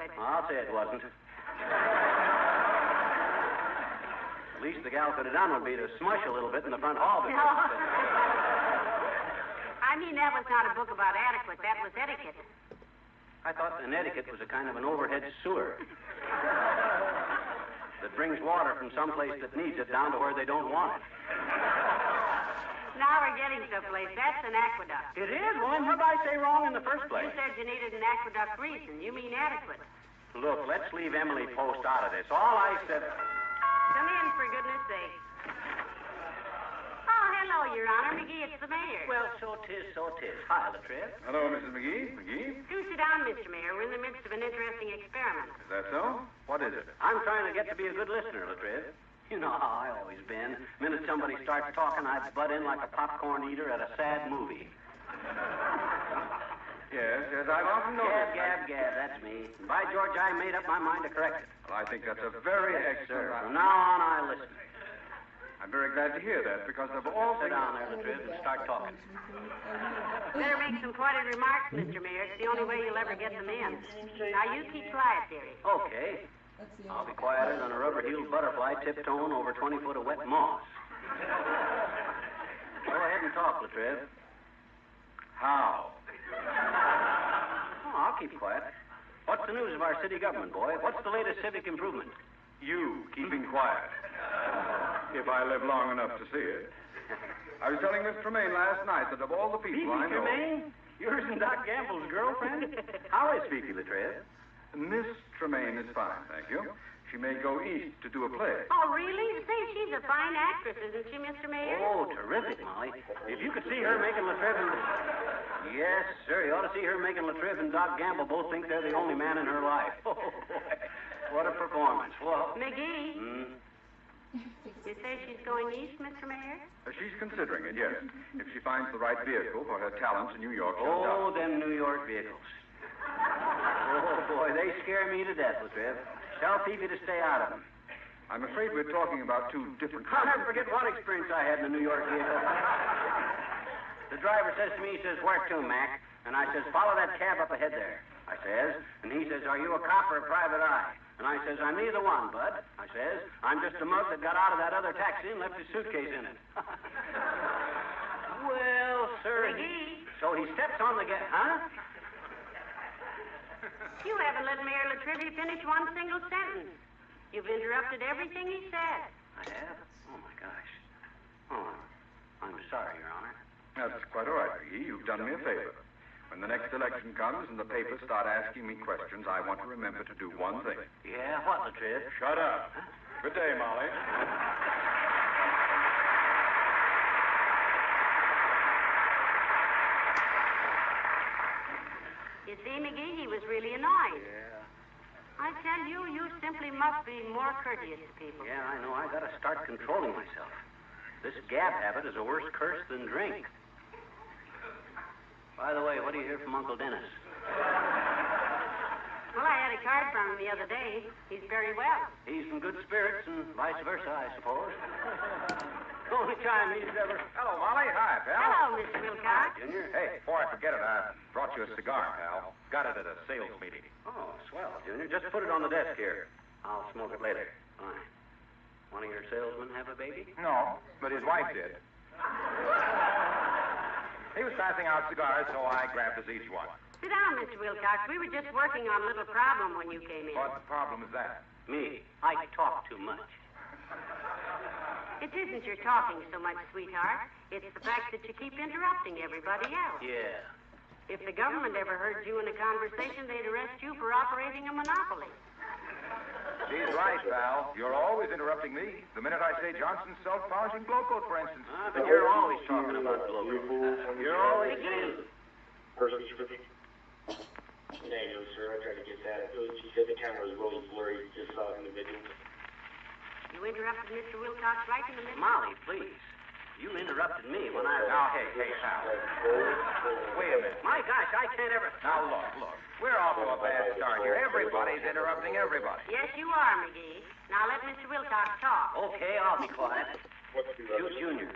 adequate. I'll say it wasn't. The least the gal could have done would be to smush a little bit in the front hall. No. I mean, that was not a book about adequate. That was etiquette. I thought an etiquette was a kind of an overhead sewer that brings water from someplace that needs it down to where they don't want it. Now we're getting someplace. That's an aqueduct. It is? Well, then what did I say wrong in the first place? You said you needed an aqueduct reason. You mean adequate. Look, let's leave Emily Post out of this. All I said... Come in, for goodness sake. Oh, hello, Your Honor. McGee, it's the mayor. Well, so 'tis. Hi, Latrice. Hello, Mrs. McGee. McGee? Do sit down, Mr. Mayor. We're in the midst of an interesting experiment. Is that so? What is it? I'm trying to get to be a good listener, Latrice. You know how I always been. The minute somebody starts talking, I butt in like a popcorn eater at a sad movie. Yes, I've often noticed. Gab, that's me. And by George, I made up my mind to correct it. Well, I think that's a very excellent... Sir, from now on, I listen. I'm very glad to hear that, because of all... Sit down there, Latrice, and start talking. Better make some pointed remarks, Mr. Mayor. It's the only way you'll ever get them in. Now, you keep quiet, dearie. Okay. I'll be quieter than a rubber-heeled butterfly tiptoeing over 20 foot of wet moss. Go ahead and talk, Latrice. How? Oh, I'll keep quiet. What's the news of our city government, boy? What's the latest civic improvement? You keeping quiet. If I live long enough to see it. I was telling Miss Tremaine last night that of all the people I know... Tremaine? Yours and Doc Gamble's girlfriend? How is Fifi, Latrice? Miss Tremaine is fine, thank you. She may go east to do a play. Oh, really? Say, she's a fine actress, isn't she, Mr. Mayor? Oh, terrific, Molly. If you could see her making Latrice and... Yes, sir, you ought to see her making Latrice and Doc Gamble both think they're the only man in her life. Oh, boy. What a performance. Well... McGee? You say she's going east, Mr. Mayor? She's considering it, yes. If she finds the right vehicle for her talents in New York, she'll Oh, them New York vehicles. Oh, boy, they scare me to death, Latrice. Tell Fifi to stay out of them. I'm afraid we're talking about two different I'll kinds never forget what experience I had in a New York vehicle. The driver says to me, he says, "Where to, Mac?" And I says, "Follow that cab up ahead there." I says, and he says, "Are you a cop or a private eye?" And I says, "I'm neither one, bud." I says, "I'm just a mug that got out of that other taxi and left his suitcase in it." Well, sir... McGee? So he steps on the gas... Huh? You haven't let Mayor Latrice finish one single sentence. You've interrupted everything he said. I have? Oh, my gosh. Oh, I'm sorry, Your Honor. That's quite all right, McGee. You've done me a favor. When the next election comes and the papers start asking me questions, I want to remember to do one thing. Yeah, what, Latrice? Shut up. Huh? Good day, Molly. You see, McGee, he was really annoyed. Yeah. I tell you, you simply must be more courteous to people. Yeah, I know. I gotta start controlling myself. This gab habit is a worse curse than drink. By the way, what do you hear from Uncle Dennis? Well, I had a card from him the other day. He's very well. He's in good spirits and vice versa, I suppose. Only time he's ever... Hello, Molly. Hi, pal. Hello, Mr. Wilcox. Junior? Hey, before I forget it, I brought you a cigar, pal. Got it at a sales meeting. Oh, swell, Junior. Just put it on the desk here. I'll smoke it later. Fine. One of your salesmen have a baby? No, but his wife did. He was passing out cigars, so I grabbed us each one. Sit down, Mr. Wilcox. We were just working on a little problem when you came in. What problem is that? Me. I talk too much. It isn't your talking so much, sweetheart. It's the fact that you keep interrupting everybody else. Yeah. If the government ever heard you in a conversation, they'd arrest you for operating a monopoly. She's right, pal. You're always interrupting me. The minute I say Johnson's self-polishing blow coat, for instance. But you're always talking about blow coat. You're always saying... Personal description? Negative, sir. I tried to get that. She said the camera was really blurry. Just saw it in the video. You interrupted Mr. Wilcox right in the middle. Molly, please. You interrupted me when I... Now, hey, pal. Wait a minute. My gosh, I can't ever... Now, look. We're off to a bad start here. Everybody's interrupting everybody. Yes, you are, McGee. Now let Mr. Wilcox talk. Okay, I'll be quiet. Shoot, Junior.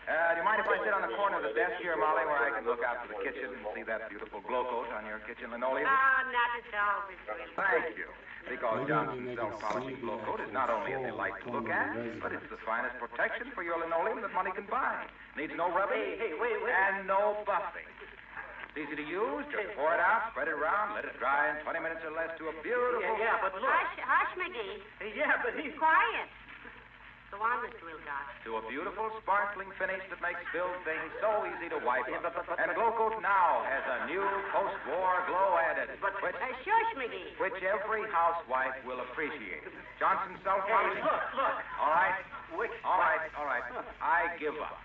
Do you mind if I sit on the corner of the desk here, Molly, where I can look out to the kitchen and see that beautiful glow coat on your kitchen linoleum? Oh, not at all, Mr. Wilcox. Thank you. Because Johnson's self-polishing glow coat is not only a delight to look at, but it's the finest protection for your linoleum that money can buy. Needs no rubbing. Wait. And no buffing. It's easy to use. Just pour it out, spread it around, let it dry in 20 minutes or less to a beautiful... Yeah, but look. Hush, McGee. Yeah, but he's... Quiet. Go on, Mr. Wilcox. To a beautiful, sparkling finish that makes spilled things so easy to wipe up. And Glow Coat now has a new post-war glow added, Shush, McGee. which every housewife will appreciate. Johnson's self-polishing. Look. All right. All right. Huh. I give up.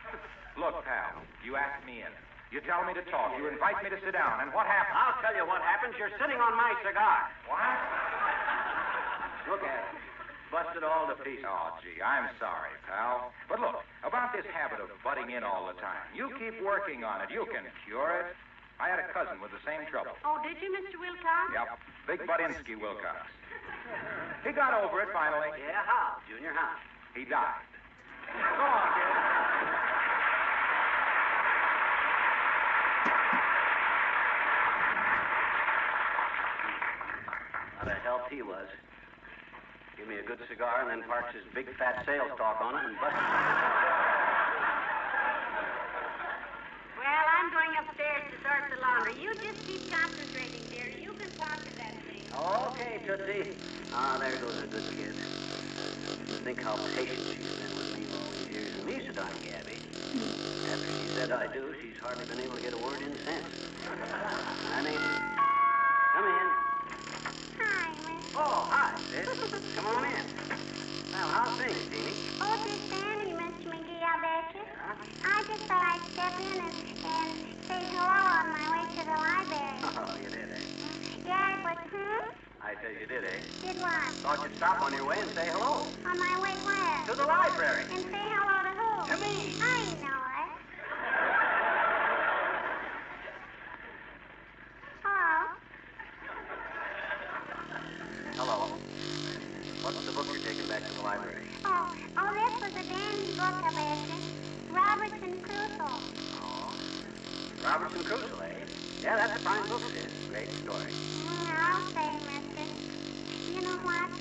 Look, pal, you asked me in. You tell me to talk. You invite me to sit down. And what happens? I'll tell you what happens. You're sitting on my cigar. What? Look at it. Busted all to pieces. Oh, gee, I'm sorry, pal. But look, about this habit of butting in all the time. You keep working on it. You can cure it. I had a cousin with the same trouble. Oh, did you, Mr. Wilcox? Yep. Big Budinsky Wilcox. He got over it finally. Yeah, how? Junior, how? He died. Go on, kid. What a help he was. Give me a good cigar and then parks his big fat sales talk on it and busts it. Well, I'm going upstairs to start the laundry. You just keep concentrating, dear. You can talk to that thing. Okay, Tootsie. Ah, there goes a good kid. Think how patient she's been with me all these years. And me, so darn Gabby. After she said I do, she's hardly been able to get a word in since. Honey, come in. Hi, Miss. Oh, hi, sis. Come on in. Well, how's things, Jeannie? Oh, just dandy, Mr. McGee, I bet you. I just thought I'd step in and say hello on my way to the library. Oh, you did, eh? Yeah, but, I tell you did, eh? Did what? Thought you'd stop on your way and say hello. On my way where? To the library. And say hello to who? To me. I know it. Hello? Hello. What's the book you're taking back to the library? Oh, this was a dandy book, I bet you. Robinson Crusoe. Oh. Robinson Crusoe, eh? Yeah, that's a fine book, sis. Great story. I'll say, mister. You know what?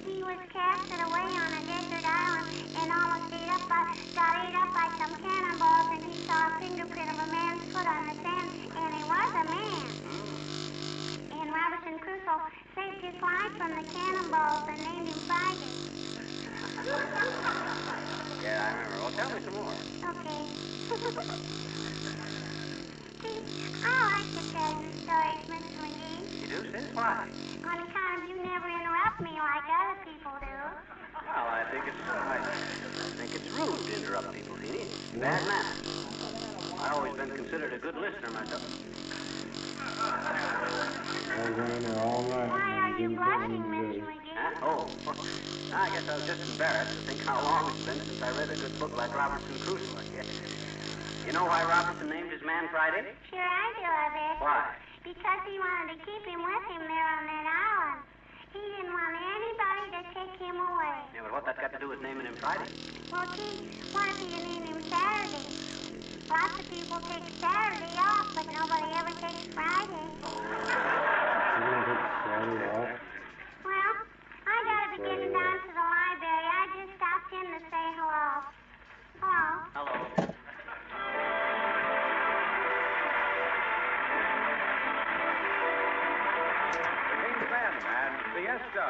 He was casted away on a desert island and almost got ate up by some cannonballs, and he saw a fingerprint of a man's foot on the sand, and it was a man. And Robinson Crusoe saved his life from the cannonballs and named him Friday. Yeah, I remember. Well, tell me some more. Okay. See, I like to tell you stories, Mr. McGee. You do, sis? Why? On account of you never interrupt me like other people do. Well, I think it's rude to interrupt people, Jeannie. Bad manners. I've always been considered a good listener myself. Why are you blushing, Mr. McGee? Huh? Oh, I guess I was just embarrassed to think how long it's been since I read a good book like Robinson Crusoe. You know why Robinson named his man Friday? Sure I do, I bet. Why? Because he wanted to keep him with him there on that island. He didn't want anybody to take him away. Yeah, but what that got to do with naming him Friday? Well, gee, what if you named him Saturday? Lots of people take Saturday off, but nobody ever takes Friday. You don't take Saturday off? Well, I gotta be getting down to the library. I just stopped in to say hello. Hello? Hello. The King's Men and Siesta.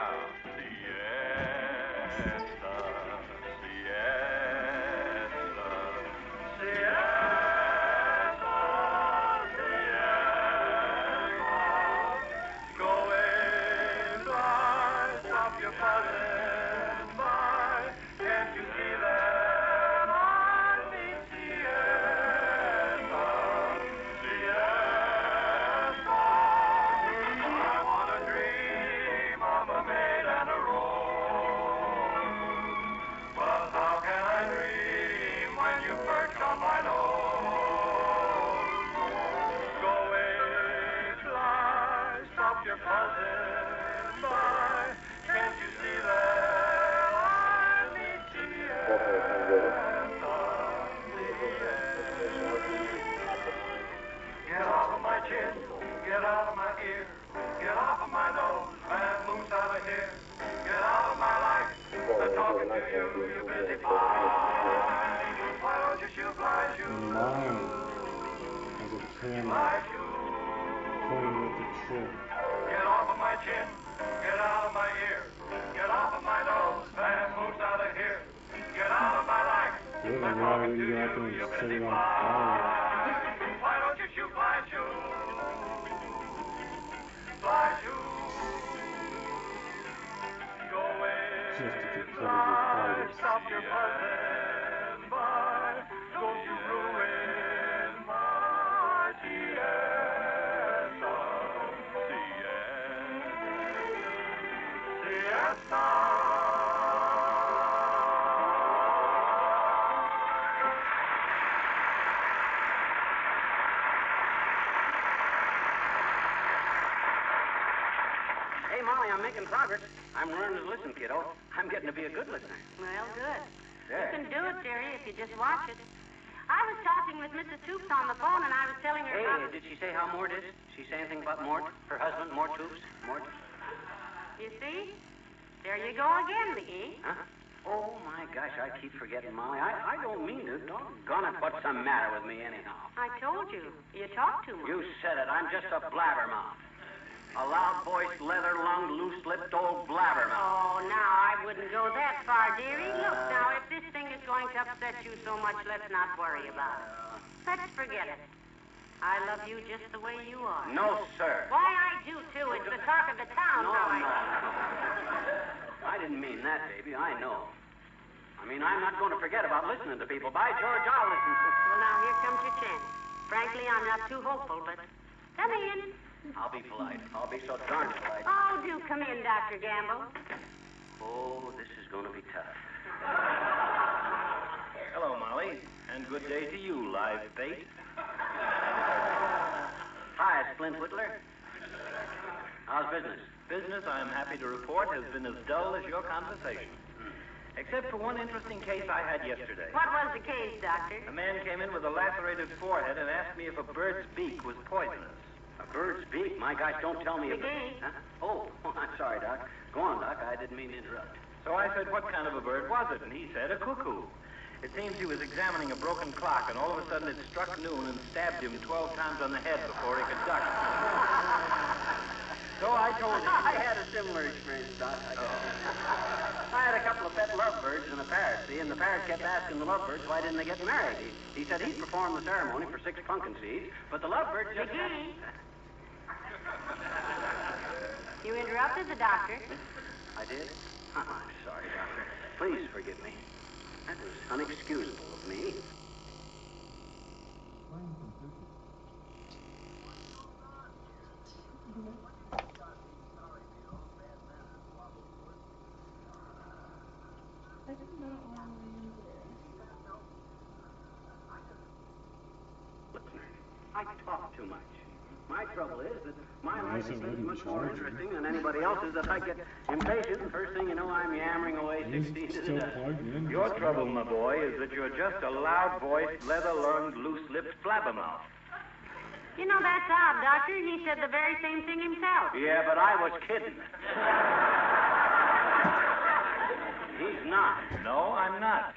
hand playing with the trip. Get off of my chin. Get out of my ear. Get off of my nose. Fast moves out of here. Get out of my life. What a why would you have to set it on fire? Why don't you shoot my shoes? Fly shoes. Go away. Just to get covered with fire. Stop your buzzing by. Don't you ruin my siesta. Siesta. Hey, Molly, I'm making progress. I'm learning to listen, kiddo. I'm getting to be a good listener. Well, good. Yeah. You can do it, Jerry, if you just watch it. I was talking with Mrs. Toops on the phone, and I was telling her Hey, about... did she say how Mort is? She say anything about Mort? Her husband, Mort Toops? Mort? You see? There you go again, McGee. Huh? Oh, my gosh, I keep forgetting, Molly. I don't mean to. Doggone it, what's the matter with me anyhow? I told you. You talk too much. You said it. I'm just a blabbermouth. A loud-voiced, leather-lunged, loose-lipped old blabbermouth. Oh, now, I wouldn't go that far, dearie. Look, now, if this thing is going to upset you so much, let's not worry about it. Let's forget it. I love you just the way you are. No, sir. Why, I do, too. It's the talk of the town. No, how no. I didn't mean that, baby. I know. I mean, I'm not going to forget about listening to people. By George, I'll listen to... Well, now, here comes your chance. Frankly, I'm not too hopeful, but come in. I'll be polite. I'll be so darn polite. Oh, do come in, Dr. Gamble. Oh, this is going to be tough. Hello, Molly, and good day to you, live bait. Hi, Splint Whittler. How's business? Business, I'm happy to report, has been as dull as your conversation. Except for one interesting case I had yesterday. What was the case, Doctor? A man came in with a lacerated forehead and asked me if a bird's beak was poisonous. A bird's beak? My gosh, don't tell me... McGee. Huh? Oh, I'm sorry, Doc. Go on, Doc. I didn't mean to interrupt. So I said, what kind of a bird was it? And he said, a cuckoo. It seems he was examining a broken clock, and all of a sudden it struck noon and stabbed him 12 times on the head before he could duck. So I told him... I had a similar experience, Doc. I had a couple of pet lovebirds and a parrot, see, and the parrot kept asking the lovebirds why didn't they get married. He said he'd perform the ceremony for 6 pumpkin seeds, but the lovebirds just... McGee. You interrupted the doctor. I did? I'm sorry, Doctor. Please forgive me. That was unexcusable of me. Listen, I talk too much. My trouble is that my life is much more interesting than anybody else's. That I get impatient. First thing you know, I'm yammering away 16 to the dozen. Your trouble, my boy, is that you're just a loud-voiced, leather-lunged, loose-lipped blabbermouth. You know, that's odd, Doctor. He said the very same thing himself. Yeah, but I was kidding. He's not. No, I'm not.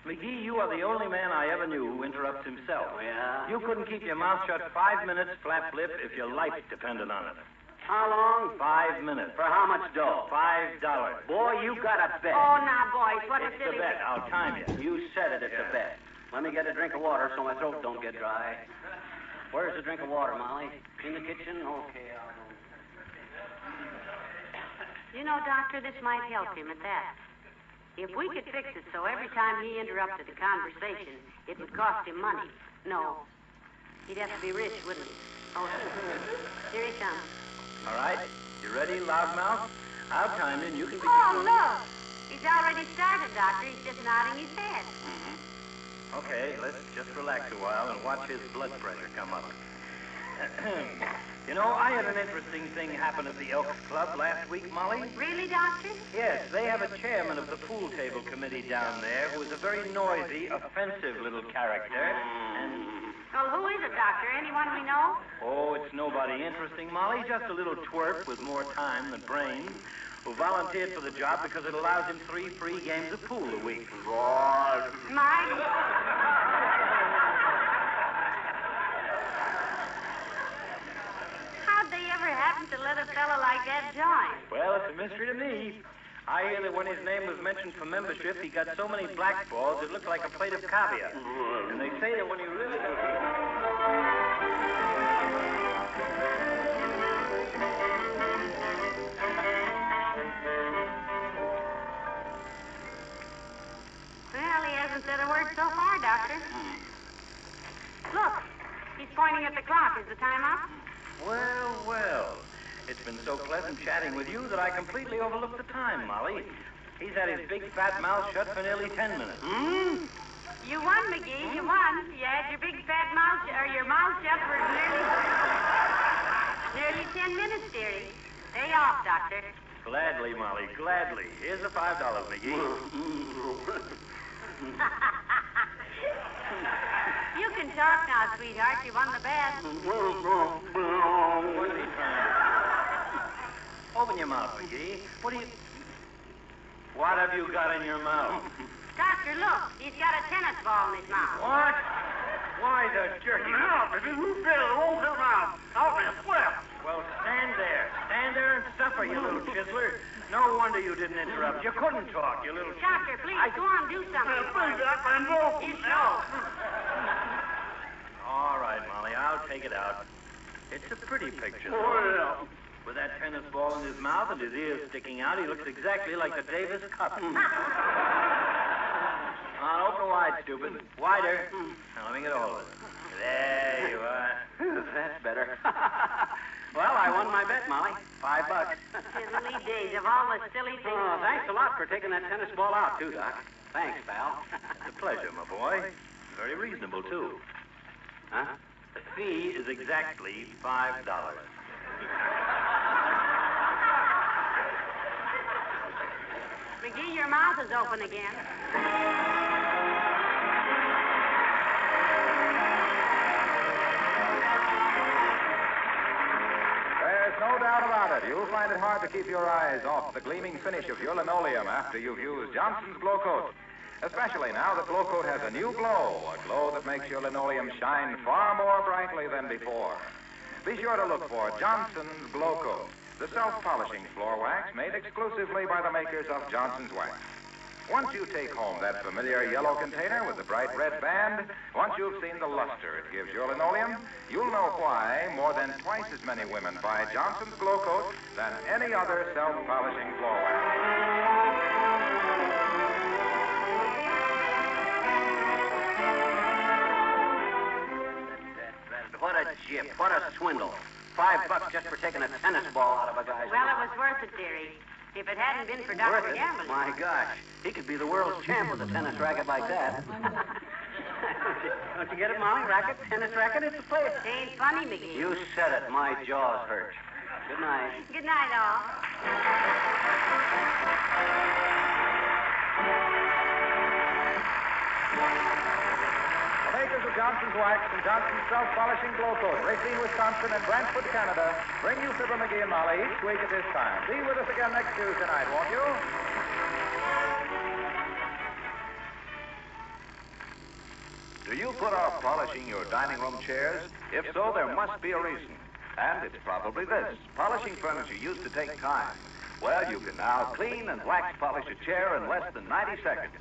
McGee, you are the only man I ever knew who interrupts himself. Oh, yeah? You couldn't keep your mouth shut 5 minutes, flap-lip, if your life depended on it. How long? 5 minutes. For how much dough? $5. Boy, you got a bet. Oh, now, boys, what a It's silly... the bet. I'll time you. You said it, it's a bet. Let me get a drink of water so my throat don't get dry. Where's the drink of water, Molly? In the kitchen? Okay, I'll go. You know, Doctor, this might help him at that. If we could fix it so every time he interrupted the conversation, it would cost him money. No. He'd have to be rich, wouldn't he? Oh, here he comes. All right. You ready, loudmouth? I'll time you and you can be... Oh, look. He's already started, Doctor. He's just nodding his head. Okay, let's just relax a while and watch his blood pressure come up. You know, I had an interesting thing happen at the Elks Club last week, Molly. Really, Doctor? Yes, they have a chairman of the pool table committee down there who is a very noisy, offensive little character, and... Well, who is it, Doctor? Anyone we know? Oh, it's nobody interesting, Molly. Just a little twerp with more time than brains who volunteered for the job because it allows him 3 free games of pool a week. Mike? happened to let a fellow like that join? Well, it's a mystery to me. I hear that when his name was mentioned for membership, he got so many blackballs it looked like a plate of caviar. And they say that when you really... Well, he hasn't said a word so far, Doctor. Look, he's pointing at the clock. Is the time up? Well, well. It's been so pleasant chatting with you that I completely overlooked the time, Molly. He's had his big fat mouth shut for nearly 10 minutes. You won, McGee. You won. You had your big fat mouth, or your mouth shut for nearly 10 minutes, dearie. Stay off, Doctor. Gladly, Molly, gladly. Here's a $5, McGee. You can talk now, sweetheart. You won the bet. What are you trying to do? Open your mouth, McGee. What have you got in your mouth? Doctor, look. He's got a tennis ball in his mouth. What? Why the jerky? Well, stand there. Stand there and suffer, you little chiseler. No wonder you didn't interrupt. You couldn't talk, you little... Doctor, please, go on, do something. It's no. All right, Molly, I'll take it out. It's a pretty picture, though. Well. With that tennis ball in his mouth and his ears sticking out, he looks exactly like the Davis Cup. Now, open wide, stupid. Wider. Now, let me get a hold of it. There you are. That's better. Well, I won my bet, Molly. $5. Silly days of all the silly things. Oh, thanks a lot for taking that tennis ball out, too, Doc. Thanks, pal. It's a pleasure, my boy. Very reasonable, too. Huh? The fee is exactly $5. McGee, your mouth is open again. There's no doubt about it. You'll find it hard to keep your eyes off the gleaming finish of your linoleum after you've used Johnson's Glow Coat. Especially now that Glow Coat has a new glow, a glow that makes your linoleum shine far more brightly than before. Be sure to look for Johnson's Glow Coat, the self-polishing floor wax made exclusively by the makers of Johnson's Wax. Once you take home that familiar yellow container with the bright red band, once you've seen the luster it gives your linoleum, you'll know why more than twice as many women buy Johnson's Glow Coat than any other self-polishing floor wax. What a jip. What a swindle. $5 just for taking a tennis ball out of a guy's Well, mouth. it was worth it, dearie. If it hadn't been for Dr. Worth it? Gambling. My gosh. He could be the world's champ with a tennis racket like that. Don't you get it, Molly? Racket? Tennis racket? It's a player. Ain't funny, McGee. You said it. My jaws hurt. Good night. Good night, all. The makers of Johnson's Wax and Johnson's Self-Polishing Glow Coat, Racine, Wisconsin, and Brantford, Canada, bring you Fibber McGee and Molly each week at this time. Be with us again next Tuesday night, won't you? Do you put off polishing your dining room chairs? If so, there must be a reason. And it's probably this. Polishing furniture used to take time. Well, you can now clean and wax polish a chair in less than 90 seconds.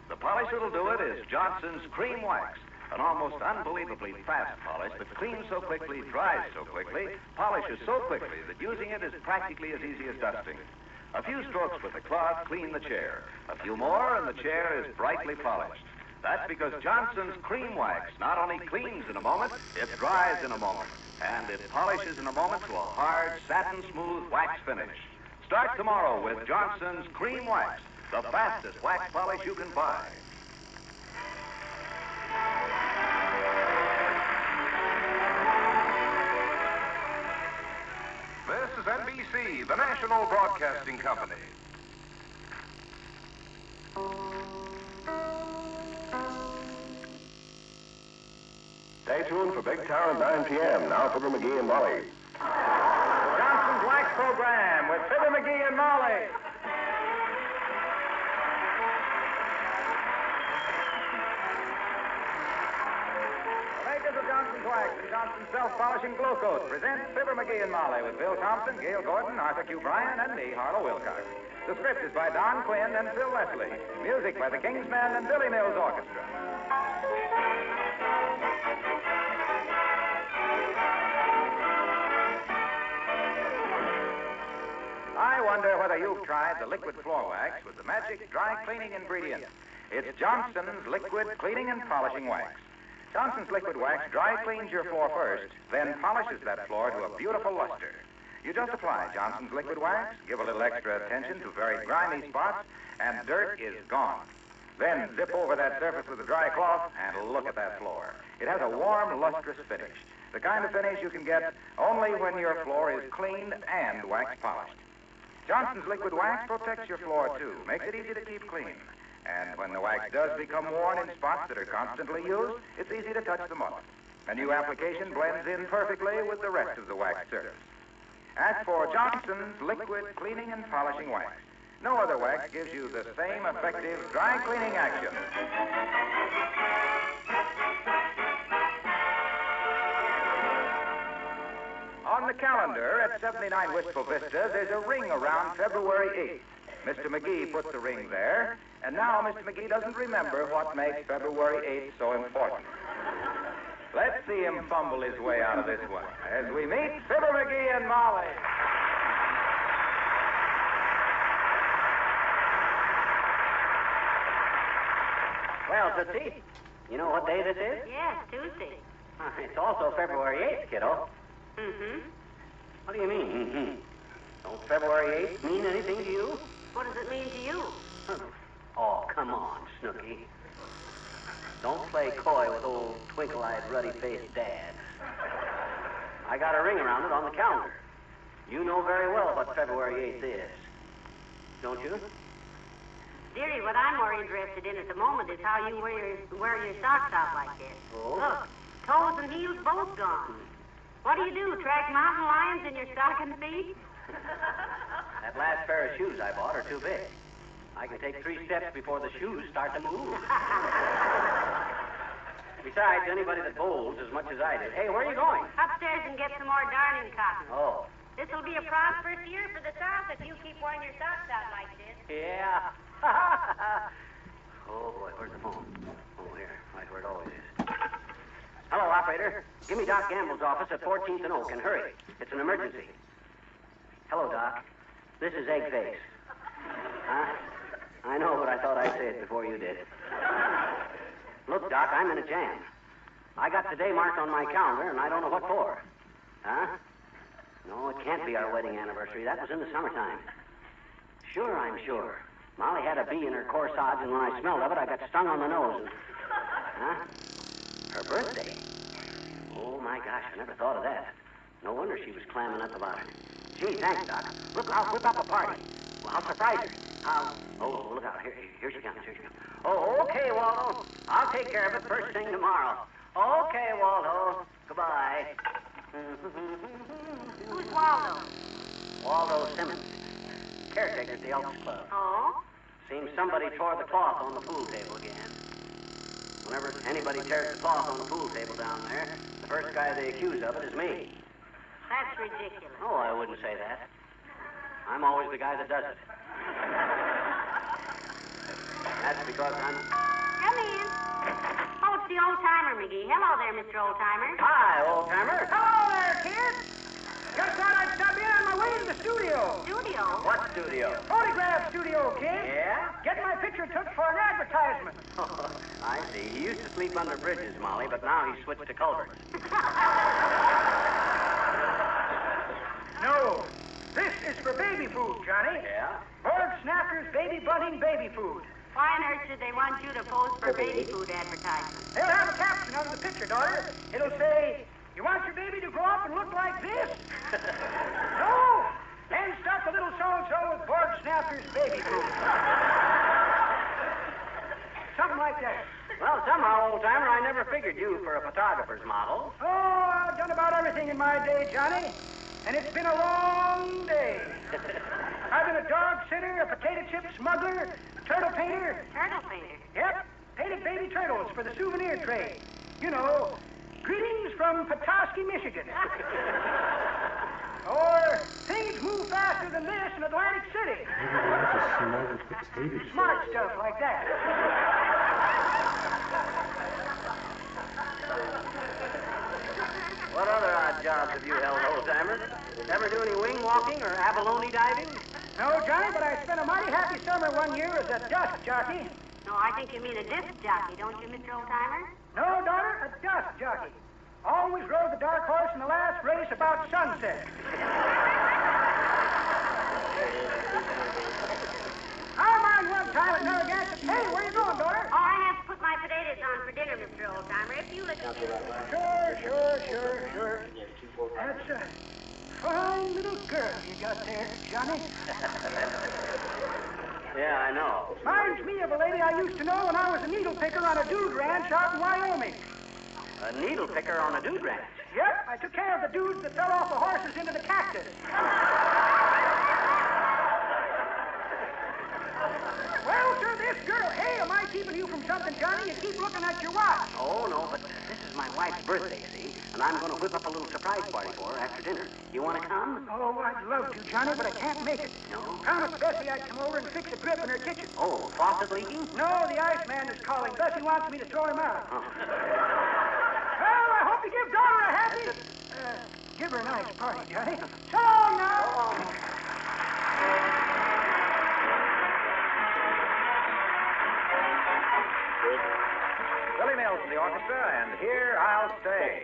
The polish that'll do it is Johnson's Cream Wax, an almost unbelievably fast polish that cleans so quickly, dries so quickly, polishes so quickly that using it is practically as easy as dusting. A few strokes with the cloth clean the chair. A few more and the chair is brightly polished. That's because Johnson's Cream Wax not only cleans in a moment, it dries in a moment. And it polishes in a moment to a hard, satin-smooth wax finish. Start tomorrow with Johnson's Cream Wax, the fastest wax polish you can buy. This is NBC, the National Broadcasting Company. Stay tuned for Big Tower at 9 p.m. Now Fibber McGee and Molly. Johnson's Wax Program with Fibber McGee and Molly. The makers of Johnson's Wax and Johnson's Self-Polishing Glow Coat present Fibber McGee and Molly with Bill Thompson, Gail Gordon, Arthur Q. Bryan, and me, Harlow Wilcox. The script is by Don Quinn and Phil Leslie. Music by the Kingsmen and Billy Mills Orchestra. I wonder whether you've tried the liquid floor wax with the magic dry cleaning ingredient. It's Johnson's Liquid Cleaning and Polishing Wax. Johnson's Liquid Wax dry cleans your floor first, then polishes that floor to a beautiful luster. You just apply Johnson's Liquid Wax, give a little extra attention to very grimy spots, and dirt is gone. Then zip over that surface with a dry cloth and look at that floor. It has a warm, lustrous finish. The kind of finish you can get only when your floor is cleaned and wax polished. Johnson's Liquid Wax protects your floor, too, makes it easy to keep clean. And when the wax does become worn in spots that are constantly used, it's easy to touch them up. A new application blends in perfectly with the rest of the wax surface. Ask for Johnson's Liquid Cleaning and Polishing Wax. No other wax gives you the same effective dry cleaning action. On the calendar at 79 Wistful Vista, there's a ring around February 8th. Mr. McGee put the ring there, and now Mr. McGee doesn't remember what makes February 8th so important. Let's see him fumble his way out of this one as we meet Fibber McGee and Molly. Well, Tootsie, you know what day this is? Yes, Tuesday. It's also February 8th, kiddo. Mm-hmm. What do you mean, mm-hmm? Don't February 8th mean anything to you? What does it mean to you? Oh, come on, Snooky. Don't play coy with old twinkle-eyed, ruddy-faced Dad. I got a ring around it on the calendar. You know very well what February 8th is. Don't you? Dearie, what I'm more interested in at the moment is how you wear your socks out like this. Oh? Look, toes and heels both gone. What do? Track mountain lions in your stocking feet? That last pair of shoes I bought are too big. I can take 3 steps before the shoes start to move. Besides, anybody that bowls as much as I do. Hey, where are you going? Upstairs and get some more darning cotton. Oh. This will be a prosperous year for the South if you keep wearing your socks out like this. Yeah. Oh, boy, where's the phone? Oh, here, right where it always is. Hello, operator. Give me Doc Gamble's office at 14th and Oak, and hurry. It's an emergency. Hello, Doc. This is Egg Face. Huh? I know, but I thought I'd say it before you did. Look, Doc, I'm in a jam. I got today marked on my calendar, and I don't know what for. Huh? No, it can't be our wedding anniversary. That was in the summertime. Sure, I'm sure. Molly had a bee in her corsage, and when I smelled of it, I got stung on the nose. And... Huh? Her birthday? Oh, my gosh, I never thought of that. No wonder she was clamming up about it. Gee, thanks, Doc. Look, I'll whip up a party. Well, I'll surprise her. Oh, look out. Here she comes. Oh, okay, Waldo. I'll take care of it first thing tomorrow. Okay, Waldo. Goodbye. Who's Waldo? Waldo Simmons. Caretaker at the Elks Club. Oh? Seems somebody tore the cloth on the pool table again. Whenever anybody tears the cloth on the pool table down there, the first guy they accuse of it is me. That's ridiculous. Oh, I wouldn't say that. I'm always the guy that does it. That's because I'm... Come in. Oh, it's the old-timer, McGee. Hello there, Mr. Old-Timer. Hi, old-timer. Hello there, kid. Just thought I'd stop in on my way to the studio. Studio? What studio? Photograph studio, kid. Yeah? Get my picture took for an advertisement. I see. He used to sleep under bridges, Molly, but now he's switched to culverts. No. This is for baby food, Johnny. Yeah? Bird Snatcher's Baby Bunting Baby Food. Why on earth should they want you to pose for baby food advertisements? They'll have a caption under the picture, daughter. It'll say, "You want your baby to grow up and look like this?" No. And stuff a little so-and-so with Bird Snatcher's Baby Food. Something like that. Well, somehow, old-timer, I never figured you for a photographer's model. Oh, I've done about everything in my day, Johnny. And it's been a long day. I've been a dog sitter, a potato chip smuggler, a turtle painter. Turtle painter? Yep. Painted baby turtles for the souvenir trade. You know, Greetings from Petoskey, Michigan. Or things move faster than this in Atlantic City. Smart stuff like that. What other odd jobs have you held, old-timer? Ever do any wing walking or abalone diving? No, Johnny, but I spent a mighty happy summer one year as a dust jockey. No, I think you mean a disc jockey, don't you, Mr. Oldtimer? No, daughter, a dust jockey. Always rode the dark horse in the last race about sunset. I mind one time at Narragansett. Hey, where you going, daughter? Oh, I have to put my potatoes on for dinner, Mr. Oldtimer. If you listen to me. Sure. That's a fine little girl you got there, Johnny. Yeah, I know. Reminds me of a lady I used to know when I was a needle picker on a dude ranch out in Wyoming. A needle picker on a dude ranch? Yep, I took care of the dudes that fell off the horses into the cactus. Well, sir, this girl, hey, am I keeping you from something, Johnny? You keep looking at your watch. Oh, no, but this is my wife's birthday, see? And I'm going to whip up a little surprise party for her after dinner. You want to come? Oh, I'd love to, Johnny, but I can't make it. No? Promised Bessie I'd come over and fix a drip in her kitchen. Oh, faucet leaking? No, the iceman is calling. Bessie wants me to throw him out. Oh. Well, I hope you give daughter a happy... give her a nice party, Johnny. So long now. Billy Mills in the orchestra, and Here I'll Stay.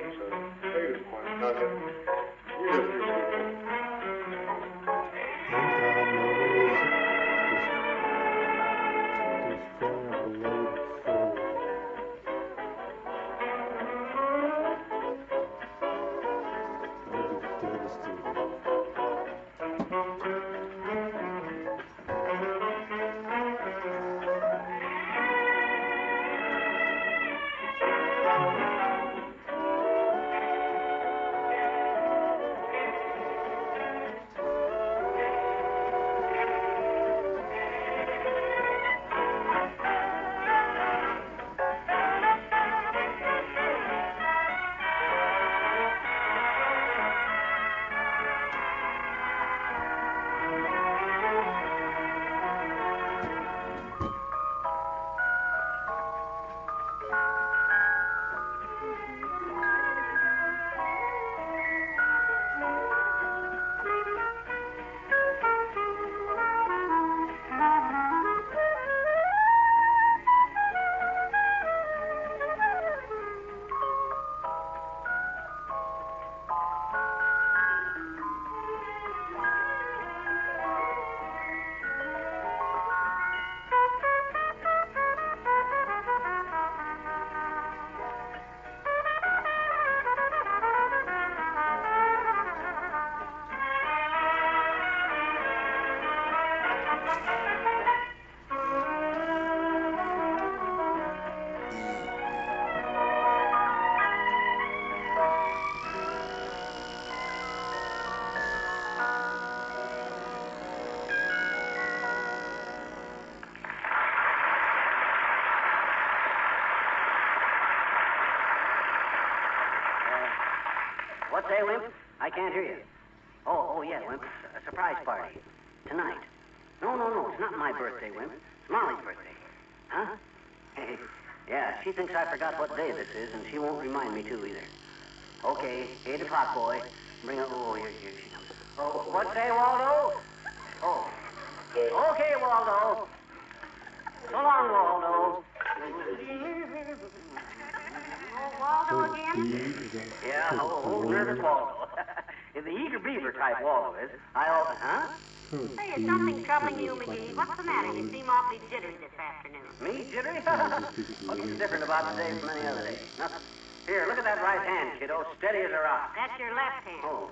What say, Wimp? I can't hear you. Oh, yeah, Wimp. A surprise party. Tonight. No, it's not my birthday, Wimp. It's Molly's birthday. Huh? Yeah, she thinks I forgot what day this is, and she won't remind me to either. Okay, 8 o'clock, boy. Bring her... Oh, here she comes. Oh, what say, Waldo? Oh. Okay, Waldo. So long, Waldo. Waldo again? Yeah, nervous Waldo. The eager beaver type Waldo is. Huh? Say, is something troubling you, McGee? What's the matter? You seem awfully jittery this afternoon. Me, jittery? What's different about today from any other day? Nothing. Here, look at that right hand, kiddo. Steady as a rock. That's your left hand. Oh.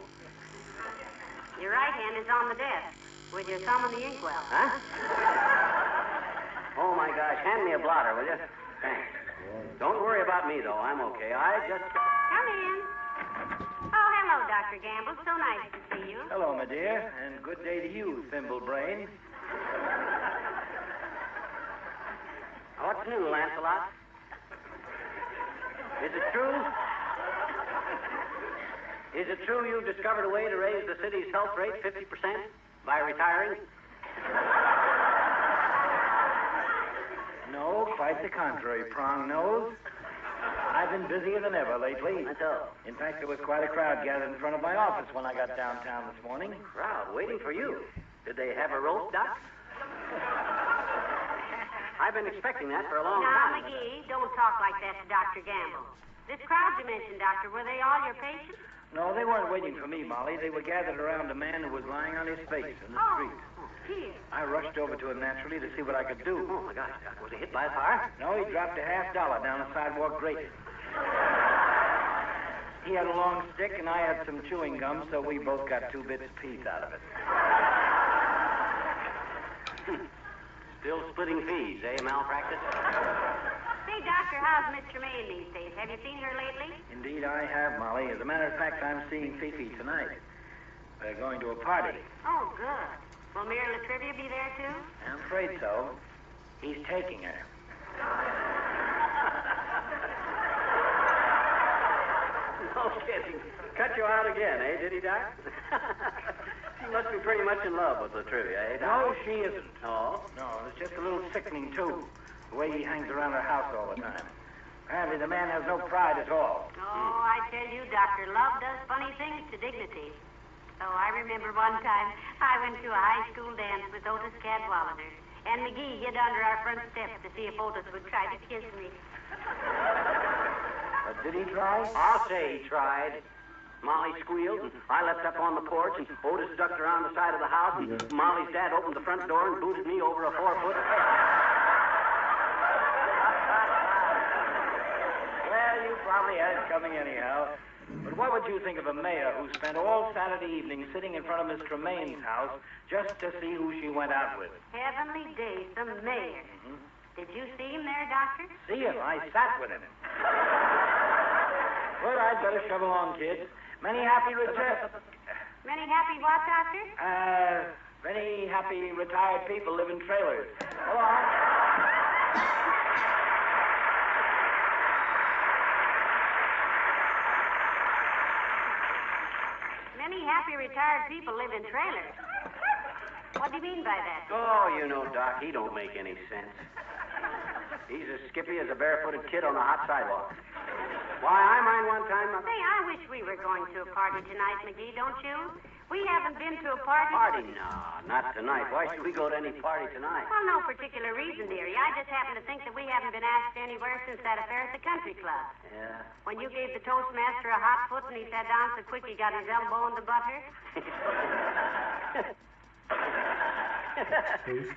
Your right hand is on the desk with your thumb in the inkwell. Huh? Oh, my gosh. Hand me a blotter, will you? Thanks. Don't worry about me, though. I'm okay. I just... Come in. Oh, hello, Dr. Gamble. So nice to see you. Hello, my dear, and good day to you, thimble brain. What's new, Lancelot? Is it true? Is it true you've discovered a way to raise the city's health rate 50% by retiring? No, quite the contrary, Prong Nose. I've been busier than ever lately. That's all. In fact, there was quite a crowd gathered in front of my office when I got downtown this morning. Crowd waiting for you. Did they have a roast, Doc? I've been expecting that for a long Now, time. McGee, don't talk like that to Dr. Gamble. This crowd you mentioned, Doctor, were they all your patients? No, they weren't waiting for me, Molly. They were gathered around a man who was lying on his face in the street. Here. I rushed over to him naturally to see what I could do. Oh, my gosh, Doc. Was he hit by a car? No, he dropped a $50 down the sidewalk grate. He had a long stick, and I had some chewing gum, so we both got 2 bits apiece out of it. Still splitting fees, eh, malpractice? Say, Doctor, how's Miss Tremaine these days? Have you seen her lately? Indeed, I have, Molly. As a matter of fact, I'm seeing Fifi tonight. They're going to a party. Oh, good. Will Mayor Latrivia be there, too? I'm afraid so. He's taking her. No kidding. Cut you out again, eh, did he, Doc? She must be pretty much in love with Latrivia, eh, Doc? No, she isn't. No? No, it's just a little sickening, too. The way he hangs around her house all the time. Apparently, the man has no pride at all. Oh, I tell you, Doctor, love does funny things to dignity. Oh, I remember one time I went to a high school dance with Otis Cadwallader, and McGee hid under our front steps to see if Otis would try to kiss me. But did he try? I'll say he tried. Molly squealed, and I left up on the porch, and Otis ducked around the side of the house, and Molly's dad opened the front door and booted me over a 4-foot fence. Well, you probably had it coming anyhow. But what would you think of a mayor who spent all Saturday evening sitting in front of Miss Tremaine's house just to see who she went out with? Heavenly days, the mayor. Did you see him there, Doctor? See him? I sat with him. Well, I'd better shove along, kids. Many happy Many happy what, Doctor? Many happy retired people live in trailers. Go on. Many happy retired people live in trailers. What do you mean by that? Oh, you know, Doc, he don't make any sense. He's as skippy as a barefooted kid on a hot sidewalk. Why, I mind one time... Say, I wish we were going to a party tonight, McGee, don't you? We haven't been to a party... Party? No, not tonight. Why should we go to any party tonight? Well, no particular reason, dearie. I just happen to think that we haven't been asked anywhere since that affair at the country club. Yeah. When you gave the Toastmaster a hot foot and he sat down so quick he got his elbow in the butter.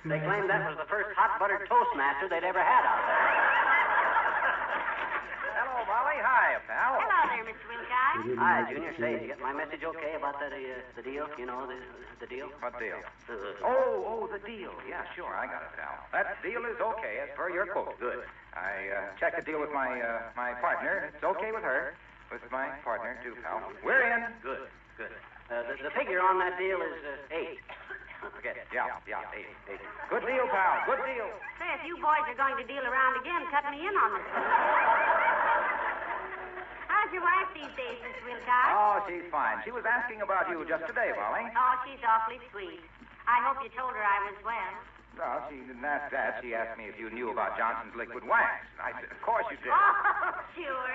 They claimed that was the first hot buttered Toastmaster they'd ever had out there. Hello, Molly. Hi, pal. Hello there, Mr. Wilcox. Hi, Junior. Say, did you get my message okay about that, the deal? You know, the deal? What deal? Oh, the deal. Yeah, sure, I got it, pal. That deal is okay as per your quote. Good. I checked the deal with my partner. It's okay with her. With my partner, too, pal. We're in. Good. The figure on that deal is 8. Don't forget it. Yeah, 8. Good deal, pal. Good deal. Say, if you boys are going to deal around again, cut me in on this one. How's your wife these days, Mr. Wilcox? Oh, she's fine. She was asking about you just today, Molly. Oh, she's awfully sweet. I hope you told her I was well. No, she didn't ask that. She asked me if you knew about Johnson's liquid wax. I said, of course you did. Oh, sure.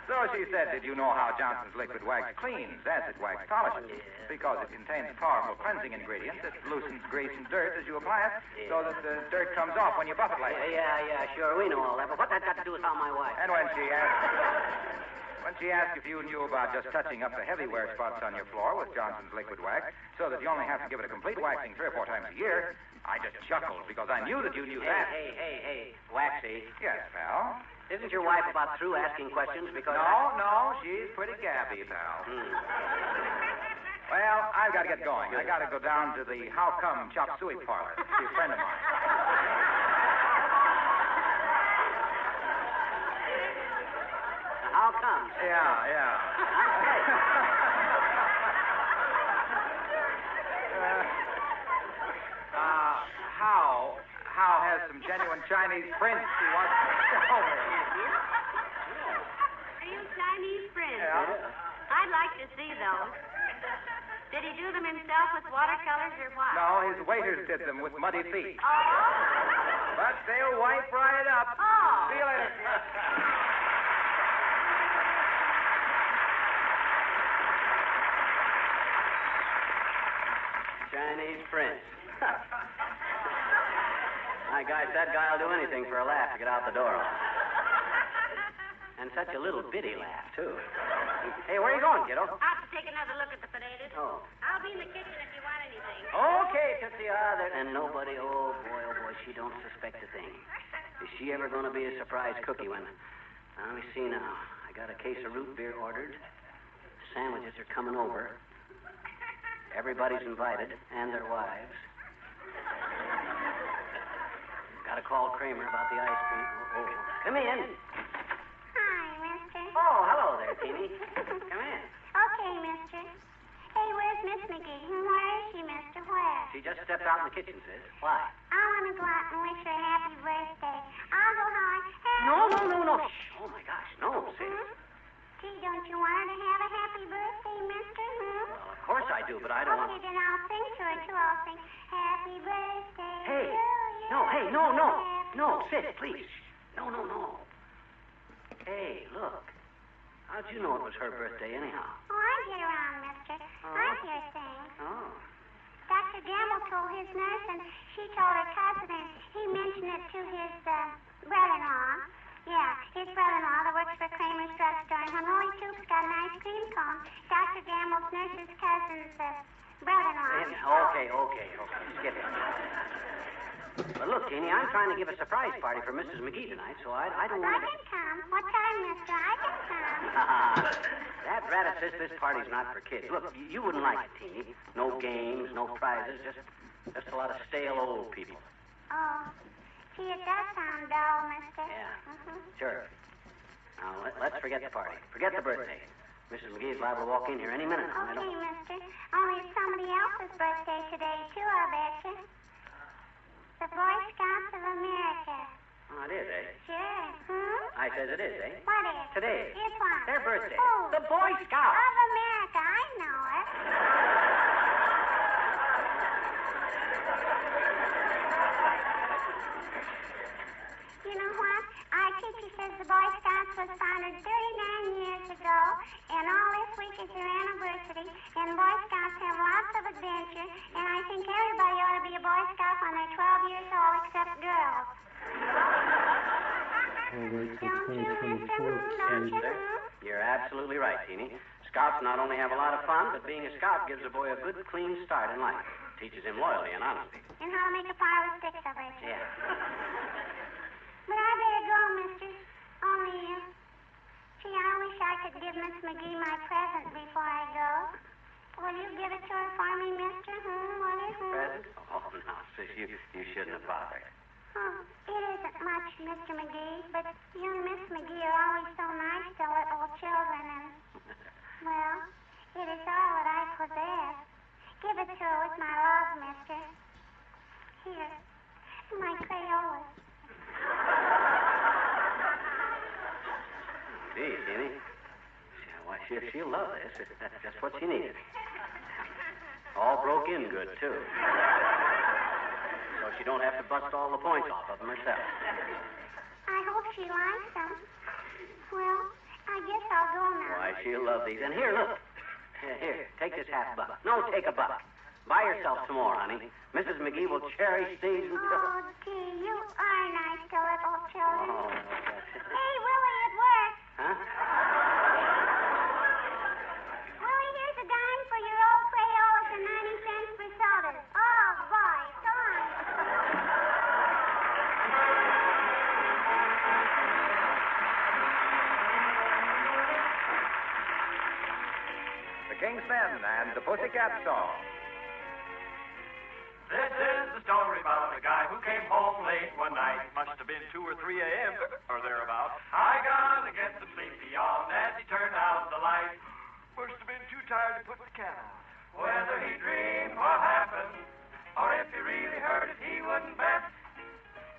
So she said, did you know how Johnson's liquid wax cleans acid wax polishes? Because it contains a powerful cleansing ingredient that loosens grease and dirt as you apply it, so that the dirt comes off when you buff it like that. Yeah, sure. We know all that. But what that got to do with how my wife? And when she asked if you knew about just touching up the heavy wear spots on your floor with Johnson's liquid wax, so that you only have to give it a complete waxing 3 or 4 times a year, I just chuckled because I knew that you knew that. Hey, Waxy. Yes, pal. Isn't your wife about through asking questions? Because No, she's pretty gabby, pal. Well, I've got to get going. I got to go down to the How Come Chop Suey parlor. See a friend of mine. How come? Yeah. How has some genuine Chinese prints he wants to show me. Are you I'd like to see those. Did he do them himself with watercolors or what? No, his waiters did them with muddy feet. Oh? But they'll wipe right up. Oh. See you later. Chinese prince. My gosh, that guy'll do anything for a laugh to get out the door. And such a little bitty laugh, too. Hey, where are you going, kiddo? Out to take another look at the potatoes. Oh. I'll be in the kitchen if you want anything. Okay, Tootsie. And nobody, oh, boy, she don't suspect a thing. Is she ever going to be a surprise cookie when... Let me see now. I got a case of root beer ordered. Sandwiches are coming over. Everybody's invited, and their wives. Got to call Kramer about the ice cream. Oh. Come in. Hi, mister. Oh, hello there, Teeny. Come in. Okay, mister. Hey, where's Miss McGee? Where is she, mister? Where? She just stepped out in the kitchen, sis. Why? I want to go out and wish her a happy birthday. I'll go home. No. Shh. Oh, my gosh. No, sis. Gee, don't you want her to have a happy birthday, mister? Well, of course I do, but I don't want... Okay, then I'll sing to her, too. I'll sing, happy birthday Hey. to you. No, sis, please. No. Hey, look. How'd you know it was her birthday, anyhow? Oh, I get around, mister. I hear things. Oh. Dr. Gamble told his nurse, and she told her cousin, and he mentioned it to his brother-in-law. Yeah, his brother-in-law that works for Kramer's drugstore. And when Rolly Toop's got an ice cream cone, Dr. Gamble's nurse's cousin's brother-in-law. Okay. Skip it. But look, Teeny, I'm trying to give a surprise party for Mrs. McGee tonight, so I don't want I can come. What time, mister? I can come. That rat says this party's not for kids. Look, you wouldn't like it, Teeny. No games, no prizes, just a lot of stale old people. Oh, gee, it does sound dull, mister. Yeah, sure. Now, let's forget the party. Forget the birthday. Mrs. McGee's liable to walk in here any minute now. Okay, mister. Only it's somebody else's birthday today, too, I bet you. The Boy Scouts of America. Oh, it is, eh? Sure. I says it is, eh? What is? Today. It's what? Their birthday. Who? The Boy Scouts. Of America. I know it. You know what? Our teacher says the Boy Scouts was founded 39 years ago, and all this week is their anniversary, and Boy Scouts have lots of adventure, and I think everybody ought to be a Boy Scout when they're 12 years old, except girls. Don't you, mister? Don't you? You're absolutely right, Teeny. Scouts not only have a lot of fun, but being a scout gives a boy a good, clean start in life. Teaches him loyalty and honesty. And how to make a fire with sticks, I bet you. Yeah. But I better go, mister. Only, gee, I wish I could give Miss McGee my present before I go. Will you give it to her for me, mister? Will you? Present? Oh, no, sis, you shouldn't have bothered. Oh, it isn't much, Mr. McGee, but you and Miss McGee are always so nice to little children, and, well, it is all that I possess. Give it to her with my love, mister. Here, my Crayolas. Gee, Teeny. Why, she'll love this. That's just what she needed. All broke in good, too. So she don't have to bust all the points off of them herself. I hope she likes them. Well, I guess I'll go now. Why, she'll love these. And here, look. Here, take this $1/2. No, take $1. Buy yourself some more, honey. Mrs. McGee will cherish these until... Oh, gee, you are nice to little children. Oh, Hey, Willie, it worked. huh? Willie, here's a dime for your old Crayolas and 90 cents for sodas. Oh, boy, so on. The King's Men and the Pussycat Song. This is the story about a guy who came home late one night. Must have been 2 or 3 a.m. or thereabouts. I gotta get some sleepy on as he turned out the light. Must have been too tired to put the cat out. Whether he dreamed what happened, or if he really heard it, he wouldn't bet.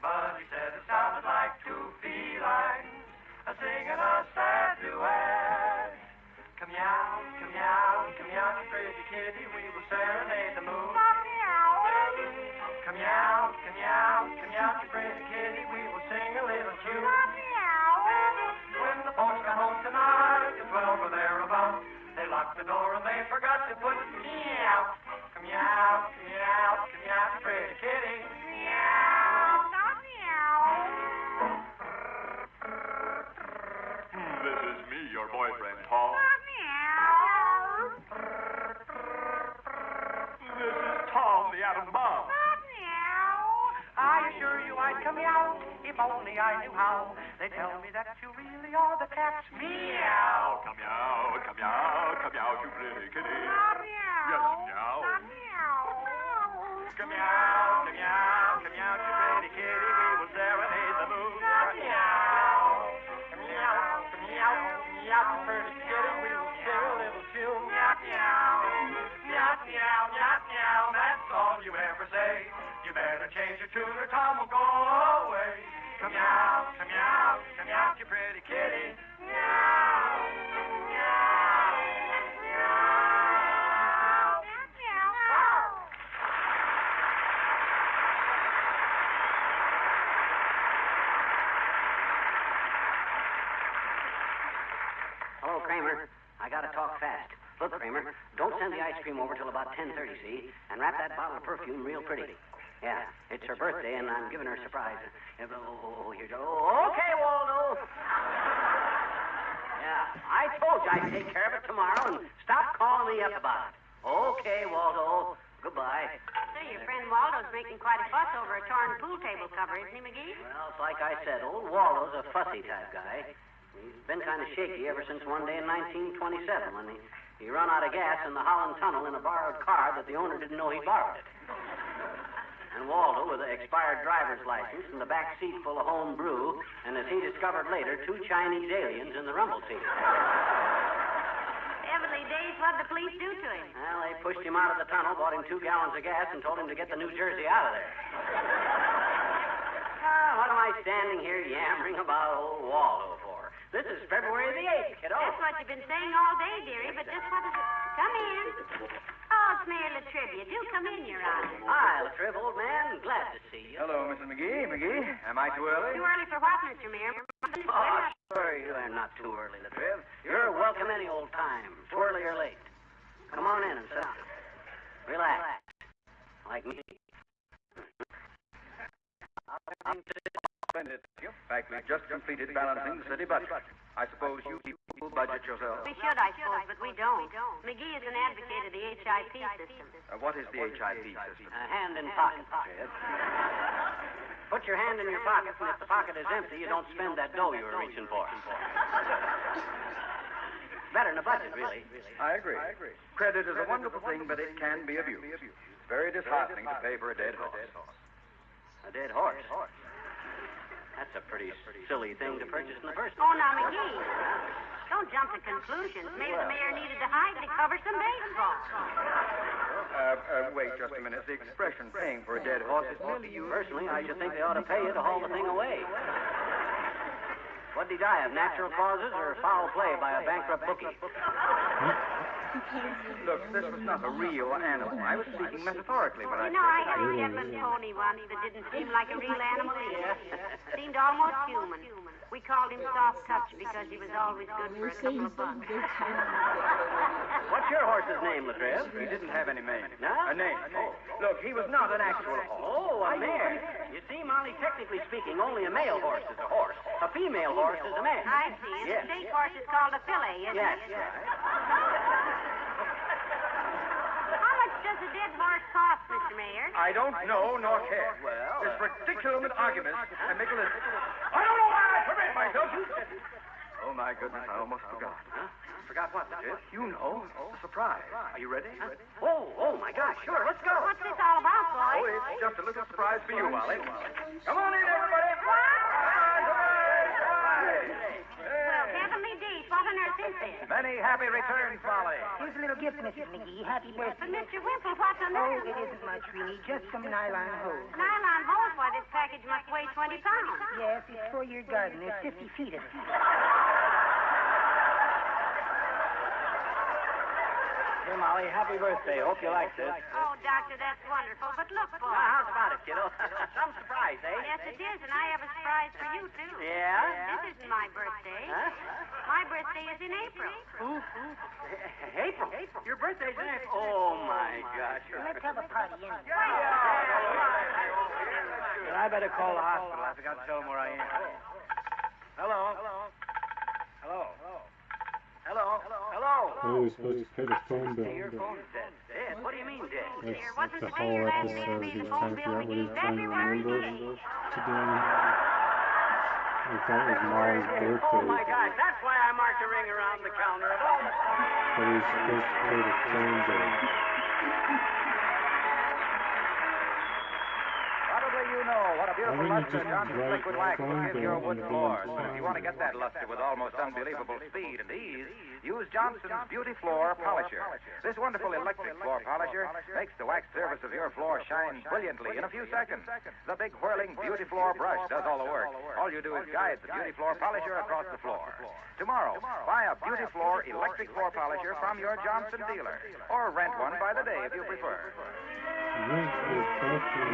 But he said it sounded like 2 felines a singing a sad duet. locked the door and they forgot to put me out. Come meow, meow, meow, pretty kitty. Meow, meow. This is me, your boyfriend, Paul. This is Tom, the atom bomb. I assure you I'd come out if only I knew how. They tell me that you really are the cat's meow. Come meow, come meow, come meow, you pretty kitty. Yes, meow. Come meow, come meow, come meow, you pretty kitty. We will serenade the moon. Come meow, come meow, come meow, meow, pretty kitty. We will share a little tune. Meow, meow, meow, meow, meow, meow. That's all you ever say. You better change your tune or Tom will go away. Come meow, come meow, come meow, you pretty kitty. Meow, meow, meow, meow. Hello, Kramer. I gotta talk fast. Look, Kramer, don't send the ice cream over till about 10:30, see? And wrap that bottle of perfume real pretty. Yeah, it's her birthday, and I'm giving her a surprise. Here's okay, Waldo. Yeah, I told you I'd take care of it tomorrow, and stop calling me up about it. Okay, Waldo. Goodbye. Say, your friend Waldo's making quite a fuss over a torn pool table cover, isn't he, McGee? Well, it's like I said, old Waldo's a fussy type guy. He's been kind of shaky ever since one day in 1927 when he run out of gas in the Holland Tunnel in a borrowed car that the owner didn't know he borrowed it. And Waldo, with an expired driver's license and the back seat full of home brew, and as he discovered later, 2 Chinese aliens in the rumble seat. Heavenly days, what'd the police do to him? Well, they pushed him out of the tunnel, bought him 2 gallons of gas, and told him to get the New Jersey out of there. What am I standing here yammering about old Waldo for? This is February the 8th, kiddo. That's what you've been saying all day, dearie, but just what is it? Come in. Oh, it's Mayor Latrivia. Do come in, Your Honor. Hi, Latriv, old man. Glad to see you. Hello, Mrs. McGee. McGee, am I too early? Too early for what, Mr. Mayor? Oh, sure, you are not too early, Latriv. You're welcome any old time, too early or late. Come on in and sit down. Relax. Like me. In fact, we've just completed balancing the city budget. I suppose you people budget yourselves. We should, I suppose, but we don't. McGee is an advocate of the HIP system. What is the HIP system? Hand in pocket, Latriv. Put your hand in your pocket, and if the pocket is empty, you don't spend that dough you were reaching for. Better than a budget, really. I agree. Credit is a wonderful thing, but it can be abused. It's very disheartening to pay for a dead horse. A dead horse? That's a pretty silly thing to purchase in the first place. Oh, now, McGee, don't jump to conclusions. Maybe the mayor needed to hide to cover some baseball. Wait just a minute. The expression paying for a dead horse is merely used. Personally, I should think they ought to pay you to haul the thing away. What did he die of, natural causes or foul play by a bankrupt bookie? Look, this was not a real animal. I was speaking metaphorically when I You know, I had a Shetland pony once that didn't seem like a real animal either. Seemed almost human. We called him Soft Touch because he was always good for a couple of bucks. What's your horse's name, Latriv? He didn't have any name. No? A name. Oh. Look, he was not an actual horse. Oh, a mare. You see, Molly, technically speaking, only a male horse is a horse. A female horse is a mare. I see. And Yes. the state horse is called a filly, isn't Yes. it? How much does a dead horse cost, Mr. Mayor? I don't know nor care. Well, this ridiculous argument and make a list. I don't know why I permit myself. Oh, my goodness, I almost forgot. Huh? Forgot what, Latriv? You know, a surprise. Are you ready? Oh, my gosh, sure, let's go. What's this all about, boy? Oh, it's just a little surprise for you, Molly. Come on in, everybody. Well, heavenly days, what on earth is this? Many happy returns, Molly. Here's a little gift, Mrs. McGee. Happy birthday. But, Mr. Wimple, what's on Oh, earth? it isn't much, really. Just some nylon hose. Nylon hose, why, this package must weigh 20 pounds. Yes, it's for your garden. There's 50 feet of it. Hey, Molly, happy birthday. Hope you like this. Oh, Doctor, that's wonderful. But look, boy. Now, how's about it, kiddo? Some surprise, eh? Yes, it is, and I have a surprise for you, too. Yeah? This isn't my birthday. Huh? My birthday is in April. April? Your birthday's in April. Oh, my gosh. Let's have a party anyway. Well, I better call the hospital. I forgot to tell them where I am. Hello? Oh, you're supposed to pay the phone bill. Your phone's dead. Dead? What do you mean dead? That's the whole episode. He's trying to figure out what he's trying to remember today. I thought it was Molly's birthday. Oh, my gosh. That's why I marked a ring around the counter. But he's supposed to pay the phone bill. Probably you know what a beautiful Why didn't luster you just Johnson's write liquid wax phone will give bill your on wood the floors. bill? And if you want to get that luster with almost unbelievable speed and ease, use Johnson's Beauty Floor Polisher. This wonderful electric floor polisher makes the wax surface of your floor shine brilliantly in a few seconds. The big whirling Beauty Floor brush does all the work. All you do is guide the Beauty Floor Polisher across the floor. Tomorrow, buy a Beauty Floor electric floor polisher from your Johnson dealer. Or rent one by the day if you prefer. Rent is partial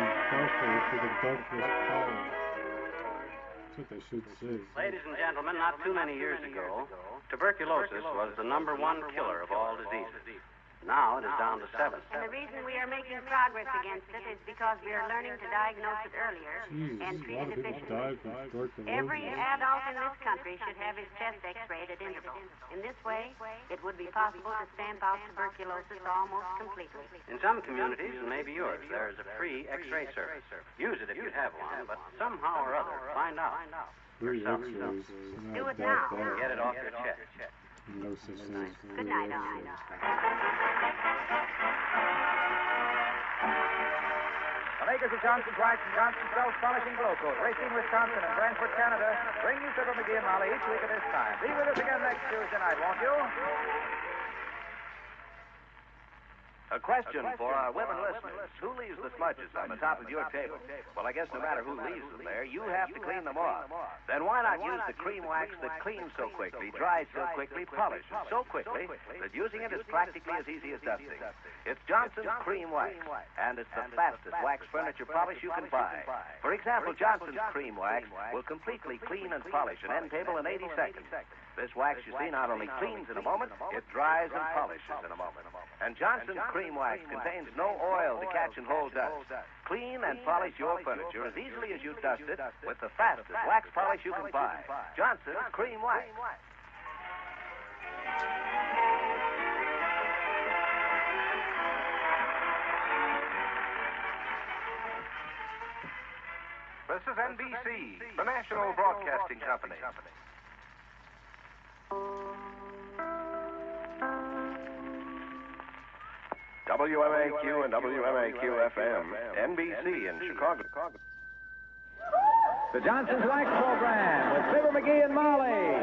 to the darkness power. That's what they should say. Ladies and gentlemen, not too many years ago, tuberculosis was the #1 killer of all diseases. Now it is down to 7. And the reason we are making progress against it is because we are learning to diagnose it earlier and treat it efficiently. Every adult in this country should have his chest x-rayed at intervals. In this way, it would be possible to stamp out tuberculosis almost completely. In some communities, and maybe yours, there is a free x-ray service. Use it if you have one, but somehow or other, find out. Free yourself. X-rays. Do it now. Get it off your chest. No such thing as free Good night, X-rays. The makers of Johnson's Wax and Johnson's Self-Polishing Glow Coat, Racine, Wisconsin, and Brantford, Canada, bring you Fibber McGee and Molly each week at this time. Be with us again next Tuesday night, won't you? A question for our women listeners. Who leaves the smudges on the top of your table? Well, I guess no matter who leaves them there, you have to clean them off. Then why not use the cream wax that cleans so quickly, dries so quickly, polishes so quickly, that using it is practically as easy as dusting? It's Johnson's Cream Wax, and it's the fastest wax furniture polish you can buy. For example, Johnson's Cream Wax will completely clean and polish an end table in 80 seconds. This wax, you see, not only cleans in a moment, it dries and polishes in a moment. And Johnson's Cream Wax contains no oil to catch and hold dust. Clean and polish your furniture as easily as you dust it with the fastest wax polish you can buy. Johnson's Cream Wax. This is NBC, the National Broadcasting Company. WMAQ and WMAQ-FM, NBC in Chicago. The Johnson's Wax Program with Fibber McGee and Molly.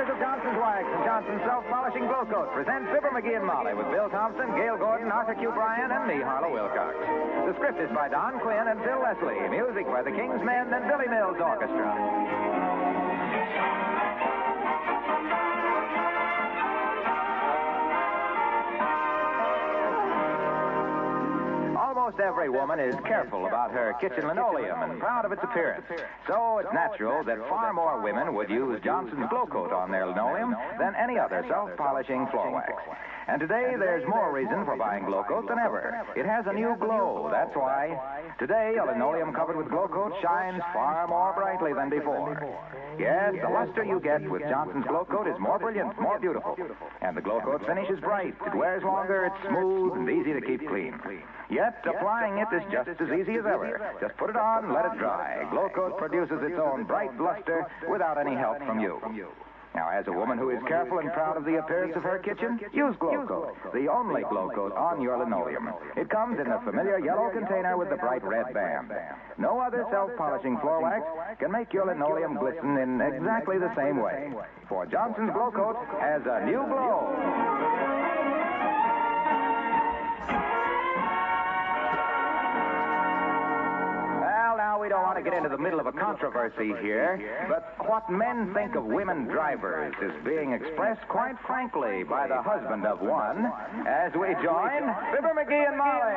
Of Johnson's Wax and Johnson's Self-Polishing Glow Coat present Fibber McGee and Molly with Bill Thompson, Gail Gordon, Arthur Q. Bryan, and me, Harlow Wilcox. The script is by Don Quinn and Phil Leslie. Music by the King's Men and Billy Mills Orchestra. Almost every woman is careful about her kitchen linoleum and proud of its appearance. So it's natural that far more women would use Johnson's Glow Coat on their linoleum than any other self-polishing floor wax. And today, there's more reason for buying Glow Coat than ever. It has a new glow, that's why. Today, a linoleum covered with Glow Coat shines far more brightly than before. Yes, the luster you get with Johnson's Glow Coat is more brilliant, more beautiful. And the Glow Coat finish is bright. It wears longer, it's smooth, and easy to keep clean. Yet, applying it is just as easy as ever. Just put it on, let it dry. Glow Coat produces its own bright luster without any help from you. Now, as a woman who is careful and proud of the appearance of her kitchen, use Glow Coat, the only Glow Coat on your linoleum. It comes in the familiar yellow container with the bright red band. No other self-polishing floor wax can make your linoleum glisten in exactly the same way. For Johnson's Glow Coat has a new glow. We don't want to get into the middle of a controversy here, but what men think of women drivers is being expressed quite frankly by the husband of one as we join Fibber McGee and Molly.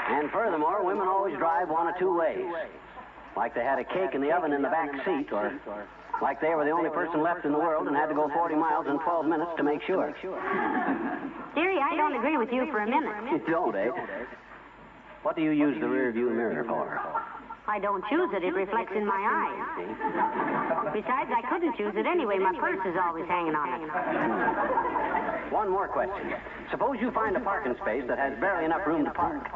And furthermore, women always drive one of two ways. Like they had a cake in the oven in the back seat, or like they were the only person left in the world and had to go 40 miles in 12 minutes to make sure. Dearie, I don't agree with you for a minute. You don't, eh? What do you use the rear view mirror for? I don't choose it. It reflects in my eyes. Besides, I couldn't choose it anyway. My purse is always hanging on it. One more question. Suppose you find a parking space that has barely enough room to park.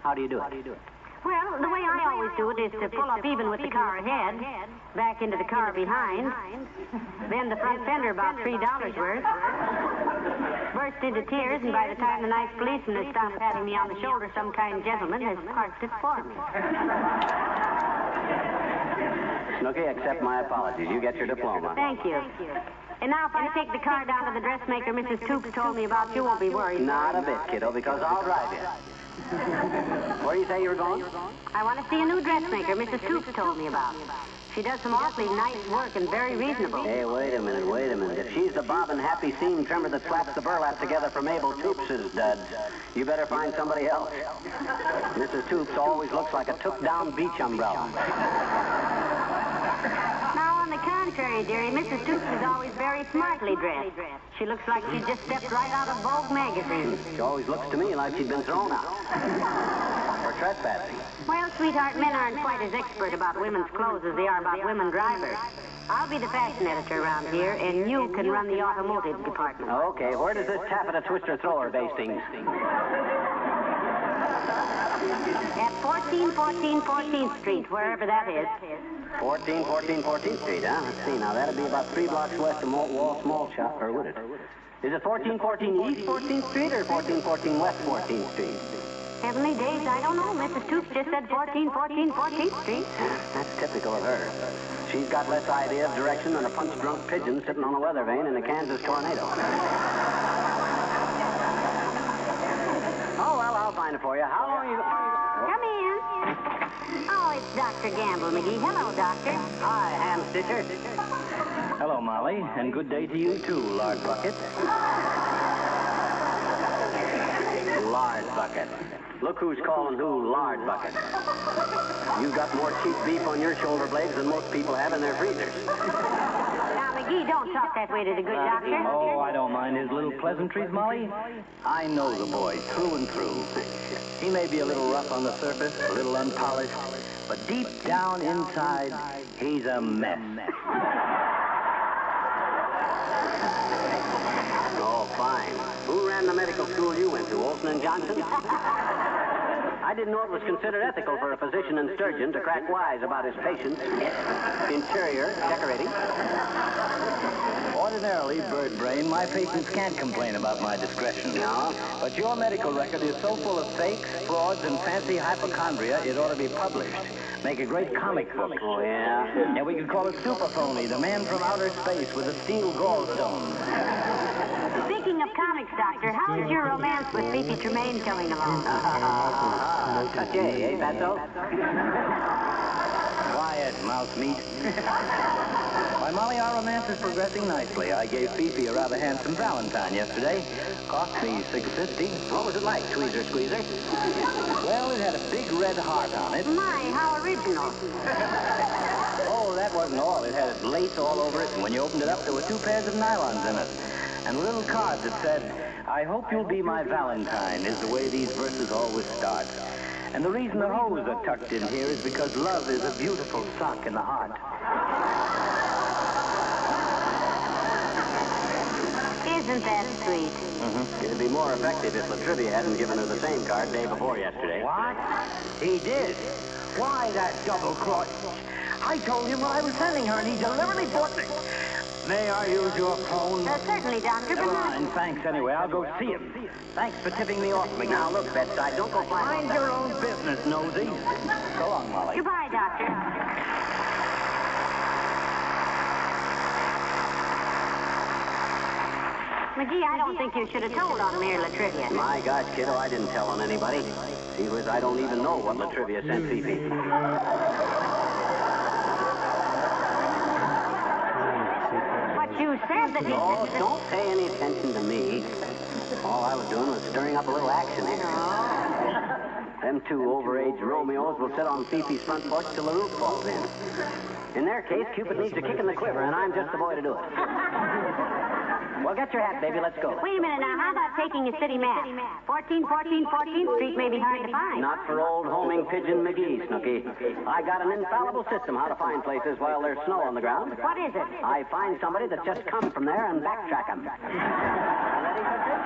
How do you do it? Well, the way I always do it is to pull up even with the car ahead, back into the car behind, bend the front fender about $3 worth, burst into tears, and by the time the nice policeman has stopped patting me on the shoulder, some kind gentleman has parked it for me. Snooky, accept my apologies. You get your diploma. Thank you. And now if I take the car down to the dressmaker Mrs. Toops told me about, you won't be worried. Not a bit, kiddo, because I'll drive you. Where do you say you were going? I want to see a new dressmaker Mrs. Toops told me about. She does some awfully nice work and very reasonable. Hey, wait a minute. If she's the bob and happy seam trimmer that slaps the burlap together for Mabel Toops' duds, you better find somebody else. Mrs. Toops always looks like a took-down beach umbrella. Now, on the contrary, dearie, Mrs. Toops is always very smartly dressed. She looks like she just stepped right out of Vogue magazine. She always looks to me like she'd been thrown out. For trespassing. Well, sweetheart, men aren't quite as expert about women's clothes as they are about women drivers. I'll be the fashion editor around here, and you can run the automotive department. Okay, where does this taffeta twister thrower basting? At 1414 Street, wherever that is. 1414 Street, huh? Let's see, now that'd be about 3 blocks west of Wall Small Shop, or would it? Is it 1414 East 14th Street or 1414 West 14th Street? Heavenly days, I don't know. Mrs. Toops just said 1414 Street. That's typical of her. She's got less idea of direction than a punch-drunk pigeon sitting on a weather vane in a Kansas tornado. Oh, well, I'll find it for you. How long are you... Come in. Oh, it's Dr. Gamble, McGee. Hello, Doctor. Hi, Ham Stitcher. Hello, Molly, and good day to you, too, Lard Bucket. Lard Bucket. Look who's calling who Lard Bucket. You've got more cheap beef on your shoulder blades than most people have in their freezers. Now, McGee, don't talk that way to the good doctor. Oh, I don't mind his little pleasantries, Molly. I know the boy through and through. He may be a little rough on the surface, a little unpolished, but deep down inside, he's a mess. Oh, fine. Who ran the medical school you went to, Olson and Johnson? I didn't know it was considered ethical for a physician and surgeon to crack wise about his patients' interior decorating. Ordinarily, bird brain, my patients can't complain about my discretion. No? But your medical record is so full of fakes, frauds, and fancy hypochondria, it ought to be published. Make a great comic book. Oh, yeah? Yeah, we could call it Super Phony, the man from outer space with a steel gallstone. Speaking of comics, Doctor, how is your romance with Fifi Tremaine coming along? Okay, eh, Fatso? Quiet, mouse meat. Why, Molly, our romance is progressing nicely. I gave Fifi a rather handsome Valentine yesterday. Cost me $6.50. What was it like, tweezer squeezer? Well, it had a big red heart on it. My, how original. Oh, that wasn't all. It had lace all over it, and when you opened it up, there were 2 pairs of nylons in it. And a little card that said, "I hope you'll be my Valentine," is the way these verses always start. And the reason the hose are tucked in here is because love is a beautiful sock in the heart. Isn't that sweet? Mm-hmm. It'd be more effective if Latrivia hadn't given her the same card day before yesterday. What? He did? Why, that double cross? I told him what I was sending her, and he deliberately bought me. May I use your phone? Certainly, Doctor, Never but not... mind. Thanks anyway. I'll go see him. Thanks for tipping me off, McGee. Now, look, bedside, don't go flying. Mind your own business, nosy. So long, Molly. Goodbye, Doctor. McGee, I don't think you should have told on Mayor Latrivia. My gosh, kiddo, I didn't tell on anybody. See, whiz, I don't even know what Latrivia sent Fifi. But you said that he... Oh, don't pay any attention to me. All I was doing was stirring up a little action here. Them two overaged Romeos will sit on Fifi's front porch till the roof falls in. In their case, Cupid needs a kick in the quiver, and I'm just the boy to do it. Well, get your hat, baby. Let's go. Wait a minute now. How about taking a city map? 14th Street may be hard to find. Not for old homing pigeon McGee, Snooky. I got an infallible system how to find places while there's snow on the ground. What is it? I find somebody that's just come from there and backtrack them. Ready for this?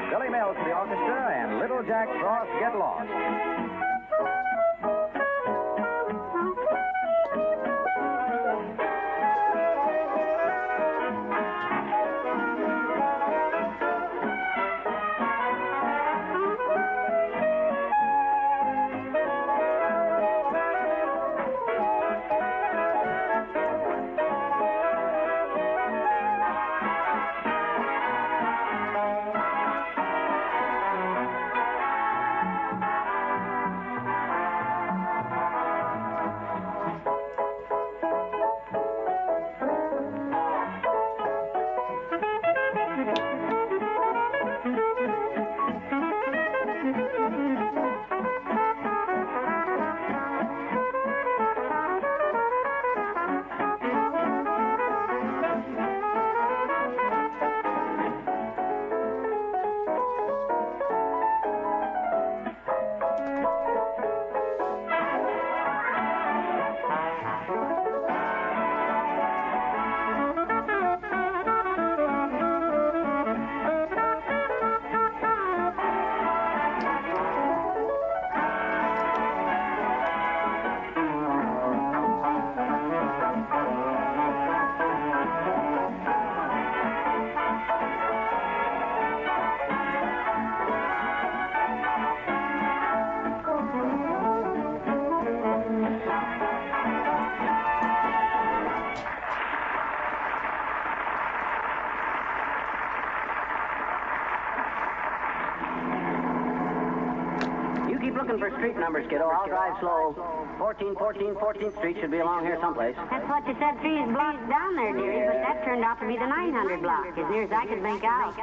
Billy Mills to the orchestra and Little Jack Frost Get Lost. Looking for street numbers, kiddo. I'll drive slow. 14th Street should be along here someplace. That's what you said 3 blocks down there, dearie, but that turned out to be the 900 block, as near as I could make out.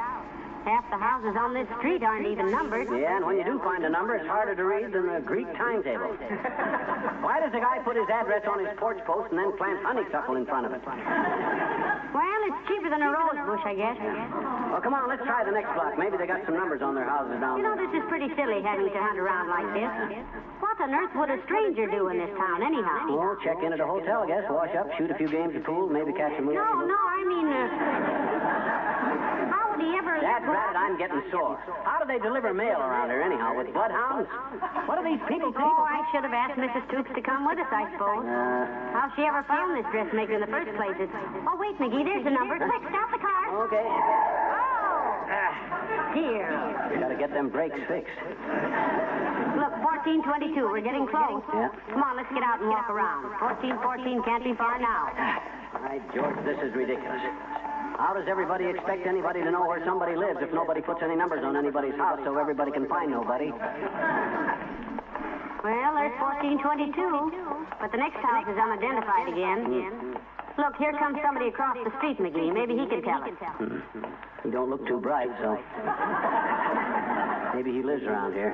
Half the houses on this street aren't even numbered. Yeah, and when you do find a number, it's harder to read than the Greek timetable. Why does the guy put his address on his porch post and then plant honeysuckle in front of it? Well, it's cheaper than a rose bush, I guess. Well, come on, let's try the next block. Maybe they got some numbers on their houses down You know, there. this is pretty silly having to hunt around like this. What on earth would a stranger do in this town, anyhow? Oh, check in at a hotel, I guess. Wash up, shoot a few games of pool, maybe catch a movie. No, I mean, how would he ever... That's right, I'm getting sore. How do they deliver mail around here, anyhow? With bloodhounds? What are these people? Oh, I should have asked Mrs. Toops to come with us, I suppose. How she ever found this dressmaker in the first place is... Oh, wait, McGee, there's the number. Quick, stop the car. Okay. Dear. We gotta get them brakes fixed. Look, 1422. We're getting close. Yeah. Come on, let's get out and walk around. 1414 can't be far now. All right, George, this is ridiculous. How does everybody expect anybody to know where somebody lives if nobody puts any numbers on anybody's house so everybody can find nobody? Well, there's 1422. But the next house is unidentified again. Look, here comes somebody across the street, McGee. Maybe he can tell us. He don't look too bright, so... Maybe he lives around here.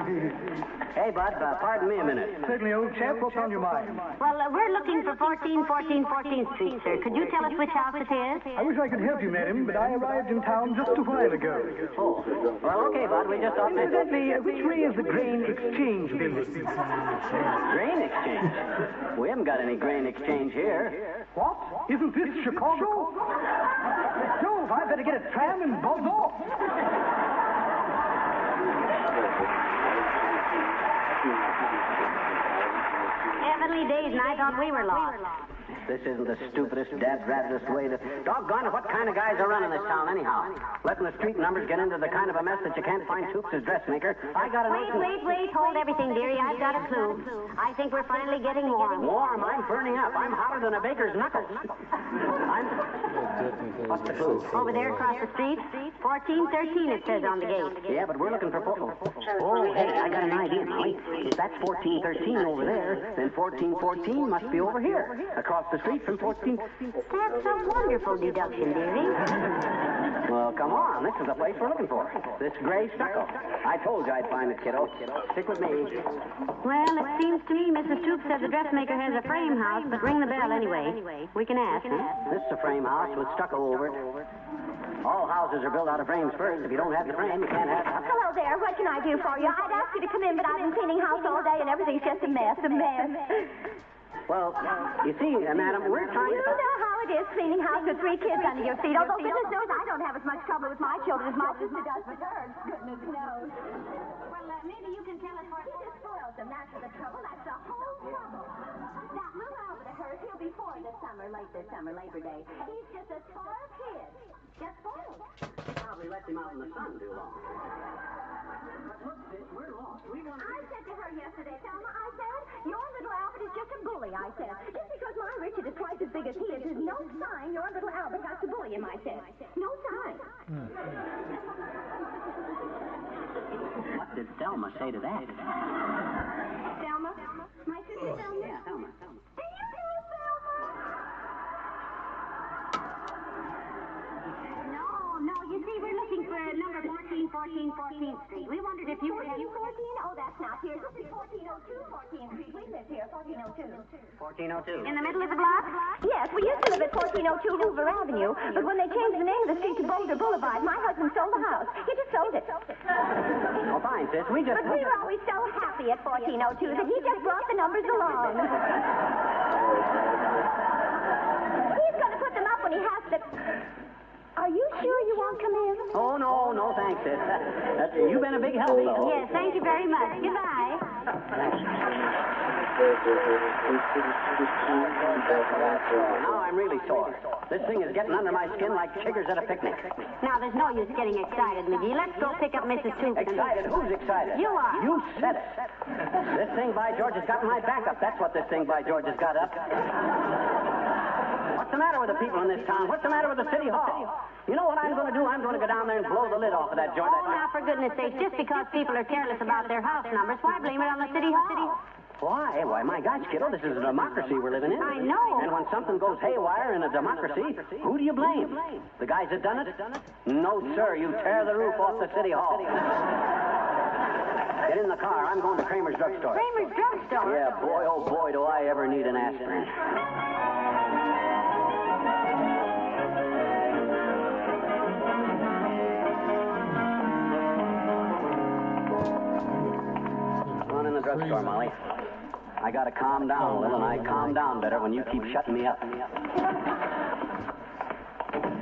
Hey, Bud, pardon me a minute. Certainly, old chap. What's on your mind? Well, we're looking for 14th Street, sir. Could you tell us which house it is? I wish I could help you, madam, but I arrived in town just a while ago. Oh. Well, okay, Bud. We just thought... Incidentally, which way is the grain exchange building? Grain exchange? We haven't got any grain exchange here. What? Isn't this Chicago? Jove, I better get a tram and buzz off. Heavenly days, and I thought we were lost. This isn't the stupidest, dad-rattedest way to... Doggone it, what kind of guys are running this town, anyhow? Letting the street numbers get into the kind of a mess that you can't find Toops' dressmaker. I got a notion... Wait, hold everything, dearie. I've got a clue. I think we're finally getting warm. Warm? I'm burning up. I'm hotter than a baker's knuckles. What's the clue? Over there across the street. 1413, it says on the gate. Yeah, but we're looking for... Oh, hey, I got an idea, Molly. If that's 1413 over there, then 1414 must be over here. Across the street from 14... That's a wonderful deduction, dearie. Well, come on. This is the place we're looking for. This gray stucco. I told you I'd find it, kiddo. Stick with me. Well, it seems to me Mrs. Toop said the dressmaker has a frame house, but ring the bell anyway. We can ask, huh? This is a frame house with stucco over it. All houses are built out of frames first. If you don't have your frame, you can't have it. Hello there. What can I do for you? I'd ask you to come in, but I've been cleaning house all day, and everything's just a mess. Well, you see, madam, we're trying to... You know how it is cleaning house with 3 kids under your feet. Although goodness knows I don't have as much trouble with my children as my sister does with hers. Goodness knows. Well, maybe you can tell us what... He just spoils them. That's the trouble. That's the whole trouble. That little Albert of hers, he'll be 4 this summer, late this summer, Labor Day. He's just a spoiled kid. Just spoiled. Probably left him out in the sun too long. But look, sis, we're lost. I said to her yesterday, Thelma, I said, your little Albert is just a bully, I said. Just because my Richard is twice as big as he is no sign your little Albert has to bully him, I said. No sign. What did Thelma say to that? Thelma? My sister Thelma? Yeah, Thelma. Do you hear Thelma? No, you see, we're looking for number 1414 Street. We wondered if you were... 14? Oh, that's not here. This is 1402 14th Street. We live here, 1402. 1402. In the middle of the block? Yes, we used to live at 1402 Hoover Avenue, but when they changed the name of the street to Boulder Boulevard, my husband sold the house. He just sold it. Oh, fine, sis. We just... But we were always so happy at 1402 that he just brought the numbers along. He's going to put them up when he has to... Are you sure you won't come in? Oh, no, thanks, sis. You've been a big help, though. Yes, thank you very much. Goodbye. Now I'm really sore. This thing is getting under my skin like chiggers at a picnic. Now, there's no use getting excited, McGee. Let's go pick up Mrs. Toop. Excited? Who's excited? You are. You said it. This thing, by George, has got my back up. That's what this thing, by George, has got up. What's the matter with the people in this town? What's the matter with the city hall? You know what I'm going to do? I'm going to go down there and blow the lid off of that joint. Oh, now, for goodness sake, just because people are careless about their house numbers, why blame it on the city hall? Why? Why, my gosh, kiddo, this is a democracy we're living in. I know. And when something goes haywire in a democracy, who do you blame? The guys that done it? No, sir, you tear the roof off the city hall. Get in the car. I'm going to Kramer's drugstore. Kramer's drugstore? Yeah, boy, oh boy, do I ever need an aspirin. Run in the drugstore, Molly. I gotta calm down a little, and I calm down better when you keep shutting me up.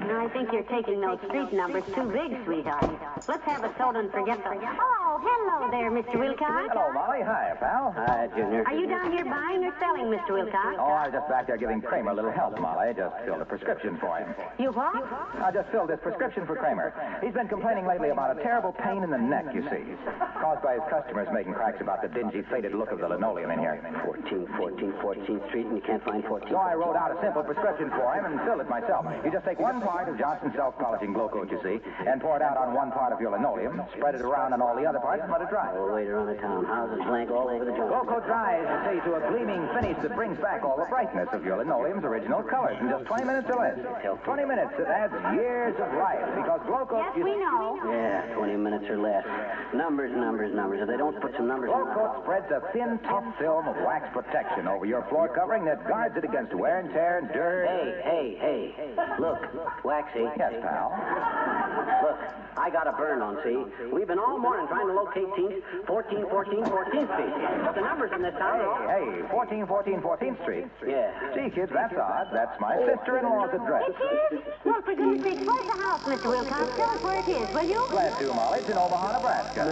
I think you're taking those street numbers too big, sweetheart. Let's have a soda and forget the... Oh, hello there, Mr. Wilcox. Hello, Molly. Hi, pal. Hi, Junior. Are you down here buying or selling, Mr. Wilcox? Oh, I was just back there giving Kramer a little help, Molly. Just filled a prescription for him. You what? I just filled this prescription for Kramer. He's been complaining lately about a terrible pain in the neck, you see. Caused by his customers making cracks about the dingy, faded look of the linoleum in here. 14th Street, and you can't find 14th. So I wrote out a simple prescription for him and filled it myself. You just take 1 part of Johnson's self-polishing glow coat, you see, and pour it out on 1 part of your linoleum, spread it around on all the other parts, and let it dry. Oh, wait around the town. Houses blank all over the joint. Glow coat dries, you see, to a gleaming finish that brings back all the brightness of your linoleum's original colors in just 20 minutes or less. 20 minutes, it adds years of life, because glow coat... Yes, we know. Yeah, 20 minutes or less. Numbers. If they don't put some numbers Glow in coat spreads a thin, tough film of wax protection over your floor covering that guards it against wear and tear and dirt. Hey. Look, Waxy. Yes, pal. Look, I got a burn on, see? We've been all morning trying to locate teams 14th Street. But the numbers in this town are all... Hey, 14th Street. Yeah. Gee, kids, that's odd. That's my sister-in-law's address. It is? Well, for goodness sake, where's the house, Mr. Wilcox? Tell us where it is, will you? Glad to, Molly. It's in Omaha, Nebraska.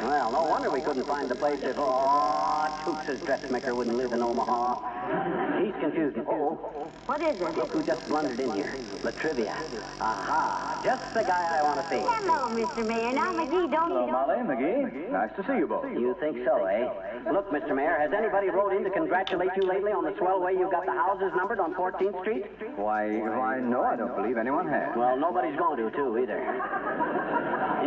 Well, no wonder we couldn't find the place if... Oh, Toops' dressmaker wouldn't live in Omaha. He's confused. Oh. What is it? Look who just blundered in here. Latrivia. Aha. Just the guy I want to see. Hello, Mr. Mayor. Now, McGee, don't Hello, you... Molly, McGee. Nice to see you both. You think so, eh? Look, Mr. Mayor, has anybody wrote in to congratulate you lately on the swell way you got the houses numbered on 14th Street? Why, no, I don't believe anyone has. Well, nobody's going to, too, either.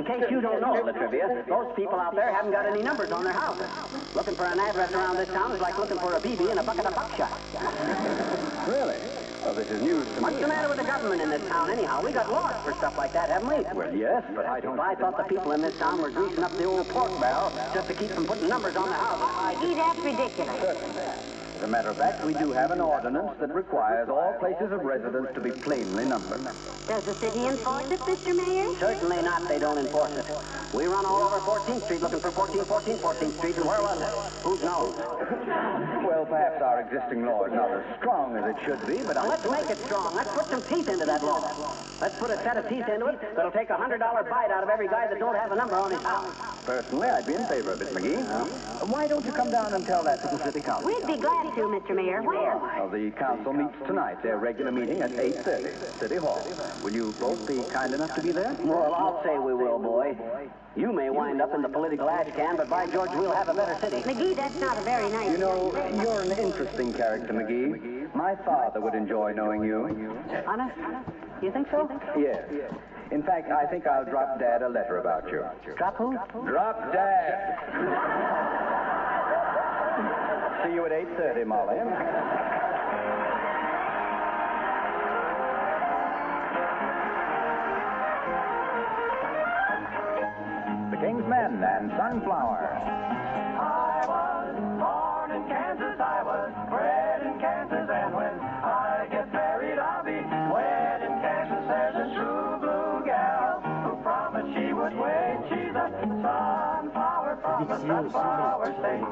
In case you don't know the trivia, those people out there haven't got any numbers on their houses. Looking for an address around this town is like looking for a BB in a bucket of buckshot. Really? Well, this is news to me. What's the matter with the government in this town, anyhow? We got laws for stuff like that, haven't we? Well, yes, but I don't... I thought the people in this town were greasing up the old pork barrel just to keep from putting numbers on the houses. Gee, that's ridiculous. As a matter of fact, we do have an ordinance that requires all places of residence to be plainly numbered. Does the city enforce it, Mr. Mayor? Certainly not. They don't enforce it. We run all over 14th Street looking for 14th Street, and where was it? Who knows? Well, perhaps our existing law is not as strong as it should be, but Now, let's make it strong. Let's put some teeth into that law. Let's put a set of teeth into it that'll take $100 bite out of every guy that don't have a number on his house. Personally, I'd be in favor of it, McGee. Why don't you come down and tell that to the city council? We'd be glad to, Mr. Mayor. Where? Well, the council meets tonight, their regular meeting at 8:30, City Hall. Will you both be kind enough to be there? Well, I'll say we will, boy. You may wind up in the political ash can, but by George, we'll have a better city. McGee, that's not a very nice... You know, you're an interesting character, McGee. My father would enjoy knowing you. Honest? You think so? Yes. In fact, I think I'll drop Dad a letter about you. Drop who? Drop Dad. See you at 8:30, Molly. The King's Men and Sunflower. I was born in Kansas, I was bred in Kansas, and when I get married, I'll be wed in Kansas. There's a true blue gal who promised she would wait. She's a sunflower from the sunflower state.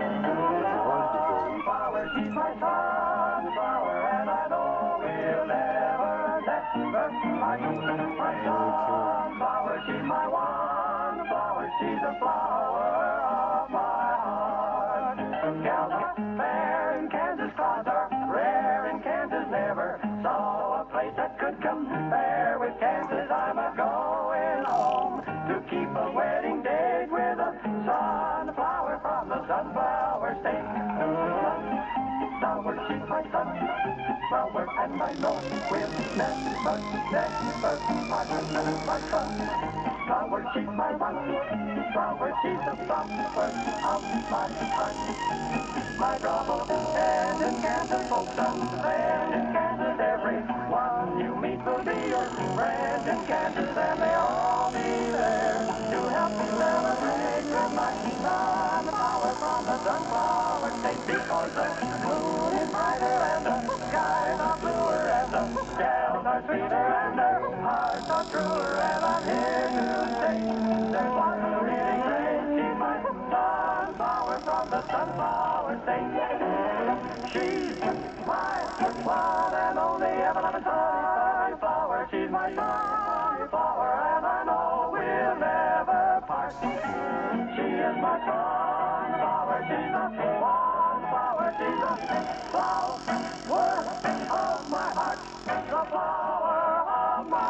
Sunflower, she's my sunflower, and I know we'll never part. My sunflower, she's my one flower, she's a flower of my heart. Gals are fair in Kansas, clouds are rare in Kansas, never saw a place that could compare with Kansas. I'm a-going home to keep a wedding date with a sunflower from the sunflower state. Sunflower, she's my sunflower, and I know we'll never part. My sunflower, she's my sunflower, she's the flower of my heart. My bravo and in Kansas, folks, and in Kansas, everyone you meet will be your friend in Kansas, and they'll all be there to help me celebrate with my sunflower from the sunflower state, because the moon is brighter and the skies are bluer and the gals are sweeter and their hearts are truer, and I'm here to say there's one who really great. She's my sunflower from the sunflower state. She's my one and only ever-loving sunflower. She's my sunflower, and I know we'll never part. She is my sunflower. She's a one flower. She's a flower of my heart. The flower of my heart.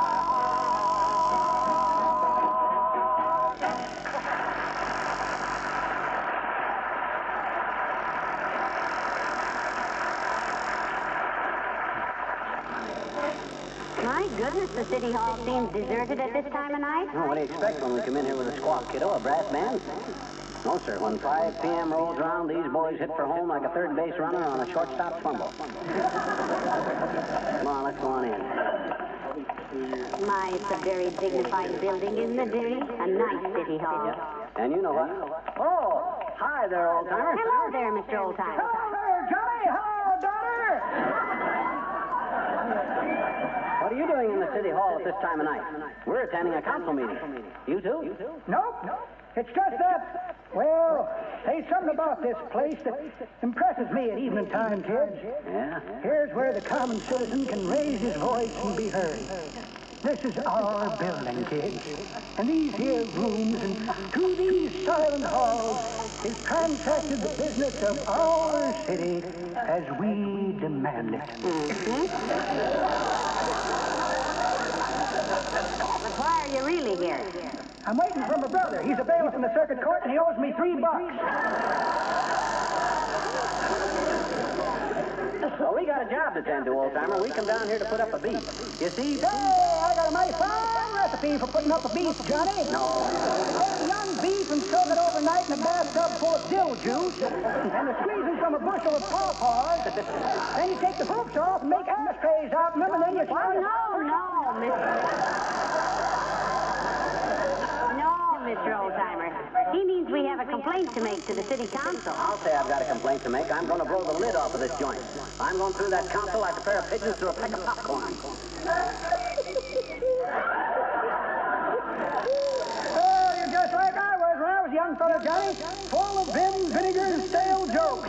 My goodness, the city hall seems deserted at this time of night. Oh, what do you expect when we come in here with a squawk, kiddo? A brass band? No, sir. When 5 p.m. rolls around, these boys hit for home like a third base runner on a shortstop fumble. Come on, let's go on in. My, it's a very dignified building, isn't it, dearie? A nice city hall. And you know what? Oh, hi there, old-timer. Hello there, Mr. Oldtimer. Hello there, Johnny. Hello, daughter. What are you doing in the city hall at this time of night? We're attending a council meeting. You too? Nope. It's just that, well, there's something about this place that impresses me at evening time, kids. Yeah? Here's where the common citizen can raise his voice and be heard. This is our building, kids. And these here rooms and to these silent halls is contracted the business of our city as we demand it. But why are you really here? I'm waiting for my brother. He's a bailiff in the circuit court, and he owes me $3. Well, we got a job to tend to, old-timer. We come down here to put up a beat. You see? Hey, I got a mighty fine recipe for putting up a beef, Johnny. No. Take young beef and soak it overnight in a bathtub full of dill juice and the squeezing from a bushel of pawpaws. Then you take the hoops off and make ashtrays out of them, and then you... Well, no, Mr. Oldtimer. He means we have a complaint to make to the city council. I'll say I've got a complaint to make. I'm going to blow the lid off of this joint. I'm going through that council like a pair of pigeons through a peck of popcorn. Oh, you're just like I was when I was a young fellow, Johnny. Full of vim, vinegar, and stale jokes.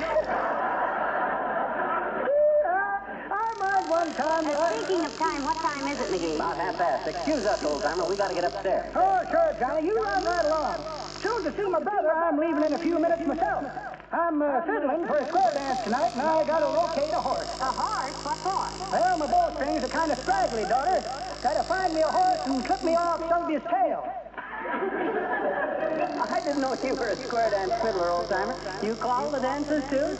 I mind one time... Speaking of time, what time is it, McGee? About half-past. Excuse us, old-timer. We got to get upstairs. Oh, sure, Johnny. You run right along. Soon to see my brother, I'm leaving in a few minutes myself. I'm fiddling for a square dance tonight, and I got to locate a horse. A horse? What for? Well, my bowstrings are kind of straggly, daughter. Got to find me a horse and clip me off some of his tail. I didn't know you were a square dance fiddler, old-timer. You call the dancers, too?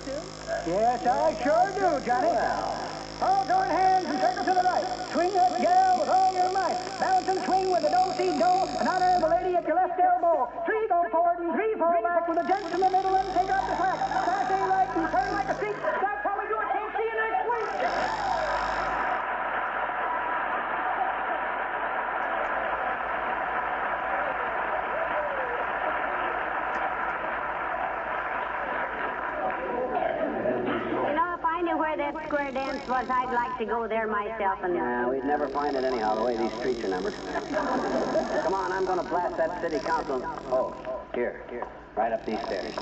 Yes, I sure do, Johnny. Well... All join hands and circle to the right. Swing that gal with all your might. Bounce and swing with the do-si-do, and honor the lady at your left elbow. 3 go forward and 3 fall back with the gents in the middle and take off the slack. Sashay right and turn like a streak. That's how we do it. So see you next week. Where that square dance was, I'd like to go there myself and... Yeah, we'd never find it anyhow, the way these streets are numbered. Come on, I'm going to blast that city council. Oh, here. Right up these stairs.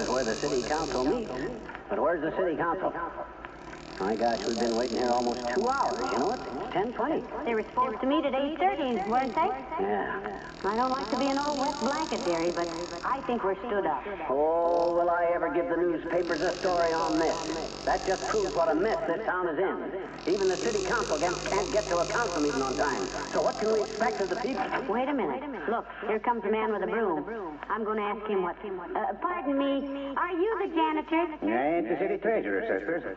Where the city council meets. But where's the city council? My gosh, we've been waiting here almost 2 hours. You know what? It's 10:20. They were supposed to meet at 8:30, weren't they? Yeah. I don't like to be an old wet blanket, dearie, but I think we're stood up. Oh, will I ever give the newspapers a story on this? That just proves what a mess this town is in. Even the city council can't get to a council meeting on time. So what can we expect of the people? Wait a minute. Look, here comes a man with a broom. I'm going to ask him what... pardon me, are you the janitor? I ain't the city treasurer, sister.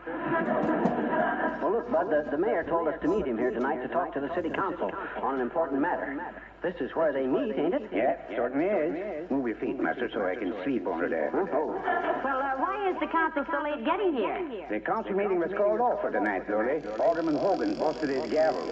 Well, look, Bud, the mayor told us to meet him here tonight to talk to the city council on an important matter. This is where they meet, ain't it? Yeah, certainly is. Move your feet, master, so I can sleep under there. Oh. Well, why is the council so late getting here? The council meeting was called off for tonight, Lily. Alderman Hogan busted his gavel.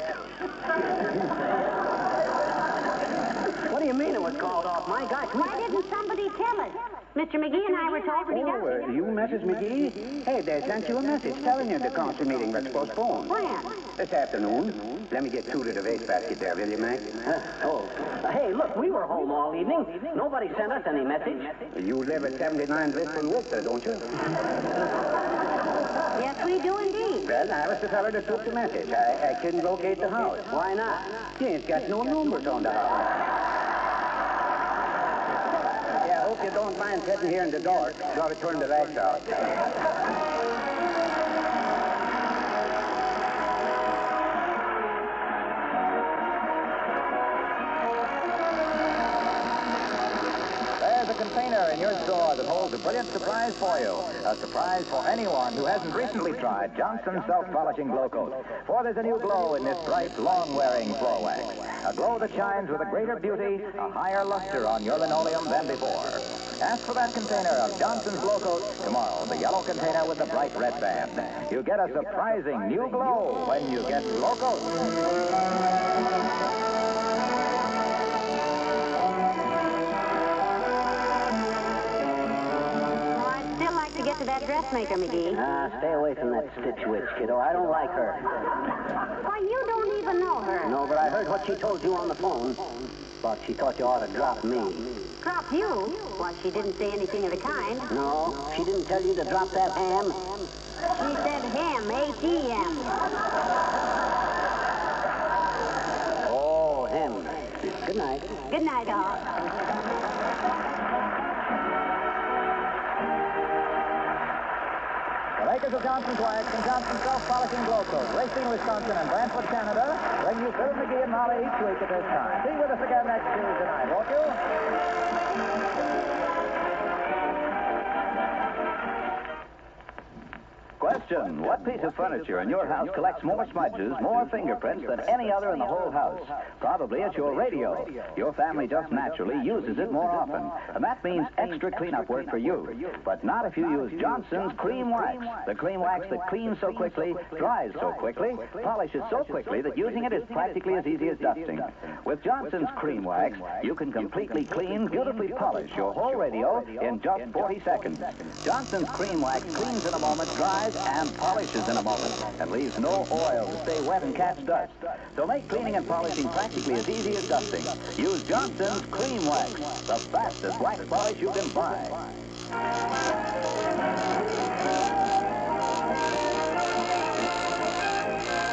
What do you mean it was called off? My gosh, why didn't somebody tell us? Mr. McGee and I were told to be down. You, Mrs. McGee? Hey, they sent you a message telling you the council meeting was postponed. When? This afternoon. Let me get 2 to the wastebasket there, will you, Mac? Hey, look, we were home all evening. Nobody sent us any message. You live at 79 Blissful Vista, don't you? Yes, we do indeed. Well, I was the fellow that took the message. I couldn't locate the house. Why not? You ain't got no numbers on the house. Yeah, I hope you don't mind sitting here in the dark. Got to turn the lights out. There's a container in your store that holds a brilliant surprise for you. A surprise for anyone who hasn't recently tried Johnson's self-polishing glow coat. For there's a new glow in this bright, long-wearing floor wax. A glow that shines with a greater beauty, a higher luster on your linoleum than before. Ask for that container of Johnson's glow coat tomorrow, the yellow container with the bright red band. You get a surprising new glow when you get glow coat. To that dressmaker, McGee. Stay away from that stitch witch, kiddo. I don't like her. Why, you don't even know her. No, but I heard what she told you on the phone. But she thought you ought to drop me. Drop you? Well, she didn't say anything of the kind. No, she didn't tell you to drop that ham. She said ham, H-E-M. Oh, ham. Good night. Good night, all. makers of Johnson's Wax and Johnson's Self-Polishing Glow Coat, Racine, Wisconsin, and Brantford, Canada, bring you Fibber McGee and Molly each week at this time. Be with us again next Tuesday night, won't you? Question: what piece of furniture in your house collects more smudges, more fingerprints than any other in the whole house? Probably it's your radio. Your family just naturally uses it more often, and that means extra cleanup work for you. But not if you use Johnson's Cream Wax. The cream wax that cleans so quickly, dries so quickly, polishes so quickly that using it is practically as easy as dusting. With Johnson's Cream Wax, you can completely clean, beautifully polish your whole radio in just 40 seconds. Johnson's Cream Wax cleans in a moment, dries, and polishes in a moment, and leaves no oil to stay wet and catch dust. So make cleaning and polishing practically as easy as dusting. Use Johnson's Cream Wax, the fastest wax polish you can buy.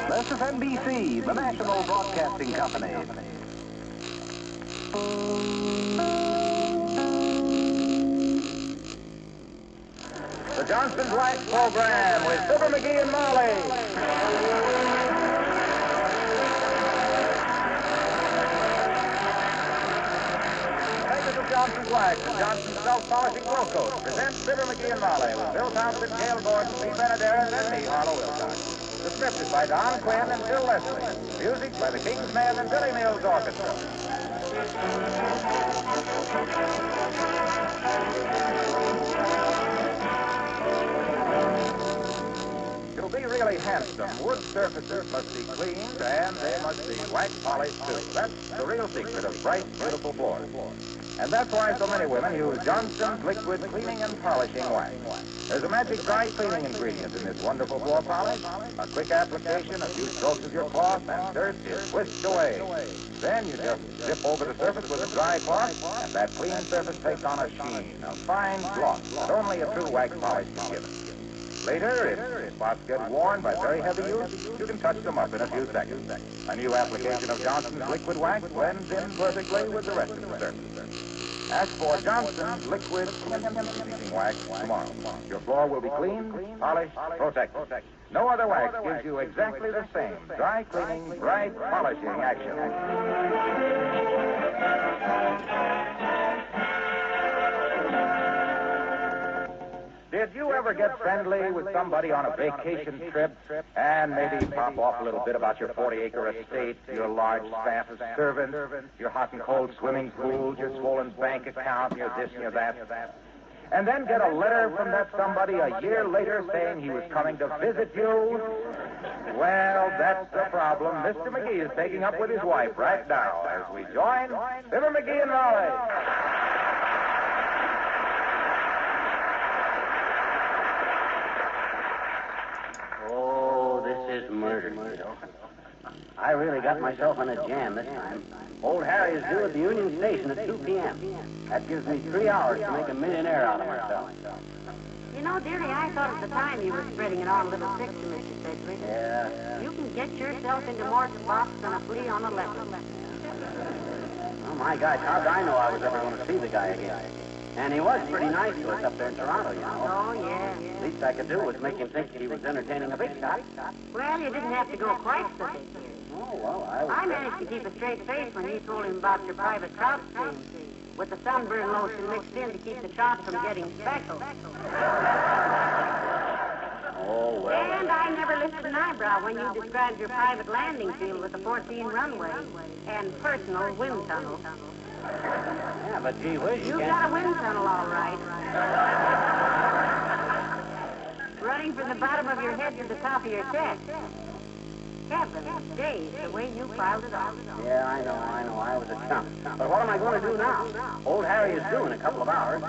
This is NBC, the National Broadcasting Company. The Johnson's Wax Program with Fibber McGee and Molly. Makers of Johnson's Wax and Johnson's Self-Polishing Glow Coat present Fibber McGee and Molly with Bill Thompson, Gail Gordon, Steve Benaderet, and me, Harlow Wilcox. The script is by Don Quinn and Phil Leslie. Music by the King's Men and Billy Mills Orchestra. To be really handsome, wood surfaces must be cleaned and they must be wax polished too. That's the real secret of bright, beautiful floors. And that's why so many women use Johnson's Liquid Cleaning and Polishing Wax. There's a magic dry cleaning ingredient in this wonderful floor polish. A quick application, a few strokes of your cloth, and dirt is whisked away. Then you just zip over the surface with a dry cloth, and that clean surface takes on a sheen, a fine gloss that only a true wax polish can give it. Later, if spots get worn by very heavy use, you can touch them up in a few seconds. A new application of Johnson's Liquid Wax blends in perfectly with the rest of the surface. Ask for Johnson's Liquid Cleaning Wax tomorrow. Your floor will be clean, polished, protected. No other wax gives you exactly the same dry cleaning, bright polishing action. Did you ever get friendly with somebody on a vacation trip and maybe pop off a little bit about your 40-acre estate, your large staff of servants, your hot and cold swimming pools, your swollen bank account, your this and your that? And then get a letter from that somebody a year later saying he was coming to visit you? Well, that's the problem Mr. McGee is taking up with his wife right now as we join Fibber McGee and Molly. Oh, this is murder, Joe. I really got myself in a jam this time. Old Harry is due at the Union Station at 2 p.m. That gives me 3 hours to make a millionaire out of myself. You know, dearie, I thought at the time you were spreading it on a little thick to Mr. Sedgwick. Yeah. You can get yourself into more spots than a flea on a leopard. Oh, my gosh, how did I know I was ever going to see the guy again? And he was pretty nice to us up there in Toronto, you know. Oh, yeah. Least I could do was make him think he was entertaining a big shot. Well, you didn't have to go quite so big. Oh, well, I managed to keep a straight face when you told him about your private trout stream, with the sunburn lotion mixed in to keep the trout from getting speckled. Oh, well. And I never lifted an eyebrow when you described your private landing field with the 14 runway and personal wind tunnel. Yeah, but gee whiz, You got a wind tunnel, all right. Running from the bottom of your head to the top of your chest. Heavens days, the way you filed it off. Yeah, I know. I was a chump. But what am I going to do now? Old Harry is due in a couple of hours.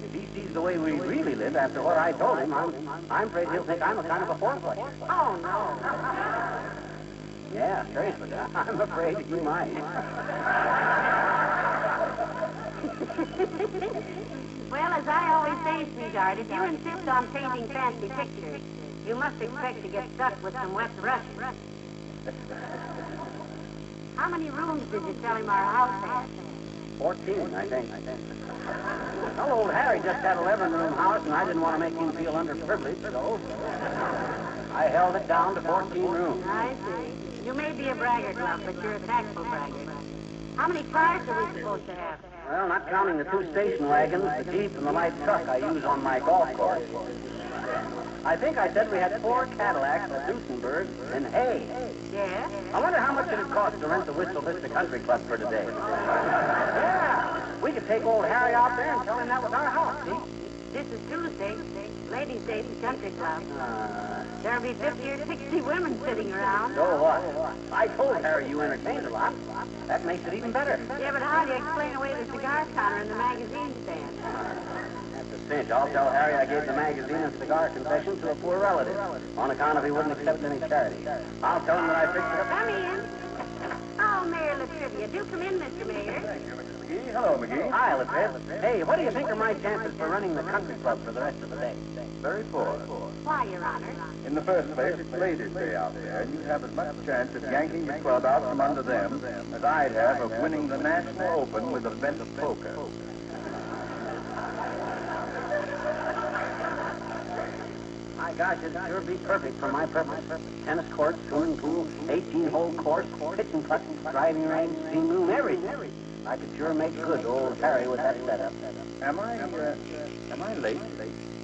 If he sees the way we really live after what I told him, I'm afraid he'll think I'm a kind of a fourplex. Oh, no. Yeah, seriously, I'm afraid he might. Well, as I always say, sweetheart, if you insist on painting fancy pictures, you must expect to get stuck with some wet brushes. How many rooms did you tell him our house had? 14, I think. Well, old Harry just had a 11-room house, and I didn't want to make him feel underprivileged, so I held it down to 14 rooms. I see. You may be a braggart, love, but you're a tactful braggart. How many cars are we supposed to have? Well, not counting the 2 station wagons, the Jeep, and the light truck I use on my golf course. I think I said we had 4 Cadillacs, a Duesenberg, and hay. Yeah? I wonder how much it'd cost to rent the Whistle Vista Country Club for today. Yeah, we could take old Harry out there and tell him that was our house, see? This is Tuesday. Ladies' Day at the Country Club. There'll be 50 or 60 women sitting around. So what? I told Harry you entertained a lot. That makes it even better. Yeah, but how do you explain away the cigar counter and the magazine stand? That's a cinch. I'll tell Harry I gave the magazine and cigar concession to a poor relative on account of he wouldn't accept any charity. I'll tell him that I fixed it up. Come in. Oh, Mayor Latrivia. Do come in, Mr. Mayor. McGee. Hello, McGee. Hi, Latriv. Hey, what do you think are my chances for running the country club for the rest of the day? Very poor. Why, Your Honor? In the first place, it's Ladies' Day out there, and you have as much chance of yanking the club out from under them as I'd have of winning the National Open with a bent poker. My gosh, it'd sure be perfect for my purpose. Tennis court, swimming pool, 18-hole course, pitching putt, driving range, steam room, everything. I could sure make good old Harry with that setup. Am I late?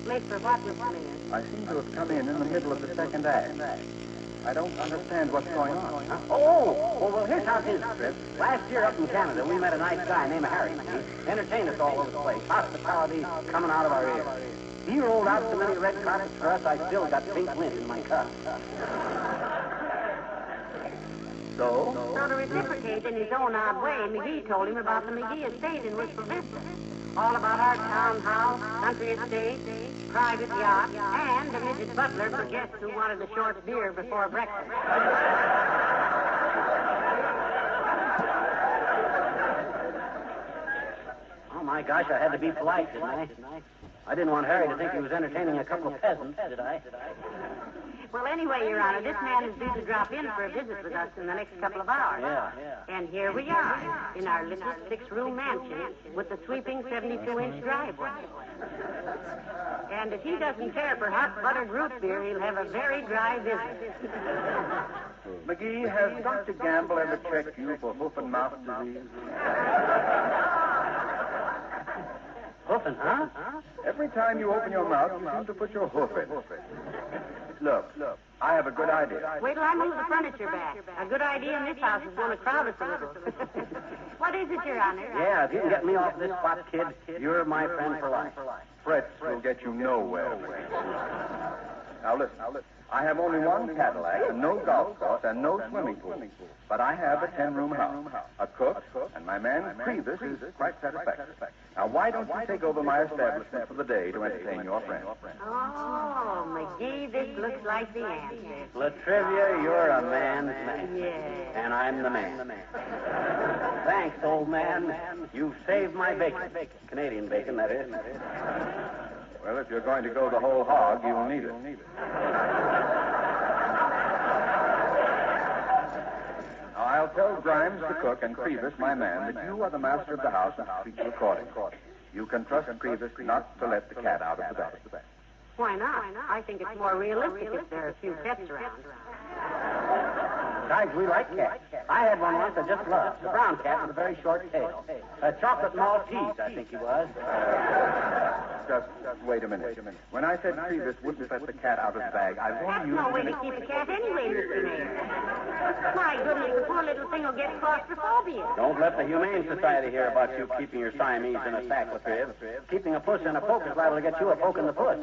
Late for what, Mr. Mayor? I seem to have come in the middle of the second act. I don't understand what's going on. Huh? Oh, well, here's how it is, Trip. Last year up in Canada, we met a nice guy named Harry. He entertained us all over the place. Hospitality coming out of our ears. He rolled out so many red carpets for us, I still got pink lint in my cup. So? So to reciprocate in his own odd way, McGee told him about the McGee estate in Wistful Vista. All about our townhouse, country estate, private yacht, and a midget butler for guests who wanted a short beer before breakfast. Oh, my gosh, I had to be polite, didn't I? I didn't want Harry to think he was entertaining a couple of peasants, did I? Well, anyway, Your Honor, this man is due to drop in for a visit with us in the next couple of hours. Yeah. And here we are, in our little 6-room mansion with the sweeping 72-inch driveway. And if he doesn't care for hot buttered root beer, he'll have a very dry visit. McGee, has Dr. Gamble ever checked you for hoof and mouth disease? Hoofing, huh? Every time you open your mouth, you seem to put your hoof in. Look, I have a good idea. Wait till I move the furniture back. A good idea in this house is going to crowd us a little. What is it, Your Honor? Yeah, if you can get me off this spot, kid, you're my friend for life. Frets will get you nowhere. Now listen. I have only one Cadillac and no golf course and no swimming pool. But I have a 10-room house, a cook, and my man Priebus is quite satisfactory. Now, why don't you take over my establishment for the day to entertain your friends? Oh, McGee, this looks like the answer. Latrivia, you're a man's man. Yeah. And I'm the man. Thanks, old man. You've saved my bacon. Canadian bacon, that is. Well, if you're going to go the whole hog, you'll need it. Now, I'll tell Grimes, the cook, and Priebus, my man, that you are the master of the house and to speak according. You can trust Priebus not to let the cat out of the bag. Why not? I think it's more realistic if there are a few pets around. Besides, we like cats. I had one once I just loved. A brown cat with a very short tail. A chocolate Maltese, I think he was. Just wait a minute. When I said Priebus wouldn't let the cat out of the bag, I That's warned you... no way to keep a cat anyway, Mr. Mayor. My goodness, the poor little thing will get claustrophobia. Don't let the Humane Society hear about you keeping your Siamese in a sack with ribs. Keeping a puss in a poke is liable to get you a poke in the puss.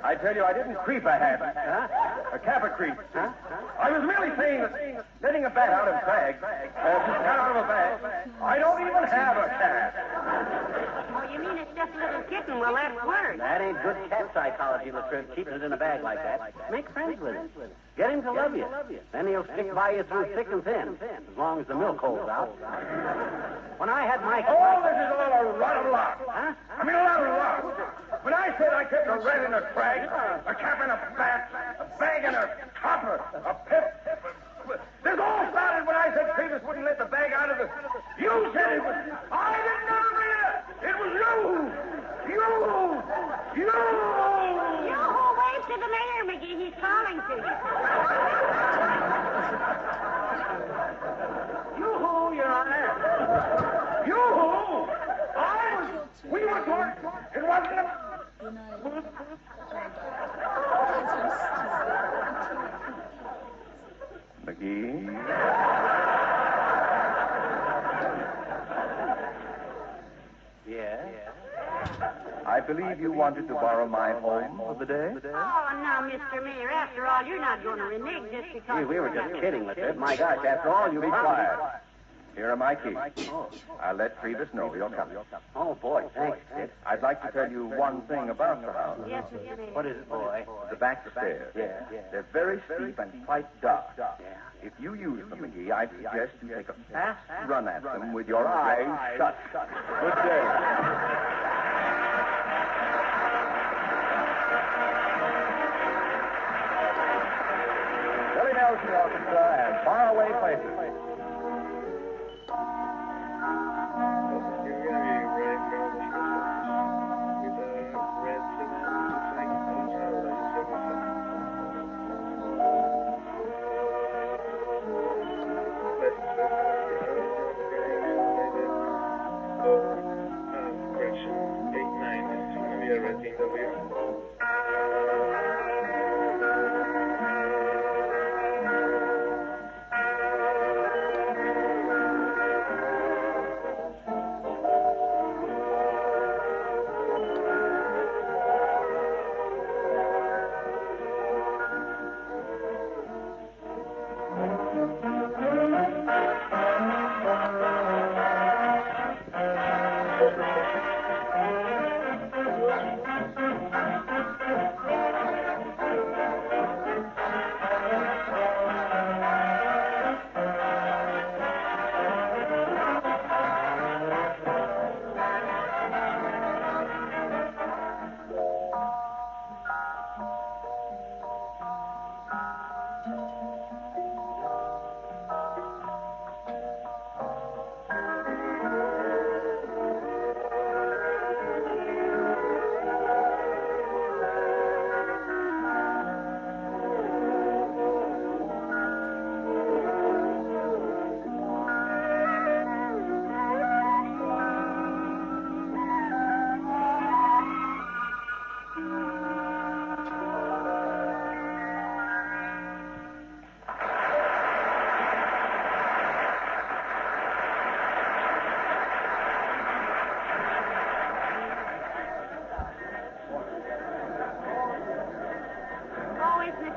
I tell you, I didn't creep a hat. Huh? A cap creep. Huh? I was merely saying that letting a bat out of a bag, cat out of a bag, I don't even have a cat. Oh, you mean it's just a little kitten? Well, that's worse. That ain't good cat psychology, Latriv, keeping it in a bag like that. Make friends with him. Get him to love you. Then he'll stick by you through thick and thin, as long as the milk holds out. When I had my... Oh, this is all a lot of luck. Huh? I mean, a lot of luck. When I said I kept a rat in a trag, a cap in a bat, a bag in a topper, a pip... This all started when I said Priebus wouldn't let the bag out of the... You said it was... I didn't I believe you wanted to borrow my home for the day? Oh, now, Mr. Mayor, after all, you're not going to renege just because... Gee, we were just kidding with it. My gosh, after all, you Be quiet. Here are my keys. I'll let Phoebus know you're coming. Oh, boy, thanks, Sid. I'd like to tell you one thing about the house. Yes, Mr. Mayor. What is it, boy? The back stairs. Yeah. They're very steep and quite dark. If you use them, McGee, I suggest you take a fast run at them with your eyes shut. Good day. Billy Nelson Orchestra and Faraway Places.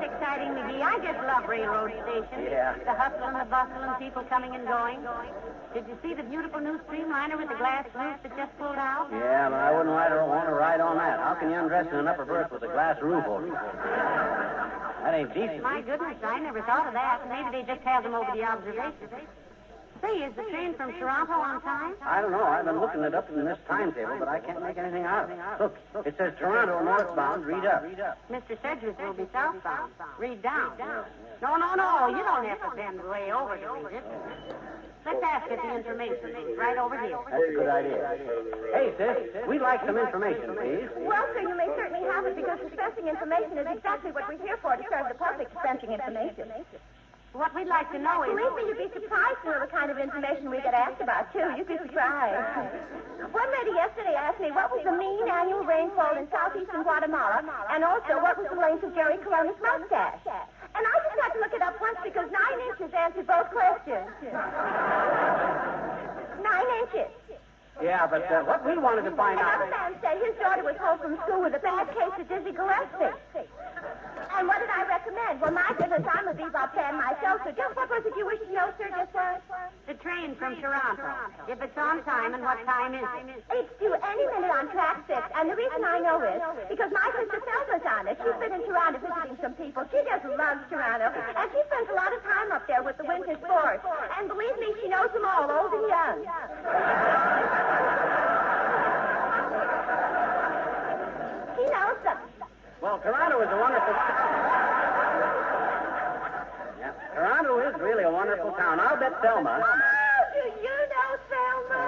Exciting, McGee. I just love railroad stations. Yeah. The hustle and the bustle and people coming and going. Did you see the beautiful new streamliner with the glass roof that just pulled out? Yeah, but I wouldn't want to ride on that. How can you undress in an upper berth with a glass roof over it? That ain't decent. My goodness, I never thought of that. Maybe they just have them over the observation. Say, is the train from Toronto on time? I don't know. I've been looking it up in this timetable, but I can't make anything out of it. Look, it says Toronto northbound, read up. Mr. Sedgwick will be southbound. Read down. No. You don't have to bend way over to read it. Let's ask at the information booth right over here. That's a good idea. Hey, sis, we'd like some information, please. Well, sir, you may certainly have it because dispensing information is exactly what we're here for, to serve the public dispensing information. What we'd like to know is... Believe me, you'd be surprised to know the kind of information we get asked about, too. You'd be surprised. One lady yesterday asked me what was the mean annual rainfall in southeastern Guatemala, and also what was the length of Jerry Colonna's mustache. And I just had to look it up once because 9 inches answered both questions. 9 inches. Yeah, but what we wanted to find out... Another man said his daughter was home from school with a bad case of dizzy Gillespie. And what did I recommend? Well, my goodness, I'm a bebop fan myself, so just what was it you wished to know, sir, just what? The train from Toronto. If it's on time, and what time is it? It's due any minute on track 6, and the reason I know is because my sister Selma's on it. She's been in Toronto visiting some people. She just loves Toronto, and she spends a lot of time up there with the winter sports. And believe me, she knows them all, old and young. She knows them. Well, Toronto is a wonderful town. Yeah, Toronto is really a wonderful town. I'll bet Selma. Oh, do you know Selma?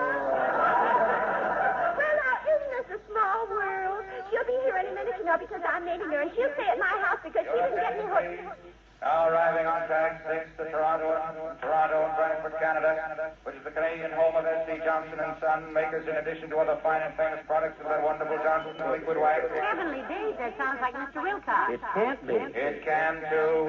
Well, now, isn't this a small world? She'll be here any minute, you know, because I'm meeting her, and she'll stay at my house because she didn't get me hooked. Now arriving on track 6 to Toronto and Brantford, Canada, which is the Canadian home of S.C. Johnson and Son, makers in addition to other fine and famous products of that wonderful Johnson liquid wax. Heavenly days, that sounds like Mr. Wilcox. It can't be. It can, too.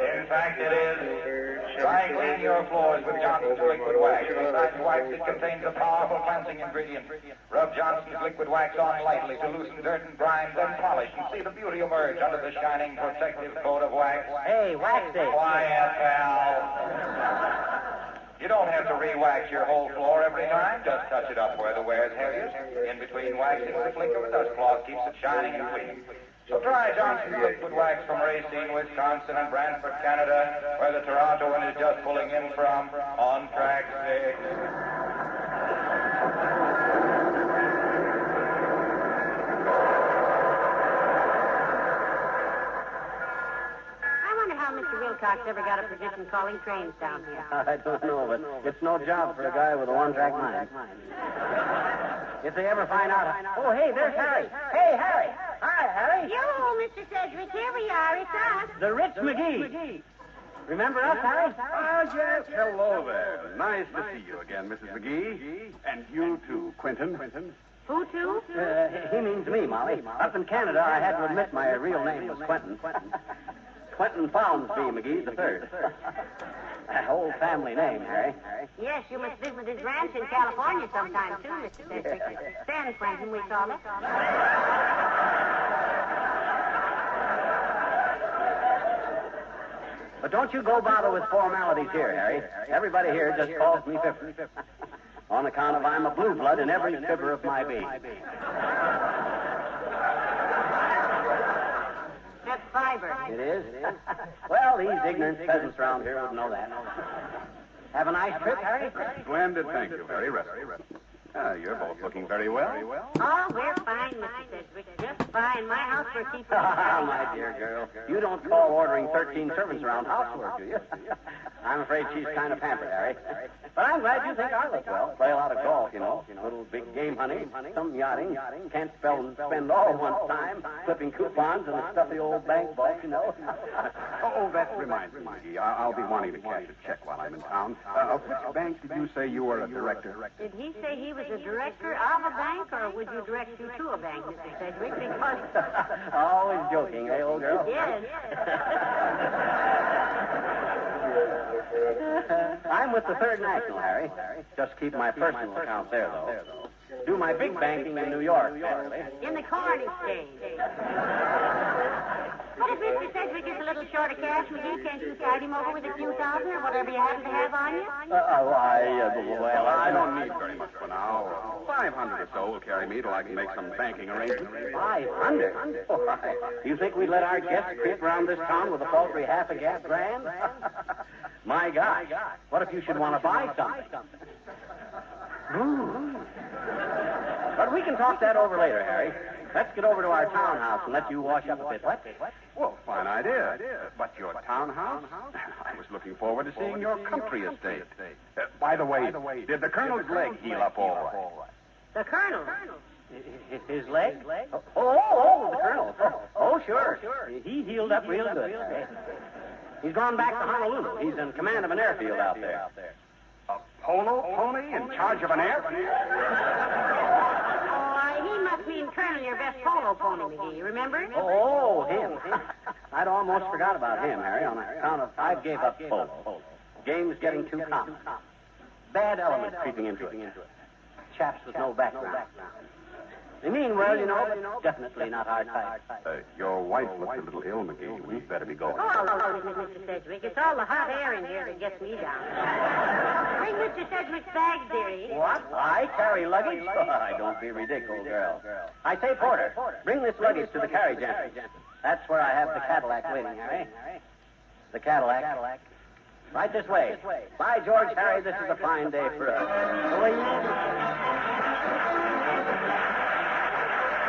In fact, it is. Dry clean your floors with Johnson's liquid wax. Besides wax, it contains a powerful cleansing ingredient. Rub Johnson's liquid wax on lightly to loosen dirt and grime, then polish and see the beauty emerge under the shining protective coat of wax. Hey, wax it. Quiet, pal. You don't have to re-wax your whole floor every time. Just touch it up where the wear's heaviest. In between waxes, the flick of a dust cloth keeps it shining and clean. So try Johnson's liquid wax from Racine, Wisconsin, and Brantford, Canada, where the Torontoan is just pulling in from on track 6. Mr. Wilcox ever got a position calling trains down here? I don't know, but it's no job for a guy with a one-track mind. If they ever find out... Oh, hey, there's Harry. Hey, Harry. Hi, Harry. Yo, Mr. Sedgwick, here we are. It's us. The Rich McGee. Remember us, Harry? Ah, yes. Hello there. Nice to see you again, Mrs. McGee. And you, too, Quentin. Who to? He means me, Molly. Up in Canada, I had to admit my real name was Quentin. Quentin Fowlsby McGee the third. That whole family name, Harry. Yes, you must visit his ranch in California sometime, too, Mr. Sedgwick. San Quentin, we call it. But don't you go bother with formalities here, Harry. Everybody here just calls me Fibber. On account of I'm a blue blood in every fiber of my being. That's fiber. It is? Well, these ignorant peasants around here would know that. Have a nice trip, Harry? Splendid, thank you. Very restful. You're both looking very well. Oh, we're fine, Mr. Sedgwick. Just fine. My house we're keeping. My dear girl. You don't call ordering 13 servants around housework, do you? I'm afraid she's kind of pampered, Harry. But I'm glad you think I look well. Play a lot of golf, you know. Little big game hunting, some yachting. Can't spell and spend all at one time. Clipping coupons and a stuffy old bank vault, you know. Oh, that reminds me, McGee. I'll be wanting to cash a check while I'm in town. Of which bank did you say you were a director? Did he say he was a director of a bank, or would you direct you to a bank, Mr. Sedgwick? Because... Always joking, eh, old girl? Yes. I'm with the Third National, Harry. Just keep my personal account there, though. Do my big banking in New York, apparently. In the corn exchange. But if Mr. Sedgwick is a little short of cash, McGee, can't you tide him over with a few thousand or whatever you happen to have on you? Well, I don't need very much for now. 500 or so will carry me till I can make some banking arrangements. 500? Why, you think we'd let our guests creep around this town with a paltry half a $1,000? My gosh, what if you should want to buy something? But we can talk that over later, Harry. Let's get over to our townhouse and let you wash up a bit. What? Well, fine idea. But your townhouse? I was looking forward to seeing your country estate. By the way, did the Colonel's leg heal up all right? The Colonel? His leg? Oh, the Colonel. Oh, sure. He healed up real good. He's gone back to Honolulu. He's in command of an airfield out there. A polo pony in charge of an airfield? He must mean Colonel, your best polo pony, McGee. You remember? Oh, him. I'd almost forgot about him, Harry, on account of I gave up polo. Game's getting too common. Bad elements creeping into it. Chaps with no background. They mean well, you know, but definitely not our type. Your wife looks a little ill, McGee. We'd better be going. Oh, Mr. Sedgwick. It's all the hot air in here that gets me down. Bring Mr. Sedgwick's bag, dearie. What? I carry luggage? Don't be ridiculous, girl. I say, Porter, bring this luggage to the carriage entrance. That's where I have the Cadillac waiting, Harry. The Cadillac. Right this way. By George, Harry, this is a fine day for us.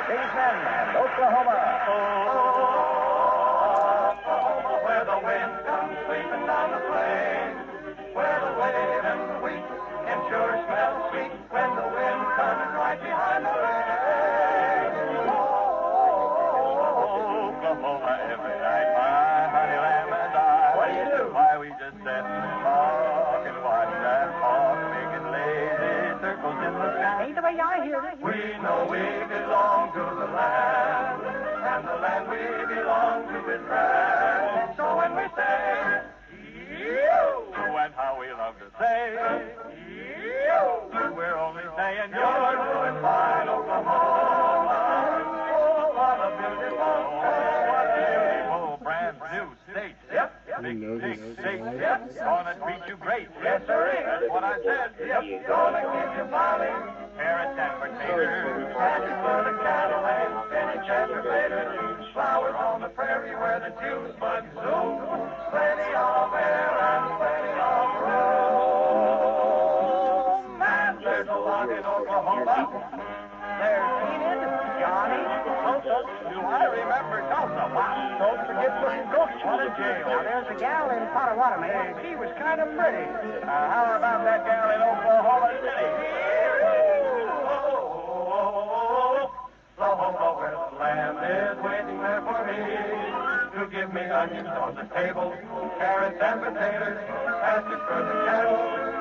Kingsman and Oklahoma. Oklahoma, where the wind comes sweeping down the plain, where the wave and the wheat can sure smell sweet when the wind comes right behind the rain. Oklahoma, every night, my honey lamb and I. What do you do? Why, we just sit and talk and watch that hawk making lazy circles in the sky. Ain't the way I hear it. We know we belong to the land, and the land we belong to is grand. So when we say, you say, we're only saying you're doing fine, Oklahoma. Oh, what a beautiful brand new state. Yep. Big state. Yep. Gonna treat you great. Yes, sir. That's what I said. Yep. Gonna give you molly, carrots and potatoes. Pasture for the cattle and spinach and potatoes. Flowers on the prairie where the tunes bud zoom. Plenty of air and plenty of room. And there's a lot in Oklahoma. There's Enid, Johnny, Tulsa. Do I remember Tulsa? Wow. Don't forget Little Ghost. What a jail. Now, there's a gal in Potawatomi. She was kind of pretty. How about that gal in Oklahoma City? Oklahoma, where the lamb is waiting there for me to give me onions on the table, carrots and potatoes, pasture for the cattle,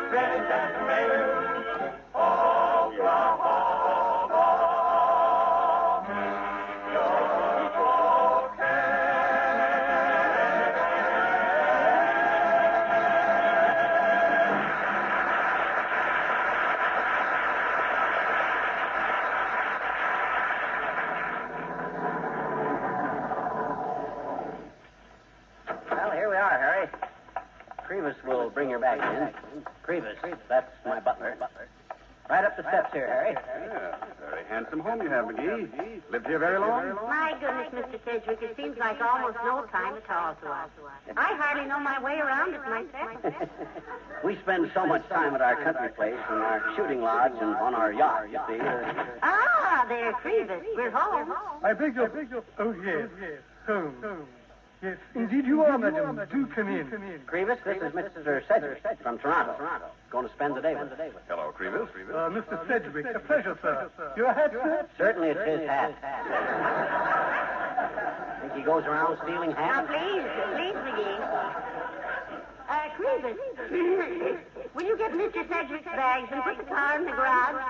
spinach and tomatoes. Oklahoma. Crevis will bring her back in. Crevis, that's my butler. Right up the steps here, Harry. Yeah, very handsome home you have, McGee. Lived here very long? My goodness, Mr. Sedgwick, it seems like almost no time at all to us. I hardly know my way around it myself. We spend so much time at our country place and our shooting lodge and on our yacht, you see. Ah, there, Crevis. We're home. I beg your... Oh, yes. Home. Yes, indeed you are, madam. Do come in. Crevis, this is Mr. Sedgwick from Toronto. Going to spend the day with us. Hello, Crevis. Mr. Sedgwick, a pleasure, sir. Your hat, sir? Certainly it's his hat. Think he goes around stealing hats? Now, please, McGee. Crevis, will you get Mr. Sedgwick's bags and put the car in the garage?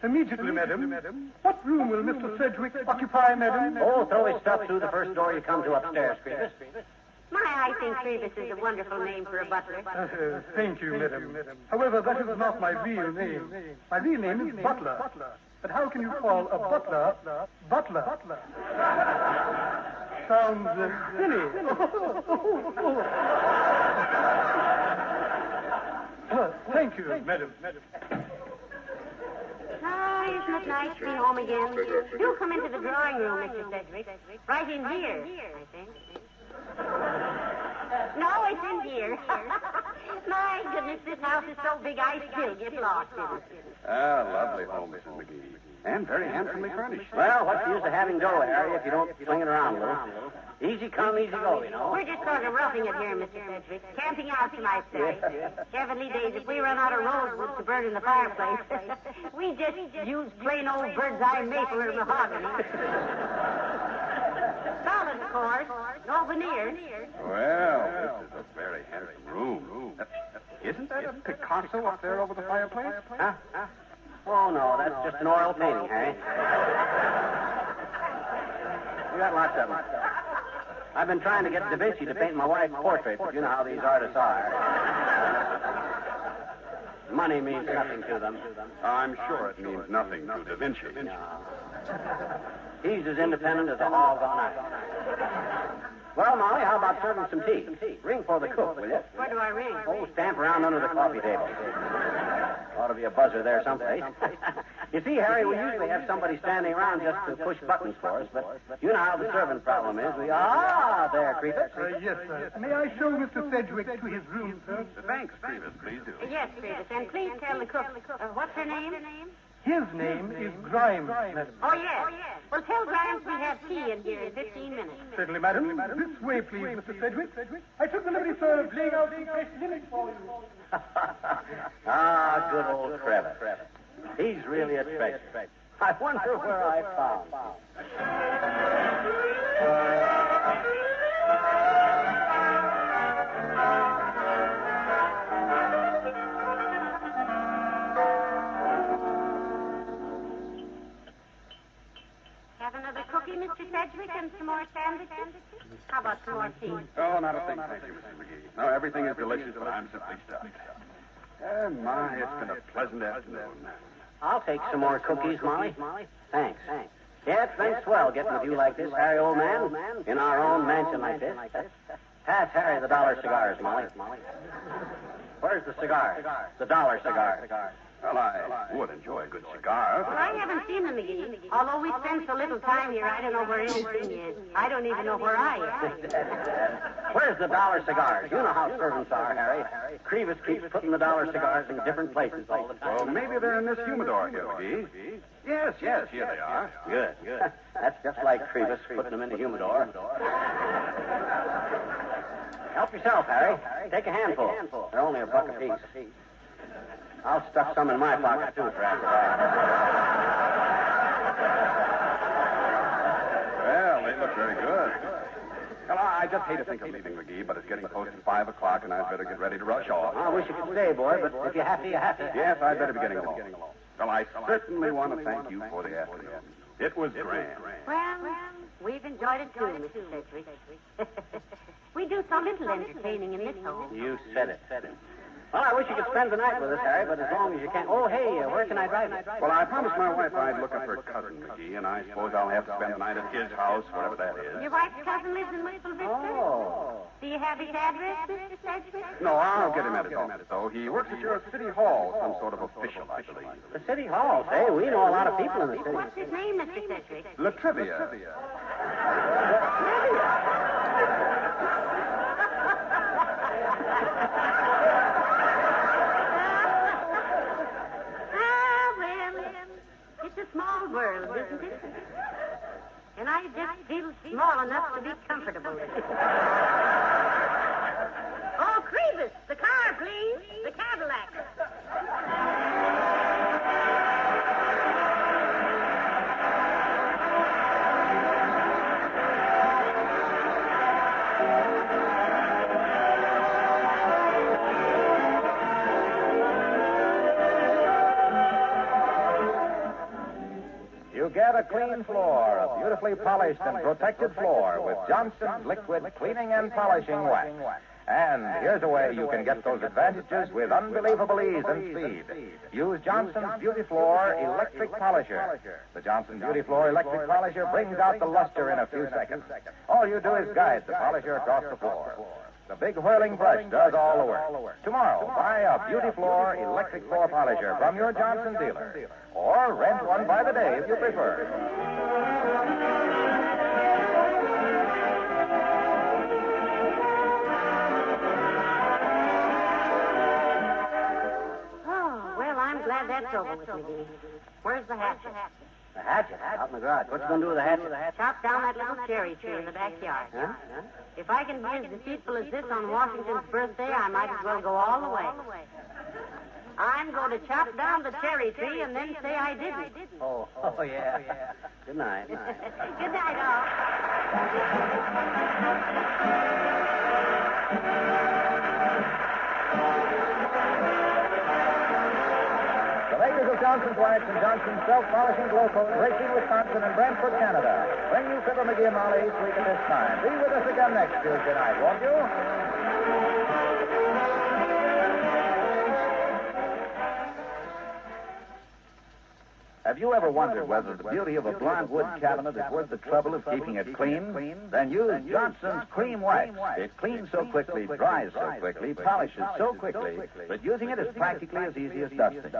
Immediately, madam. What room will Mr. Sedgwick occupy, madam? Oh, throw his stuff through the first door you come to upstairs, Crevis. I think Crevis is a wonderful name for a butler. Thank you, madam. However, that is not my real name. My real name is Butler. But how can you call a butler butler? Sounds silly. Thank you, madam. Isn't it nice to be home again? Do come into the drawing room, Mr. Sedgwick. Right in here, I think. No, it's in here. My goodness, this house is so big I still get lost in it. Lovely home, Mrs. McGee. And very handsomely furnished. Well, what's the use of having dough, Harry, if you don't swing it around a little? Easy come, easy go, you know. We're just sort of roughing it here, Mr. Sedgwick. Camping out tonight, sir. Heavenly days, if we run out of rosewood to burn in the fireplace, we just use plain old bird's eye maple or mahogany. Solid, of course. No veneers. Well, this is a very handsome room. Isn't that a Picasso up there over the fireplace? Huh? Oh, no, that's just an oil painting, Harry. We got lots of them. I've been trying to get Da Vinci to paint my wife's portrait, but you know how these artists are. Money means nothing to them. I'm sure it means nothing to Da Vinci. No. He's as independent as a hog on ice. Well, Molly, how about serving some tea? Ring for the cook, will you? Where do I ring? Oh, stamp around under the coffee table. Ought to be a buzzer there someplace. You see, Harry, we usually have somebody standing around just to push buttons for us, but you know how the servant problem is. There, Crevis. Yes, sir. May I show Mr. Sedgwick to his room, sir? Thanks, Crevis. Please do. Yes, Crevis. And please tell the cook, what's her name? His name is Grimes, madam. Oh, yes. Well, tell Grimes we have tea in here in 15 minutes. Certainly, madam. This way, please, Mr. Sedgwick. I took the liberty, sir, of laying out some fresh linen for you. Good old Crevis. He's really a treasure. I wonder where I found him. Have another cookie, Mr. Sedgwick, and some more sandwiches? How about some more tea? Oh, not a thing, thank you, Mrs. McGee. No, everything is delicious, but I'm simply stuffed. My, it's been a pleasant afternoon. I'll take some more cookies, Molly. Thanks. Yeah, it's been swell getting with you like this, Harry, old man. In our own mansion like this. Pass Harry the dollar cigars, Molly. Where's the cigar? The dollar cigar. Well, I would enjoy a good cigar. Well, I haven't seen him, McGee. Although we spend so little time here, I don't know where anything is. I don't even know where I am. Where's the dollar cigars? You know how servants are, Harry. Crevis keeps putting the dollar cigars in different places all the time. Well, maybe they're in this humidor here, McGee. Yes, here they are. Good. That's just like Crevis putting them in the humidor. Help yourself, Harry. Take a handful. They're only $1 apiece. I'll stuff some in my pocket, too, for after that. Well, they look very good. Well, I just hate to think of leaving, McGee, but it's getting close to 5 o'clock, and I'd better get ready to rush off. I wish you could stay, boy, but if you have to, you have to. Yes, I'd better be getting along. Well, I certainly want to thank you for the afternoon. It was grand. Well, we've enjoyed it too, Mr. Sedgwick. We do so little entertaining in this home. You said it. Well, I wish you could spend the night with us, Harry, but as long as you can. Oh, hey, where can I drive you? Well, I promised my wife I'd look up her cousin, McGee, and I suppose I'll have to spend the night at his house, whatever that is. Your wife's cousin lives in Whistle Vista? Oh. Do you have his address, Mr. Sedgwick? No, I'll get him at his office, though. He works at your city hall, some sort of official, I believe. The city hall, say? We know a lot of people in the city. What's his name, Mr. Sedgwick? Latrivia. It's a small world, isn't it? And I just feel small enough to be comfortable. Oh, Crevis, the car, please. The Cadillac. You get a clean floor, a beautifully polished and protected floor with Johnson's liquid cleaning and polishing wax. And here's a way you can get those advantages with unbelievable ease and speed. Use Johnson's Beauty Floor Electric Polisher. The Johnson Beauty Floor Electric Polisher brings out the luster in a few seconds. All you do is guide the polisher across the floor. The big whirling brush does all the work. Tomorrow, buy a Beauty Floor Electric Floor Polisher from your Johnson dealer. Or rent one by the day if you prefer. Oh, well, I'm glad that's over with, McGee. Where's the hatchet? The hatchet? Out in the garage. What you going to do with the hatchet? Chop down that little cherry tree in the backyard. Huh? If I can be as deceitful as this on Washington's birthday, I might as well go all the way. I'm going to chop down the cherry tree and then say I didn't. Oh, yeah. Good night. Good night, all. The makers of Johnson's Wax and Johnson's Self-Polishing Glow Coat, Racine, Wisconsin, and Brantford, Canada, bring you Fibber McGee and Molly each week at this time. Be with us again next Tuesday night, won't you? Have you ever wondered whether the beauty of a blonde wood cabinet is worth the trouble of keeping it clean? Then use Johnson's Cream Wax. It cleans so quickly, dries so quickly, polishes so quickly that using it is practically as easy as dusting.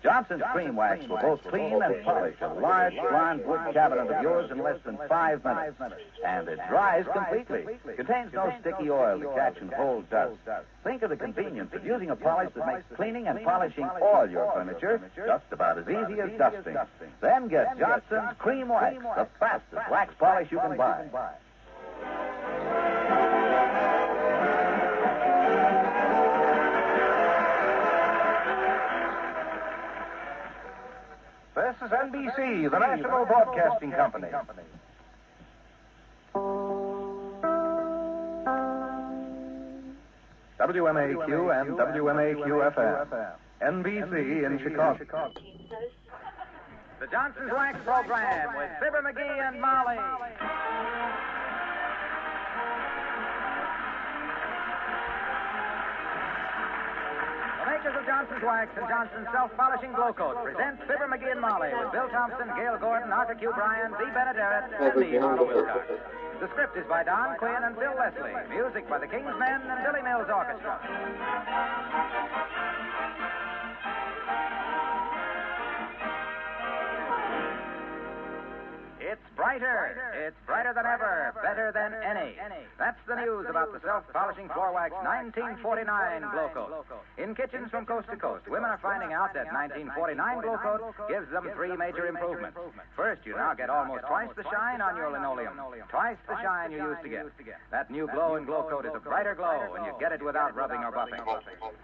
Johnson's Cream Wax will both clean and polish a large blonde wood cabinet of yours in less than 5 minutes. And it dries completely. Contains no sticky oil to catch and hold dust. Think of the convenience of using a polish that makes cleaning and polishing all your furniture just about as easy as dusting. Then get Johnson's Cream Wax, the fastest wax polish you can buy. This is NBC, the National Broadcasting Company. WMAQ and WMAQ-FM. NBC in Chicago. The Johnson's Wax Program with Fibber McGee and Molly. The makers of Johnson's Wax and Johnson's Self-Polishing Glow Coat present Fibber McGee and Molly with Bill Thompson, Gail Gordon, Arthur Q. Bryan, B. Benaderet, and me, Harlow Wilcox. The script is by Don Quinn and Phil Leslie. Music by the King's Men and Billy Mills Orchestra. It's brighter. It's brighter than ever. Better than any. That's the news about the self-polishing floor wax 1949 Glow Coat. In kitchens from coast to coast, women are finding out that 1949 Glow Coat gives them three major improvements. First, you now get almost twice the shine on your linoleum. Twice the shine you used to get. That new Glow and Glow Coat is a brighter glow, and you get it without rubbing or buffing.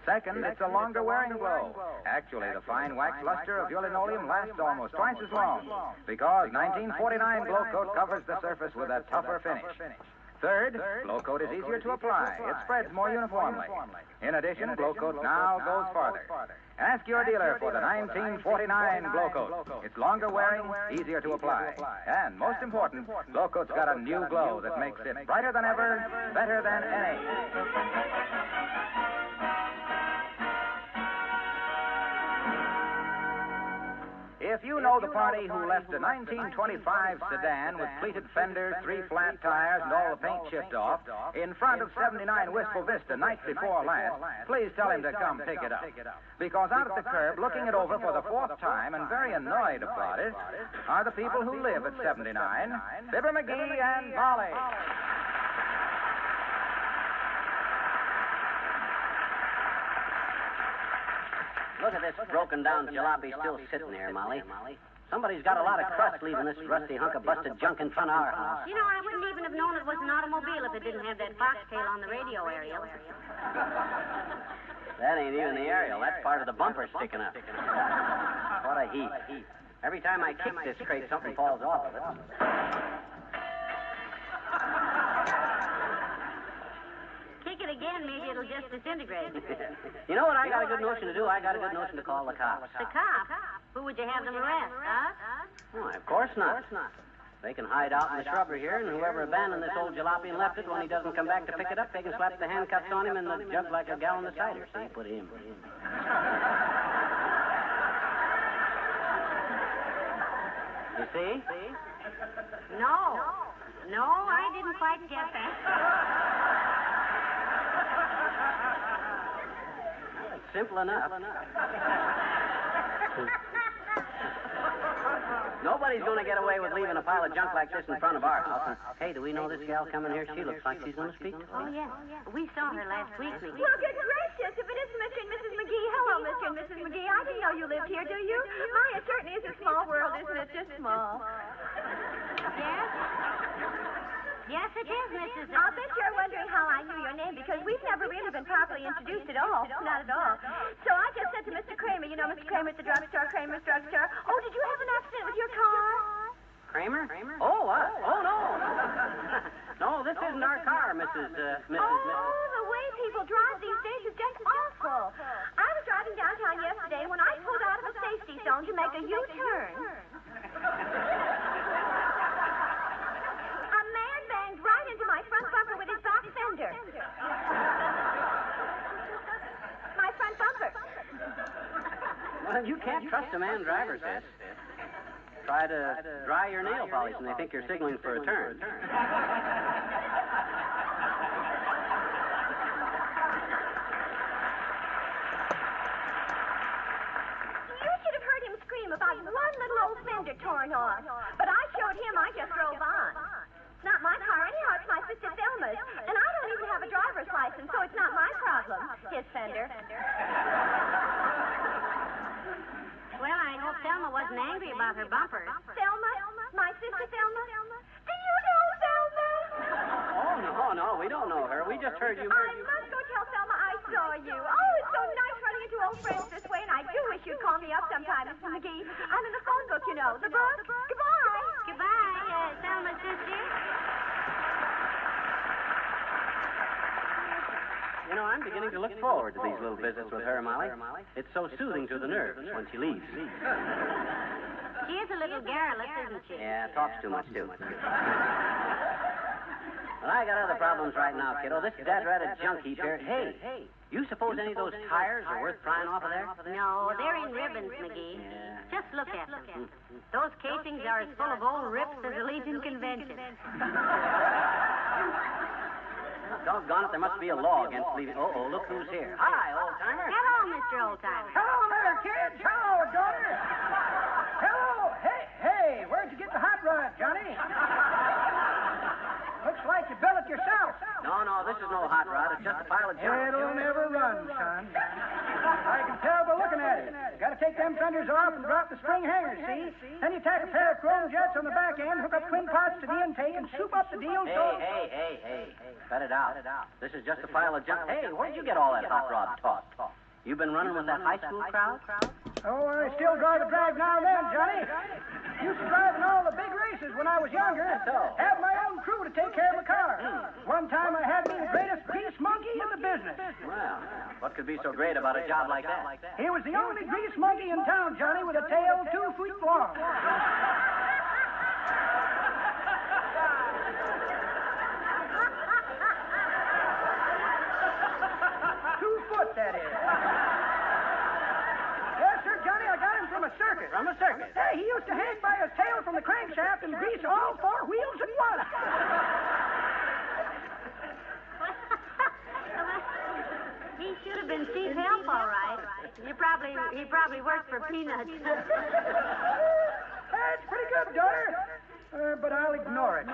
Second, it's a longer wearing glow. Actually, the fine wax luster of your linoleum lasts almost twice as long, because 1949 Glow Coat covers the surface with a tougher finish. Third, Glow Coat is easier to apply. It spreads more uniformly. In addition, Glow Coat now goes farther. Ask your dealer for the 1949 Glow Coat. It's longer wearing, easier to apply. And most important, Glow Coat's got a new glow that makes it brighter than ever, better than any. If you know the party who left a 1925 sedan with pleated fenders, 3 flat tires, and all the paint chipped off in front of 79 Wistful Vista night before last, please tell him to come pick it up. Because out at the curb, looking it over for the 4th time and very annoyed about it, are the people who live at 79, Fibber McGee and Molly. Look at this broken-down jalopy still sitting there, Molly. Somebody's got a lot of crust leaving this rusty hunk of busted junk in front of our house. You know, I wouldn't even have known it was an automobile if it didn't have that foxtail on the radio aerial. That ain't even the aerial. That's part of the bumper sticking up. What a heap. Every time I kick this crate, something falls off of it. Kick it again, maybe it'll just disintegrate. You know what I got a good notion to do? I got a good notion to call the cops. The cops? Who would you have them arrest, us? Why, of course not. They can hide out in the shrubbery here, and whoever abandoned this old jalopy and left it, when he doesn't come back to pick it up, they can slap the handcuffs on him and the jug like a gallon of cider. See, put him. You see? No, I didn't quite get that. Simple enough. Nobody's going to get away with leaving a pile of junk like this in front of our house. And, hey, do we know this gal coming here? She looks like she's going to speak to us. Oh, yeah. We saw her last week, McGee. Well, good gracious, if it isn't Mr. and Mrs. McGee. Hello, Mr. and Mrs. McGee. I didn't know you lived here, do you? My, it certainly is a small world, isn't it? Just small. Yes? Yes, it is, Mrs. I'll bet you're wondering how I knew your name, because we've never really been properly introduced at all. Not at all. So I just said to Mr. Kramer, you know Mr. Kramer at the drugstore, Kramer's drugstore, oh, did you have an accident with your car? Kramer? Oh, oh, no. No, this isn't our car, Mrs. Oh, the way people drive these days is just awful. I was driving downtown yesterday when I pulled out of a safety zone to make a U-turn. Right into my front bumper with his back fender. My front bumper. Well, you can't trust a man driver, sis. Try to dry your nail polish and they think you're signaling for a turn. You should have heard him scream about one little old fender torn off. But I showed him, I just drove on. It's not my car anyhow, it's my sister Thelma's. And I don't even have a driver's license, so it's not my problem. His fender. Well, I hope Thelma wasn't angry about her bumper. Thelma? My sister Thelma? Do you know Thelma? Oh, no, we don't know her. We just heard you. I must go tell Thelma I saw you. Oh, it's so nice running into old friends this way, and I do wish you'd call me up sometime, Mrs. McGee. I'm in the phone book, you know. The book. Goodbye. Goodbye, Thelma's sister. You know, I'm beginning to look forward to these little visits with her, Molly. It's so soothing to the nerves when she leaves. She is a little garrulous, isn't she? Yeah, talks too much, too. Well, I got other problems right now, kiddo. This dad-ratted junk heap here. Hey, You suppose any of those tires are worth prying off of there? No, they're in ribbons, McGee. Yeah. Just look at them. Those casings are as full of old rips as a Legion convention. Doggone it, there must be a law against leaving. Oh, look who's here. Hi, old-timer. Hello, Mr. Oldtimer. Hello there, kids. Hello, daughter. Hello. Hey, where'd you get the hot rod, Johnny? Looks like you built it yourself. No, this is no hot rod. It's just a pile of junk. It'll never run, son. I can tell by looking at it. Got to take them fenders off and drop the spring hangers, see? Then you tack a pair of chrome jets on the back end, hook up twin pots to the intake, and soup up the deal. Hey. Cut it out. This is just a pile of junk. Hey, where'd you get all that hot rod talk? You been running with that high school crowd? Oh, I still drive a drag now and then, Johnny. Used to drive in all the big races when I was younger. Had my own crew to take care of my car. One time I had me the greatest grease monkey in the business. Well, what could be so great about a job like that? He was the only grease monkey in town, Johnny, with a tail 2 feet long. 2 foot, that is. Yes, sir, Johnny, I got him from a circus. From a circus? Hey, he used to hang by his tail from the crankshaft and grease all 4 wheels at once. He should have been chief help, all right. He probably worked for peanuts. That's pretty good, daughter. But I'll ignore it.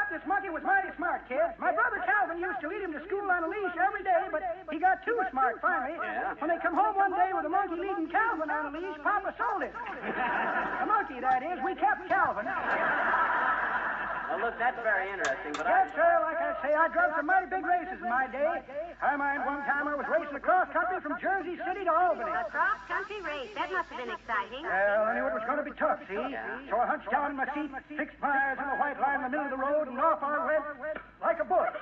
This monkey was mighty smart, kids. My brother Calvin used to lead him to school on a leash every day, but he got too smart finally. Yeah. When they come home one day with a monkey leading Calvin on a leash, Papa sold it. A monkey, that is. We kept Calvin. Well, look, that's very interesting, but Yes, sir. Like I say, I drove some mighty big races in my day. I mind one time I was racing across country from Jersey City to Albany. A cross-country race. That must have been exciting. Well, I knew it was going to be tough, see? So I hunched down in my seat, fixed my eyes on the white line in the middle of the road, and off I went like a bullet.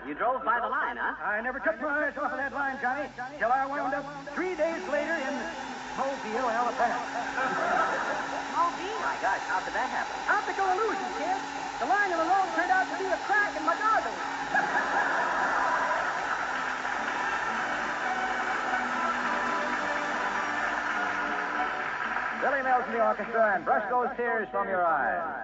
You drove by the line, huh? I never took my eyes off of that line, Johnny, till I wound up 3 days later in Mobile, Alabama. Mobile? My gosh, how did that happen? Optical illusion, kid. The line of the road turned out to be a crack in my goggles. Billy Mills in the orchestra, and brush those tears from your eyes.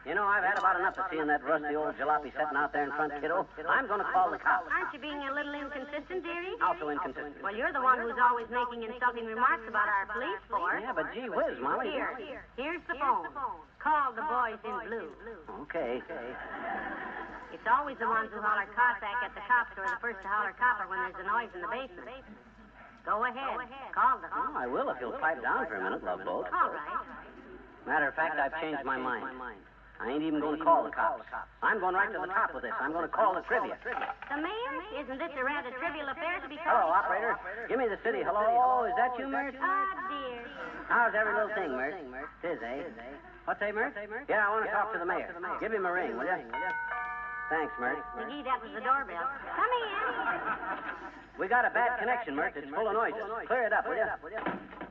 You know, I've had about enough of seeing that rusty old jalopy sitting out there in front, kiddo. I'm going to call the cops. Aren't you being a little inconsistent, dearie? Also inconsistent. Well, you're the one who's always making insulting remarks about our police force. Yeah, but gee whiz, Molly. Here's the phone. Call the boys in blue. Okay. It's always the ones who holler Cossack at the cops who are the first to holler copper when there's a noise in the basement. Go ahead. Call them. Oh, I will if you'll pipe down for a minute, Love Boat. All right. Matter of fact, I've changed my mind. I ain't even going to call the cops. I'm going right to the top with this. I'm going to call the trivia. The mayor? Isn't this a rather trivial affair to be Hello, called? operator. Give me the city. Hello, is that you, Mert? Ah, dear. How's every little thing, Mert? Tis, eh? What's that, Mert? Yeah, I want to talk to the mayor. Give him a ring, will you? Thanks, Mert. McGee, that was the doorbell. Come in. We got a bad connection, Mert. It's full of noises. Clear it up, will you?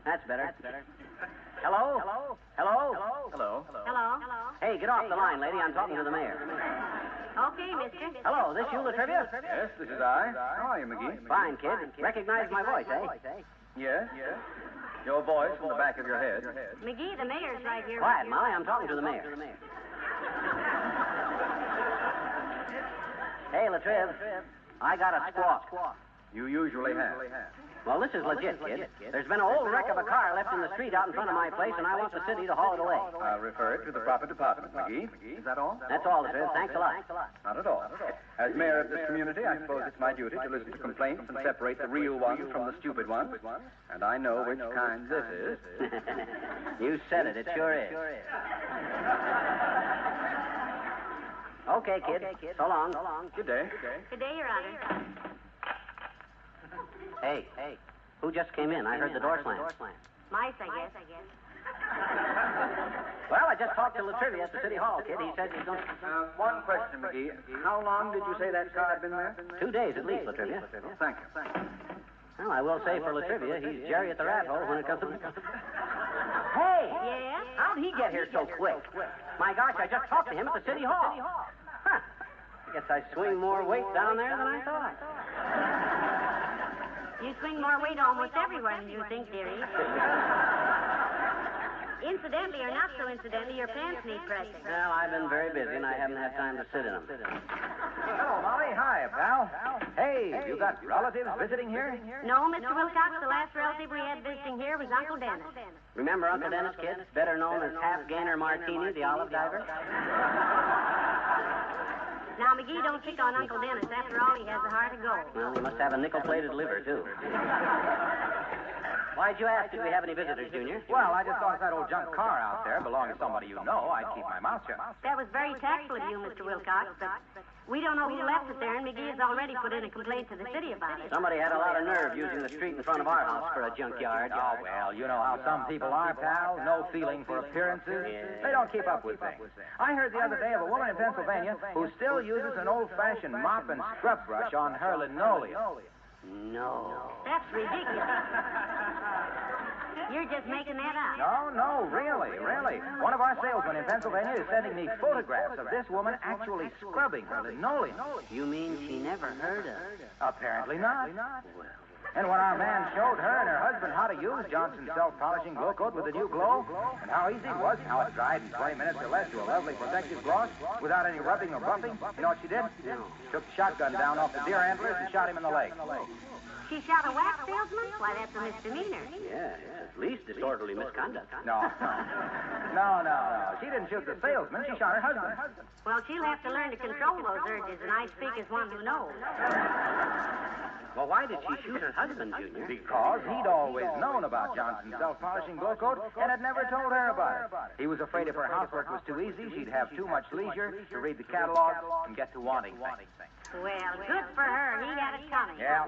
That's better. Hello? Hello? Hey, get off the line, lady. I'm talking to the mayor. Okay, mister. Hello, this you, Latrivia? Yes, this is I. How are you, McGee? Fine, kid. Recognize my voice, eh? Yes? Your voice from the back of your head. McGee, the mayor's right here. Quiet, Molly. I'm talking to the mayor. Hey, Latriv. I got a squawk. You usually have. Well, this is legit, kid. There's been an old wreck of a car left in the street out in front of my place, and I want the city to haul it away. I'll refer it to the proper department, McGee. Is that all? That's all, Latriv. Thanks a lot. Not at all. As mayor of this community, I suppose it's my duty to listen to complaints and separate the real ones from the stupid ones. And I know which kind this is. You said it. It sure is. Okay, kid. So long. Good day. Good day, Your Honor. Hey. Who just came in? I heard the door slam. Mice, I guess. Well, I just talked to Latrivia at the City Hall, kid. He says he's going to... One question, McGee. How long did you say that car had been there? 2 days at least, Latrivia. Thank you. Well, I will say for Latrivia, he's Jerry at the rat hole when it comes to... Hey! Yeah? How'd he get here so quick? My gosh, I just talked to him at the City Hall. Huh. I guess I swing more weight down there than I thought. You swing more weight almost everywhere than you think, dearie. Incidentally or not so incidentally, your pants need pressing. Well, I've been very busy, and I haven't had time to sit in them. Hello, Molly. Hi, pal. Hey, you got relatives visiting here? No, Mr. Wilcox, the last relative we had visiting here was Uncle Dennis. Remember Uncle Dennis, kid? Better known as Half Gainer Martini, the olive diver? Now, McGee, don't pick on Uncle Dennis. After all, he has a heart of gold. Well, he must have a nickel-plated liver, too. Why'd you ask? Did we have any visitors, Junior? Well, I just thought if that old junk car out there belonged to somebody you know, I'd keep my mouth shut. That was very tactful of you, Mr. Wilcox, but we don't know who left it there, and McGee has already put in a complaint to the city about it. Somebody had a lot of nerve using the street in front of our house for a junkyard. Oh, well, you know how some people are, pal. No feeling for appearances. They don't keep up with things. I heard the other day of a woman in Pennsylvania who still uses an old-fashioned mop and scrub brush on her linoleum. No. That's ridiculous. You're just making that up. No, really. One of our salesmen in Pennsylvania is sending me photographs of this woman actually scrubbing her linoleum. You mean she never heard of it? Apparently not. Well. And when our man showed her and her husband how to use Johnson's self-polishing glow coat with the new glow, and how easy it was, how it dried in 20 minutes or less to a lovely protective gloss without any rubbing or buffing, you know what she did? Took the shotgun down off the deer antlers and shot him in the leg. She shot a wax salesman? Why, that's a misdemeanor. Yeah, it's at least disorderly misconduct. No. She didn't shoot the salesman. She shot her husband. Well, she'll have to learn to control those urges, and I speak as one who knows. Well, why did she shoot her husband, Junior? Because he'd always known about Johnson's self-polishing glow coat and had never told her about it. He was afraid if her housework was too easy, she'd have too much leisure to read the catalog and get to wanting things. Well, good for her. He had it coming. Yeah.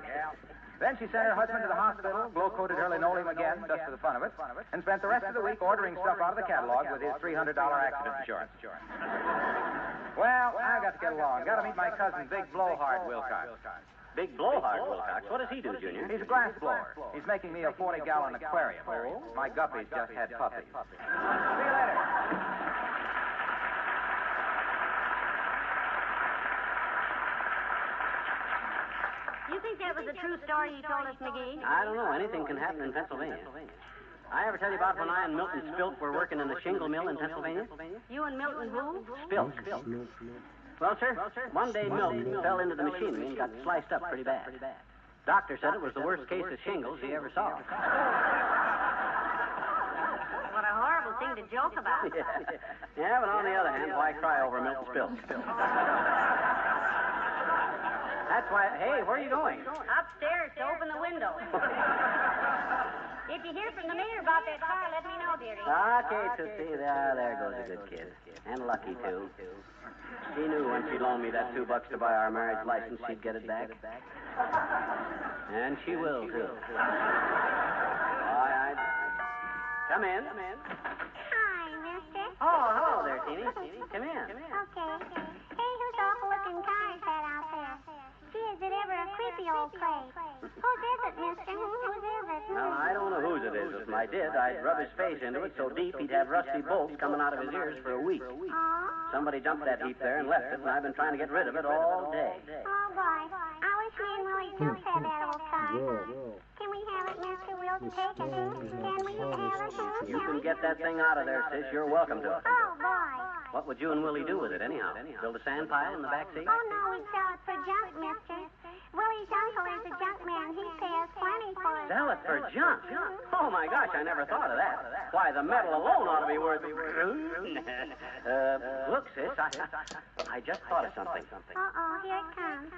Then she sent her husband to the hospital, glow-coated her linoleum again, just for the fun of it, and spent the rest of the week ordering stuff out of the catalog with his $300 accident insurance. Well, I got to get along. Got to meet my cousin, Big Blowhard Wilcox. Big Blowhard Wilcox? What does he do, Junior? He's a glass blower. He's making me a 40-gallon aquarium. My guppies just had puppies. See you later. You think that was a true story you told us, McGee? I don't know. Anything can happen in Pennsylvania. I ever tell you about when I and Milton Spilt were working in the shingle mill in Pennsylvania? You and Milton who? Spilt. Well, sir, one day Milton fell into the machinery and got sliced up pretty bad. Doctor said it was the worst case of shingles he ever saw. What a horrible thing to joke about. Yeah, but on the other hand, why cry over Milton Spilt? That's why. Hey, where are you going? Upstairs to open the window. If you hear from the mayor about that car, let me know, dearie. Okay, Tootsie. There goes a good kid. And lucky, too. She knew when she loaned me that $2 to buy our marriage license, she'd get it back. And she will, too. All right. Come in. Hi, mister. Oh, hello there, Teeny. Come in. Okay. Hey, who's awful-looking car is that out there? Gee, is it ever a creepy old place? Whose is it, mister? Whose is it? Well, I don't know whose it is. If I did, I'd rub his face into it so deep he'd have rusty bolts coming out of his ears for a week. Somebody dumped that heap there and left it, and I've been trying to get rid of it all day. Oh, boy. I wish me and Willie too had that old car. Can we have it, mister? We'll take it. Can we have it? You can get that thing out of there, sis. You're welcome to it. Oh, boy. What would you and Willie do with it, anyhow? Build a sand pile in the back seat? Oh, no, we'd sell it for junk, mister. Willie's uncle is a junk man. He'd pay us plenty for it. Sell it for junk? Oh, my gosh, I never thought of that. Why, the metal alone ought to be worth... Look, sis, I just thought of something. Uh-oh, here it comes.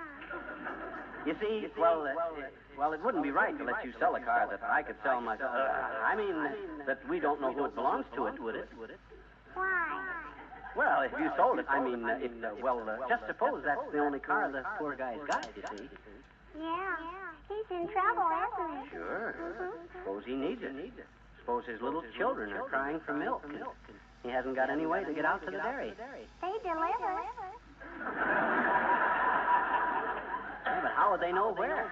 You see, well, it wouldn't be right to let you sell a car that I could sell myself. I mean, that we don't know who it belongs to, would it? Why? Well, if you sold it, just suppose that's the only car the poor guy's got, you see. Yeah, he's in trouble, isn't he? Sure. Suppose he needs it. Suppose his little children are crying for milk. He hasn't got any way to get out to the dairy. They deliver. Yeah, but how would they know where?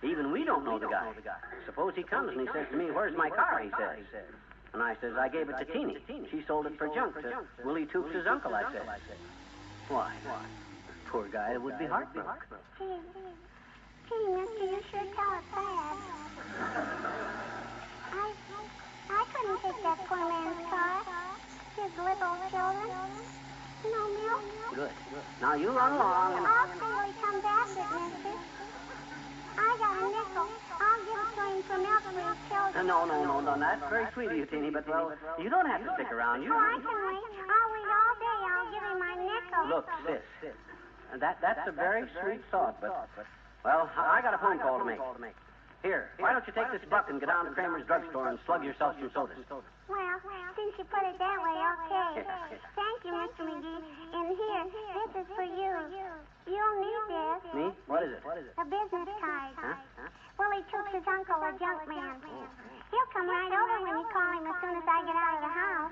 Even we don't know the guy. Suppose he comes and he says to me, "Where's my car?" he says. And I says, "I gave it to Teeny. She sold it for junk to Willie Toops' uncle," I said. Why? Poor guy would be heartbroken. Gee, mister, you sure tell it bad. I couldn't take that poor man's car. His little children. No milk. Good. Now you run along and... I'll see when he comes after it, mister. I got a nickel. I'll give it to him for milk for his children. No. That's very sweet of you, Teeny, but, well, you don't have to stick around. Oh, I can wait. I'll wait all day. I'll give him my nickel. Look, sis, that's a very sweet thought, but, well, I got a phone call to make. Here, why don't you take this buck and go down to Kramer's drugstore and slug yourself some sodas? Well, since you put it that way, okay. Thank you, Mr. McGee. And here, this is for you. You'll need this. Me? What is it? A business card. Huh? Willie took his uncle, a junk man. He'll come right over when you call him as soon as I get out of the house.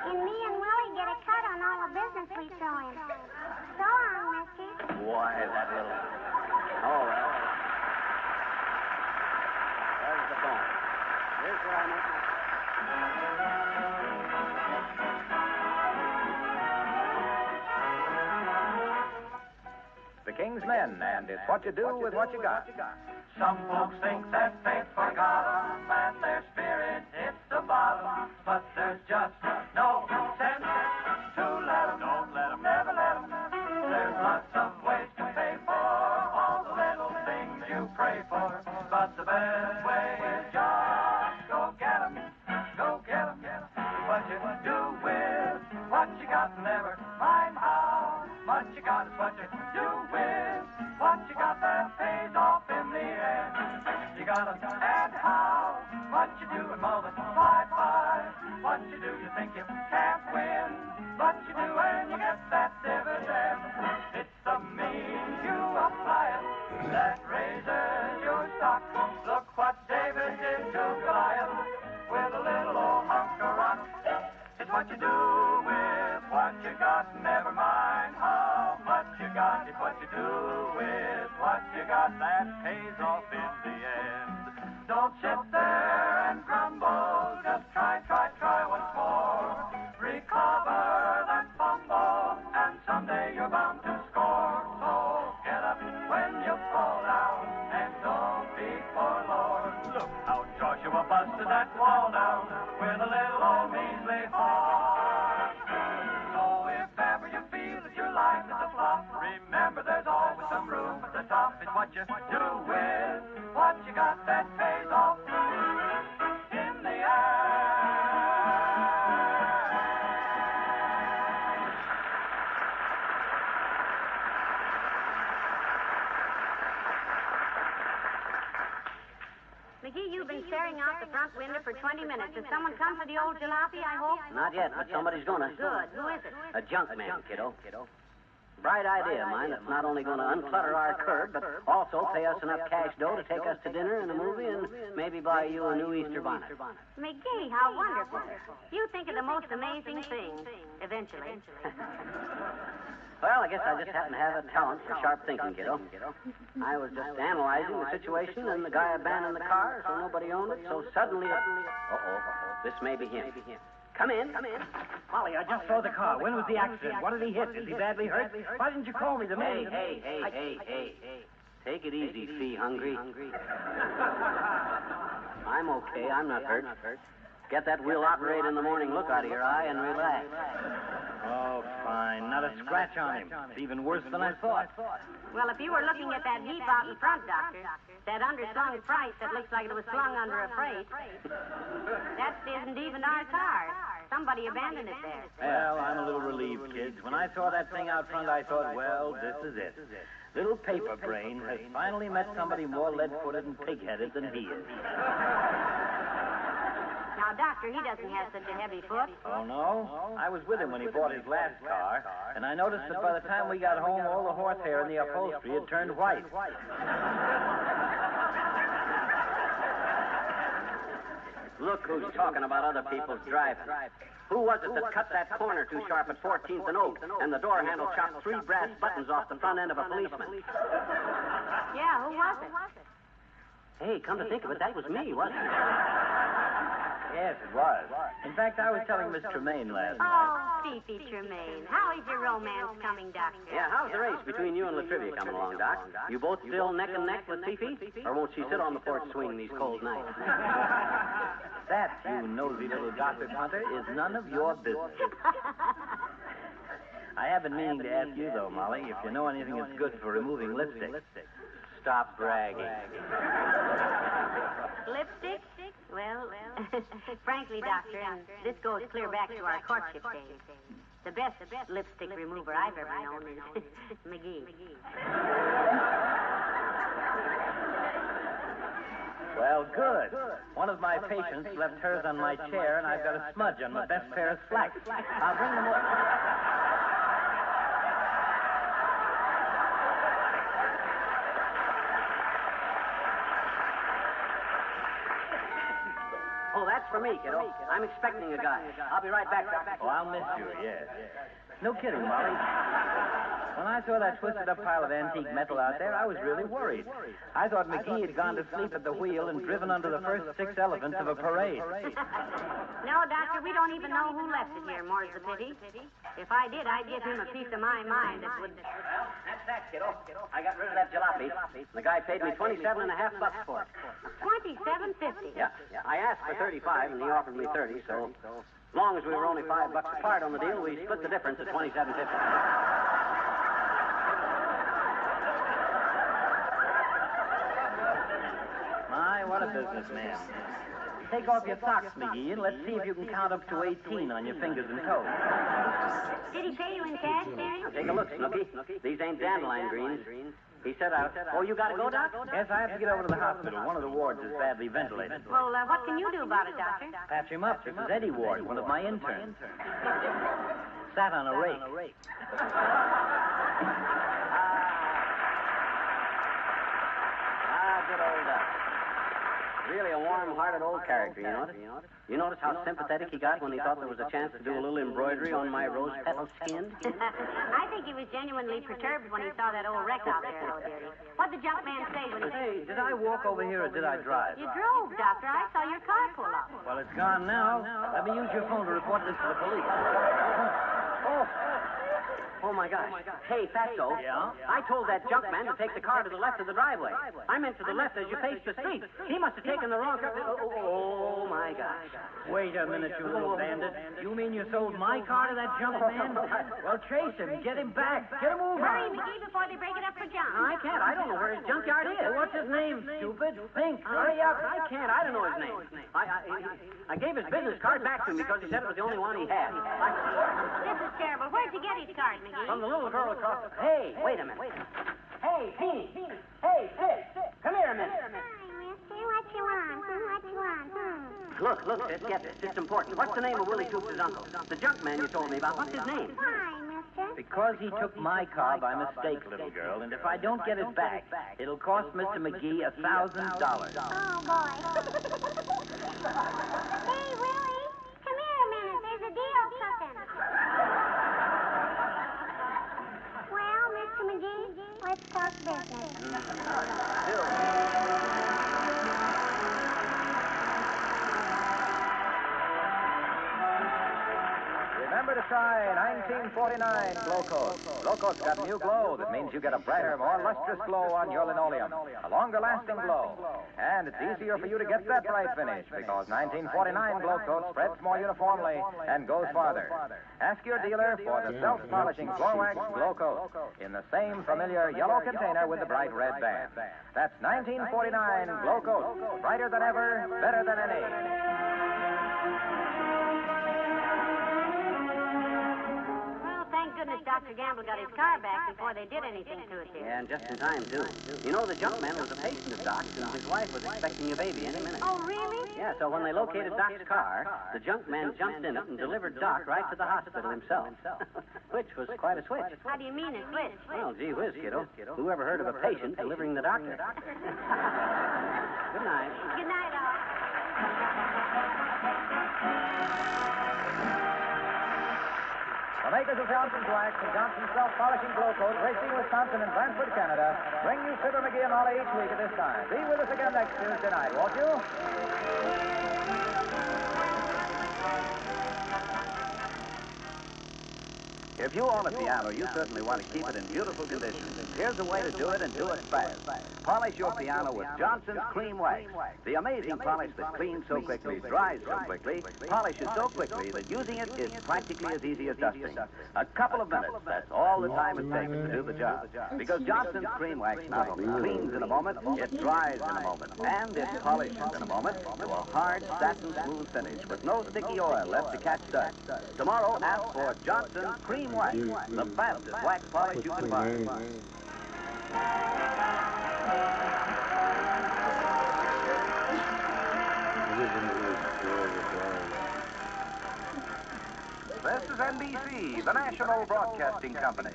And me and Willie get a cut on all the business we throw him. So long, mister. Why, that little... Oh, well. There's the phone. Here's where I make my... The King's Men, and it's what you do with what you got. Some folks think that fate forgot 'em and their spirit hits the bottom, but there's just no sense to let 'em. Don't let 'em, never let 'em. There's lots of ways to pay for all the little things you pray for, but the best way is just go get 'em, go get 'em. What you do with what you got, never mind how much you got is what you do with what you got that pays off in the end. You gotta add how much you do and multiply by what you do. You think you can't win, but you do and you get that dividend. It's the means you apply it that raises your stock. Look what David did to Goliath with a little old hunk of rock. It's what you do with what you got, never mind how much you got. It's what you do with what you got that pays off in the end. Don't sit there and grumble, just try once more. Recover that fumble, and someday you're bound to score. So get up when you fall down, and don't be forlorn. Look how Joshua busted that wall down with a little old measly heart. So if ever you feel that your life is a flop, remember there's always some room at the top. It's what you do with what you got that pays off in the end. front window for 20 minutes. Has someone come for the old jalopy, I hope? Not yet, but somebody's gonna. Good. Who is it? A junk man, kiddo. Bright idea of mine that's not only going to unclutter our curb, but also pay us enough cash dough to take us to dinner and a movie and maybe buy you a new Easter bonnet. McGee, how wonderful. You think of the most amazing things, eventually. Well, I guess I just happen to have a talent for sharp thinking, kiddo. I was just analyzing the situation, and the guy abandoned the car, so nobody owned it, so suddenly... Uh-oh, this may be him. Come in. Molly, I just saw the car. When was the accident? What did he hit? Is he badly hurt? Why didn't you call me the minute? Hey. Take it easy, fee hungry. I'm okay. I'm not hurt. Get that wheel operated in the morning look out of your eye and relax. Oh, fine. Not a scratch on him. It's even worse than I thought. Well, if you were looking at that heap out in front, Doctor, that underslung price that looks like it was slung under a freight, that isn't even our car. Somebody abandoned it there. Well, I'm a little relieved, kids. When I saw that thing out front, I thought, well, this is it. Little Paper Brain has finally met somebody more lead-footed and pig-headed than he is. Now, Doctor, he doesn't have such a heavy foot. Oh, no? I was with him when he bought his last car, and I noticed that by the time we got home, all the horsehair in the upholstery had turned white. Look who's talking about other people's driving. Who was it that cut that corner too sharp at 14th and Oak, and the door handle chopped 3 brass buttons off the front end of a policeman? Yeah, who was it? Hey, come to think of it, that was me, wasn't it? Yes, it was. In fact, I was telling Miss Tremaine last night. Oh, Fifi Tremaine, how is your romance coming, Doctor? Yeah, how's the race between you and Latrivia coming along, Doc? You both still neck and neck with Fifi? Or won't she sit on the porch swing these cold nights? That, you nosy little gossip hunter, is none of your business. I have been meaning to ask you, though, Molly, if you know anything that's good for removing lipstick. Stop bragging. Lipstick? Well, frankly, Doctor, and this goes clear back to our courtship days, the best lipstick remover I've ever known is McGee. Well, good. One of my patients left hers on my chair, and I've got a smudge on my best pair of slacks. I'll bring them over. Oh, that's for me, kiddo. I'm expecting a guy. I'll be right back, Doctor. Oh, I'll miss you, yes. No kidding, Molly. When I saw that twisted-up pile of antique metal out there, I was really worried. I thought McGee had gone to sleep at the wheel and driven under the first 6 elephants of a parade. No, Doctor, we don't even know who left it here, more's the pity. If I did, I'd give him a piece of my mind that would... Well, that's that, kiddo. I got rid of that jalopy. The guy paid me $27.50 for it. $27.50? Yeah. I asked for 35, and he offered me 30, so... As long as we were only $5 apart on the deal, we split the difference at $27.50. My, what a businessman. Take off your socks, McGee, and let's see if you can count up to 18 on your fingers and toes. Did he pay you in cash, Terry? Now, take a look, Snooky. These ain't dandelion greens. He said, oh, you got to go, Doc? Yes, I have to get over to the hospital. One of the wards is badly ventilated. Well, what can you do about it, Doctor? Patch him up. This is Eddie Ward, one of my interns. Sat on a rake. Good old Doc. Really a warm-hearted old character, you notice? You notice how sympathetic he got when he thought there was a chance to do a little embroidery on my rose petal skin? I think he was genuinely perturbed when he saw that old wreck out there, though, dearie. What'd the junk man say when he... Hey, did I walk over here or did I drive? You drove, Doctor. I saw your car pull up. Well, it's gone now. Let me use your phone to report this to the police. Oh, my gosh. Hey, Fatso. Yeah? I told that junk man to take the car to the left of the driveway. I meant to the left as you face the street. He must have taken the wrong car. Oh, my gosh. Wait a minute, you little bandit. You mean you sold my car to that junk man? Well, chase him. Get him back. Get him over. Hurry, McGee, before they break it up for junk. I can't. I don't know where his junkyard is. What's his name, stupid? Think. Hurry up. I can't. I don't know his name. I gave his business card back to him because he said it was the only one he had. This is terrible. Where'd you get his card, McGee? From the little girl across the... Hey, wait a minute. Hey, Pete. Hey, Sid. Come here a minute. Hi, mister. What you want? Look, Sid, get this. It's important. What's the name of Willie Toops' uncle? The junk man you told me about. What's his name? Why, mister? Because he took my car by mistake, little girl, and if I don't get it back, it'll cost Mr. McGee $1,000. Oh, boy. Hey, Willie, come here a minute. There's a deal cooking. Well, Mr. McGee, let's talk business. Remember to try 1949 Glow Coat. Glow Coat's got a new glow that means you get a brighter, more lustrous glow on your linoleum. A longer-lasting glow. And it's easier for you to get that bright finish because 1949 Glow Coat spreads more uniformly and goes farther. Ask your dealer for the self-polishing Floor Wax Glow Coat in the same familiar yellow container with the bright red band. That's 1949 Glow Coat. Brighter than ever, better than any. Thank goodness Dr. Gamble got his car back before they did anything to it there. Yeah, and just in time, too. You know, the junk man was a patient of Doc's, and his wife was expecting a baby any minute. Oh, really? Yeah, so when they located Doc's car, the junk man jumped in it and delivered Doc right to the hospital himself. Which was quite a switch. How do you mean a switch? Well, gee whiz, kiddo. Who ever heard of a patient delivering the doctor? Good night. Good night, all. The makers of Johnson's Wax and Johnson's Self-Polishing Glow Coat, Racine, Wisconsin, and Brantford, Canada, bring you Fibber McGee and Molly each week at this time. Be with us again next Tuesday night, won't you? If you own a piano, you certainly want to keep it in beautiful condition. Here's a way to do it and do it fast. Polish your piano with Johnson's Cream Wax. The amazing polish that cleans so quickly, dries so quickly, polishes so quickly that using it is practically as easy as dusting. A couple of minutes, that's all the time it takes to do the job. Because Johnson's Cream Wax not only cleans in a moment, it dries in a moment, and it polishes in a moment to a hard, satin smooth finish with no sticky oil left to catch dust. Tomorrow, ask for Johnson's Cream Wax, the fastest wax polish you can buy. This is NBC, the National Broadcasting Company.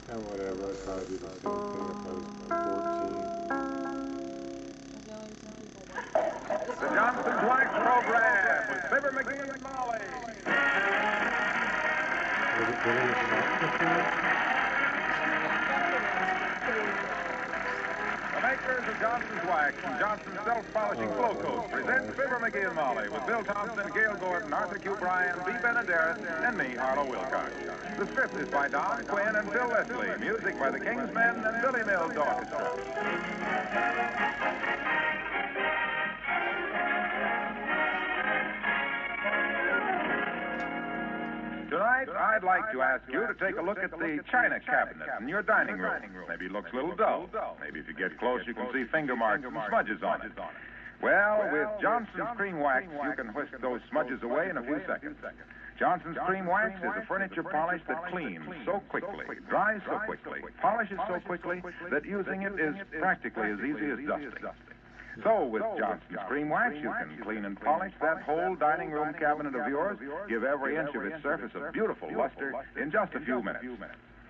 And whatever, I thought I'd do the same thing if I was 14. The Johnson's Wax Program with Fibber McGee and Molly. Was it really The makers of Johnson's Wax and Johnson's Self-Polishing Glow Coat present Fibber McGee and Molly with Bill Thompson, Gail Gordon, Arthur Q. Bryan, B. Benaderis, and me, Harlow Wilcox. The script is by Don Quinn and Bill Leslie. Music by the Kingsmen and Billy Mills Orchestra. Tonight, I'd like to ask you to take a look at the china cabinet in your dining room. Maybe it looks a little dull. Maybe if you get close, you can see finger marks and smudges on it. Well, with Johnson's Cream Wax, you can whisk those smudges away in a few seconds. Johnson's Cream Wax is a furniture polish that cleans so quickly, dries so quickly, polishes so quickly that using it is practically as easy as dusting. So, with Johnson's Cream Wax, you can clean and polish that whole dining room cabinet of yours, give every inch of its surface a beautiful luster in just a few minutes.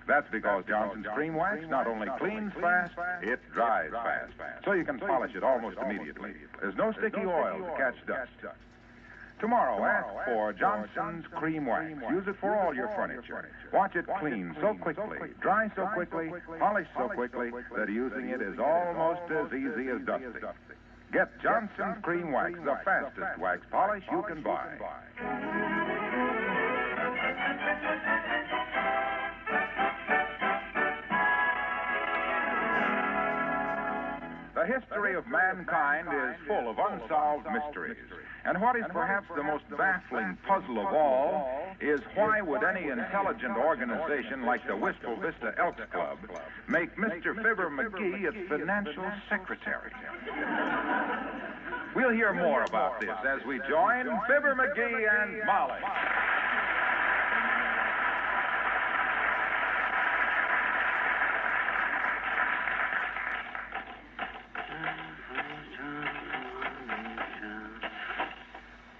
That's because Johnson's Cream Wax not only cleans fast, it dries fast. So you can polish it almost immediately. There's no sticky oil to catch dust. Tomorrow, ask for Johnson's Cream Wax. Use it for all your furniture. Watch it clean so quickly, dry so quickly, polish so quickly that using it is almost as easy as dusting. Get Johnson's Cream Wax, the fastest wax polish you can buy. The history of mankind is full of unsolved mysteries. And what is perhaps the most baffling puzzle of all is why would any intelligent organization like the Wistful Vista Elks Club make Mr. Fibber McGee its financial secretary? We'll hear more about this as we join Fibber McGee and Molly.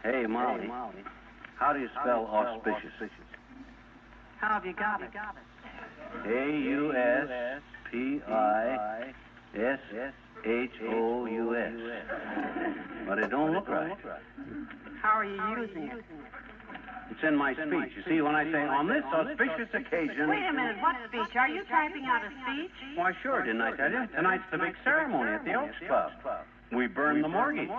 Hey, Molly. How do you spell auspicious? How have you got it? A-U-S-P-I-S-H-O-U-S. But it don't look right. How are you using it? It's in my speech. You see, when I say, on this auspicious occasion... Wait a minute, what speech? Are you typing out a speech? Why, sure, didn't I tell you? Tonight's the big ceremony at the Elks Club. We burn the mortgage.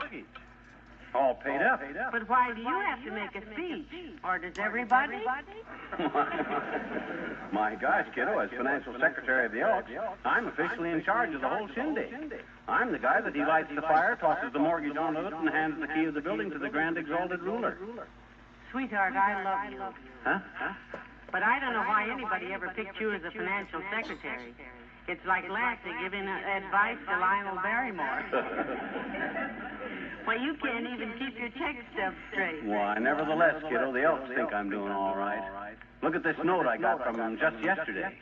All paid up. But why do you have to make a speech? Or does everybody? My gosh, kiddo, as financial secretary of the Elks, I'm officially in charge of the whole shindig. I'm the guy that he lights the fire, tosses the mortgage onto it, and hands the key of the building to the grand exalted ruler. Sweetheart, I love you. Huh? But I don't know why anybody ever picked you as a financial secretary. It's like Lassie giving advice to Lionel Barrymore. Well, you can't even keep your check stubs straight. Why, nevertheless, kiddo, the Elks think I'm doing all right. Look at this note I got from them just yesterday.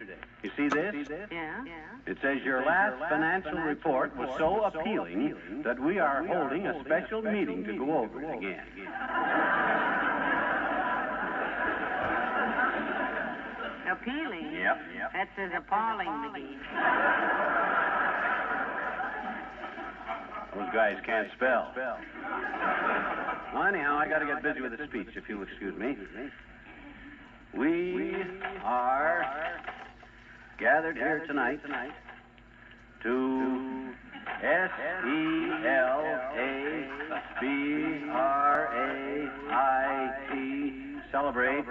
You see this? Yeah? It says your last financial report was so appealing that we are holding a special meeting to go over it again. Appealing? Yep. That says appalling, McGee. Those guys can't spell. Well, anyhow, I got to get busy with the speech, if you'll excuse me. We are gathered here tonight to S-E-L-A-B-R-A-I-T celebrate.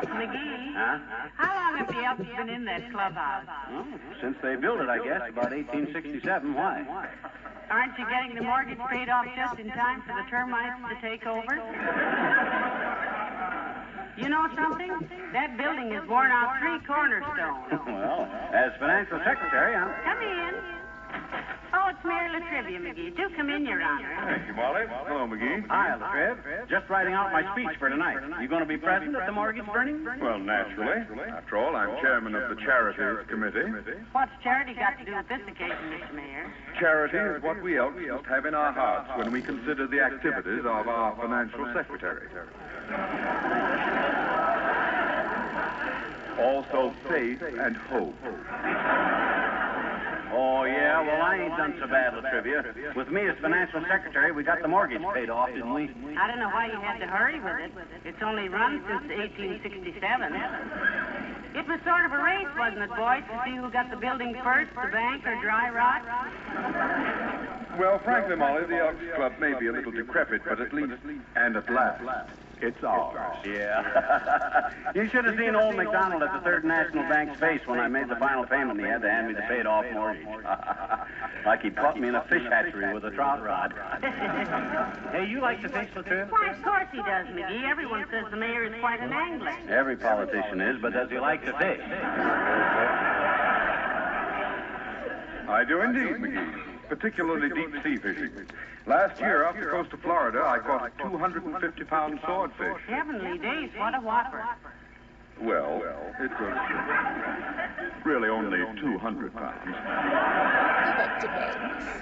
McGee? Huh? How long have the Elks been in that clubhouse? Well, since they built it, I guess, about 1867. Why? Aren't you getting the mortgage paid off just in time for the termites to take over? You know something? That building has worn out 3 cornerstones. Well, as financial secretary, I'm... Come in. Oh, it's Mayor Latrivia, McGee. Do come in, Your Honor. Thank you, Molly. Hello, McGee. Hi, Latriv. Just writing out my speech for tonight. You going to be present at the mortgage burning? Well, naturally. After all, I'm chairman of the Charities Committee. What's charity got to do with this occasion, Mr. Mayor? Charity is what we Elks must have in our hearts when we consider the activities of our financial secretary. Also faith and hope. Oh, yeah? Well, I ain't done so bad, Latrivia. With me as financial secretary, we got the mortgage paid off, didn't we? I don't know why you had to hurry with it. It's only run since 1867. It was sort of a race, wasn't it, boys, to see who got the building first, the bank or dry rot? Well, frankly, Molly, the Elks Club may be a little decrepit, but at least, and at last, it's ours. Yeah. You should have seen old McDonald at the Third National Bank's face when I made the final payment. He had to hand me the paid-off mortgage. Like he caught me in a fish hatchery with a trout rod. Hey, you like to fish, Latriv? Why, of course he does, McGee. Everyone says the mayor is quite an angler. Every politician is, but does he like to fish? I do indeed, McGee. Particularly deep-sea fishing. Last year, off the coast of Florida, I caught a 250-pound swordfish. Heavenly days, what a whopper. Well, it was really only 200 pounds.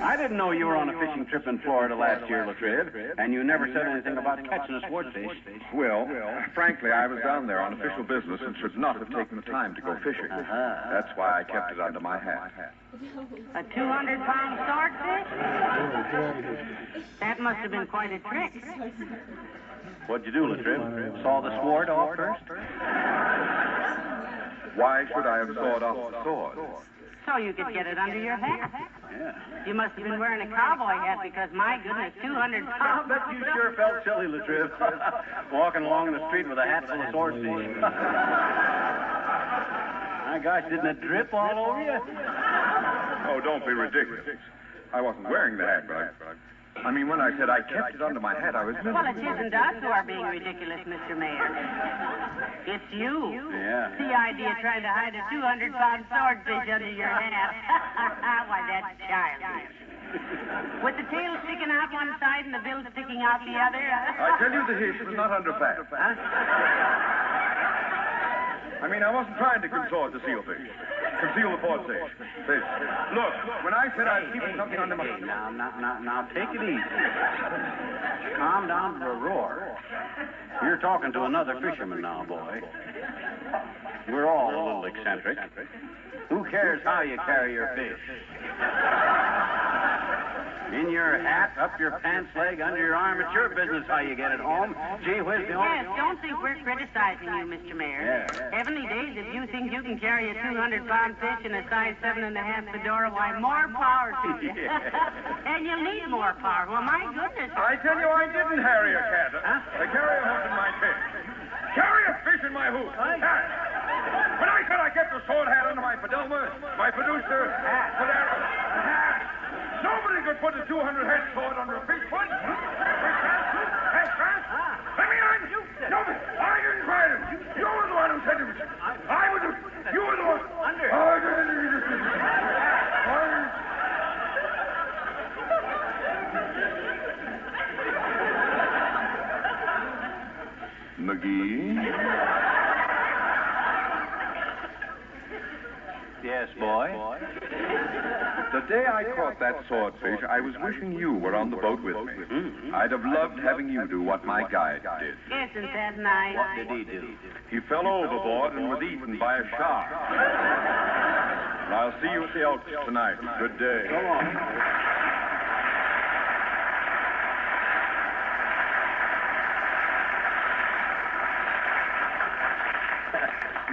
I didn't know you were on a fishing trip in Florida last year, Latriv, and you never said anything about catching a swordfish. Well, frankly, I was down there on official business and should not have taken the time to go fishing. That's why I kept it under my hat. A 200-pound swordfish? That must have been quite a trick. What'd you do, Latriv? Saw the sword off first? Why should I have sawed off the sword? So you could get it under your hat. Yeah. You must have been wearing a cowboy hat because, my goodness, 200 pounds. I'll bet you sure felt silly, Latriv. Walking along the street with a hat full of swordfish. My gosh, didn't it drip all over you? Oh, don't be ridiculous. I wasn't wearing the hat, but I mean, when I said I kept it under my hat, I was miserable. Well, it isn't us who are being ridiculous, Mr. Mayor. It's you. Yeah. The idea of trying to hide a 200-pound swordfish under your hat. Why, that's childish. With the tail sticking out one side and the bill sticking out the other. I tell you, the hiss was not under fat. Huh? I mean, I wasn't trying to consort to seal fish. Conceal the port fish. Look, when I said I'd keep something on the... Hey, now, take it easy. Calm down to a roar. You're talking to another fisherman now, boy. We're all a little eccentric. Who cares how you carry your fish? In your hat, up your pants leg, under your arm. It's your business how you get it home. Gee whiz, the only... Yes, don't think we're criticizing you, Mr. Mayor. Yeah. Heavenly days, if you think you can carry a 200-pound fish in a size 7.5 fedora, why, more power to you. And you'll need more power. Well, my goodness. I tell you, I didn't harry a cat. I carry a hook in my fish. Carry a fish in my hook. When I said I kept the sword hat under my Fidelma, my producer, Valera, nobody could put a 200-head sword under a fish foot. Let me on. Nobody. I didn't try it. You were the one who said it. I was. You were the one. Under. McGee? Yes, boy? The day I caught that swordfish, I was wishing you were on the boat with me. I'd have loved having you do what my guide did. Isn't that nice? What did he do? He fell overboard and was eaten by a shark. I'll see you at the Elks tonight. Good day. Go on.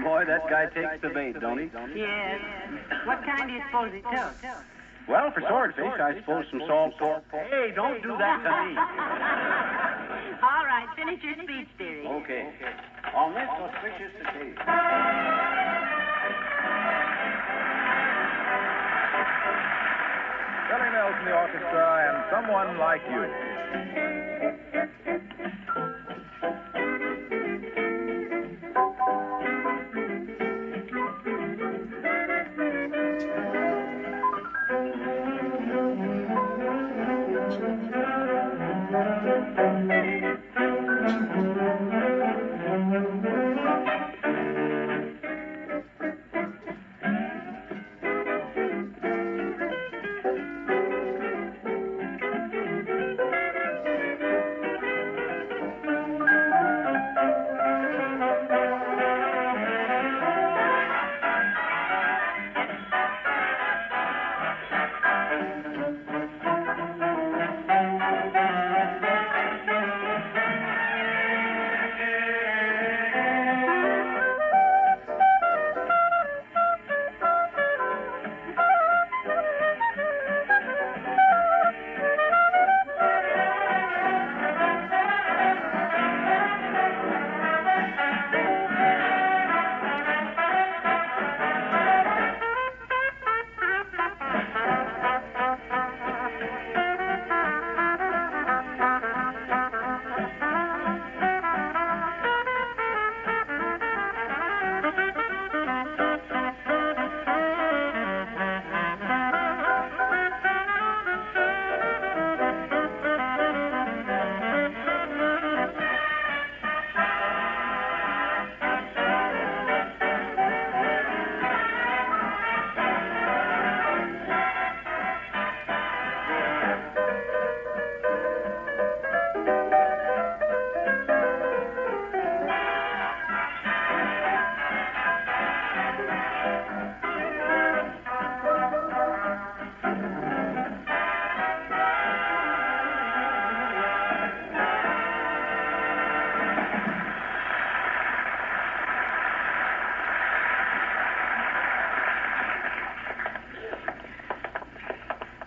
Boy, that guy takes the bait, don't he? Yes. What kind do you suppose he took? Well, for swordfish, I suppose some salt pork. Hey, don't do that to me. All right, finish your speech, dearie. Okay. On this auspicious occasion. Billy Mills in the orchestra and Someone Like You.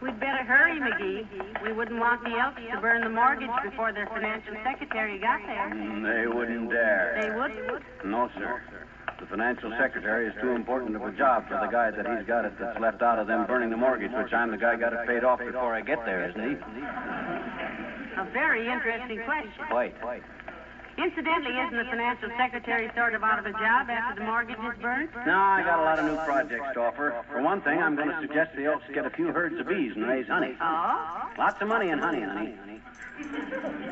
We'd better hurry, McGee. We wouldn't want the Elks to burn the mortgage before their financial secretary got there. They wouldn't dare. They wouldn't? No, sir. The financial secretary is too important of a job for the guy that he's got it that's left out of them burning the mortgage, which I'm the guy got it paid off before I get there, isn't he? A very interesting question. Wait. Incidentally, isn't the financial secretary sort of out of a job after the mortgage is burnt? No, I got a lot of new projects to offer. For one thing, I'm going to suggest the Elks get a few herds of bees and raise honey. Oh? Lots of money in honey, honey.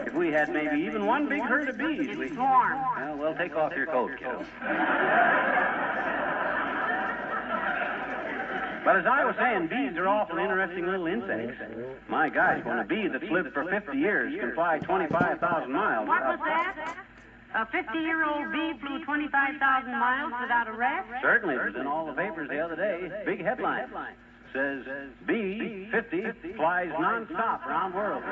If we had maybe even one big herd of bees, It's warm. Well, we'll take off your coat, kiddo. But as I was saying, bees are awful interesting little insects. My gosh, when a bee that's lived for 50 years can fly 25,000 miles. What was that? A 50-year-old bee flew 25,000 miles without a rest? Certainly, it was in all the papers the other day. Big headline. Says, bee, 50, flies nonstop around the world.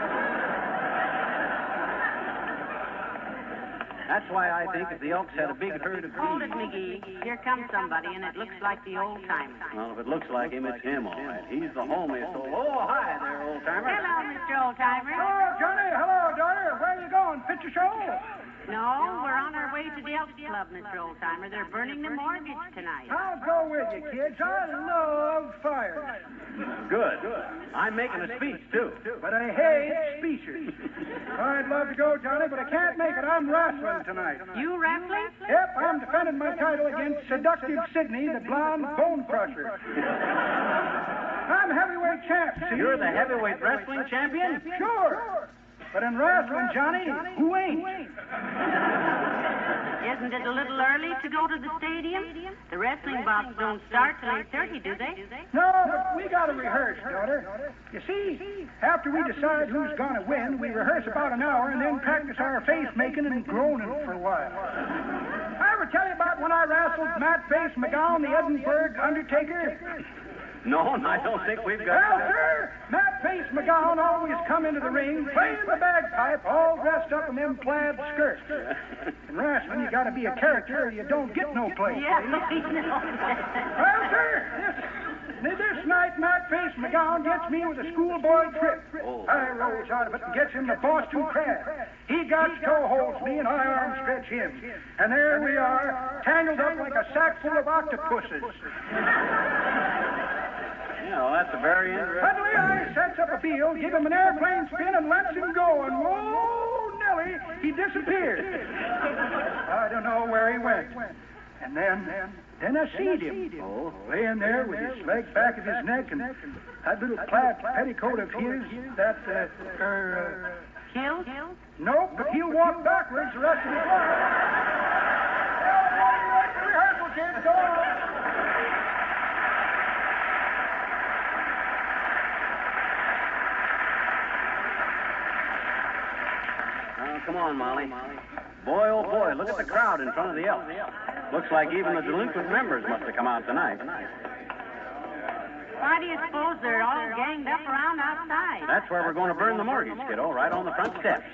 That's why I think if the Elks had a big herd of bees... Hold it, McGee. Here comes somebody, and it looks like the old-timer. Well, if it looks like him, it's him, all right. He's the homiest old... Oh, hi there, old-timer. Hello, Mr. Old-timer. Hello, Johnny. Hello, daughter. Where are you going? Picture show? No, we're on our way to the Elks Club, Mr. Old-timer. They're burning the mortgage tonight. I'll go with you, kids. I love fire. Good. I'm making a speech, too. But I hate speeches. I'd love to go, Johnny, but I can't make it. I'm wrestling tonight. You wrestling? Yep, I'm defending my title against Seductive Sydney, the blonde bone crusher. I'm heavyweight champ, see? You're the heavyweight wrestling champion? Sure. But in wrestling, Johnny, who ain't? Isn't it a little early to go to the stadium? The wrestling bouts don't start till 8:30, do they? No, but we got to rehearse, daughter. You see, after we decide who's going to win, we rehearse about an hour and then practice our face-making and groaning for a while. I ever tell you about when I wrestled Matt Face McGowan, the Edinburgh Undertaker? No, I don't think we've got... Well, sir, Matt Face McGowan always come into the ring playing the bagpipe, all dressed up in them plaid skirts. In wrestling, you got to be a character or you don't get no place. Yeah, we know. Well, sir, this night, Matt Face McGowan gets me with a schoolboy trip. I rolls out of it and gets him the Boston Crab. He got toe holds me and I arm stretch him. And there we are, tangled up like a sack full of octopuses. Yeah, well, that's a very interesting... Suddenly I sets up a field, give him an airplane spin, and lets him go. And whoa, Nellie, he disappeared. I don't know where he went. And then I seed him. Oh, laying there with his legs back of his neck and that little plaid petticoat of his, that, Killed? Nope, but he'll walk backwards the rest of his life. Rehearsal, kids, go on. Come on, Molly. Boy, oh boy, look at the crowd in front of the Elks. Looks like even the delinquent members must have come out tonight. Why do you suppose they're all ganged up around outside? That's where we're going to burn the mortgage, kiddo, right on the front steps.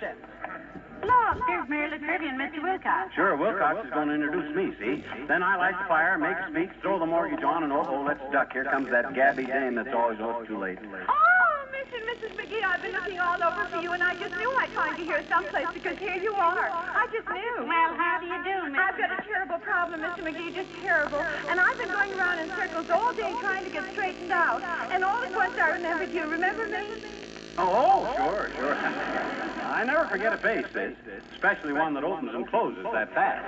Look, there's Mary LaTrivia and Mr. Wilcox. Sure, Wilcox is going to introduce me, see? Then I light the fire, make a speech, throw the mortgage on, and oh, let's duck. Here comes that gabby dame that's always a little too late. Mrs. McGee, I've been looking all over for you, and I just knew I'd find you here someplace because here you are. I just knew. Well, how do you do, Miss? I've got a terrible problem, Mr. McGee, just terrible. And I've been going around in circles all day trying to get straightened out. And all at once I remembered you. Remember me? Oh, sure. I never forget a face, sis, especially one that opens and closes that fast.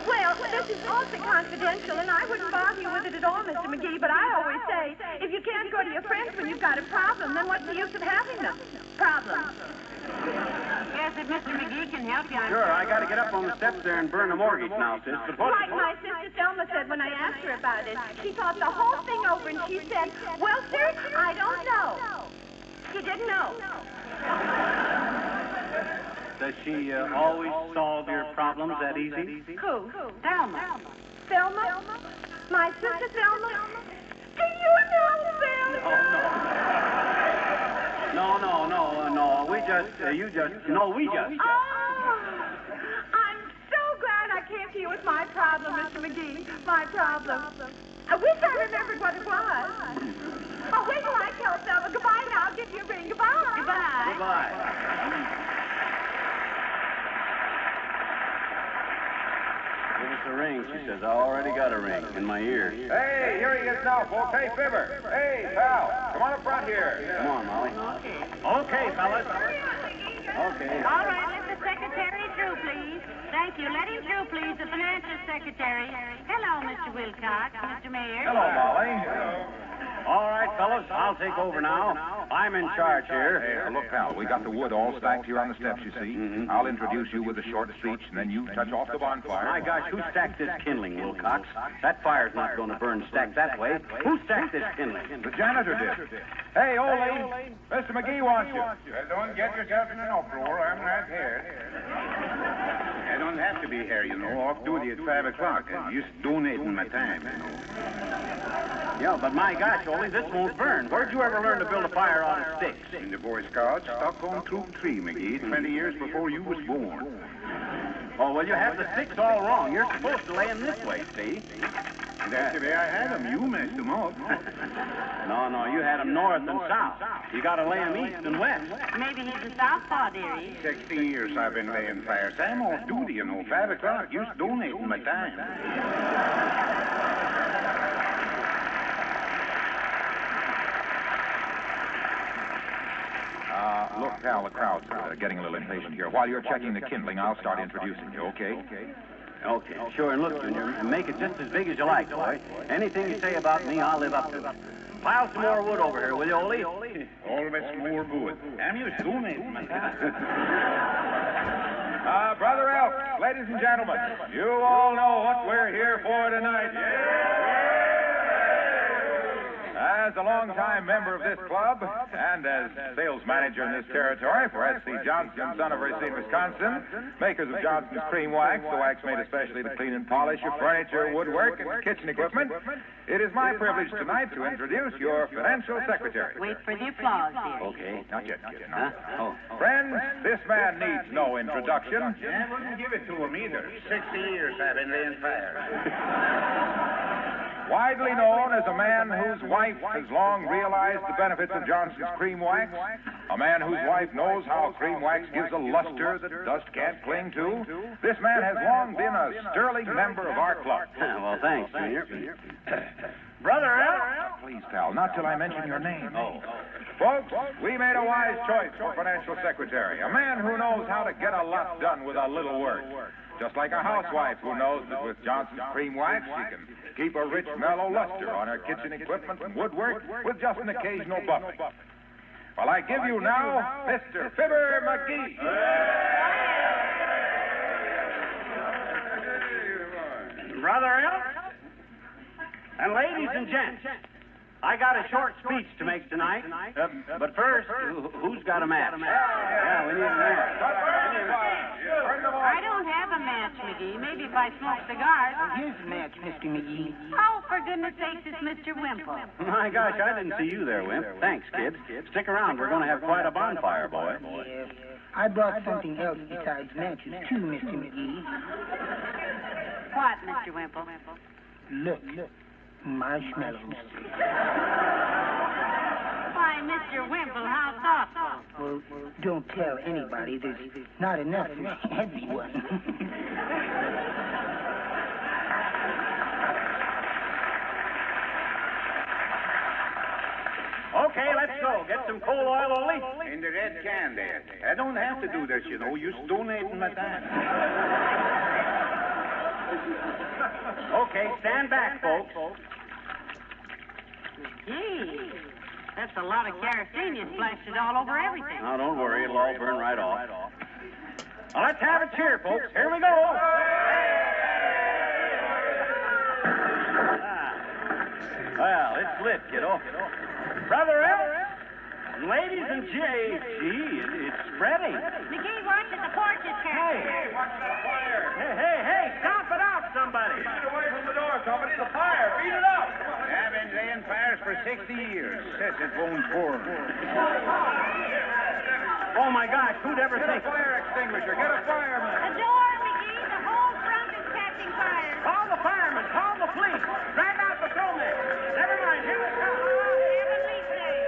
Well, this is awfully confidential, and I wouldn't bother you with it at all, Mr. McGee, but I always say, if you can't go to your friends when you've got a problem, then what's the use of having them? Problems. Yes, if Mr. McGee can help you, Sure, I got to get up on the steps there and burn the mortgage now, sis. Like my sister Thelma said when I asked her about it. She thought the whole thing over, and she said, well, sir, I don't know. She didn't know. Does she always solve your problems that easy? Who? Thelma. Thelma? My sister Thelma? Do you know Thelma? No. We just... Oh! I'm so glad I came to you with my problem, Mr. McGee. My problem. I wish I remembered what it was. Oh, wait till I tell Thelma. Goodbye now. I'll give you a ring. Goodbye. Goodbye. Give us a ring, she says. I already got a ring in my ear. Hey, here he is now, folks. Hey, Fibber. Hey, pal. Come on up front here. Come on, Molly. Okay, fellas. Okay. All right, let the secretary through, please. Thank you. Let him through, please, the financial secretary. Hello, Mr. Wilcox, Mr. Mayor. Hello, Molly. All right, fellas, I'll take over now. I'm in charge here. Hey, look, pal, we got the wood all stacked here on the steps, you see. Mm-hmm. I'll introduce you with a short speech, and then you touch off the bonfire. My gosh, who stacked this kindling, Wilcox? That fire's not going to burn stacked that way. Who stacked this kindling? The janitor did. Hey, Ole, Mr. McGee wants you. Well, don't get yourself in an uproar. I'm right here. I don't have to be here, you know. Off duty at 5 o'clock. I'm just donating my time, you know. Yeah, but my gosh, Ole, this won't burn. Where'd you ever learn to build a fire out of sticks? In the Boy Scouts, stuck on Troop 3, McGee, 20 years before you was born. Oh, well, you have the sticks all wrong. You're supposed to lay them this way, see? That's the way I had them. You messed them up. No, you had them north and south. You got to lay them east and west. Maybe he's a southpaw, dearie. 60 years I've been laying fires. I'm off duty, you know. 5 o'clock. Just donating my time. Look, pal, the crowd's getting a little impatient here. While you're checking the kindling, I'll start introducing you, okay? Okay, sure. And look, Junior, make it just as big as you like, boy. Anything you say about me, I'll live up to it. Pile some more wood over here, will you, Ole? Always more wood. I'm just donating my time. Brother Elk, ladies and gentlemen, you all know what we're here for tonight. As a longtime member of this club and as sales manager in this territory for S.C. Johnson, son of Racine, Wisconsin, makers of Johnson's Cream Wax, the wax made especially to clean and polish your furniture, woodwork, and kitchen equipment, it is my privilege tonight to introduce your financial secretary. Wait for the applause, dearie. Okay, not yet. Huh? Oh. Friends, this man needs no introduction. I wouldn't give it to him either. 60 years I've been laying fire. Widely known as a man whose wife has long realized the benefits of Johnson's Cream Wax, a man whose wife knows how cream wax gives a luster that dust can't cling to, this man has long been a sterling member of our club. Well, thanks, Junior. Brother Al? Please, pal, not till I mention your name. Oh. Folks, we made a wise choice for financial secretary, a man who knows how to get a lot done with a little work. Just like a housewife who knows that with Johnson's Cream Wax, she can keep a rich, mellow luster on her kitchen equipment and woodwork with just an occasional buffing. Well, I give you now Mr. Fibber McGee. Brother Elk, and ladies and gents, I got a short speech to make tonight. But first, who's got a match? Yeah, we need a match. I don't have a match, McGee. Maybe if I smoke cigars. Here's a match, Mr. McGee. Oh, for goodness sakes, it's Mr. Wimple. My gosh, I didn't see you there, Wimp. Thanks, kid. Stick around. We're going to have quite a bonfire, boy. Yes. I brought something else besides matches, too, Mr. McGee. What, Mr. Wimple? Look. Marshmallows. Why, Mr. Wimple, how thoughtful. Well, don't tell anybody. There's not enough for everyone. Okay, let's go. Get some coal oil, Ole. In the red can there. I don't have to do this, you know. You're donating my time. Okay, stand back, folks. Gee, that's a lot of kerosene. You splashed it all over everything. Now, don't worry. It'll all burn right off. Well, let's have a cheer, folks. Here we go. Well, it's lit, kiddo. Brother L, ladies and gee, it's spreading. McGee, watch it. The porch is catching. Hey, watch that fire. Hey, stomp it out, somebody. Beat it away from the door, somebody. The fire. Beat it up. I've been laying fires for 60 years. Says it won't burn. Oh, my gosh, who'd ever think... Get a fire extinguisher. Get a fireman. The door, McGee. The whole front is catching fire. Call the firemen. Call the police. Drag out the snowman. Never mind. Here we come. Heavenly sake.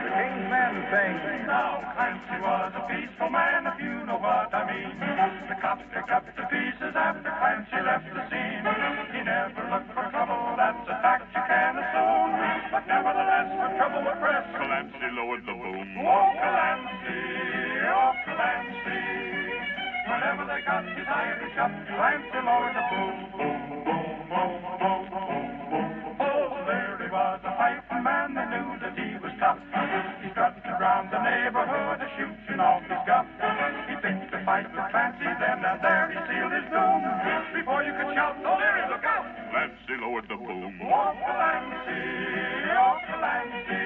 The King's Men sing. Now Clancy was a peaceful man, if you know what I mean. The cops pick up the pieces years after Clancy left the scene. He never looked for trouble, that's a fact you can assume. But nevertheless, when trouble would press, Clancy lowered the boom. Oh, Clancy, oh, Clancy. Whenever they got his Irish up, Clancy lowered the boom, boom, boom, boom, boom, boom, boom. Oh, there he was, a fighting man, they knew that he was tough. He strutted around the neighborhood, shooting off his guff. He picked a fight with Clancy, then and there he sealed his doom. Before you could shout, "Oh, Larry, look out!" Clancy lowered the boom. Oh, Clancy, oh, Clancy.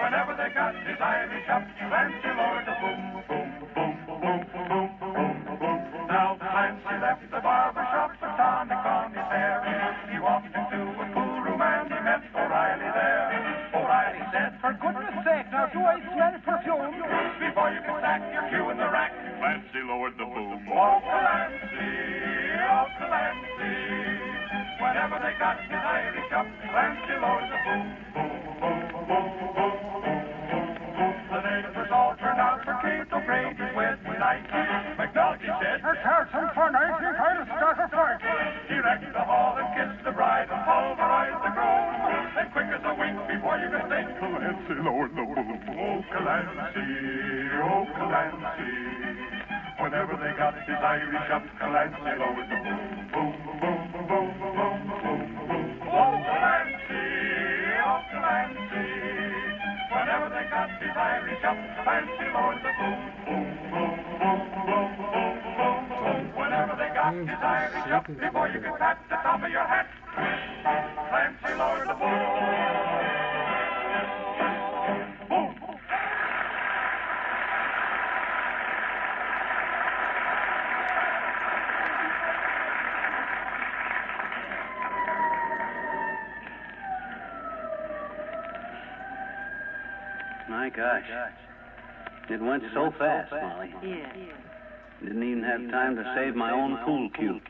Whenever they got his Irish up, Clancy lowered the boom, boom, boom, boom, boom, boom, boom. Now Clancy left the barber shop with tonic on his hair. He walked into a pool room and he met O'Reilly there. O'Reilly said, "For goodness sake, now do I smell perfume?" Before you can stack your cue in the rack, Clancy lowered the boom. Oh, Clancy, oh, Clancy. Whenever they got his Irish up, Clancy lowered the boom, boom, boom, boom, boom, boom, boom, boom. The neighbors all turned out for Kate O'Grady's wedding night. McNulty said, "Let's have some fun. I think I'll start a fight." He wrecked the hall and kissed the bride and pulverized the groom. And quick as a wink before you could think, Clancy lowered the boom. Oh, Clancy, oh, Clancy. Whenever they got his Irish up, Clancy lowered the boom, boom, boom, boom, boom, boom, boom, boom. Oh, Clancy, oh, Clancy. Whenever they got his Irish up, Clancy lowered the boom, boom, boom, boom, boom, boom, boom, boom. Whenever they got his Irish up, before you could pat the top of your hat, Clancy lowered the boom. Boom. My gosh. It went so fast, Molly. Yeah. Didn't even have time to save my own pool cue.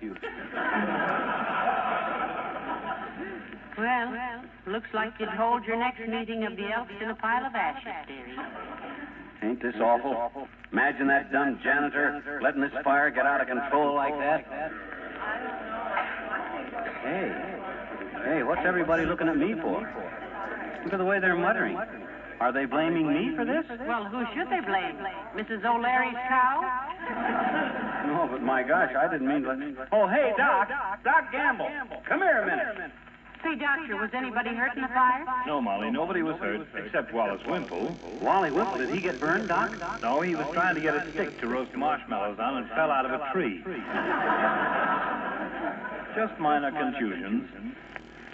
Well, looks like you'd hold your next meeting of the Elks in a pile of ashes, dearie. Ain't this awful? Imagine that dumb janitor letting this fire get out of control like that. Hey, what's everybody looking at me for? Look at the way they're muttering. Are they blaming me for this? Well, who should they blame? Mrs. O'Leary's cow? No, but my gosh, I didn't mean to... Oh, hey, Doc. Doc Gamble. Come here a minute. Say, Doctor, was anybody hurt in the fire? No, Molly, nobody was hurt, except Wallace Wimple. Wally Wimple, did he get burned, Doc? No, he was trying to get a stick to roast marshmallows on and fell out of a tree. Just minor contusions.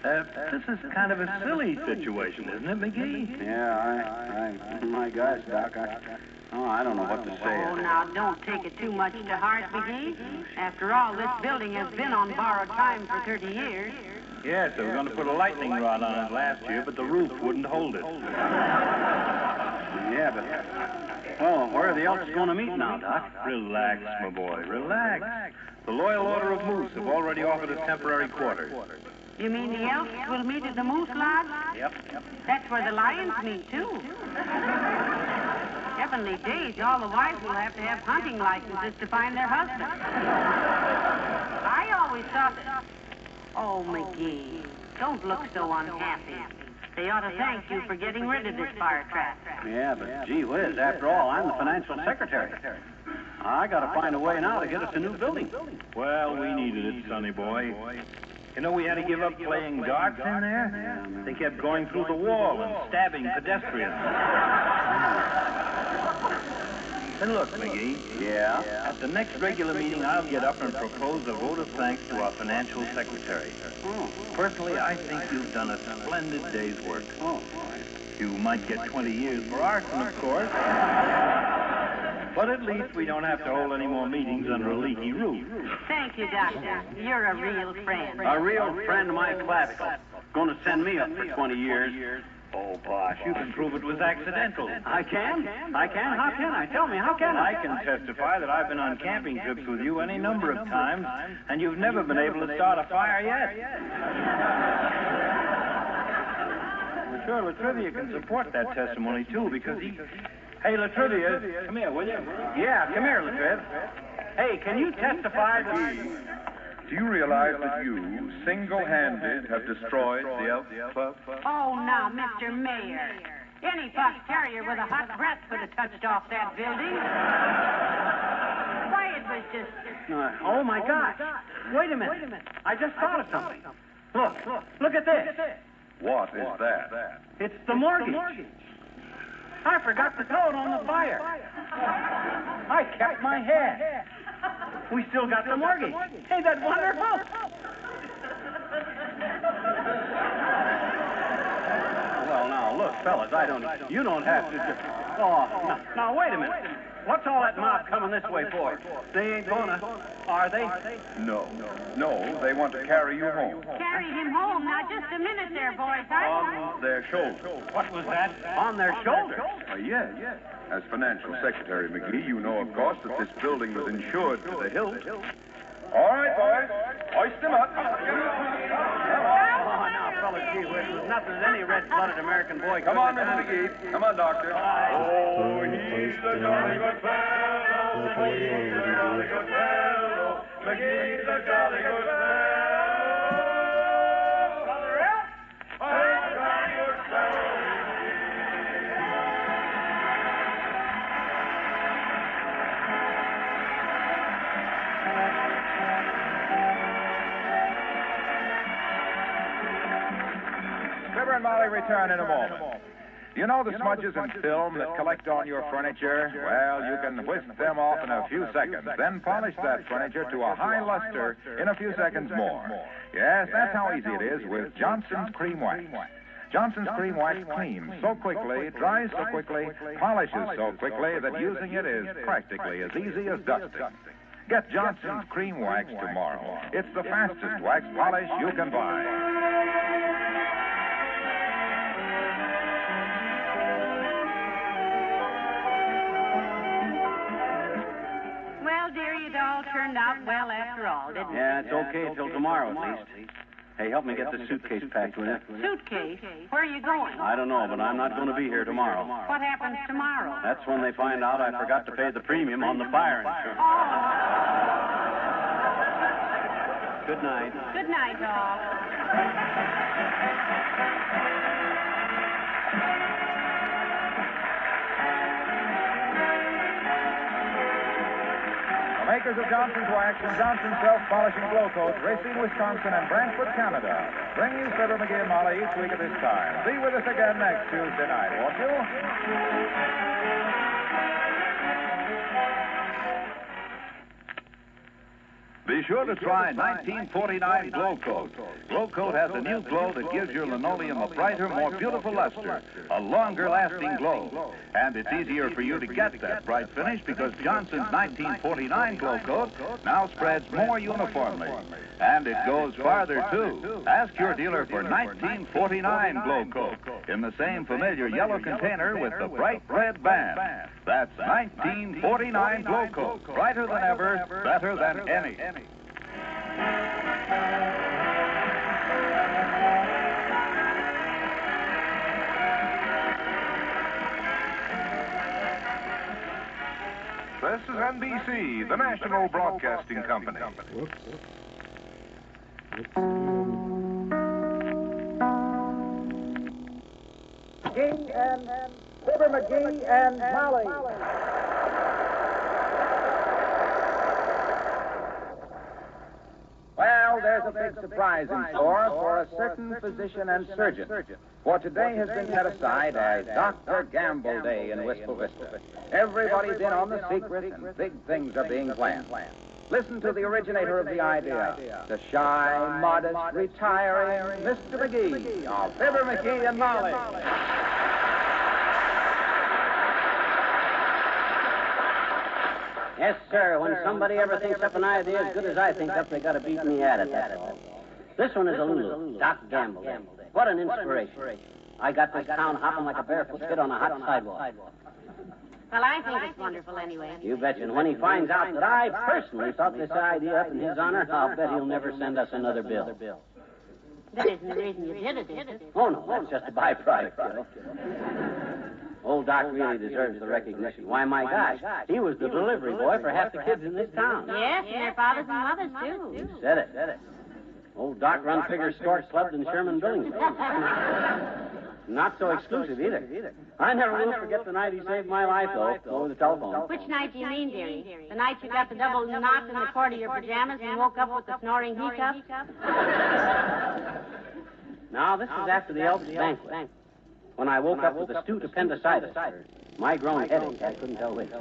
This is kind of a silly situation, isn't it, McGee? Yeah, my gosh, Doc, I don't know what to say. Oh, now, don't take it too much to heart, McGee. After all, this building has been on borrowed time for 30 years. Yes, they were going to put a lightning rod on it last year, but the roof wouldn't hold it. Yeah, but... Well, where are the Elks going to meet now, Doc? Relax, my boy, relax. The Loyal Order of Moose have already offered us temporary quarters. You mean the Elks will meet at the Moose Lodge? Yep. That's where the lions meet, too. Heavenly days, all the wives will have to have hunting licenses to find their husbands. I always thought that... Oh, McGee, don't look so unhappy. They ought to thank you for getting rid of this fire trap. Yeah, but gee whiz, after all, I'm the financial secretary. I got to find a way now to get us a new building. Well, we needed it, sonny boy. You know, we had to give up playing darts in there. They kept going through the wall and stabbing pedestrians. And look, McGee. Yeah? At the next regular meeting, I'll get up and propose a vote of thanks to our financial secretary. Personally, I think you've done a splendid day's work. You might get 20 years for arson, of course. But at least we don't have to hold any more meetings under a leaky roof. Thank you, Doctor. You're a real friend. A real friend of my clavicle. Going to send me up for 20 years. Oh, bosh, you can prove it was accidental. I can? How can I? Tell me, how can I? I can testify that I've been on camping trips with you any number of times, and you've never been able to start a fire yet. Sure, Latrivia can support that testimony, too, because he... Hey, Latrivia, come here, will you? Yeah, come here, Latriv. Hey, can you testify that... Do you realize that you, single-handed, have destroyed the Elks Club? Oh, now, Mr. Mayor. Any fox terrier with a hot breath could have touched off that building. Why, it was just... oh, my gosh. Wait a minute. I just thought of something. Look at this. What is that? It's the mortgage. I forgot to throw it on the fire. I kept my head. We still got the mortgage. Ain't that wonderful? Well, now, look, fellas, you don't have to just... Oh, now, wait a minute. What's all that mob coming this way for? They ain't gonna, are they? No, they want to carry you home. Carry him home. Now, just a minute there, boys. On their shoulders. What was that? On their shoulders? Yes. As Financial Secretary McGee, you know, of course, that this building was insured to the hilt. All right, boys. Hoist him up. Oh, now, fellas, gee whiz, there's nothing that any red-blooded American boy Come on, Mr. McGee. Come on, Doctor. Oh, he's a jolly good fellow. He's a jolly good fellow. McGee's a jolly good fellow. Brother Elk, a jolly good fellow. Fibber and Molly return in a moment. You know the smudges and film that collect on your furniture? Well, you can whisk them off in a few seconds, then polish that furniture to a high luster in a few seconds more. Yes, that's how easy it is with Johnson's Cream Wax. Johnson's Cream Wax cleans so quickly, dries so quickly, polishes so quickly that using it is practically as easy as dusting. Get Johnson's Cream Wax tomorrow. It's the fastest wax polish you can buy. Well, dearie, it all turned out well after all, didn't it? Yeah, it's okay till tomorrow, at least. Hey, help me get this suitcase packed, will you? Suitcase? Where are you going? I don't know, but I'm not going to be here tomorrow. What happens tomorrow? That's when they find out I forgot to pay the premium on the fire insurance. Good night. Good night, all. Makers of Johnson's Wax and Johnson's Self-Polishing Glow Coat, Racine, Wisconsin, and Brantford, Canada, bring you Fibber McGee and Molly each week at this time. Be with us again next Tuesday night, won't you? Be sure to try 1949 Glow Coat. Glow Coat has a new glow that gives your linoleum a brighter, more beautiful luster, a longer-lasting glow. And it's easier for you to get that bright finish because Johnson's 1949 Glow Coat now spreads more uniformly. And it goes farther, too. Ask your dealer for 1949 Glow Coat in the same familiar yellow container with the bright red band. That's 1949 Glow Coat. Brighter than ever, better than any. This is NBC, the National Broadcasting Company. McGee and Fibber McGee and Molly. Well, there's a big surprise in store for a certain physician and surgeon. For today has been set aside as Dr. Gamble Day in Wistful Vista. Everybody's in on the secret, and big things are being planned. Listen to the originator of the idea, the shy, modest, retiring Mr. McGee of Fibber McGee and Molly. Yes, sir. When somebody ever thinks up an idea as good as I think up, they got to beat me at it, that's all. This one is a Lulu, Doc Gamble. What an inspiration. I got this town hopping like a barefoot kid on a hot sidewalk. Well, I think it's wonderful anyway. You betcha. And when he finds out that I personally thought this idea up in his honor, I'll bet he'll never send us another bill. That isn't the reason you did it, is it? Oh, no, that's just a byproduct, kiddo. Old Doc really deserves the recognition. Why, my gosh, he was the delivery boy for half the kids in this town. Yes, and their fathers and mothers, too. You said it. Old Doc runs bigger stork clubs than Sherman Billingsley. Not so exclusive either. I never will forget the night he saved my life, though, over the telephone. Which night do you mean, dearie? The night you got the double knot in the cord of your pajamas and woke up with the snoring hiccups? Now, this was after the Elks banquet, when I woke up with acute appendicitis, or my grown headache, I couldn't tell which.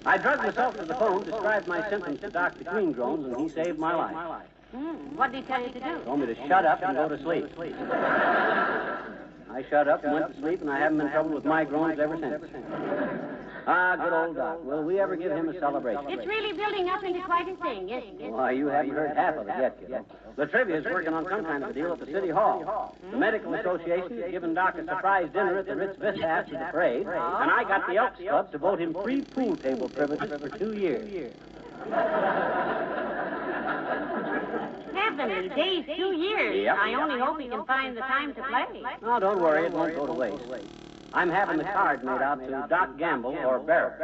I drugged myself to the phone, described my symptoms to Dr. Greengroans, and he saved my life. What did he tell you to do? Told me to shut up and go to sleep. I shut up and went to sleep, and I haven't been troubled with migraines ever since. Ah, good old Doc. Will we ever give him a celebration? It's really building up into quite a thing, isn't it? Why, you haven't heard half of it yet, kiddo. The Trivia's working on some kind of a deal at the City Hall. The Medical Association has given Doc a surprise dinner at the Ritz Vista after the parade, and I got the Elks Club to vote him free pool table privileges for 2 years. Heavenly days, 2 years. Yep. I only hope he can find the time to play. Oh, don't worry, it won't go to waste. I'm having the card made out to Doc Gamble or Barrett.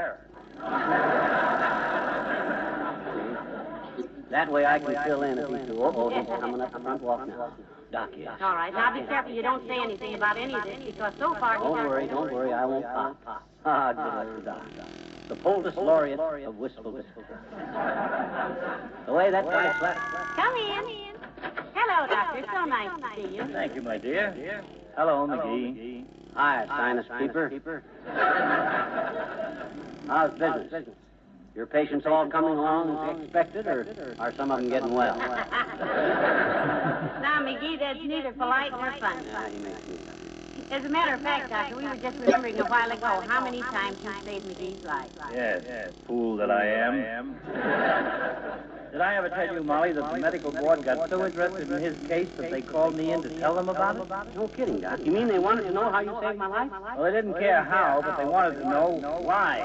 That way I can fill in if he's too old. Oh, he's coming up the front walk now. Doc, yes. All right, now be careful you don't say anything about any of this, because so far... Don't worry, I won't pop. Ah, good old Doc. The poultice laureate of wistfulness. The way that guy slept. Come in. Hello, Doctor. So nice to see you. Thank you, my dear. Hello, McGee. Hi, sinus peeper. How's business? Your patients all coming along as expected, or are some of them getting well? Now, McGee, that's neither polite nor funny. Yeah, he makes me. As a matter of fact, Doctor, we were just remembering a while ago how many times you saved McGee's life. Yes, fool that I am. Did I ever tell you, Molly, that the medical board got so interested in his case that they called me in to tell them about it? No kidding, Doc. You mean they wanted to know how you saved my life? Well, they didn't care how, but they wanted to know why.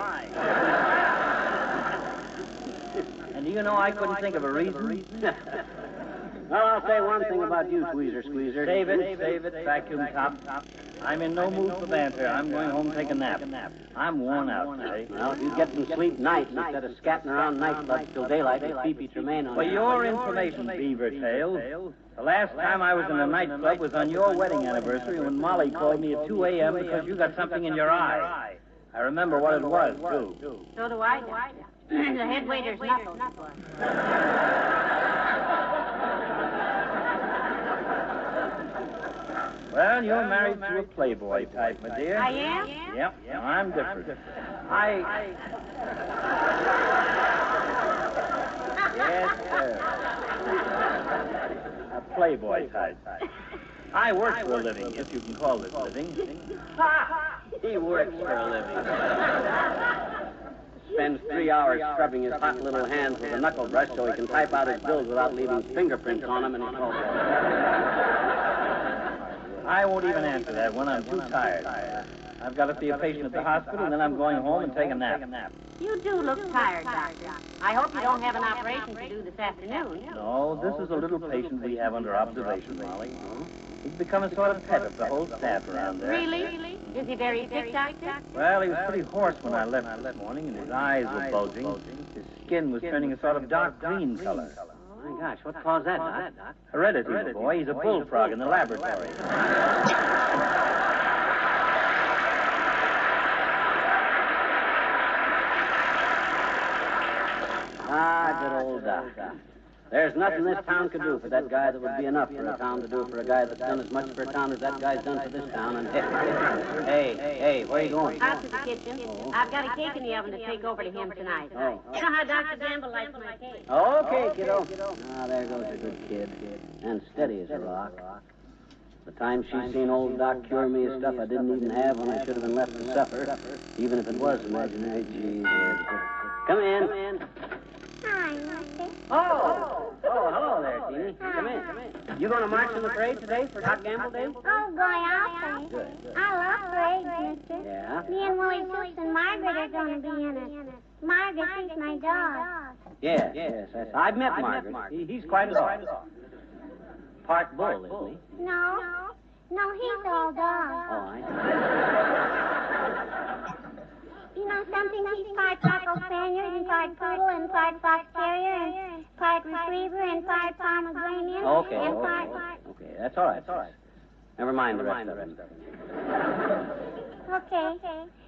And do you know, I couldn't think of a reason. Well, I'll say one thing about you, Squeezer. Save it, vacuum top. I'm in no mood for banter. I'm going home to take a nap. I'm worn out today. Well, if you get some sleep nights instead of scatting around nightclubs till daylight with Pee-Pee Tremaine on For your information, Beaver Tail, the last time I was in a nightclub was on your wedding anniversary when Molly called me at 2 a.m. because you got something in your eye. I remember what it was, too. So do I, Doctor. The head waiter's knuckles. Well, you're married to a playboy type, my dear. I am? Yep, I'm different. Yes, sir. A playboy type. I work for a living, if you can call it living. He works for a living. Spends 3 hours scrubbing his hot little hands with a knuckle brush so he can type out his bills without leaving fingerprints on them, and he's called. I won't even answer that one. I'm too tired. I've got to see a patient at the hospital, and then I'm going home and take a nap. You do look tired, Doctor. I hope you don't have an operation to do this afternoon. No, this is a little patient we have under observation, Molly. He's become a sort of pet of the whole staff around there. Really? Is he very sick, Doctor? Well, he was pretty hoarse when I left this morning, and his eyes were bulging. His skin was turning a sort of dark green color. My gosh, what caused that, Doc? Heredity, my boy. He's a bullfrog in the laboratory. Ah, good old Doc. There's nothing this town could do for that guy that would be enough for a town to do for a guy that's done as much for a town as that guy's done for this town. And hey, where are you going? Out to the kitchen. I've got a cake in the oven to take over to him tonight. You know how Dr. Gamble likes my cake. Okay, kiddo. Ah, there goes a good kid. And steady as a rock. The time she's seen old Doc cure me of stuff I didn't even have when I should have been left to suffer, even if it was imaginary. Gee, come in. Hi, Mister. Oh, hello there, Teeny. Come in. You going to march in the parade today for Doc Gamble Day? Oh, going out there. Good. I love parades, Mister. Yeah? Me and Willie Toots and Margaret are going to be in it. Margaret, she's my dog. Yes. I've met Margaret. He's quite a dog. Part bull, isn't he? No, he's all dog. Oh, I You know something? He's part Cocker Spaniel and part Poodle and part Fox Terrier and part Retriever and part Pomegranate. Okay, and okay. part... Okay, that's all right. Never mind the rest of it. Okay.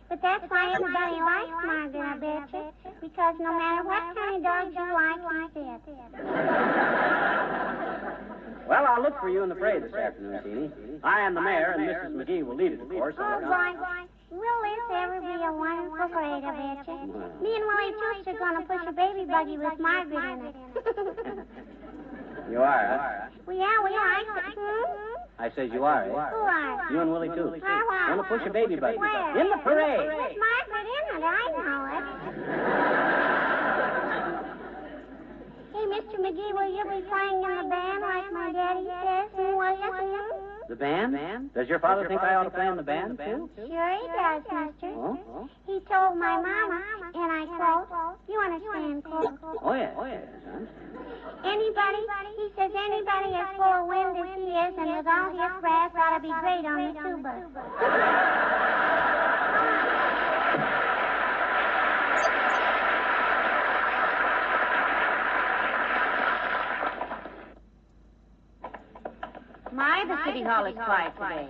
But that's why everybody likes Margaret, I bet you. Because no matter what kind of dog you like, he's it. Well, I'll look for you in the parade this afternoon, Teeny. I and the mayor and Mrs. McGee will lead it, of course. Oh, boy. Will this ever be a wonderful parade, I bet you? Me and Willie Toots are going to push a baby buggy with Margaret in it. You are, huh? Well, yeah, we are. I says you are, eh? Who are? You and Willie Toots. Are Want to push a baby buggy. Where? In the parade. With Margaret in it, I know it. Hey, Mr. McGee, will you be playing in the band like my daddy says? Will you? The band? Does your father think I ought to play in the band, too? Sure he does, mister. Oh? He told my mama, and I quote, you understand, quote? Oh, yeah. Anybody, he says anybody as full of wind as he is and with all his brass ought to be great on the tuba. The city hall is quiet today.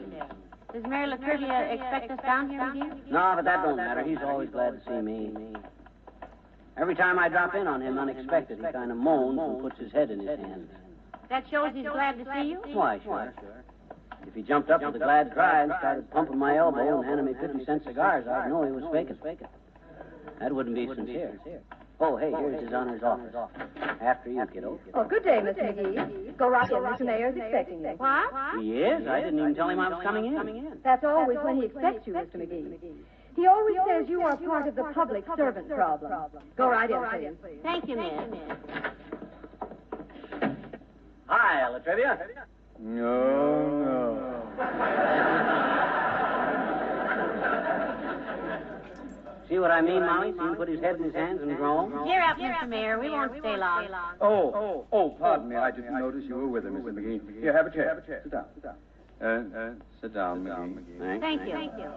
Does Mayor Latrivia expect us down here with you? No, but that don't matter. He's always glad to see me. Every time I drop in on him unexpected, he kind of moans and puts his head in his hands. That shows he's glad to see you? Why, sure. If he jumped up with a glad cry and started pumping my elbow and handing me 50-cent cigars, I'd know he was faking. That wouldn't be sincere. Oh, hey, here's His Honor's office. After you, kiddo. Oh, good day, Mr. McGee. Go right in. Mr. Mayor's expecting you. What? He is? I didn't even tell him I was coming in. That's always when he expects you, Mr. McGee. He always says you are part of the public servant problem. Go right in, please. Thank you, miss. Hi, Latrivia. No. See what I mean, Molly? See him put his head in his hands and groan? Cheer up, Mr. Mayor. We won't stay long. Oh, pardon me. I didn't notice you were with him, Mr. McGee. Here, have a chair. Sit down. Sit down, McGee. Thank you.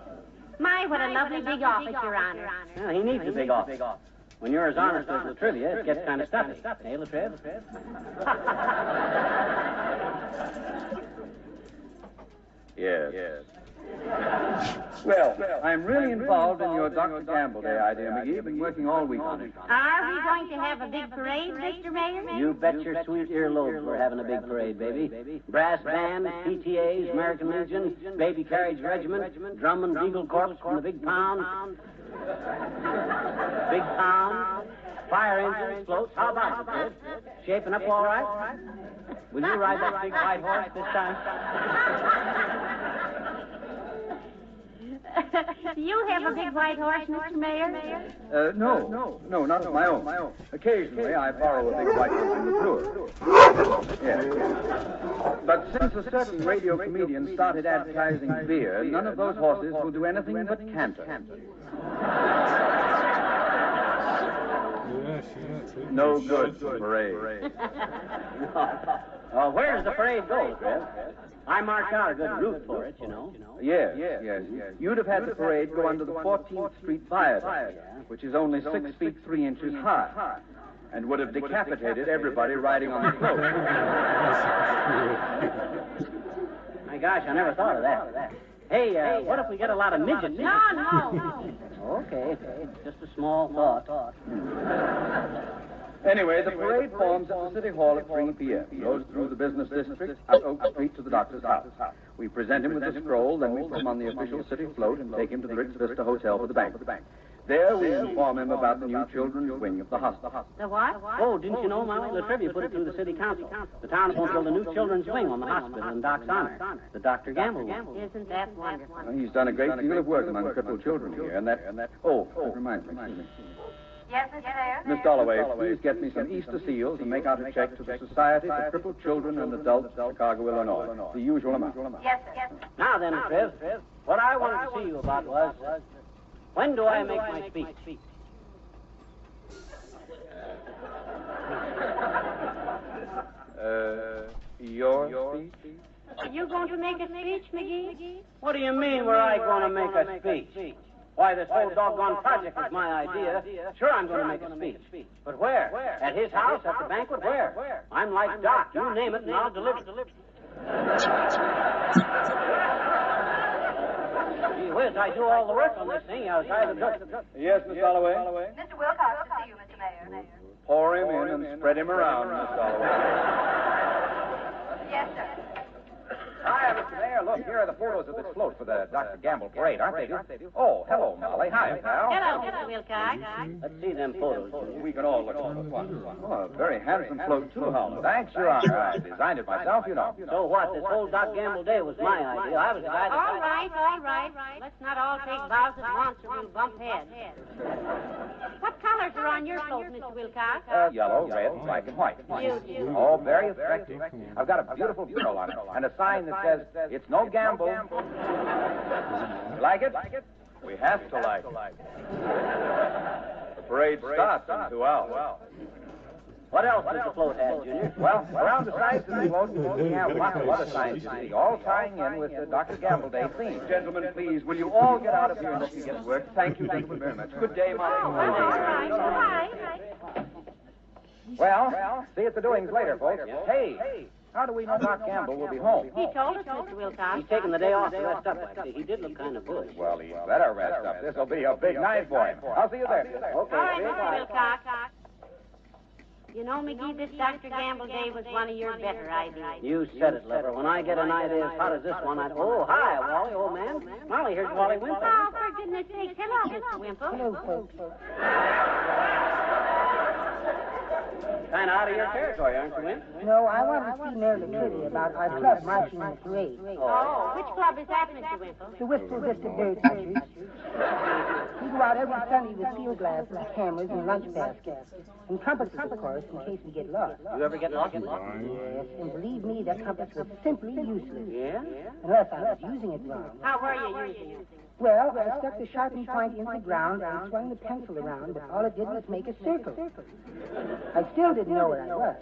My, what a lovely big office, Your Honor. Well, he needs a big office. When you're as honest as Latrivia, it gets kind of stuffy. Hey, Latriv? Yes. Well, I'm really involved in your Dr. Gamble Day idea, McGee. Been working all week on it. Are we going to have a big parade, Mr. Mayor? You bet your sweet earlobes we're having a big parade, baby. Brass band, PTAs, American Legion, Baby Carriage Regiment, Drum and Bugle Corps from the Big Pound. Fire engines, floats. How about it, kid? Shaping up all right? Will you ride that big white horse this time? Do you have a big white horse, Mr. Mayor? No, not of my own. Occasionally, I borrow a big white horse from the tour. Yes. But since a certain radio comedian started advertising beer, none of those horses will do anything but canter. No good parade. Where does the parade go, Trev? I marked out a good route for it, you know. Yes. You'd have had the parade go under the 14th Street Viaduct, which is only 6 feet 3 inches high, and would have decapitated everybody riding on the float. My gosh, I never thought of that. Hey, what if we get a lot of midgets? No. Okay. Just a small thought. Anyway, the parade forms at the City Hall at 3 p.m. Goes through the business district, up Oak Street to the doctor's house. We present him with a scroll, then we put him on the official city float and take him to the Ritz Vista Hotel for the bank. There we inform him about the new children's wing of the hospital. The what? Oh, didn't you know, Molly? Latrivia put it through the city council. The town's going to build a new children's wing on the hospital in Doc's honor. The Dr. Gamble wing. Isn't that wonderful? He's done a great deal of work among crippled children here, and that... Oh, that reminds me. Excuse me. Yes, Mr. Mayor? Miss Dalloway, please get me some Easter seals and make out a check to the Society for Crippled Children and Adults, Chicago, Illinois. The usual amount. Yes, sir. Now then, Trev, what I wanted to see you about was, when do I make my speech? Your speech? Are you going to make a speech, McGee? What do you mean, were I going to make a speech? Why, this whole doggone project was my idea. Sure, I'm going to make a speech. But where? At his house? At the banquet? Where? I'm like Doc. You name it, and I'll deliver. Gee whiz, I do all the work on this thing. I was either just... Yes, Miss Holloway? Mr. Wilcox to see you, Mr. Mayor. Pour him in and spread him around, Miss Holloway. Yes, sir. Hi, Mr. Mayor. Look, here are the photos of this float for the Dr. Gamble parade, aren't they? Oh, hello, Molly. Hi, pal. Hello, Mr. Wilcox. Let's see them photos. We can all look at them at once. Oh, a very handsome float, too, Holloway. Thanks, Your Honor. I designed it myself, you know. So what? This whole Doc Gamble day was my idea. I was the guy that... All right. Let's not all take vows at once or we'll bump heads. What colors are on your float, Mr. Wilcox? Yellow, red, black, and white. Beautiful. Oh, very effective. I've got a beautiful mural on it and a sign that says, "It's no gamble." You like it? We have to like it. The parade starts in 2 hours. What else does the float have, Junior? Well, around the sides of the float, we have lots of other signs, you see, all tying in with the Dr. Gamble Day theme. Gentlemen, please, will you all get out of here and let me get to work? Thank you, gentlemen, very much. Good day, Molly. All right. Well, see you at the doings later, folks. Hey, how do we know Doc Gamble will be home? He told us, Mr. Wilcox. He's taking the day off to rest up, I see. He did look kind of good. Well, he better rest up. This'll be a big night for him. I'll see you there. Okay, All right, Mr. Wilcox. You know, McGee, this Dr. Gamble Day was one of your better ideas. You said it, Lever. When I get an idea as hot as this one, I'd... Oh, hi, Wally, old man. Molly, here's Wally Wimple. Oh, for goodness sake, hello, Mr. Wimple. Hello, folks. Kind of out of your territory, aren't you, Wimp? No, I want to see Mary McCready about our club marching in the parade. Oh, which club is that, Mr. Wimple? The Whistle Vista Bird Hunters. We go out every Sunday with field glasses, cameras, and lunch baskets. And compasses, of course, in case we get lost. You ever get lost? Yes, and believe me, that compass was simply useless. Yeah? Unless I was using it wrong. How were you using it? Well, I stuck the sharpened point into the ground and swung the pencil around, but all it did was make a circle. I still didn't know where I was.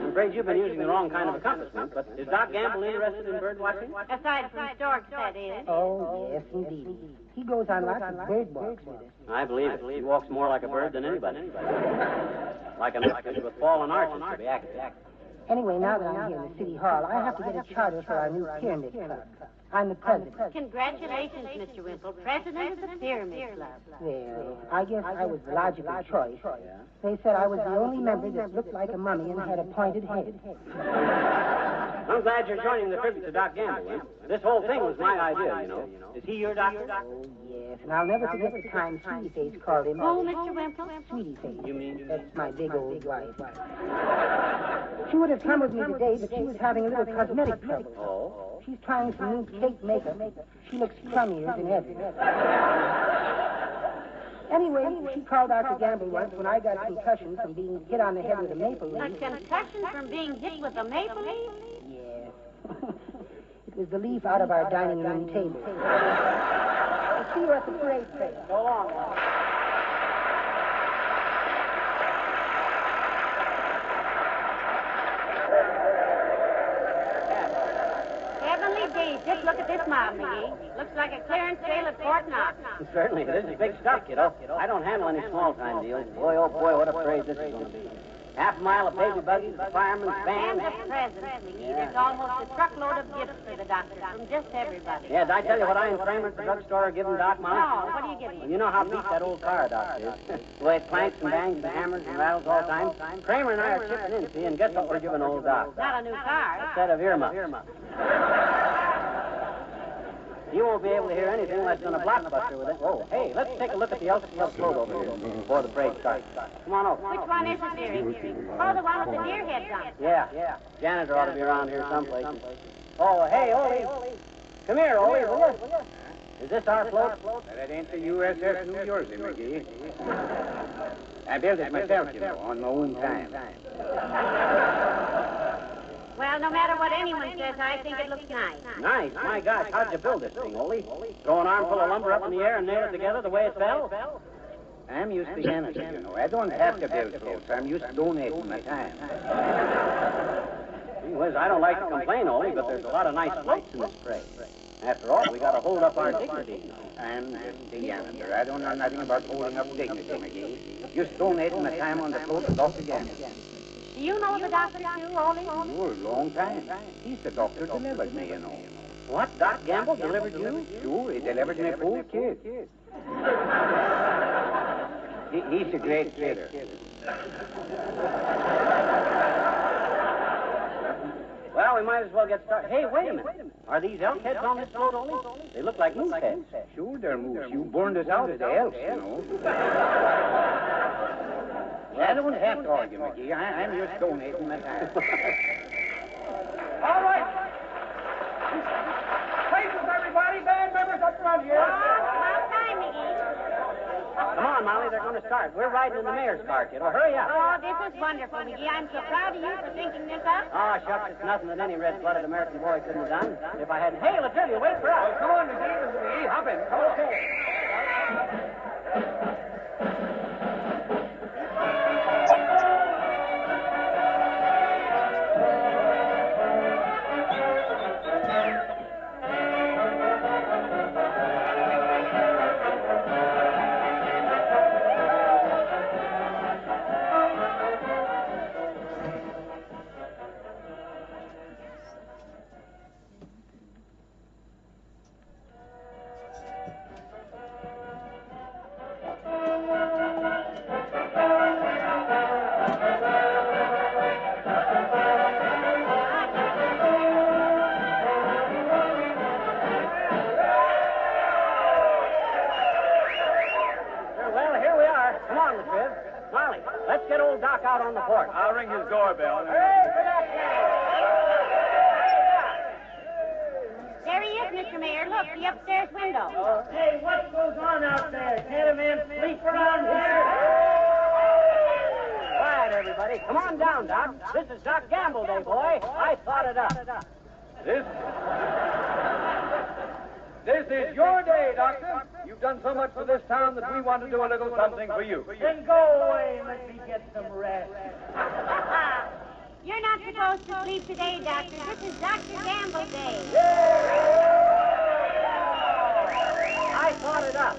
I'm afraid you've been using the wrong kind of a compass, Wimp, but is Doc Gamble interested in bird watching? Aside from storks, that is. Oh, yes, indeed. He goes on lots of bird walks with us. I believe it. He walks more like a bird than anybody. Like an artist with fallen arches, to be accurate. Anyway, now that I'm here in the city hall, I have to get a charter for our new pyramid club. I'm the president. Congratulations, Mr. Wimple, president of the Pyramid Club. Well, I guess I was the logical choice. They said I was the only member that looked like a mummy and had a pointed head. I'm glad you're joining the tribute to Doc Gamble, Wimp. This whole thing was my idea, you know. Is he your doctor? Oh, yes, and I'll never forget the time Sweetie Face called him. Oh, Mr. Wimple? Sweetie Face. You mean? That's my big old wife. She would have come with me today, but she was having a little cosmetic trouble. Oh? She's trying some new cake makeup. She looks crummier than ever. Anyway, she called Dr. Gamble once when I got a concussion from being hit on the head with a maple leaf. A concussion from being hit with a maple leaf? Yes. It was the leaf out of our dining room table. I'll see you at the parade trail. So long. Heavenly days, just look at this mob, McGee. Looks like a clearance sale at Fort Knox. Certainly, this is big stuff, kiddo. I don't handle any small-time deals. Boy, oh boy, what a parade this is going to be. Half a mile of baby buggies, the fireman's band. And the presents, McGee. There's almost a truckload of gifts for the doctor from just everybody. Yeah, did I tell you what I and Kramer at the drugstore are giving Doc, Mom? No, what are you giving? Well, you know how beat that old car, Doc, is. The way it clanks and bangs and hammers and rattles all the time. Kramer and I are chipping in, see, and guess what we're giving old Doc? Not a new car. A set of earmuffs. You won't be able to hear anything unless it's on a blockbuster with it. Oh, hey, let's take a look at the Elks Club float over here before the parade starts. Come on over. Which one is it, dearie? Oh, the one with the deer heads on it. Yeah. Janitor ought to be around here someplace. Oh, hey, Ole. Come here, Ole, will you? Is this our float? That ain't the USS New Jersey, McGee. I built it myself, you know, on my own time. Well, no matter what anyone says, I think it looks nice. Nice? My gosh, how'd you build this thing, Ole? Throw an armful of lumber up in the air and nail it together the way it fell? I'm used to janitor, you know. I don't have to build floats. I'm used to donating my time. Gee whiz, I don't like to complain, Ole, but there's a lot of nice floats in this trade. After all, we got to hold up our dignity. And the janitor. I don't know nothing about holding up dignity, McGee. Just donating my time on the float is off again. Do you know the doctor, too, Ollie? Oh, a long time. He's the doctor who delivered me, you know. What? Doc Gamble delivered you? Sure, he delivered me 4 kids. He's a great kidder. Well, we might as well get started. Hey, wait a minute. Are these elk heads on this float, Ole? They look like moose heads. Sure, they're moose. You burned us out as the elks, you know. I don't have to argue, McGee. I'm just donating my time. All right. Places, everybody. Band members up front here. About time, McGee. Come on, Molly, they're going to start. We're riding in the mayor's car, kiddo. Hurry up. Oh, this is wonderful, McGee. I'm so proud of you for thinking this up. Oh, shucks, it's nothing that any red-blooded American boy couldn't have done. If I hadn't... Hey, Latrivia, wait for us. Come on, McGee. Hop in. Come on. Okay. Let's get old Doc out on the porch. I'll ring his doorbell. There he is, Mr. Mayor. Look, the upstairs window. Hey, what goes on out there? Can't a man sleep around here? Quiet, everybody. Come on down, Doc. This is Doc Gamble Day, boy. I thought it up. This is your day, Doctor. You've done so much for this town that we want to do a little something for you. Then go away and let me get some rest. You're not supposed to sleep today, Doctor. This is Dr. Gamble Day. I thought it up.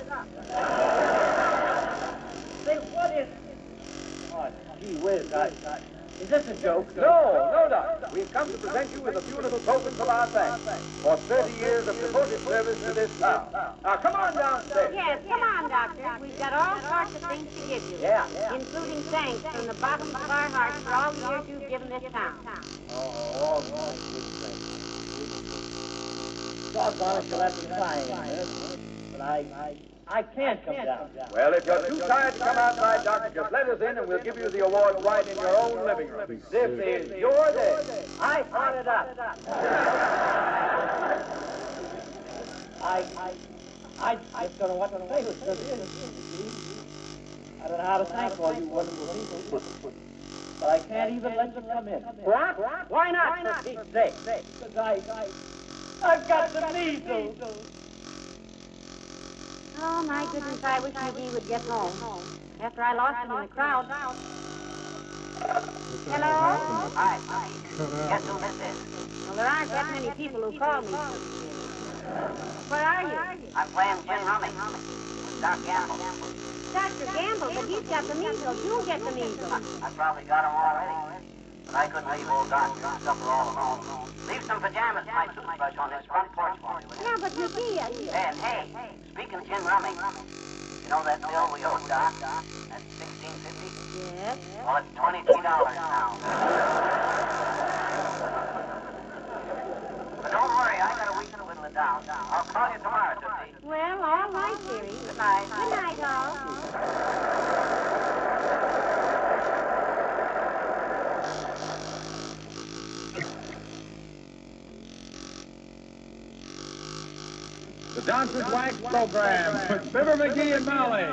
Say, what is... Oh, gee whiz, is this a joke? No, Doctor. We've come to present you with a few little tokens of our thanks for 30 years of devoted service to this town. Now, come on downstairs. Yes, come on, Doctor. We've got all sorts of things to give you. Yeah. Including thanks from the bottom of our hearts for all the years you've given this town. Oh, my goodness. Doggone it, you'll have to try it, but I can't come down. Well, if you're too tired to come outside, Doctor, just let us in and we'll give you the award right in your own living room. This is your day. I thought it up. I just don't know what to say. I don't know how to thank all you wonderful people. But I can't even let you come in. What? Why not, for Pete's sake? Because I've got the measles. Oh, my goodness, I wish McGee would get home. After I lost him in the crowd. Hello? Hi. Guess who this is? Well, there aren't that many people who call me. Where are you? I'm playing gin rummy with Doc Gamble. Dr. Gamble, but he's got the measles. You'll get the measles. I probably got them already. But I couldn't leave old Doc to suffer all alone. Leave some pajamas and my toothbrush on this front porch for me, will you? Yeah, but McGee... And hey, speaking of gin rummy, you know that bill we owe Doc? That's $16.50? Yes. Well, it's $22 now. But don't worry, I got a week to whittle it down. I'll call you tomorrow, Tootsie. Well, all right, dearie. Good night. Good night, all. The Johnson's Wax Program with Fibber McGee and Molly.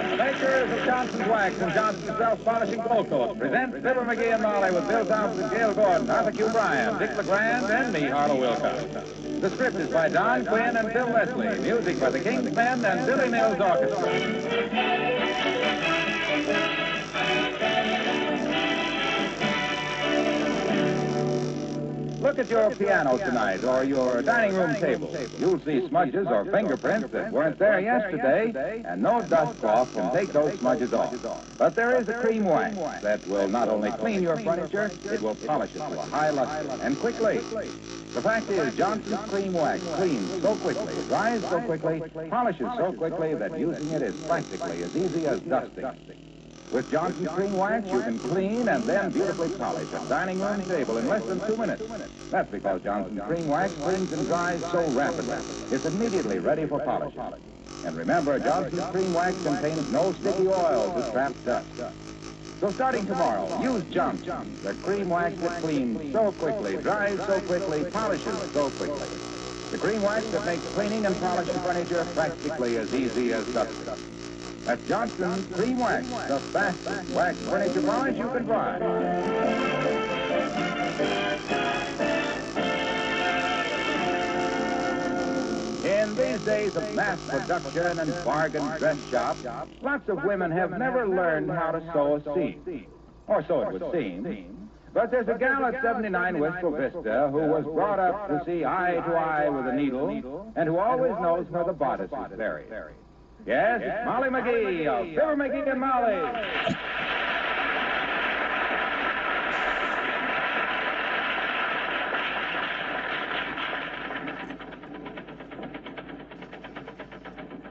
The makers of Johnson's Wax and Johnson's Self-Polishing Glow Coat present Fibber McGee and Molly with Bill Thompson, Gail Gordon, Arthur Q. Bryan, Dick LeGrand, and me, Harlow Wilcox. The script is by Don Quinn and Bill Leslie. Music by the King's Band and Billy Mills Orchestra. Look at your piano tonight or your dining room table. You'll see smudges or fingerprints that weren't there yesterday, and no dust cloth can take those smudges off. But there is a cream wax that will not only clean your furniture, it will polish it to a high luster, and quickly. The fact is, Johnson's Cream Wax cleans so quickly, dries so quickly, polishes so quickly that using it is practically as easy as dusting. With Johnson's Cream Wax, you can clean and then beautifully polish a dining room table in less than 2 minutes. That's because Johnson's Cream Wax cleans and dries so rapidly. It's immediately ready for polishing. And remember, Johnson's Cream Wax contains no sticky oils to trap dust. So starting tomorrow, use Johnson, the cream wax that cleans so quickly, dries so quickly, polishes so quickly. The cream wax that makes cleaning and polishing furniture practically as easy as dusting. That's Johnson's Cream Wax, the fastest wax furniture polish you can buy. In these days of mass production and bargain dress shops, lots of women have never learned how to sew a seam. Or so it would seem. But there's a gal at 79 Wistful Vista who was brought up to see eye to eye with a needle and who always knows where the bodice is buried. Yes, it's Molly McGee of Fibber McGee and Molly.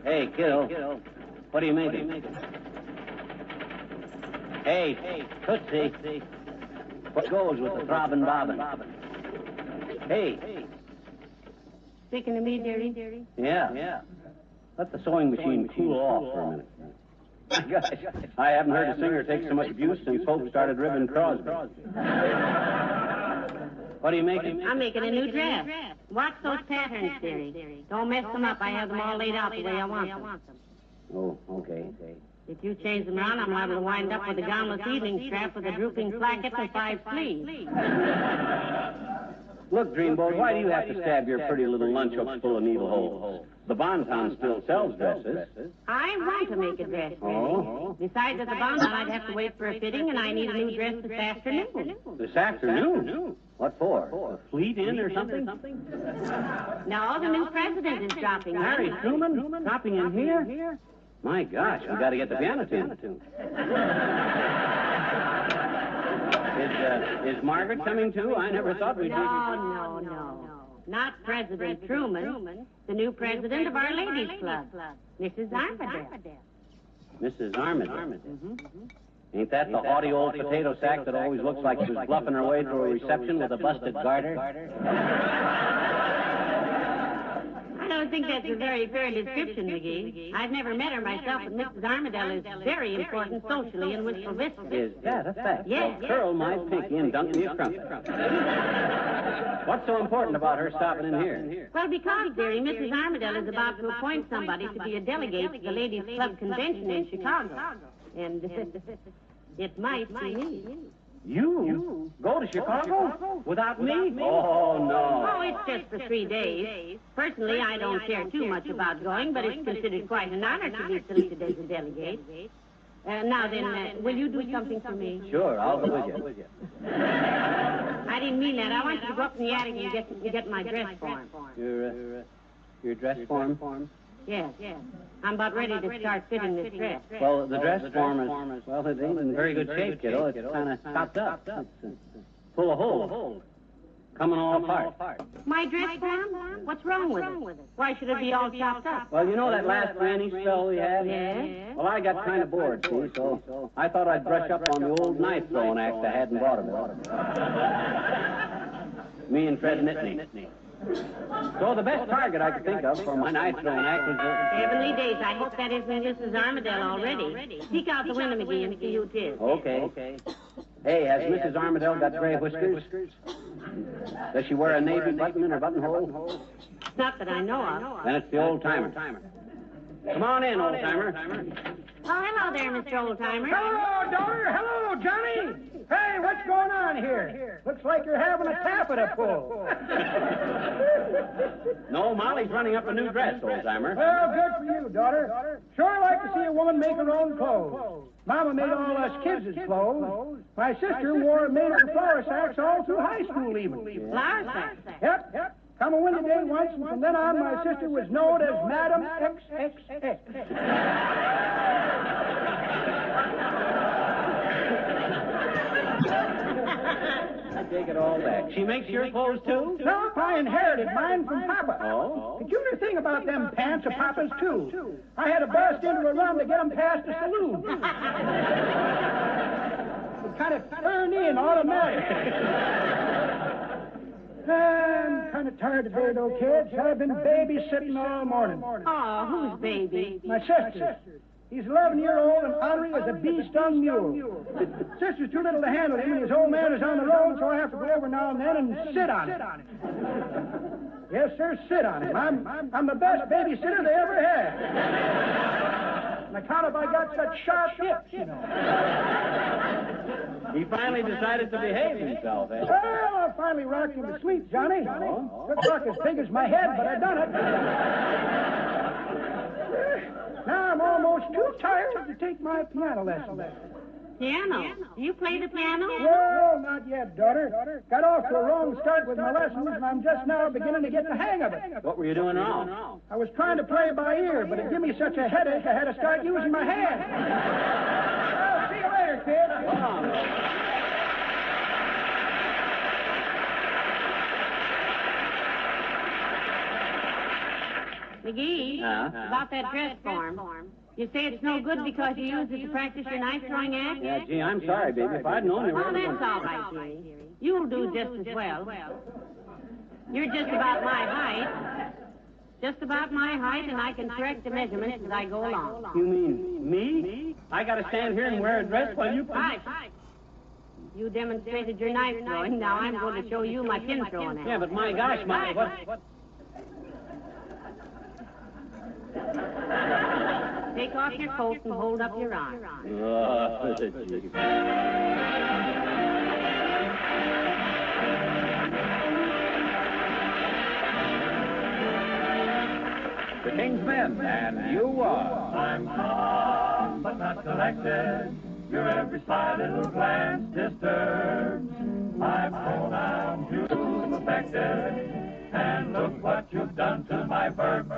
Hey, kiddo. What are you making? Hey, Tootsie. What goes with the throbbing bobbin? Hey. Speaking to me, dearie? Yeah. Let the sewing machine cool off for a minute. My gosh, I haven't heard a singer take so much abuse since Hope started ribbing Crosby. What are you making? I'm making a new dress. Watch those patterns, dearie. Don't mess them up. I have them all laid out the way I want them. Oh, okay. If you change them around, I'm liable to wind up with a gownless evening strap with a drooping placket and 5 sleeves. Look, Dreamboat, why do you have to stab your pretty little lunchhooks full of needle holes? The Bonton still sells dresses. I want to make a dress, Oh? Besides, at the Bonton, I'd have to wait for a fitting, and I need a new dress this afternoon. This afternoon? What for? A fleet in or something? No, the new president is dropping in. Harry Truman? Dropping in here? My gosh, we got to get the piano tuned. Is Margaret coming too? I never thought we'd... No. Not President Truman. The new president of Our Ladies Club, Mrs. Armadale. Mrs. Armadale? Ain't that the haughty old potato sack that always looks like she was bluffing her way through a reception with a busted garter? I don't think that's a very fair description, McGee. I've never met her myself, but Mrs. Armadale is very important socially in Wistful Vista. Is that a fact? Yes. Well, curl my pinky and dunk me a crumpet. What's so important about her stopping in here? Well, because, dearie, Mrs. Armadale is about to appoint somebody to be a delegate to the Ladies' Club convention in Chicago. And it might be me. You? Go to Chicago? Without me? Oh, no. Oh, it's just for 3 days. Personally, I don't care too much about going, but it's considered quite an honor to be selected as a delegate. Now then, will you do something for me? Sure, I'll go with you. I didn't mean that. I want you to go up in the attic and get my dress form. Your dress form? Yes. I'm about ready to start fitting this dress. Well, the dress form is, well, it ain't in very good shape, kiddo. It's kind of chopped up. It's full of holes. Coming all apart. My dress form? What's wrong with it? Why should it be all chopped up? Well, you know that last granny spell we had? Yes. Well, I got kind of bored, see, so I thought I'd brush up on the old knife throwing act I had in Baltimore. Me and Fred Nittany. So the best target I could think of for my knife throwing act was Heavenly days, I hope that isn't Mrs. Armadale already. Peek out the window, McGee, and see who it is. Okay. Hey, has Mrs. Armadale got gray whiskers? Does she wear a navy button in her buttonhole? Not that I know of. Then it's the old-timer. Come on in, old-timer. Oh, hello there, Mr. Old-Timer. Hello, daughter. Hello, Johnny. Hey, what's going on here? Looks like you're having a taffeta pull. No, Molly's running up a new dress, old-timer. Well, good for you, daughter. Sure like to see a woman make her own clothes. Mama made all us kids' clothes. My sister wore made of flour sacks all through high school even. Flour sacks? Yep. Come a windy day once, and from then on, my sister was known as Madam XXX. I take it all back. She makes your clothes, too? No, I inherited mine from Papa. Oh? Peculiar thing about them pants of Papa's, too. I had to bust into a run to get them past the saloon. It kind of turned in automatic. I'm kind of tired today, though, kids. I've been babysitting all morning. Oh, who's baby? My sister. He's 11-year-old and ornery as a bee-stung mule. Sister's too little to handle him, and his old man is on the road, so I have to go over now and then and sit on him. Yes, sir, sit on him. I'm the best babysitter they ever had. On account of I got such sharp hips, you know. He finally decided to behave himself, eh? Well, I finally rocked him to sleep, Johnny. Took rock as big as my head, but I done it. Now I'm almost too tired to take my piano lesson. Piano? You play the piano? Well, not yet, daughter. Got off to a wrong start with my lessons, and I'm just now beginning to get the hang of it. What were you doing wrong? I was trying to play by ear, but it gave me such a headache I had to start using my hand. Well, see you later, kid. Come on. McGee, about that dress form. You say it's no good because you used it to practice your knife throwing act? Yeah, gee, I'm sorry, baby. If I'd known you were... Oh, that's all right, dearie. You'll do just as well. You're just about my height. Just about my height, and I can correct the measurements as I go along. You mean me? I gotta stand here and wear a dress while you... Right. You demonstrated your knife throwing. Now I'm going to show you my pin throwing act. Yeah, but my gosh, Molly, what... Take off your coat and hold up your arm. Oh, gee. The King's Men, and you are. I'm calm, but not collected. Your every sly little glance disturbs. My pronouns you've affected. And look what you've done to my verbs.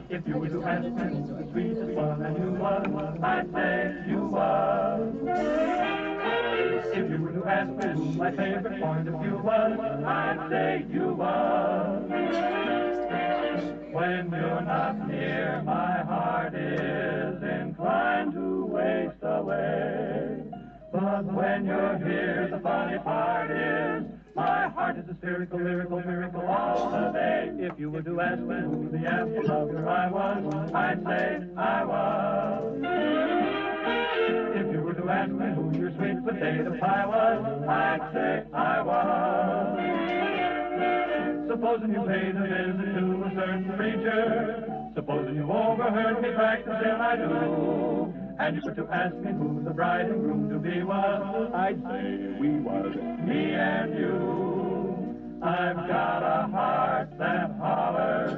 If you were to ask me who the sweetest one and you was, I'd say you was. If you were to ask me who my favorite point of view was, I'd say you was. When you're not near, my heart is inclined to waste away. But when you're here, the funny part is, my heart is a spherical, lyrical miracle all the day. If you were to ask me who the apple lover I was, I'd say I was. If you were to ask me who your sweet potato pie was, I'd say I was. Supposing you paid a visit to a certain preacher, supposing you overheard me practice till I do, and you were to ask me who the bride and groom to be was, I'd say we was, me and you. I've got a heart that hollers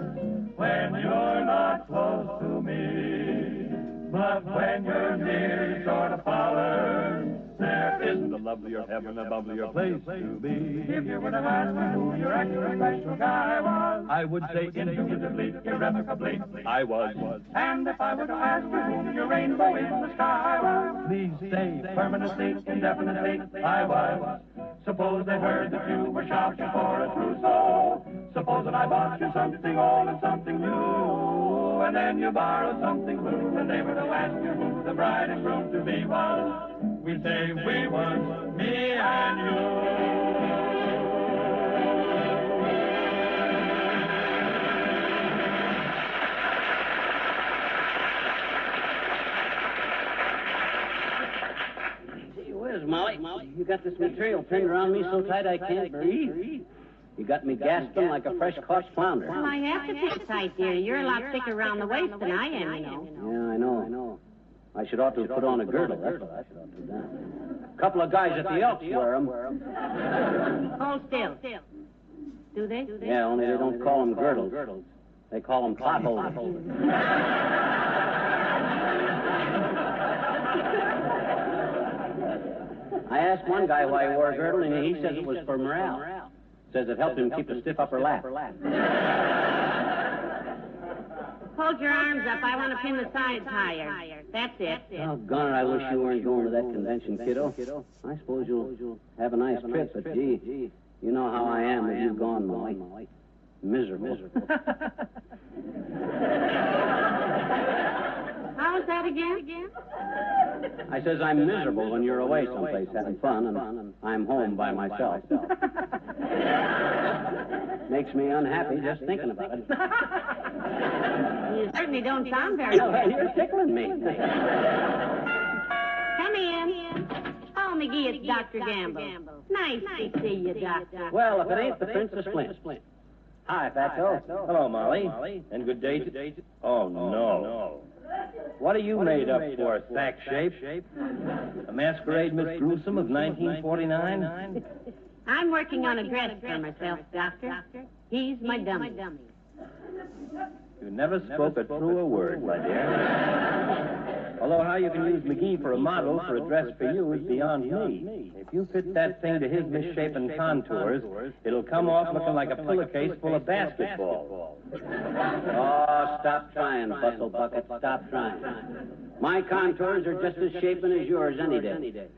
when you're not close to me, but when you're near, it sort of hollers. There isn't a lovelier heaven, a lovelier place to be. If you were to ask me who your extra special guy was, I would say indubitably, irrevocably, I was. And if I were to ask you who your rainbow in the sky was, please say permanently, indefinitely, I was. Suppose they heard that you were shopping for a trousseau. Suppose that I bought you something old and something new, and then you borrowed something blue, and they were to ask you who the bride and groom to be was. We say we was, me and you. Gee whiz, Molly, you got this material pinned around me so tight I can't breathe. You got me gasping like a fresh-caught flounder. Well, I have to keep tight, dear. You're a lot thicker around the waist than I am, you know. Yeah, I know. I should ought to have put on a girdle. That's what I should ought to have done. A couple of guys at the Elks wear them. Hold still. Do they? Yeah, only they don't call them girdles. They call them potholes. I asked one guy why he wore a girdle, and he says it was for morale. Says it helped him keep a stiff upper lap. Hold your arms up. I want to pin the sides higher. That's it. Doggone it, I wish you weren't going to that convention, kiddo. I suppose you'll have a nice trip, but gee, you know how I am with you gone, Molly. Miserable. How was that again? I says I'm miserable when you're away someplace having fun, and I'm home by myself. Makes me unhappy just thinking about it. You certainly don't sound very well. You're tickling me. Come in. Oh, McGee, it's Dr. Gamble. Nice to see you, Doctor. Well, if it ain't the Princess Flint. Hi, Fatso. Hello, Molly. And good day to... Oh, no. What are you made up for, sack shape? A masquerade Miss Gruesome of 1949? I'm working on a dress for myself, Doctor. He's my dummy. You never spoke a truer word, my dear. Although how you can use McGee for a model for a dress for you is beyond me. If you fit that thing to his misshapen contours, it'll come off looking like a pillowcase full of basketballs. Oh, stop trying, Bustle Bucket. Stop trying. My contours are just as shapen as yours any day.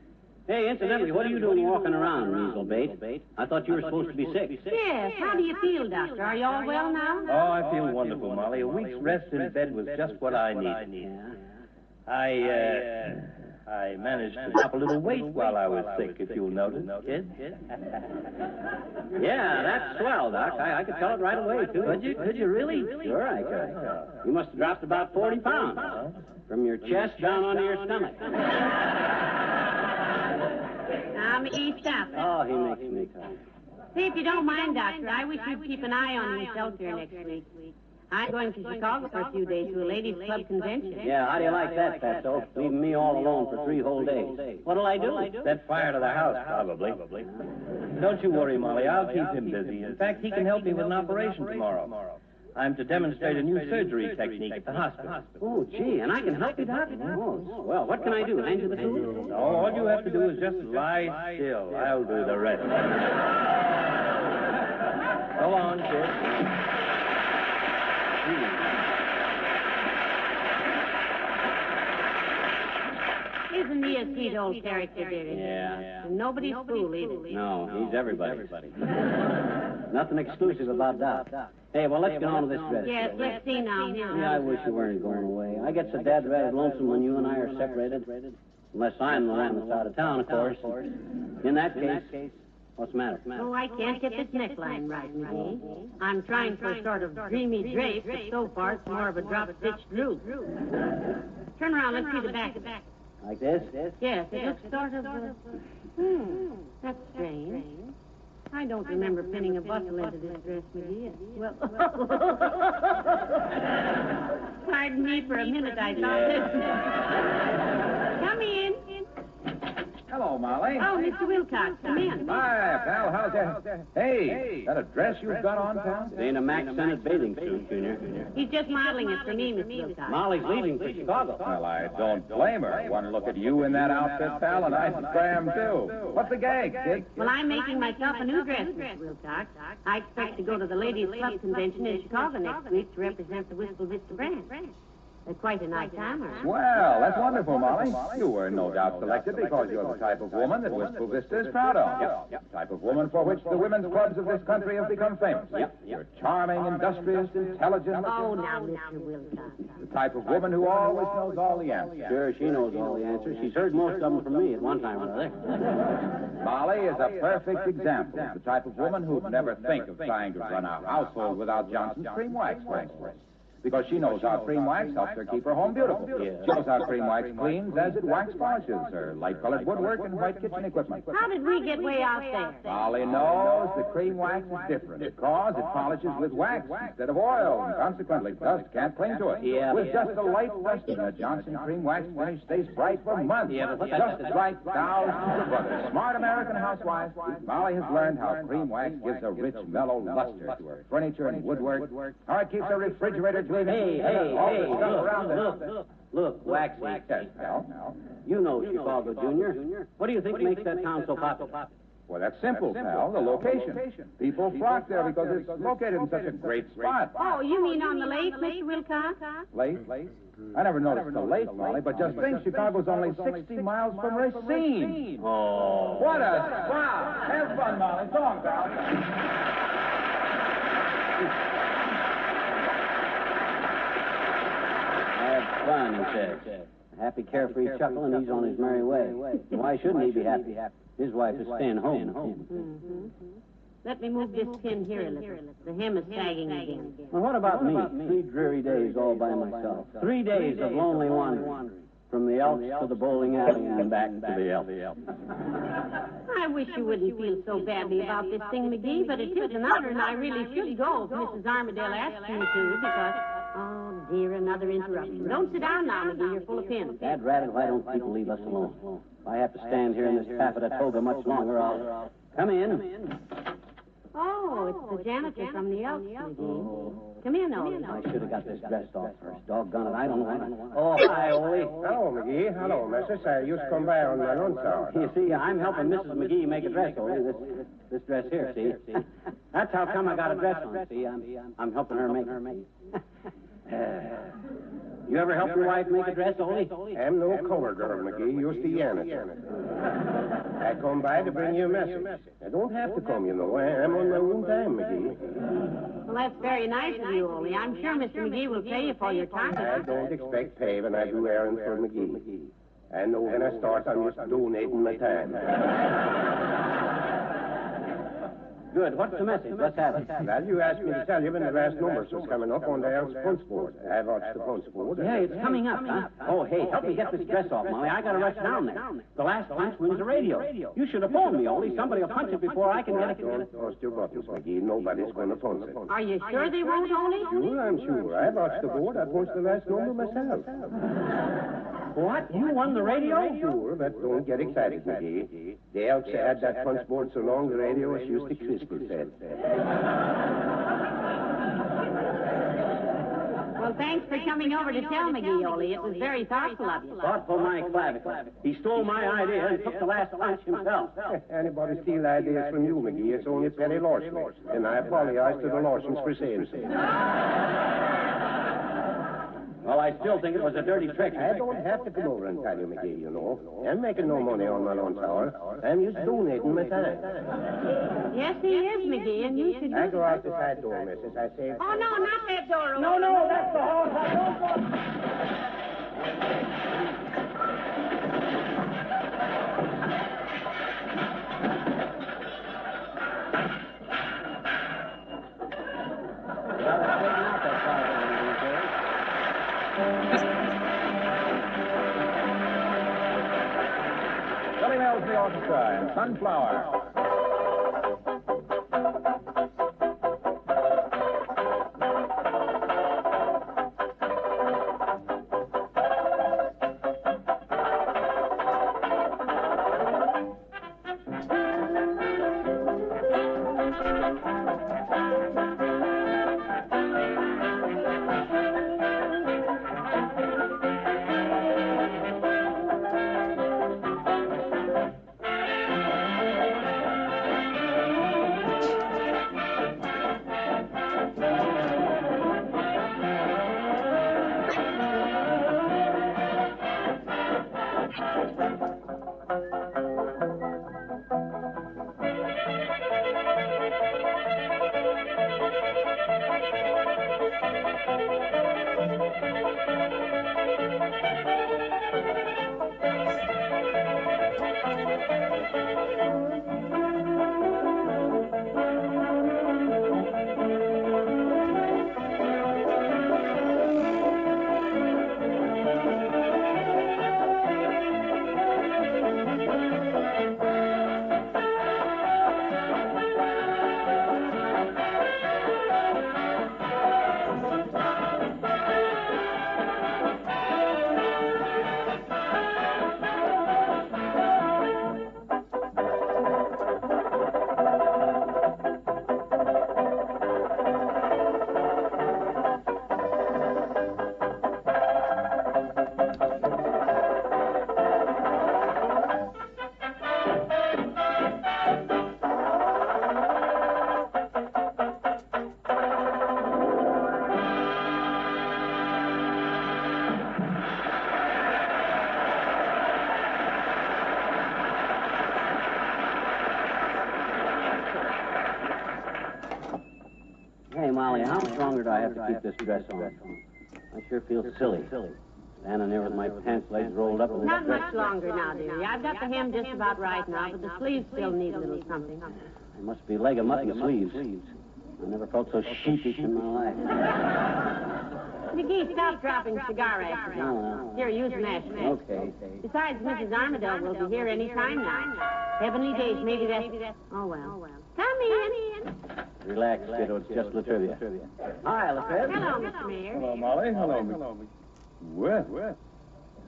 Hey, incidentally, what are you doing walking around, Measle Bait? I thought you were supposed to be sick. Yes, how do you feel, Doctor? Are you all well now? Oh, I feel wonderful, Molly. A week's rest in bed was just what I needed. I managed to drop a little weight while I was sick, if you'll notice, kid. Yeah, that's swell, Doc. I could tell it right away, too. Could you really? Sure, I could. You must have dropped about 40 pounds. From your chest down onto your stomach. McGee, stop. Oh, he makes me tired. Say, if you don't mind, Doctor, I wish you'd keep an eye on yourself here next week. I'm going to Chicago for a few days to a ladies' club convention. Yeah, how do you like that, Fatso? Leaving me all alone for 3 whole days. What'll I do? Set fire to the house, probably. Don't you worry, Molly. I'll keep him busy. In fact, he can help me with an operation tomorrow. I'm to demonstrate a new surgery technique at the hospital. Oh, gee, and I can help you, Doc? Oh, well, what can I do? Hand you the food? No, all you have to do is just lie still. I'll do the rest. Go on, kid. Isn't he a sweet old character, dearie? Yeah. Nobody's fool either. No, he's everybody. Nothing exclusive about Doc. Hey, well, let's get on to this dress. Yes, let's see now. Yeah, I wish you weren't going away. I get so dad-ratted lonesome when you and I are separated. Unless I'm the one that's out of town, of course. In that case, what's the matter? Oh, I can't get this neckline right, McGee. I'm trying for a sort of dreamy drape, but so far it's more of a drop-stitch droop. Turn around, let's see the back. Like this? Yes, it looks sort of... that's strange. I don't remember pinning a bustle into this dress, McGee. Well, pardon me for a minute, I thought this. Come in. Hello, Molly. Oh, Mr. Wilcox, come in. Hi, pal. How's that? Hey, that a dress you've got on, pal? It ain't a Max Sennett bathing suit, Junior. He's just modeling it for me, Mr. Wilcox. Molly's leaving for Chicago. Well, I don't blame her. One look at you in that outfit, pal, and I'd scram, too. What's the gag, kid? Well, I'm making myself a new dress, Mr. Wilcox. I expect to go to the Ladies' Club Convention in Chicago next week to represent the Wistful Vista brand. Quite a nice timer. Well, that's wonderful, Molly. You were no doubt selected because you're the type of woman that Wistful Vista is proud of. The type of woman for which the women's clubs of this country have become famous. You're charming, industrious, intelligent. Oh, now, Mr. Wilcox. The type of woman who always knows all the answers. Sure, she knows all the answers. She's heard most of them from me at one time or another. Molly is a perfect example of the type of woman who'd never think of trying to run a household without Johnson's cream wax, for instance. because she knows how cream wax helps her keep her home beautiful. She knows how cream wax cleans as it wax polishes her light-colored woodwork and white kitchen equipment. How did we get way out there? Molly knows the cream wax is different because it polishes with wax instead of oil, and consequently dust can't cling to it. Yeah, with just a light dusting, a Johnson cream wax finish stays bright for months. Just like thousands of other smart American housewives, Molly has learned how cream wax gives a rich, mellow luster to her furniture and woodwork, how it keeps her refrigerator gleaming. Look, Waxy. Yes, pal. You know Chicago, Junior. What do you think makes that town so popular? Well, that's simple, pal. The location. People flock there because it's located in such a great spot. Oh, you mean on the lake, Mr. Wilcox? Lake? I never noticed the lake, Molly, but just think, Chicago's only 60 miles from Racine. Oh. What a spot! Have fun, Molly. So long, pal. Have fun, he says. A happy, carefree chuckle, and he's on his merry way. And why shouldn't he be happy? His wife is staying home. Mm-hmm. Let me move this pin here a little. The hem is sagging again. Well, what about me? 3 dreary days all by myself. 3 days of lonely wandering. From the Elks to the bowling alley and back to the Elks. I wish you wouldn't feel so badly about this thing, McGee, but it is an honor, and I really should go if Mrs. Armadale asks me to, because... Oh, dear, another interruption. Don't sit down now, McGee. You're full of pins. Dad Ratted, why don't people leave us alone? If I have to stand here in this taffeta toga much longer, I'll... Come in. Oh, it's the janitor from the Elks, McGee. Come in, Ole. I should have got this dressed off first. Doggone it, I don't know. Oh, hi, Ole. Hello, McGee. Hello, Mrs. I used to come by on my lunch hour. You see, I'm helping Mrs. McGee make a dress, Ole. This dress here, see? That's how come I got a dress on, see? I'm helping her make it. You ever help your wife make a dress, Ole? I'm no color girl, McGee. Used to janitor. I come by to bring you a message. I don't have to come, you know. I'm on my own time, McGee. Well, that's very nice of you, Ole. I'm sure Mr. McGee will pay you for your time. I don't expect pay when I do errands for McGee. I know when I start, I'm just donating my time. Good. What's the message? Let's have it. Well, you asked me to tell you when the last numbers was coming up on the Elks punch board. I watched the punch board. Yeah, it's coming up, huh? Oh, hey, help me get this dress off, Molly. I gotta rush down there. The last punch wins the radio. You should have phoned me, Ole. Somebody will punch it before I can get it. Don't bust your buttons, McGee. Nobody's going to punch it. Are you sure they won't, Ole? Sure, I'm sure. I watched the board. I punched the last number myself. What? You won the radio? Sure, but don't get excited, McGee. The Elks had that punch board so long the radio was used to crystal set. Well, thanks for coming over to tell McGee, Ole. It was very thoughtful of you. Thoughtful, my clavicle. He stole my idea and took the last punch himself. Anybody steal ideas from you, McGee, it's only petty larceny. And I apologize to the Larsons for saying so. Well, I still think it was a dirty trick. I don't have to come over and tell you, McGee, you know. I'm making no money on my lunch hour. I'm just donating my time. Yes, he is, McGee, and you should... I go out the side door, Mrs. I say... Oh, no, not that door. No, that's the hall. Don't go... Billy Mills, the orchestra, and Sunflower. I have to keep this dress on. I sure feel silly. Standing there with my pants legs rolled up. And Not much longer now, dearie. I've got the hem just about right now, but the sleeves still need a little something. I must be leg of mutton sleeves. I never felt so sheepish in my life. McGee, stop dropping cigar ashes on me. Here, use an ashtray. Okay. Besides, Mrs. Armadale will be here any time now. Heavenly days, maybe that's... Oh, well. Come in. Relax, kiddo. It's just Latrivia. Hi, Latrivia. Hello, Mr. Mayor. Hello, Molly. Hello, McGee. Well,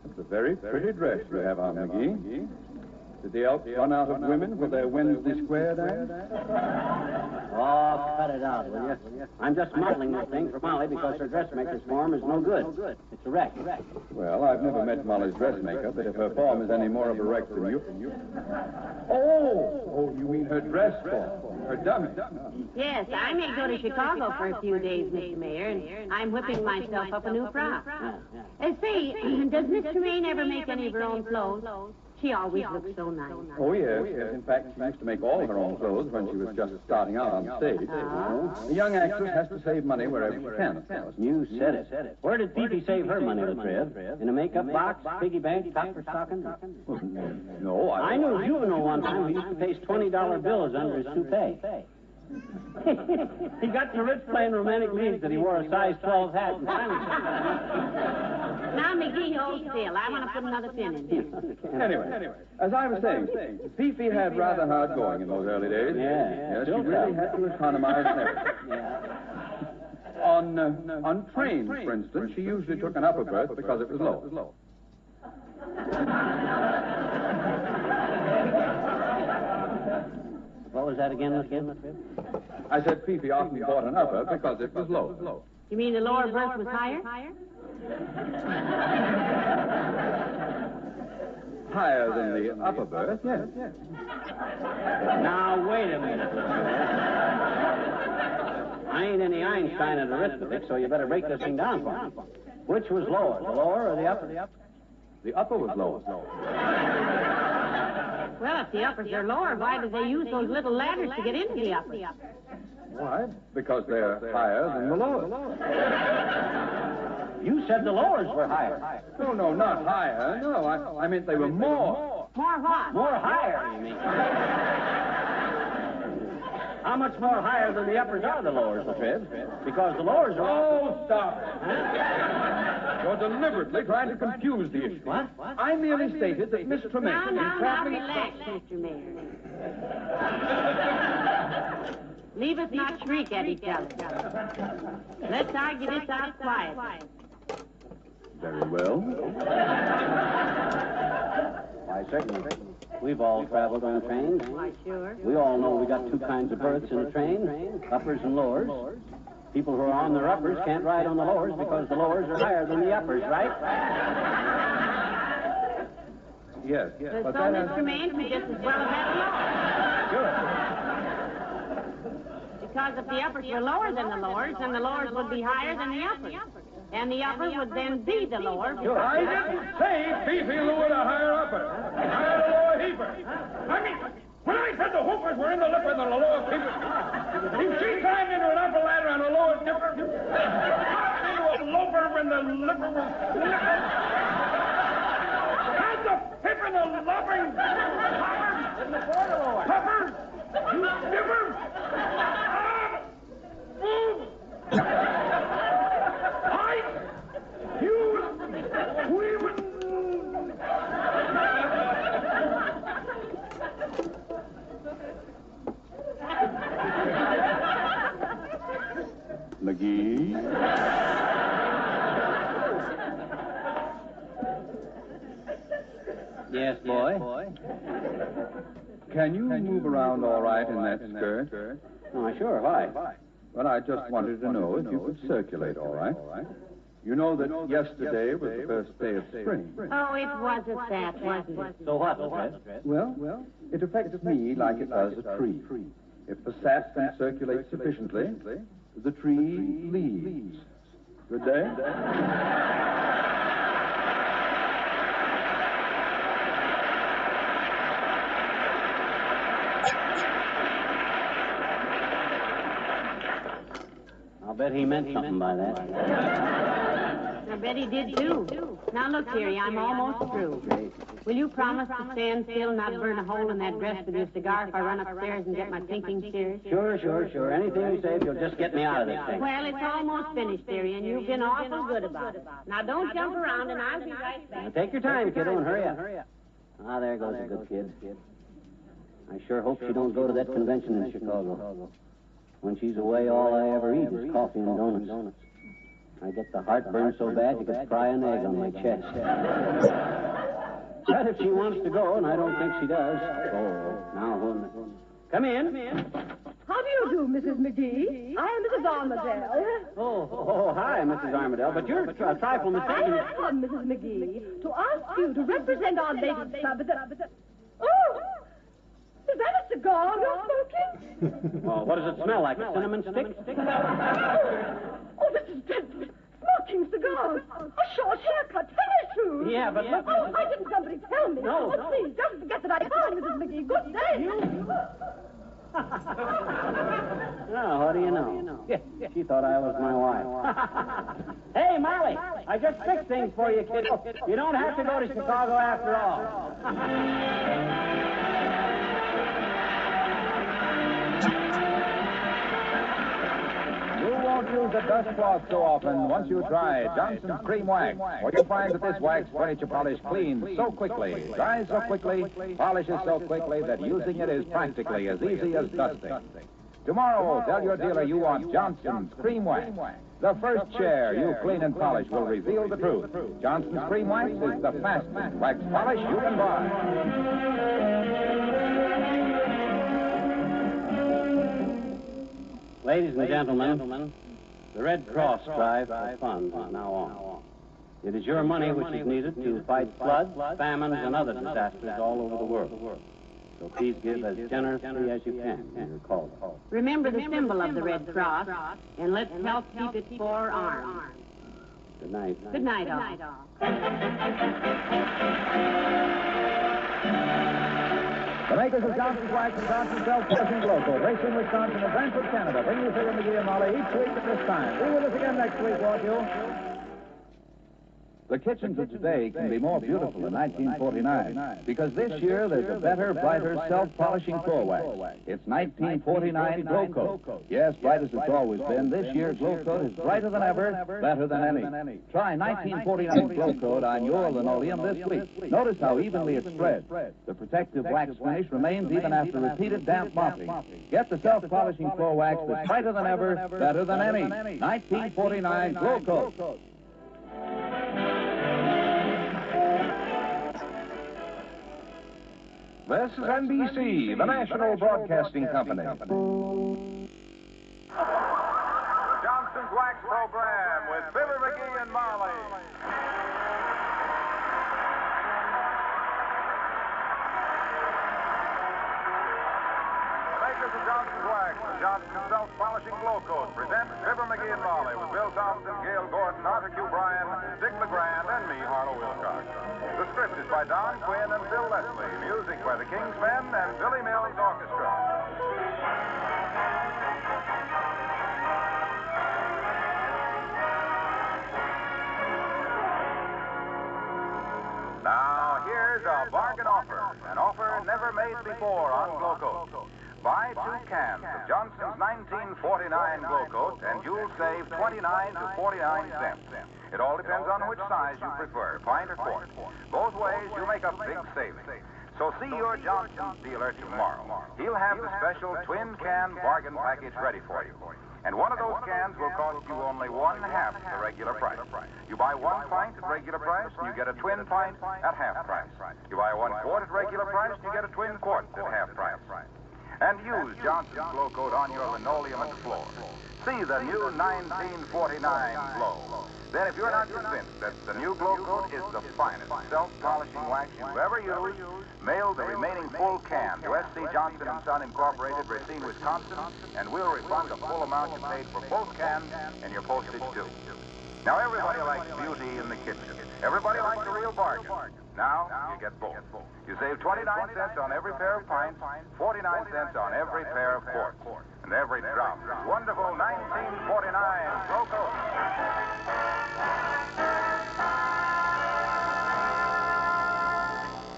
that's a very pretty dress you have on, McGee. Did the Elks run out of women for their Wednesday Square dance? Oh, cut it out, will you? I'm just modeling this thing for Molly because her dressmaker's form is no good. It's a wreck. Well, I've never met Molly's dressmaker, but if her form is any more of a wreck than you... Oh, you mean her dress form, her dummy. Yes, I may go to Chicago for a few days, Mr. Mayor, and I'm whipping myself up a new frock. Say, does Miss Tremaine ever make any of her own clothes? She always looks so nice. Oh, yes. In fact, she used to make all her own clothes when she was just starting out on stage. A young actress has to save money wherever she can, of course. You said it. Where did Peepy save her money, Latriv? In a makeup box, piggy bank, copper stocking? No, I knew a juvenile one time who used to paste $20 bills under his toupee. He got so rich playing romantic leads that he wore a size 12 hat. Now, McGee, hold still. I want to put another pin in here. Anyway, as I was saying, Fifi had rather hard going in those early days. Yeah, she really had to economize everything. On trains, for instance, she usually took an upper berth because it was low. What was that again, Latriv? I said Fifi often bought an upper because it was low. You mean the lower berth was higher? Higher than the upper berth, yes. Now, wait a minute, I ain't any Einstein at arithmetic, so you better break this thing down for me. Which was lower, the lower or the upper? The upper was lower. Well, if the uppers are lower, why do they use those little ladders to get into the uppers? Why? Because they're higher than the lowers. You said the lowers were higher. No, not higher. No, I meant they were more. More what? More higher, you mean. How much more higher than the uppers are the lowers, Latriv? Because the lowers are... Oh, stop. You're deliberately trying to confuse the issue. What? I merely stated that Miss Tremaine... Now, relax, Mr. Mayor. Leave us not shriek at each other. Let's argue this out quietly. Very well. Why, certainly. We've all traveled on trains. Why, sure. We all know we got two kinds of berths in a train, uppers and lowers. People who are on their uppers can't ride on the lowers because the lowers are higher than the uppers, right? Yes. But so Miss Tremaine can just as well have had a lower. Sure. Because if the uppers were lower than the lowers, then the lowers would be higher than the uppers. And the uppers would then be the lower. Sure. I didn't say Fifi lowered a higher upper. I had a lower heaper. I mean, when I said the hoopers were in the lipper than the lower people, if she climbed into an upper ladder on a lower dipper, into a loafer when the lipper was... How's the pip and the lopping... Puppers? Dippers? McGee? Yes, boy? Can you move around all right in that skirt? Oh, sure. Why? Well, I just wanted to know if you could circulate all right. You know that yesterday was the first day of spring. Oh, it wasn't that, wasn't it? So what, Latriv? Well, it affects me like it does a tree. If the sap can circulate sufficiently, the tree leaves. Good day. Now, bet he meant something by that. I bet he did, too. Now, look, dearie, I'm almost through. Will you promise to stand still and not burn a hole in that dress with your cigar if I run upstairs and get my thinking shears? Sure. Anything you say, if you'll just get me out of this thing. Well, it's almost finished, dearie, and you've been awful good about it. Now, don't jump around, and I'll be right back. Now, take your time, kiddo, and hurry up. Ah, there goes a good kid. I sure hope she don't go to that convention in Chicago. When she's away, all I ever eat is coffee and donuts. I get the heartburn so bad you could fry an egg on my chest. But if she wants to go, and I don't think she does. Oh, now, come in. How do you do, Mrs. McGee? I am Mrs. Armadale. Oh, hi, Mrs. Armadale. But you're a trifle mistaken. I have come, Mrs. McGee, to ask you to represent our ladies' club. Oh! Is that a cigar you're smoking? Well, what does it smell like? A cinnamon stick? Oh, this is dreadful. Smoking cigars. A short haircut. Tennis shoes. Yeah, but look... Oh, why didn't somebody tell me? No. Oh, please, don't forget that I called, Mrs. McGee. Good day. Oh, what do you know? She thought I was my wife. Hey, Molly, I just fixed things for you, kiddo. You don't have to go to Chicago after all. Won't use the dust cloth so often once you try Johnson's Cream Wax, for you'll find that this wax furniture polish cleans so quickly, dries so quickly, polishes so quickly that using it is practically as easy as dusting. Tomorrow, tell your dealer you want Johnson's Cream Wax. The first chair you clean and polish will reveal the truth. Johnson's Cream Wax is the fastest wax polish you can buy. Ladies and gentlemen, the Red Cross drive for funds is now on. It is your money which is needed to fight floods, famines, and other disasters all over the world. So please give as generously as you can in your call. Remember the symbol of the Red Cross, and let's help keep its 4 arms. Good night. Good night, all. The makers of Johnson's Wax and Johnson's Self-Polishing Glow Coat, Racing, Wisconsin, and Brantford, Canada, bring you Fibber McGee and Molly each week at this time. Be with us again next week, won't you? The kitchens of today can be more beautiful than 1949 because this year there's a better, brighter, self-polishing floor wax. It's 1949 Glow Coat. Yes, bright as it's always been, this year Glow Coat is brighter than ever, better than any. Try 1949 Glow Coat on your linoleum this week. Notice how evenly it spreads. The protective wax finish remains even after repeated damp mopping. Get the self-polishing floor wax that's brighter than ever, better than any. 1949 Glow Coat. This is NBC, the National Broadcasting Company. The Johnson's Wax Program with Fibber McGee and Molly. The makers of Johnson's Wax and Johnson's Self-Polishing Glow Coat present Fibber McGee and Molly with Bill Thompson, Gail Gordon, Arthur Q. Bryan, Dick LeGrand, and me, Harlow Wilcox. The script is by Don Quinn and Phil Leslie. Music by the King's Men and Billy Mills Orchestra. Now, here's a bargain offer. An offer never made before on Glow Coat. Buy 2 cans of Johnson's 1949 Glow Coat, and you'll save 29 to 49 cents. It all depends on which size you prefer, pint or quart. Both ways, you make a big saving. So see your Johnson's dealer tomorrow. He'll have the special twin can bargain package ready for you. And one of those cans will cost you only 1/2 the regular price. You buy 1 pint at regular price, and you get a twin pint at half price. You buy 1 quart at regular price, and you get a twin quart at half price. And use Johnson's Glow Coat on your linoleum and floor. See the new 1949 Glow. Then if you're not convinced that the new Glow Coat is the finest self-polishing wax you've ever used, mail the remaining full can to S.C. Johnson & Son Incorporated, Racine, Wisconsin, and we'll refund the full amount you paid for both cans and your postage, too. Now, everybody likes beauty in the kitchen. Everybody likes a real bargain. Now, you get both. You save 29 cents on every pair of pints, 49 cents on every pair of quarts. And every drop is wonderful 1949 Glocoat.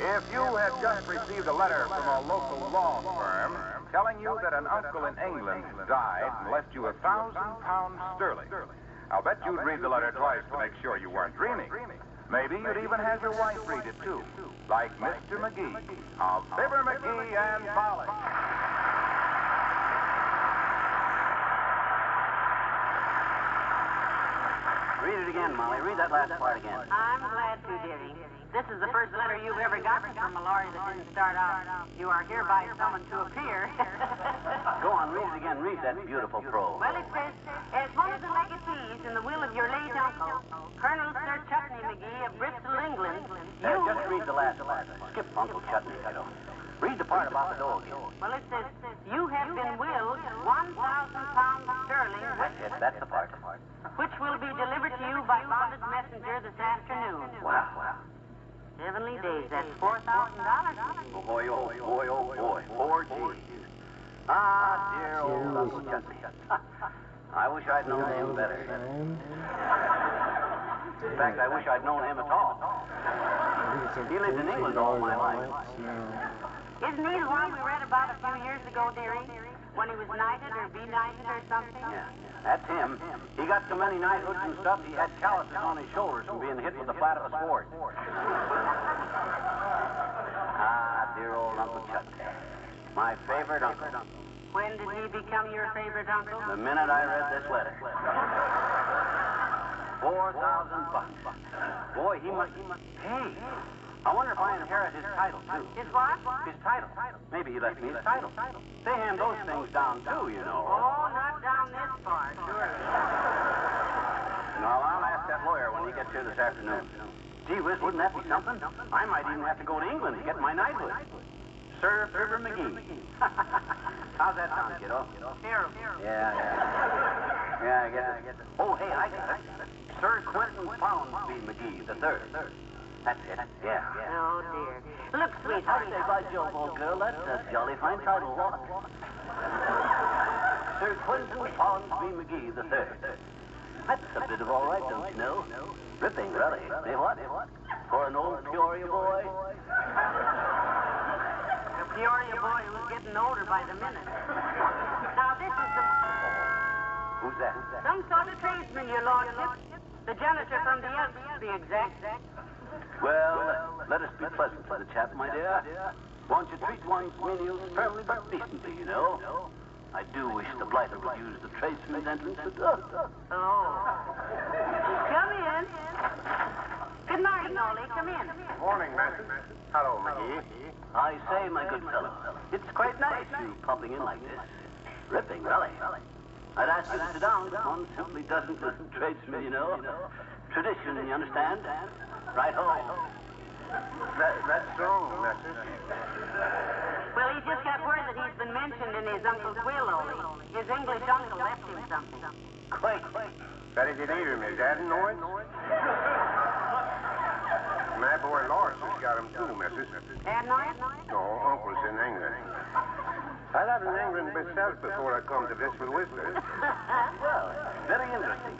If you had just received a letter from a local law firm telling you that an uncle in England died and left you £1,000 sterling, I'll bet you'd read the letter twice to make sure you weren't dreaming. Maybe you'd even have your wife read it, too, like Mr. McGee of Fibber McGee and Molly. Read it again, Molly. Read that last part again. I'm glad to, dearie. This is the first letter you've ever gotten from a lawyer that didn't start out, "You are hereby summoned to appear." Go on, read it again. Read that beautiful prose. Well, it says, as one of the legatees in the will of your late uncle, Colonel Sir Chutney McGee of Bristol, England, you... Just read the last part. Skip Uncle Chutney, kiddo. Read the part about the dog again. Well, it says, you have been willed £1,000 sterling, That's the part. which will be delivered to you by bonded messenger this afternoon. Wow. Heavenly days, that's $4,000. Oh, boy, oh, boy, oh, boy. 4 G's. Ah, dear old Uncle Chutney. I wish I'd known him better. In fact, I wish I'd known him at all. He lived in England all my life. Isn't he the one we read about a few years ago, dearie? When he was knighted or be-knighted or something? Yeah, that's him. He got so many knighthoods and stuff, he had calluses on his shoulders from being hit with the flat of a sword. Ah, dear old Uncle Chutney. My favorite uncle. When did he become your favorite uncle? The minute I read this letter. $4,000. Boy, he must... Hey, I wonder if I inherit his title, too. His what? His title. Maybe he left me his title. They hand those things down, too, you know. Oh, not down this far, sure. No, I'll ask that lawyer when he gets here this afternoon. Gee whiz, wouldn't that be something? I might even have to go to England to get my knighthood. Sir Fibber McGee. How's that sound, kiddo? Terrible. Yeah, I guess it. Oh, hey, I got it. Sir Quentin Poundsby McGee, the third. That's it. Yeah. Oh, dear. Look, sweetheart. I say, by Jove, old girl, that's a jolly fine title. Sir Quentin Poundsby McGee, the third. That's a bit of all right, don't you know? Ripping, really. Say what? For an old Peoria boy? A Peoria boy who's getting older by the minute. Now, this is the... Who's that? Some sort of tradesman, your lordship. The janitor from the Elks, to be exact. Well, let us be pleasant to the chap, my dear. Won't you treat one's menials firmly but decently, you know? I do wish the blighter would use the tradesman's entrance, but... Oh. Come in. Good morning, Molly. Come in. Morning, Master. Hello, McGee. I say, my good fellow, it's quite nice you popping in like this. Ripping, really. I'd ask you to sit down, but one simply doesn't with tradesmen, you know. Tradition, you understand? Right home. That's so, Master. Well, he just got word that he's been mentioned in his uncle's will, Ollie. His English uncle left him something. Quite. That he did either, my dad know it. My boy Lawrence has got him too, Mrs. Dad know it? No, Uncle's in England. I lived in England myself before I come to this with Whistler. Well, very interesting.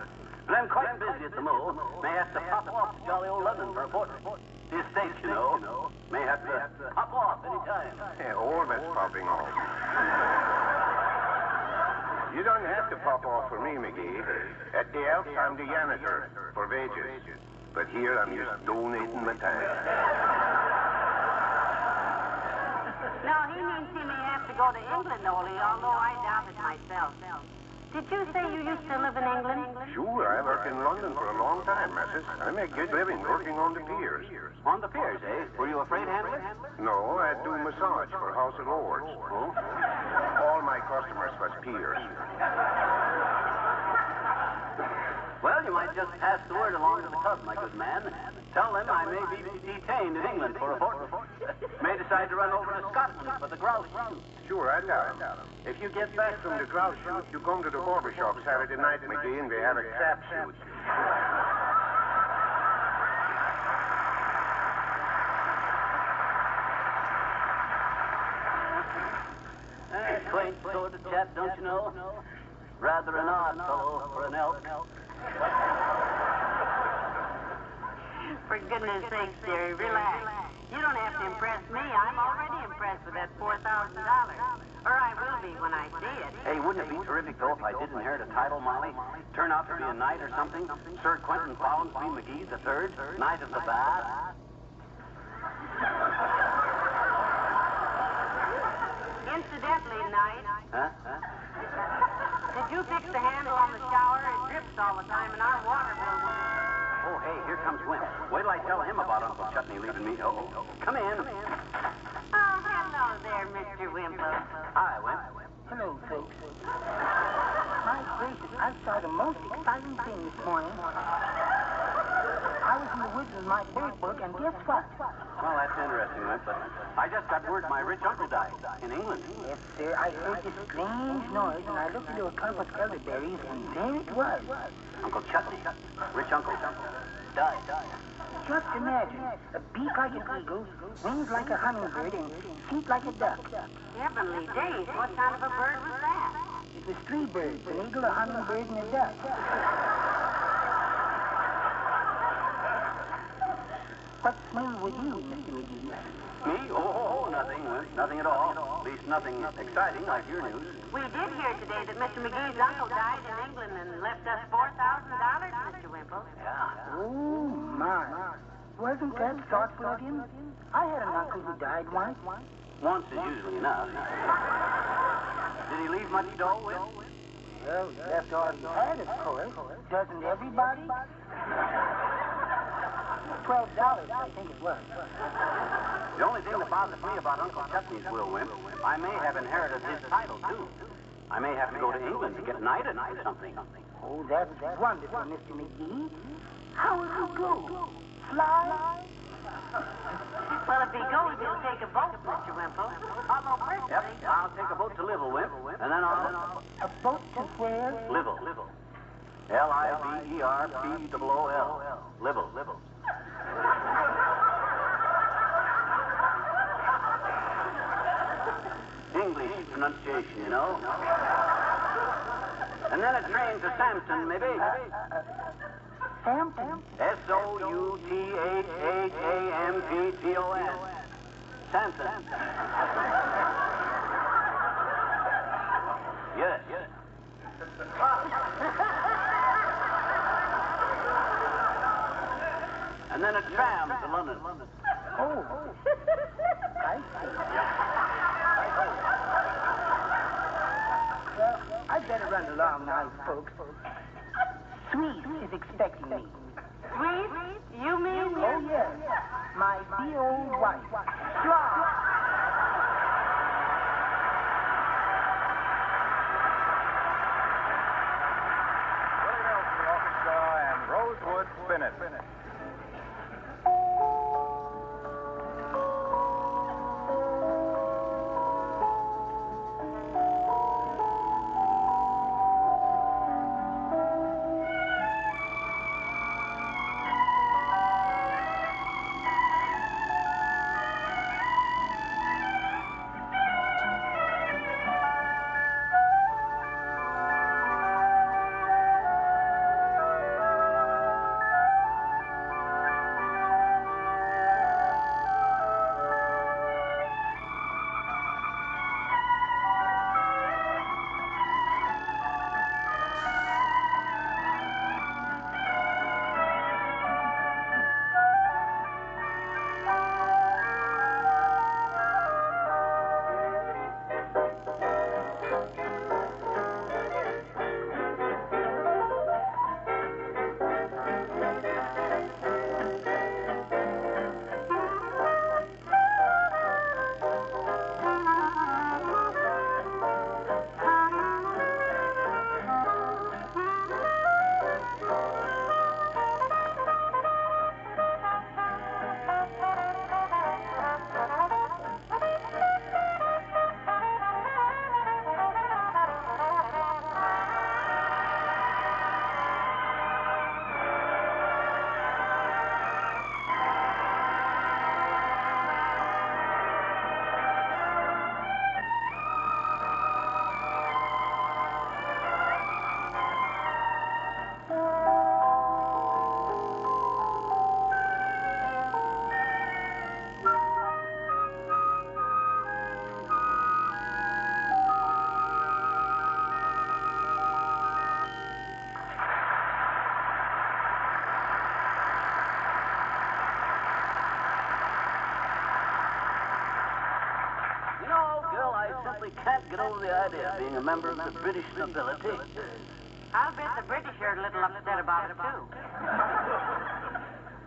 But I'm quite busy at the Mo. May have to pop off to jolly old London for a fortnight. The estate, you know. May have to pop off any time. Yeah, all that's popping off. You don't have to pop off for me, McGee. At the Elks, I'm the janitor for wages. But here, I'm just donating my time. No, he means he may have to go to England, Ollie, although I doubt it myself. Did you say you used to live in England? Sure, I worked in London for a long time, Mrs. I make good living working on the piers. On the piers, eh? Were you a freight handler? No, I do massage for House of Lords. Oh? All my customers was piers. Well, you might just pass the word along to the club, my good man. Tell them I may be detained in England for a fortnight. May decide to run over to Scotland for the grouse shoot. Sure, I tell them. If you get back from the grouse shoot, you come to the barber shop Saturday night, McGee, and we have a crap shoot. quaint sort of chap, don't you know? Rather an odd fellow for an elk. For goodness sakes, dearie, relax. You don't have to impress me. I'm already impressed with that $4,000. Or I will be when I see it. Hey, wouldn't it be terrific, though, if I did inherit a title, Molly? Turn out to be a knight or something? Sir Quentin Fibber McGee III, Knight of the Bath? Incidentally, Knight, Huh? did you fix the handle on the shower? It drips all the time, and our water bill will... Oh, hey, here comes Wimp. Wait till I tell him about Uncle Chutney leaving me. Oh, come in. Oh, hello there, Mr. Wimple. Hi, Wimp. Hello, folks. My gracious, I saw the most exciting thing this morning. I was in the woods with my bird book, and guess what? Well, that's interesting, Wimp, but I just got word my rich uncle died in England. Yes, sir. I heard this strange noise, and I looked into a clump of elderberries, and there it was. Uncle Chutney, rich uncle, died. Just imagine, a beak like an eagle, wings like a hummingbird, and feet like a duck. Heavenly days, what kind of a bird was that? It was three birds, an eagle, a hummingbird, and a duck. What's the matter with you, Mr. McGee? Me? Oh, nothing, Wimp. Nothing at all. At least nothing exciting like your news. We did hear today that Mr. McGee's uncle died in England and left us $4,000, Mr. Wimple. Yeah. Oh, my. Wasn't that thoughtful of him? I had an uncle who died once. Once is usually enough. Did he leave much dough, Wimp? Well, he left all he had, of course. Doesn't everybody? $12, I think it was. The only thing that bothers me about Uncle Chutney's will, Wimp, I may have inherited his title, too. I may have to go to England to get knighted or something. Oh, that's wonderful, Mr. McGee. How will you go? Fly? Well, if he goes, he'll take a boat, Mr. Wimple. Although personally... Yep, I'll take a boat to Liverpool, Wimp, and then I'll... A boat to where? Liverpool. Liverpool. Liverpool. English pronunciation, you know. And then a train to Southampton, maybe. Southampton? Southampton. Southampton. Yes. And then a tram to London. Oh. I see. Well, I'd better run along now, folks. Sweet is expecting me. Sweet? You mean... Oh, yes. My dear old wife. Fly! And Rosewood Spinnet. simply can't get over the idea of being a member of the British nobility. I'll bet the British are a little upset about it, too.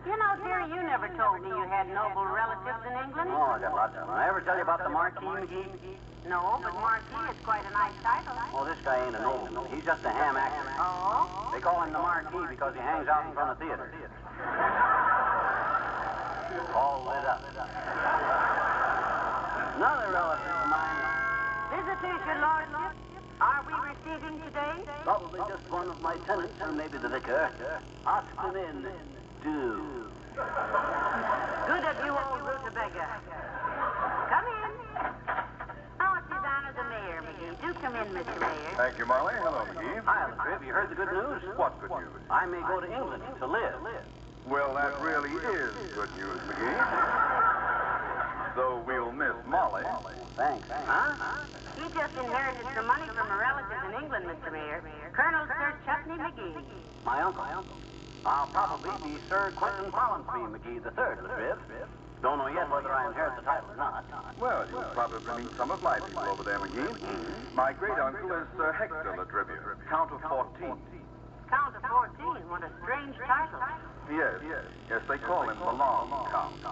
You know, dearie, you never told me you had noble relatives in England. Oh, I got lots of them. I ever tell you about the Marquis, McGee? No, but Marquis is quite a nice title. Oh, this guy ain't a nobleman. He's just a ham actor. Oh? They call him the Marquis because he hangs out in front of theaters. All lit up. Another relative of mine. Visitors, your lordship. Are we receiving today? Probably just one of my tenants, or maybe the vicar. Ask them in. Do. Good of you, old rutabaga. Come in. Oh, it's his honor, the mayor, McGee. Do come in, Mr. Mayor. Thank you, Molly. Hello, McGee. Hi, Latriv. You heard the good news? What good news? I may go to England to live. Well, that really is good news, McGee. Though we'll miss Molly. Thanks. Huh? He just inherited some money from a relative in England, Mr. Mayor. Colonel Sir Chutney McGee. My uncle. I'll probably be Sir Quentin Follensby McGee III, Latriv. Don't know yet whether I inherit the title or not. Well, you'll probably meet some of my people over there, McGee. My great-uncle is Sir Hector Latrivia, Count of 14. Count of 14? What a strange title. Yes, they call him the Long Count.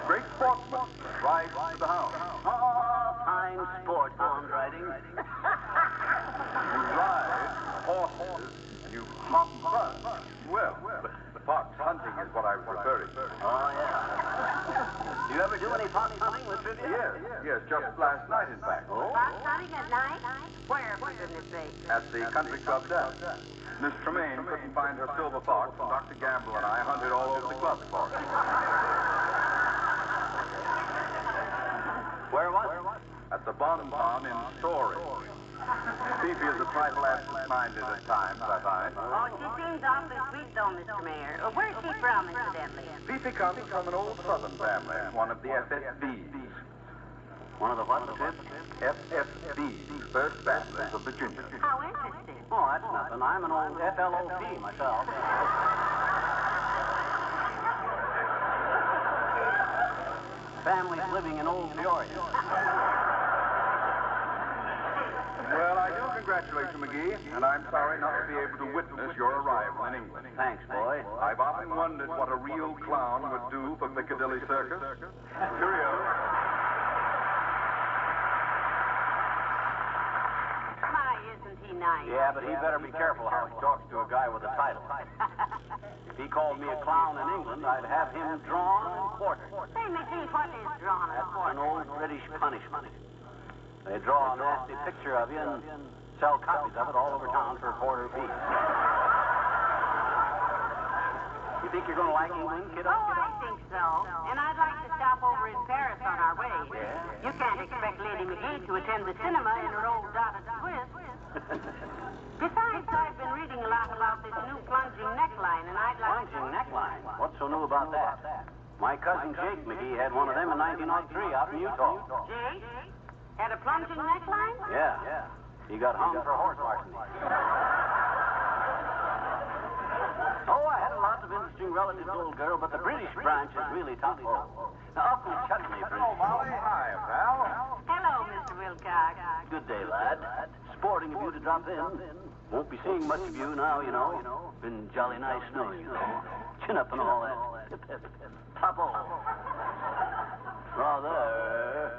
Great sportsman, rides to the hound. Oh, fine sport, hound riding. You ride horses, and you hop and run. Well, fox hunting is what I was referring to. Oh, yeah. Do you ever do any fox hunting with Trivia? Yes, just last night, in fact. Oh? Fox hunting at night? Where, for goodness sake? At the country club down. Miss Tremaine couldn't find her silver fox, and Dr. Gamble and I hunted all over the club for it. Where was it? At the Bon Bon in Storey. Fifi is a trifle absent-minded at times, I find. Oh, she seems awfully sweet, though, Mr. Mayor. Where's she from, incidentally? Fifi comes from an old Southern family, one of the FFBs. One of the what, Latriv? FFBs, First Baptist of Virginia. How interesting. Oh, that's nothing. I'm an old FLOP myself. Families living in Old Peoria. Well, I do congratulate you, McGee, and I'm sorry not to be able to witness your arrival in England. Thanks, boy. I've often wondered what a real clown would do for Piccadilly Circus. Cheerio. My, isn't he nice? Yeah, but he better be careful how he talks to a guy with a title. If he called me a clown in England, I'd have him drawn and quartered. Say, McGee, what is drawn and That's quartered? an old British punishment. They draw a nasty picture of you and sell copies of it all over town for a quarter apiece. You think you're going to like England, kiddo? Oh, I think so. And I'd like to stop over in Paris on our way. Yeah? You can't expect Lady McGee to attend the cinema in her old dotted Swiss. Besides, I've been reading a lot about this new plunging neckline, and I'd like... Plunging neckline? What's so new about that? My cousin Jake McGee had one of them in 1903 out in Utah. Jake? Had a plunging neckline? Yeah. He got hung for horse larceny. Oh, I had lots of interesting relatives, old girl, but the British branch is really top hole. Now, Uncle Chutney, for Hello, Molly. Hi, pal. Hello, Mr. Wilcox. Good day, lad. Sporting of you to drop in. Won't be seeing much of you now, you know. Been jolly nice snow, you know. Chin up and all that. Top hole. Rather.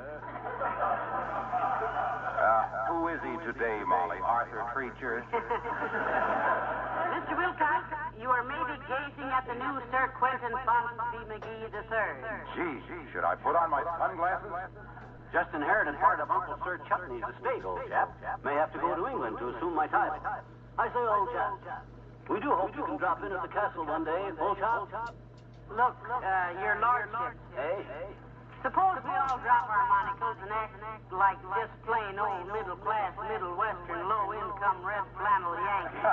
Who is he today, Molly? Arthur Treacher? Mr. Wilcox, you are maybe gazing at the new Sir Quentin Follensby McGee III. Gee, should I put on my sunglasses? Just inherited part of Uncle Sir Chutney's estate, old chap. May have to go to England to assume my title. I say, old chap, we do hope you can drop in at the castle one day, old chap. Look, your lordship. Hey? Suppose we all drop our monocles and act like just plain old middle-class, middle-western, low-income, red flannel Yankees.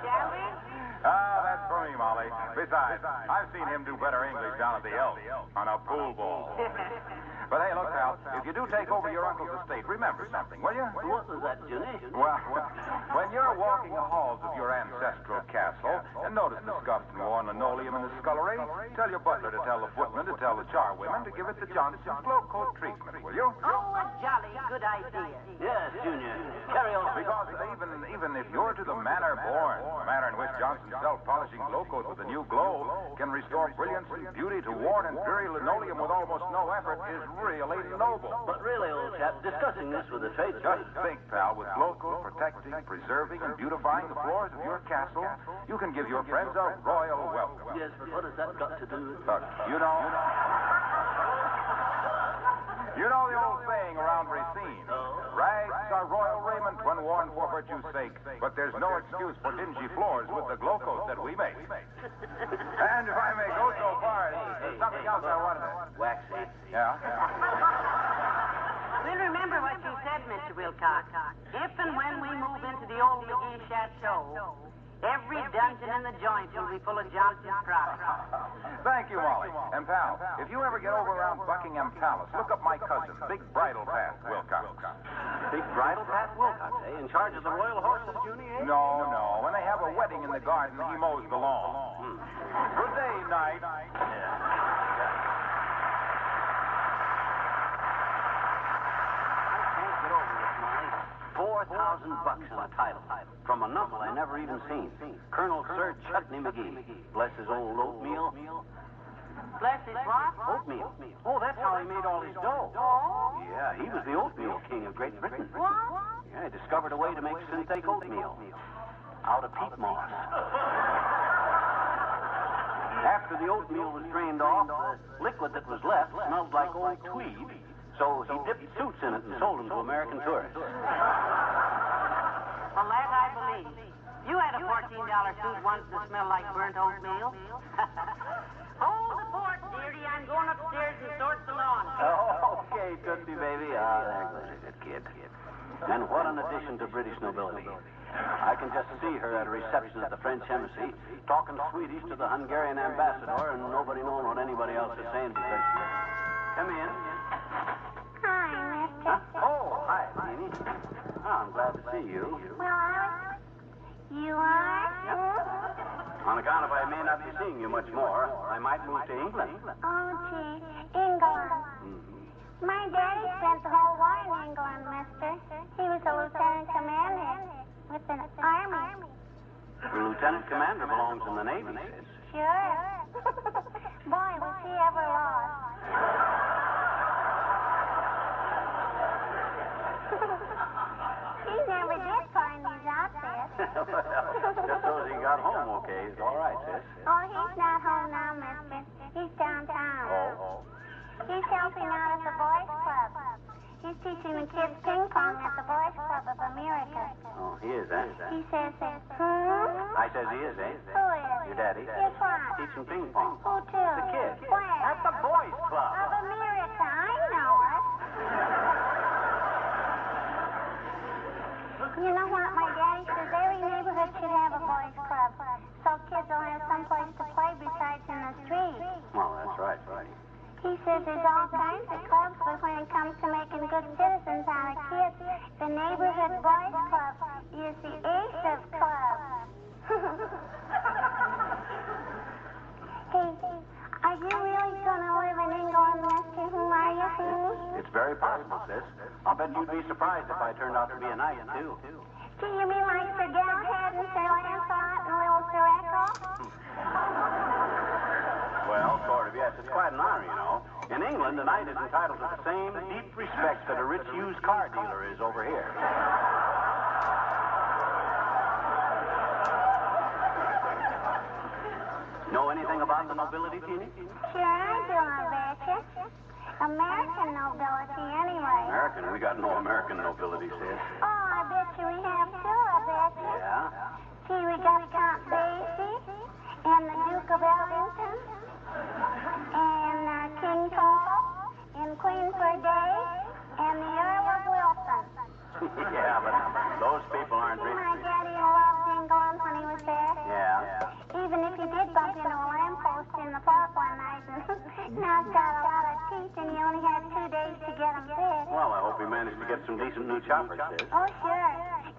Shall we? That's for me, Molly. Besides, I've seen him do better English down at the Elk on a pool ball. But hey, look, pal, if you do take over your uncle's estate, remember something, will you? What was that, Ginny? Well, when you're walking the halls of your ancestral castle, And notice the scuffed and worn linoleum in the scullery. Tell your butler to tell the footman to tell the charwomen to give it the Johnson's Glow Coat treatment, will you? Oh, a jolly good idea. Yes, Junior. Carry on. Because even if you're to the manner born, the manner in which Johnson's self-polishing Glow Coat with a new glow can restore brilliance and beauty to worn and dreary linoleum with almost no effort is really noble. But really, old chap, discussing this with the tradesmen... Just think, pal, with Glow Coat protecting, preserving, and beautifying the floors of your castle, you can give your friends a royal welcome. Yes, but what has that got to do with... Look, you know the old saying around Racine. Rags are royal raiment when worn for virtue's sake, but there's no excuse for dingy floors with the Glow Coat that we make. And if I may go so far, there's something else I wanted to... Waxy. Yeah? We'll remember what you said, Mr. Wilcox. If and when we move into the old McGee Chateau, every dungeon in the joint will be full of Johnson's products. Thank you, Molly. And, pal, if you ever get over around Buckingham Palace, look up my cousin, Big Bridal Pat Wilcox. Big Bridal Pat Wilcox, eh? In charge of the royal horses, Junie, eh? No. When they have a wedding in the garden, he mows the lawn. Good day, Knight. $4,000 on a title from an uncle I never even seen. Colonel Sir Chutney McGee. Bless his old oatmeal. Bless his what? Oatmeal. Oh, that's how he made all his dough. Oh? Yeah, he was the oatmeal king of Great Britain. What? Yeah, he discovered a way to make synthetic oatmeal out of peat moss. After the oatmeal was drained off, the liquid that was left smelled like old tweed. So he dipped suits in it and sold them to American tourists. Well, that I believe. You had a $14 suit once that smelled like burnt oatmeal. Hold the fort, dearie. I'm going upstairs and sort the lawn. Oh, okay, Tootsie, baby. There goes a good kid. And what an addition to British nobility. I can just see her at a reception at the French embassy, talking Swedish to the Hungarian ambassador, and nobody knowing what anybody else is saying because she... Come in. Hi, mister. Oh, hi, Jeannie. Oh, I'm glad to see you. Well, you are? On account of I may not be seeing you much more, I might move to England. Oh, gee. England. My daddy spent the whole war in England, mister. He was a lieutenant commander with an army. The lieutenant commander belongs in the Navy, sis. Sure. Boy, was he ever lost. He never did find his outfit. Well, just so he got home okay. It's all right, sis. Oh, he's not home now, mister. He's downtown. Oh. He's helping out at the boys' club. He's teaching the kids ping pong at the boys' club of America. Oh, he is, eh? He says, I says he is, eh? Who is? Your daddy. Yes, what? Teaching ping pong. Who to? The kid. Where? At the boys' club. Of America. I know it. You know what? My daddy says every neighborhood should have a boys' club, so kids will have someplace to play besides in the street. Well, that's right, buddy. He says there's all kinds of clubs, but when it comes to making good citizens out of kids, the neighborhood boys' club is the ace of clubs. Hey, are you really going to live in England, mister? Who are you? It's very possible, sis. I'll bet you'd be surprised if I turned out to be a knight, too. Do you mean like Sir Galahad and Sir Lancelot and Little Sir Echo? Well, sort of, yes. It's quite an honor, you know. In England, a knight is entitled to the same deep respect that a rich used car dealer is over here. Know anything about the nobility, Jeannie? Sure I do, I betcha. American nobility, anyway. American? We got no American nobility, sis. Oh, I bet you we have too, I betcha. Yeah? See, we got Count Basie and the Duke of Ellington and King Cole and Queen Ferday and the Earl of Wilson. Yeah, but those people aren't rich. My daddy loved England when he was there. Yeah. Even if he did bump into a lamppost in the park one night and now it's got a lot of teeth and you only had 2 days to get them fixed. Well, I hope he managed to get some decent new choppers, sis. Oh, sure.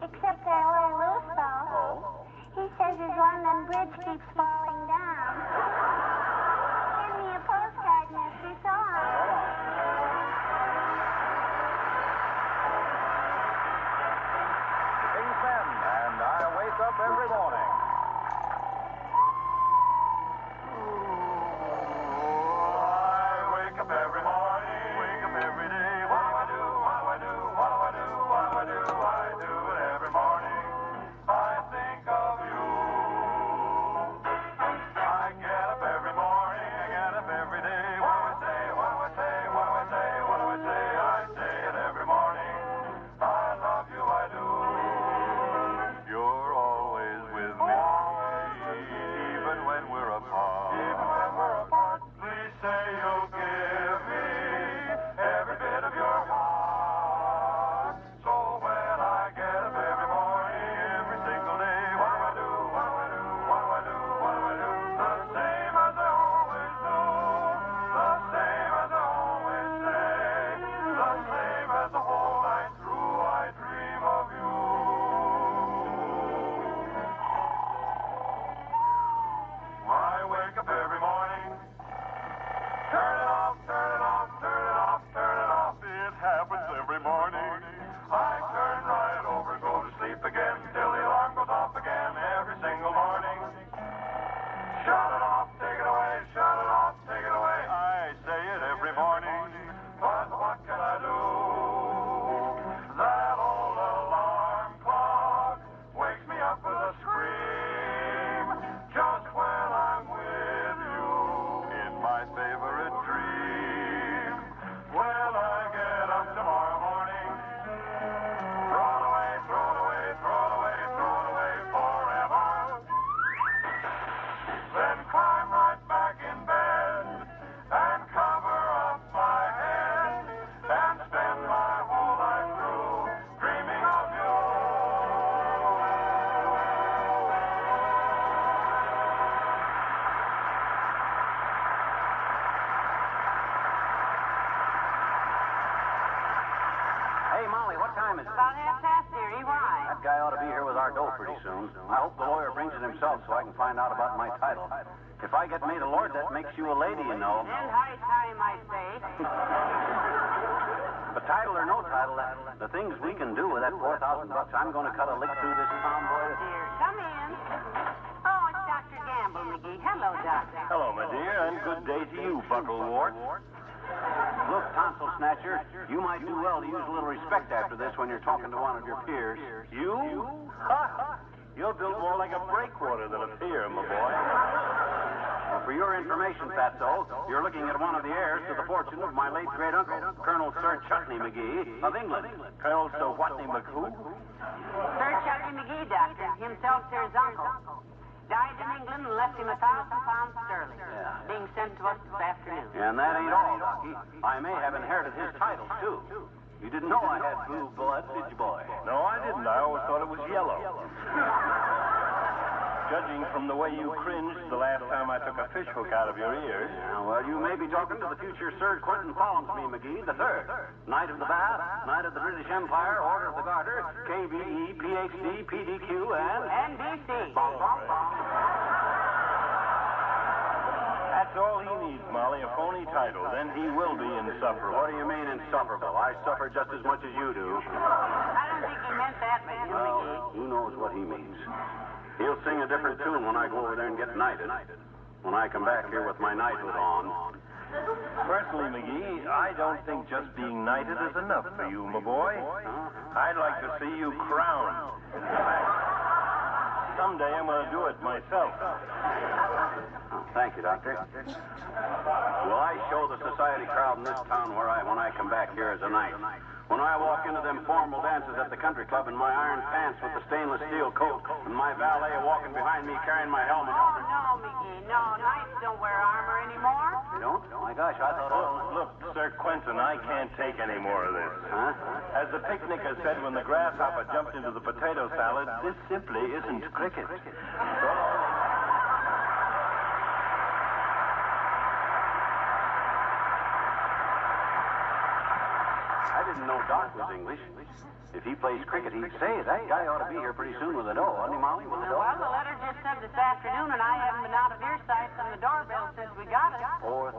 Except they're a little loose, though. Oh? He says his London Bridge keeps up every morning. I wake up every morning, wake up every day. What do I do? What do I do? What do I do? What do I do? I do it every morning. I think of you. I get up every morning, I get up every day. What do I say? What do I say? What do I say? What do I say? I say it every morning. I love you, I do. You're always with me, even when we're apart. Even when we're apart. Please say you'll give me every bit of your heart. So when I get up every morning, every single day, what do I do? What do I do? What do I do? What do I do? The same as I always do. The same as I always say. The same as the whole night through I dream of you. I wake up every morning. Turn it off, turn it off, turn it off, turn it off. It happens every morning. I turn right over, go to sleep again, till the alarm goes off again every single morning. Shut it off, take it away, shut it off, take it away. I say it every morning, but what can I do? That old alarm clock wakes me up with a scream just when I'm with you in my favorite dream. When I get up tomorrow morning, throw it away, throw it away, throw it away, throw it away forever. Then climb right back in bed and cover up my head and spend my whole life through dreaming of you. Hey, Molly, what time is it? About half past, dearie. Why? That guy ought to be here with our dough pretty soon. I hope the lawyer brings it himself so I can find out about my title. If I get made a lord, that makes you a lady, you know. And high time, I say. But title or no title, the things we can do with that $4,000, I'm going to cut a lick through this tomboy. Dear, come in. Oh, it's Dr. Gamble, McGee. Hello, Doctor. Hello, my dear, and good day to you, Bucklewart. Look, tonsil snatcher, you might do well to use a little respect after this when you're talking to one of your peers. You? Ha! You're built more like a breakwater than a pier, my boy. Well, for your information, Fatso, you're looking at one of the heirs to the fortune of my late great-uncle, Colonel Sir Chutney McGee of England. Colonel Sir Watney McHoo? Sir Chutney McGee, Doctor. Himself, Sir's uncle. Died in England and left him £1,000 sterling. Yeah. Being sent to us this afternoon. And that ain't all, Docky. I may have inherited his titles, too. You didn't know I had blue blood, did you, boy? No, I didn't. I always thought it was yellow. Judging from the way you cringed the last time I took a fish hook out of your ears. Yeah, well, you may be talking to the future Sir Quentin Fallonsby McGee the Third, Knight of the Bath, Knight of the British Empire, Order of the Garter, KBE, PhD, PDQ, and NBC. Bong, bong, bong. That's all he needs, Molly, a phony title. Then he will be insufferable. What do you mean insufferable? I suffer just as much as you do. I don't think he meant that, McGee. Well, who knows what he means? He'll sing a different tune when I go over there and get knighted. When I come back here with my knighthood on. Personally, McGee, I don't think just being knighted is enough for you, my boy. I'd like to see you crowned. In fact, someday I'm going to do it myself. Oh, thank you, Doctor. Will I show the society crowd in this town when I come back here as a knight? When I walk into them formal dances at the country club in my iron pants with the stainless steel coat and my valet walking behind me carrying my helmet. Oh, no, McGee. No, knights don't wear armor anymore. You don't? Oh, my gosh, I thought... Look, Sir Quentin, I can't take any more of this. Huh? As the picnicker said when the grasshopper jumped into the potato salad, this simply isn't cricket. I didn't know Doc was English. If he plays cricket, he'd say that guy ought to be here pretty soon with a dough, hasn't he, Molly? With a dough? Well, the letter just said this afternoon, and I haven't been out of earsight from the doorbell since we got it. $4,000.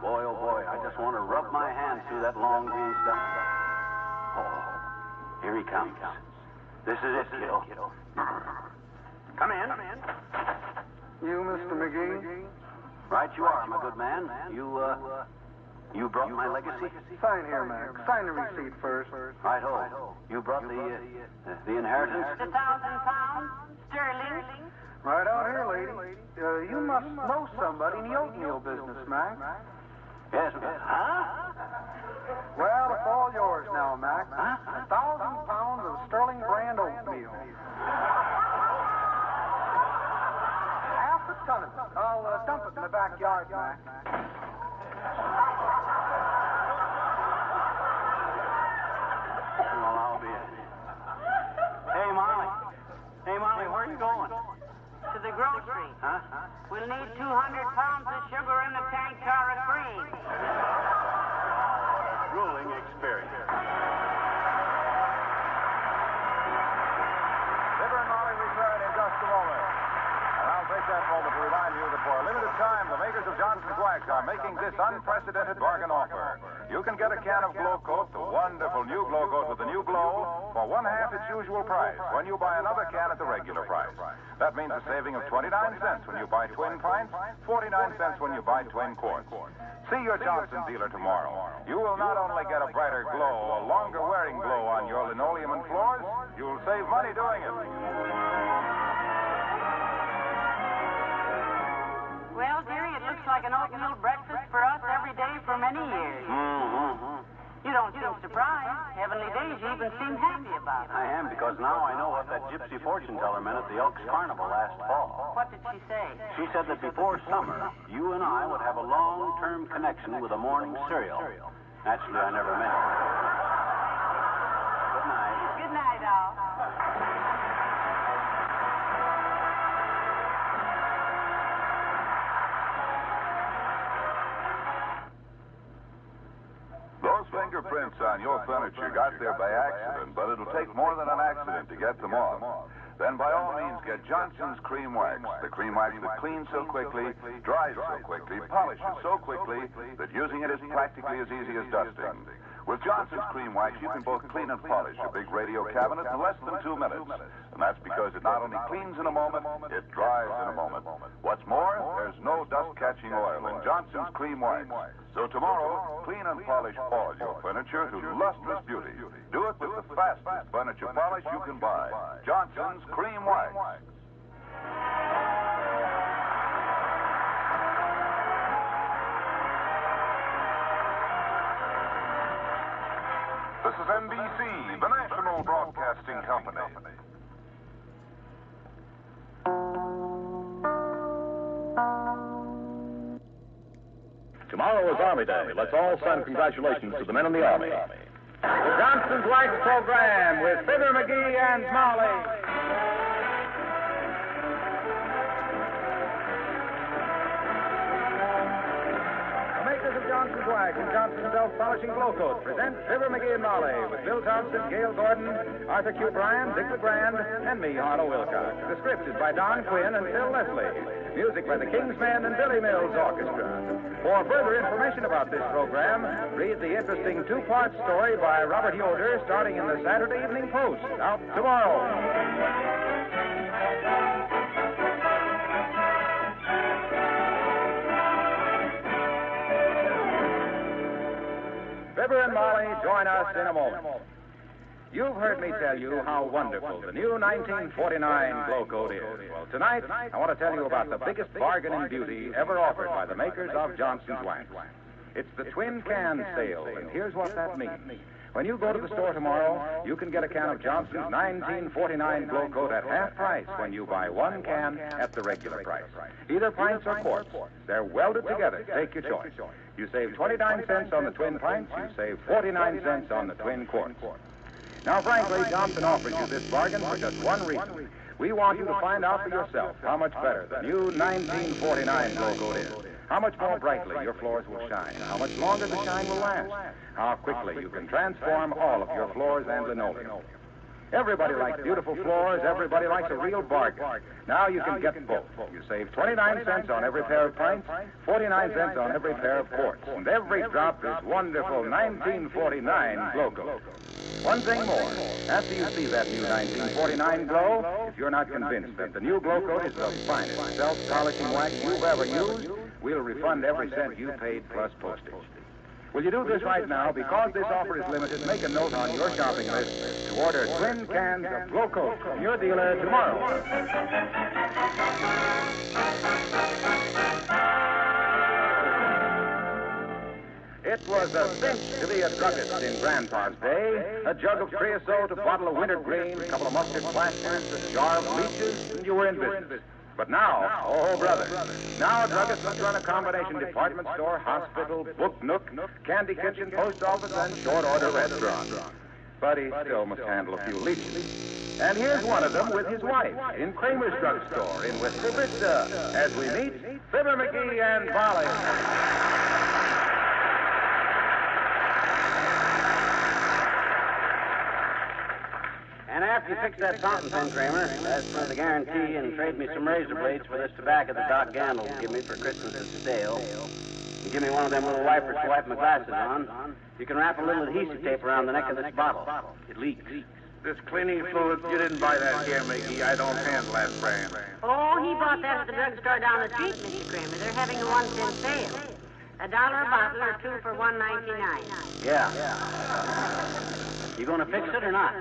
Boy, oh boy, I just want to rub my hands through that long green stuff. Oh, here he comes. This is it, kiddo. Come in. You, Mr. McGee? Right you are, my good man. You brought my legacy? Sign here, Mac. Sign the receipt first. Right-ho. You brought the inheritance? The 1,000 pounds sterling. Right out here, lady. You must know somebody in the oatmeal business, Mac. Yes, huh? Well, it's all yours now, Mac. 1,000 pounds of sterling brand oatmeal. Half a ton of it. I'll dump it in the backyard, Mac. Well, I'll be it. Hey, Molly. Hey, Molly, where are you going? To the grocery. Huh? We'll need 200 pounds of sugar and a tank car of cream. What a grueling experience. Fibber and Molly return in just a moment. And I'll take that moment to remind you that for a limited time, the makers of Johnson's Wax are making this unprecedented bargain offer. You can get a can of Glow Coat, the wonderful new Glow Coat with the new glow, for one-half its usual price when you buy another can at the regular price. That means a saving of 29 cents when you buy twin pints, 49 cents when you buy twin quarts. See your Johnson dealer tomorrow. You will not only get a brighter glow, a longer wearing glow on your linoleum and floors, you will save money doing it. Well, dearie, it looks like an oatmeal breakfast for us every day for many years. Mm-hmm. You don't seem surprised. Heavenly Days even seem happy about it. I am, because now I know what that gypsy fortune teller meant at the Elks Carnival last fall. What did she say? She said that before summer, you and I would have a long-term connection with a morning cereal. Naturally, I never meant it. Good night. Good night, all. Those fingerprints on your furniture got there by accident, but it'll take more than an accident to get them off. Then by all means get Johnson's Cream Wax, the cream wax that cleans so quickly, dries so quickly, polishes so quickly that using it is practically as easy as dusting. With Johnson's Cream Wax, you can both clean and polish a big radio cabinet in less than 2 minutes. And that's because it not only cleans in a moment, it dries in a moment. What's more, there's no dust-catching oil in Johnson's Cream Wax. So tomorrow, clean and polish all your furniture to lustrous beauty. Do it with the fastest furniture polish you can buy. Johnson's Cream Wax. This is NBC, the National Broadcasting Company. Tomorrow is Army Day. Let's all send congratulations to the men in the Army. The Johnson's Wax program with Fibber McGee and Molly. Johnson's Wax and Johnson's Self-Polishing Glow Coat present Fibber McGee and Molly with Bill Thompson, Gail Gordon, Arthur Q. Bryan, Dick LeGrand, and me, Harlow Wilcox. The script is by Don Quinn and Phil Leslie. Music by the Kingsmen and Billy Mills Orchestra. For further information about this program, read the interesting two-part story by Robert Yoder starting in the Saturday Evening Post. Out tomorrow. Fibber and Molly join us in a moment. You've heard me tell you how wonderful the new 1949 Glow Coat is. Well, tonight, I want to tell you about the biggest bargain in beauty ever offered by the makers of Johnson's Wax. It's the Twin Can Sale, and here's what that means. When you go to the store tomorrow, you can get a can of Johnson's 1949 Glow Coat at half price when you buy one can at the regular price. Either pints or quarts. They're welded together. Take your choice. You save 29 cents on the twin pints. You save 49 cents on the twin quarts. Now, frankly, Johnson offers you this bargain for just one reason. We want you to find out for yourself how much better the new 1949 Glow Coat is. How much more brightly your floors will shine. How much longer the shine will last. How quickly you can transform all of your floors and linoleum. Everybody likes beautiful floors. Everybody likes a real bargain. Now you can get both. You save 29 cents on every pair of pints, 49 cents on every pair of quarts. And every drop is wonderful 1949 Glow Coat. One thing more. After you see that new 1949 glow, if you're not convinced that the new glow coat is the finest self-polishing wax you've ever used, we'll refund every cent you paid plus postage. Will you do this right now? Because this offer is limited, make a note on your shopping list to order twin cans of glow coat from your dealer tomorrow. It was a cinch to be a druggist in Grandpa's day. A jug of creosote, a bottle of wintergreen, a couple of mustard plasters, a jar of leeches, and you were in business. But now, oh, brother, now druggists must run a combination department store, hospital, book nook, candy kitchen, post office, and short order restaurant. But he still must handle a few leeches. And here's one of them with his wife in Kramer's drugstore in Wistful Vista as we meet Fibber McGee and Molly. And after you fix that fountain pen, Kramer, as for the guarantee, and trade me some razor blades for this tobacco that Doc Gandil will give me for Christmas that's stale, and give me one of them little wipers to wipe my glasses on, you can wrap a little adhesive tape around the neck of this bottle. It leaks. This cleaning fluid, you didn't buy that here, McGee. I don't handle that brand. Oh, he bought that at the drugstore down the street, Mr. Kramer. They're having a 1-cent sale. $1 a bottle or two for $1.99. Yeah. You gonna fix it or not?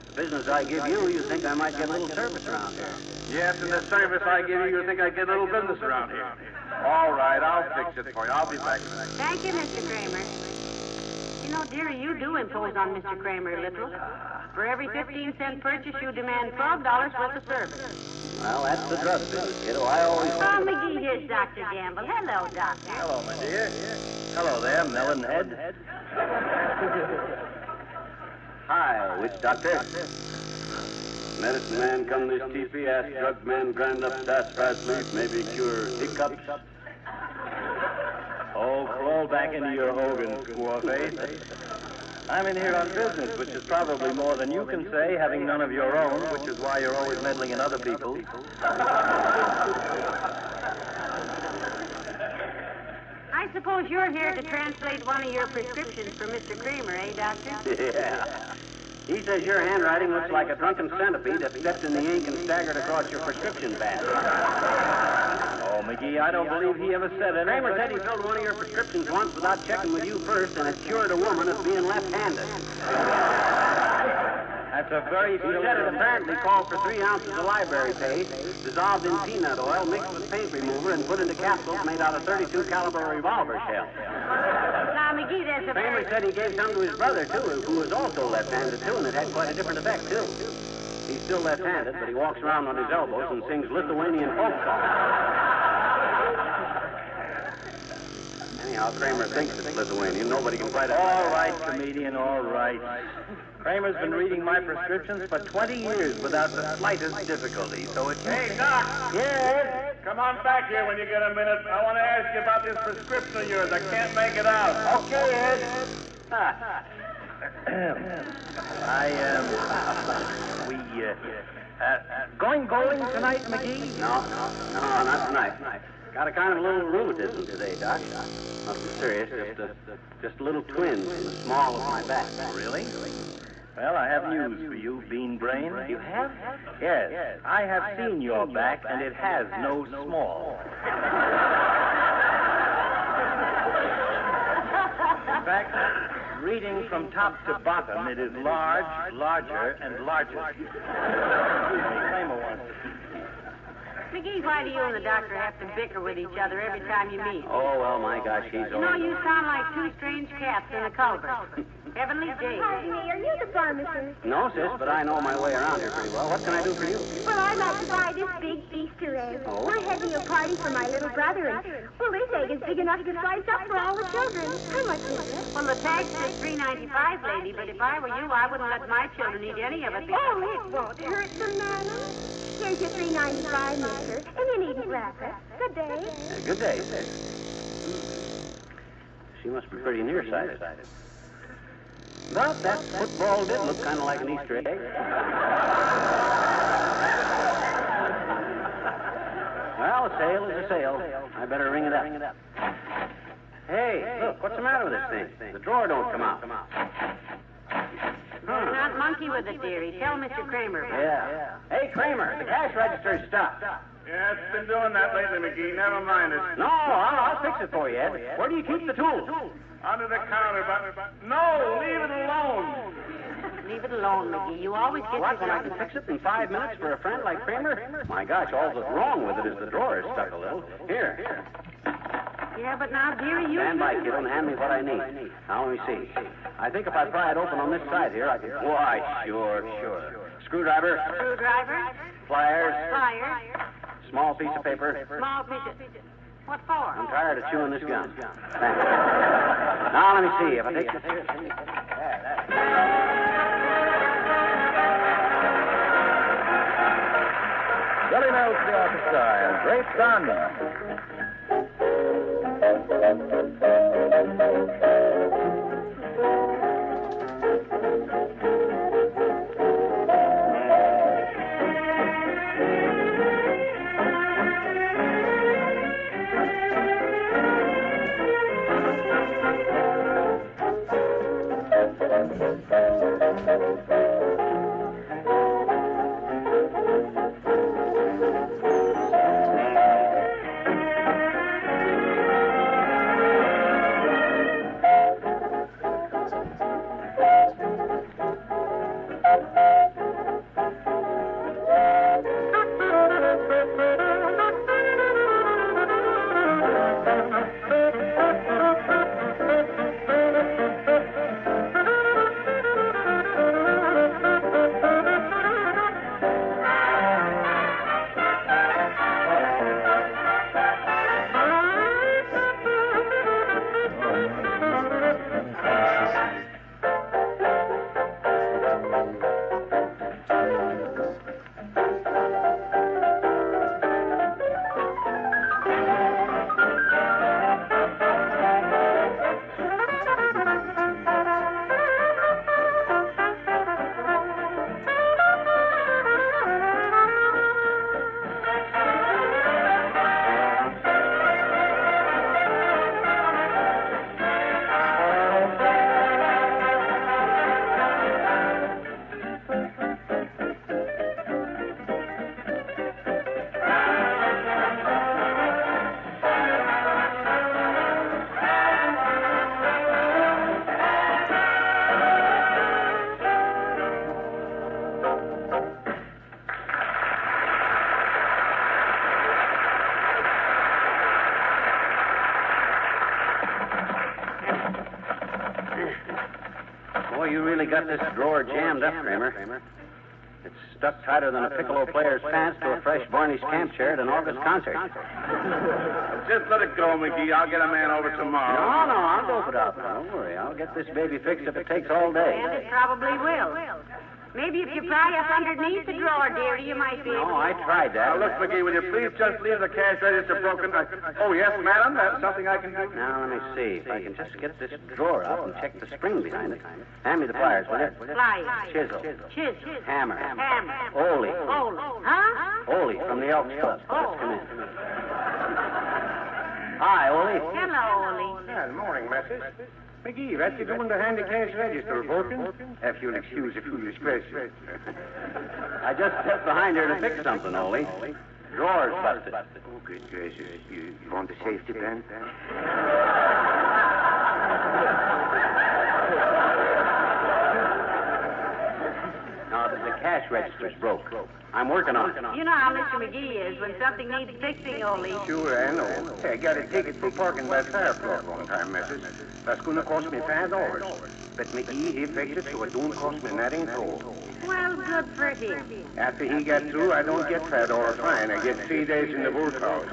The business I give you, you think I might get a little service around here. Yes, and the service I give you, you think I get a little business around here. All right, I'll fix it for you. I'll be back in a minute. Thank you, Mr. Kramer. You know, dearie, you do impose on Mr. Kramer a little. For every 15-cent purchase, you demand $12 worth of service. Well, that's the drug business, kiddo. I always... Oh, McGee, here's Dr. Gamble. Hello, Doctor. Hello, my dear. Hello there, melon head. Hi, which doctor? Medicine man come this teepee, ask drug man grind up sassafras leaf, maybe cure hiccups. Oh, crawl back into your Hogan, squaw face. I'm in here on business, which is probably more than you can say, having none of your own, which is why you're always meddling in other people's. I suppose you're here to translate one of your prescriptions for Mr. Kramer, eh, Doctor? Yeah. He says your handwriting looks like a drunken centipede that stepped in the ink and staggered across your prescription pad. Oh, McGee, I don't believe he ever said it. Kramer said he filled one of your prescriptions once without checking with you first, and it cured a woman of being left-handed. That's a very... He said it apparently called for 3 ounces of library paste, dissolved in peanut oil, mixed with paint remover, and put into capsules made out of 32 caliber revolver shells. Now, McGee, there's a... Kramer said he gave some to his brother, too, who was also left-handed, too, and it had quite a different effect, too. He's still left-handed, but he walks around on his elbows and sings Lithuanian folk songs. Anyhow, Kramer thinks it's Lithuanian. Nobody can quite... All right, comedian, all right. Kramer's been reading my prescriptions for 20 years without the slightest difficulty, so it's... Hey, Doc! Yes? Come on back here when you get a minute. I want to ask you about this prescription of yours. I can't make it out. Okay, Ed. Going bowling tonight, McGee? No, not tonight. Got a kind of little rheumatism today, Doc. Nothing serious, just a little twinge in the small of my back. Really? Well, I have news for you, Bean Brain. You have? Yes, I have seen your back, and it has no small. In fact, reading from top to bottom, it is large, larger, and largest. Kramer wants to... McGee, why do you and the doctor have to bicker with each other every time you meet? Oh, well, my gosh, he's You know, you sound like two strange cats in a culvert. Heavenly days. Pardon me, are you the pharmacist? No, sis, but I know my way around here pretty well. What can I do for you? Well, I'd like to buy this big Easter egg. Oh? We're having a party for my little brother, and, well, this egg is big enough to slice up for all the children. How much is it? Well, the tag says $3.95, lady, but if I were you, I wouldn't let my children eat any of it. Oh, it won't hurt them, madam. Here's your $3.95, mister, and you needn't wrap it. Good day. Good day. She must be pretty nearsighted. But that football did look kind of like an Easter egg. Well, a sale is a sale. I better ring it up. Hey, look, what's the matter with this thing? The drawer don't come out. monkey with it, dearie. Tell Mr. Kramer about it. Yeah. Hey, Kramer, the cash register's stuck. Yeah, it's been doing that lately, McGee. Never mind it. No, I'll fix it for you, Ed. Where do you keep the tools? Under the counter, but... No, leave it alone. Leave it alone, McGee. You always get What, when I yourself... can fix it in 5 minutes for a friend like Kramer? My gosh, all that's wrong with it is the drawer is stuck a little. Here. Yeah, but now, dearie, you... Stand by, kiddo, and hand me what I need. Now, let me see. I think if I pry it open on this side here, I can... Why, sure. Screwdriver. Screwdriver. Pliers. Small piece of paper. Small piece of... What for? I'm tired of chewing this gum. Thanks. Now, let me see. If I take this here... Billy Mills to the orchestra and Great Sun. Boy, you really got this drawer jammed up, Kramer. It's stuck tighter than a piccolo player's pants to a fresh varnished camp chair at an August concert. Just let it go, McGee. I'll get a man over tomorrow. No, I'll dope it up. Don't worry. I'll get this baby fixed if it takes all day. And it probably will. Maybe if you pry up underneath the drawer, dearie, you might be able to... No, I tried that. Now, look, McGee, will you please just leave the cash register broken? Oh, yes, madam, that's something I can do. Now, let me see. If I can just get this drawer out and check the spring behind it. Hand me the pliers, will you? Pliers. Chisel. Hammer. Ole. Ole. Huh? Ole from the Elks Club. Let's come in. Hi, Ole. Hello, Ole. Good morning, Messrs. McGee, what you doing behind the cash register, broken? If you'll excuse a foolish question. I just stepped behind her to fix something, Ole. Drawer's busted. Oh, good gracious. You want a safety pin? No, the cash register's broke. I'm working on it. You know how Mr. McGee is when something needs fixing, Ole. Sure, I know. I got a ticket for parking by Fireplug one time, Mrs. That's going to cost me $5. But McGee, he fixed it so it don't cost me nothing at all. Well, good for him. After he got through, I don't get $5 fine. I get 3 days in the workhouse.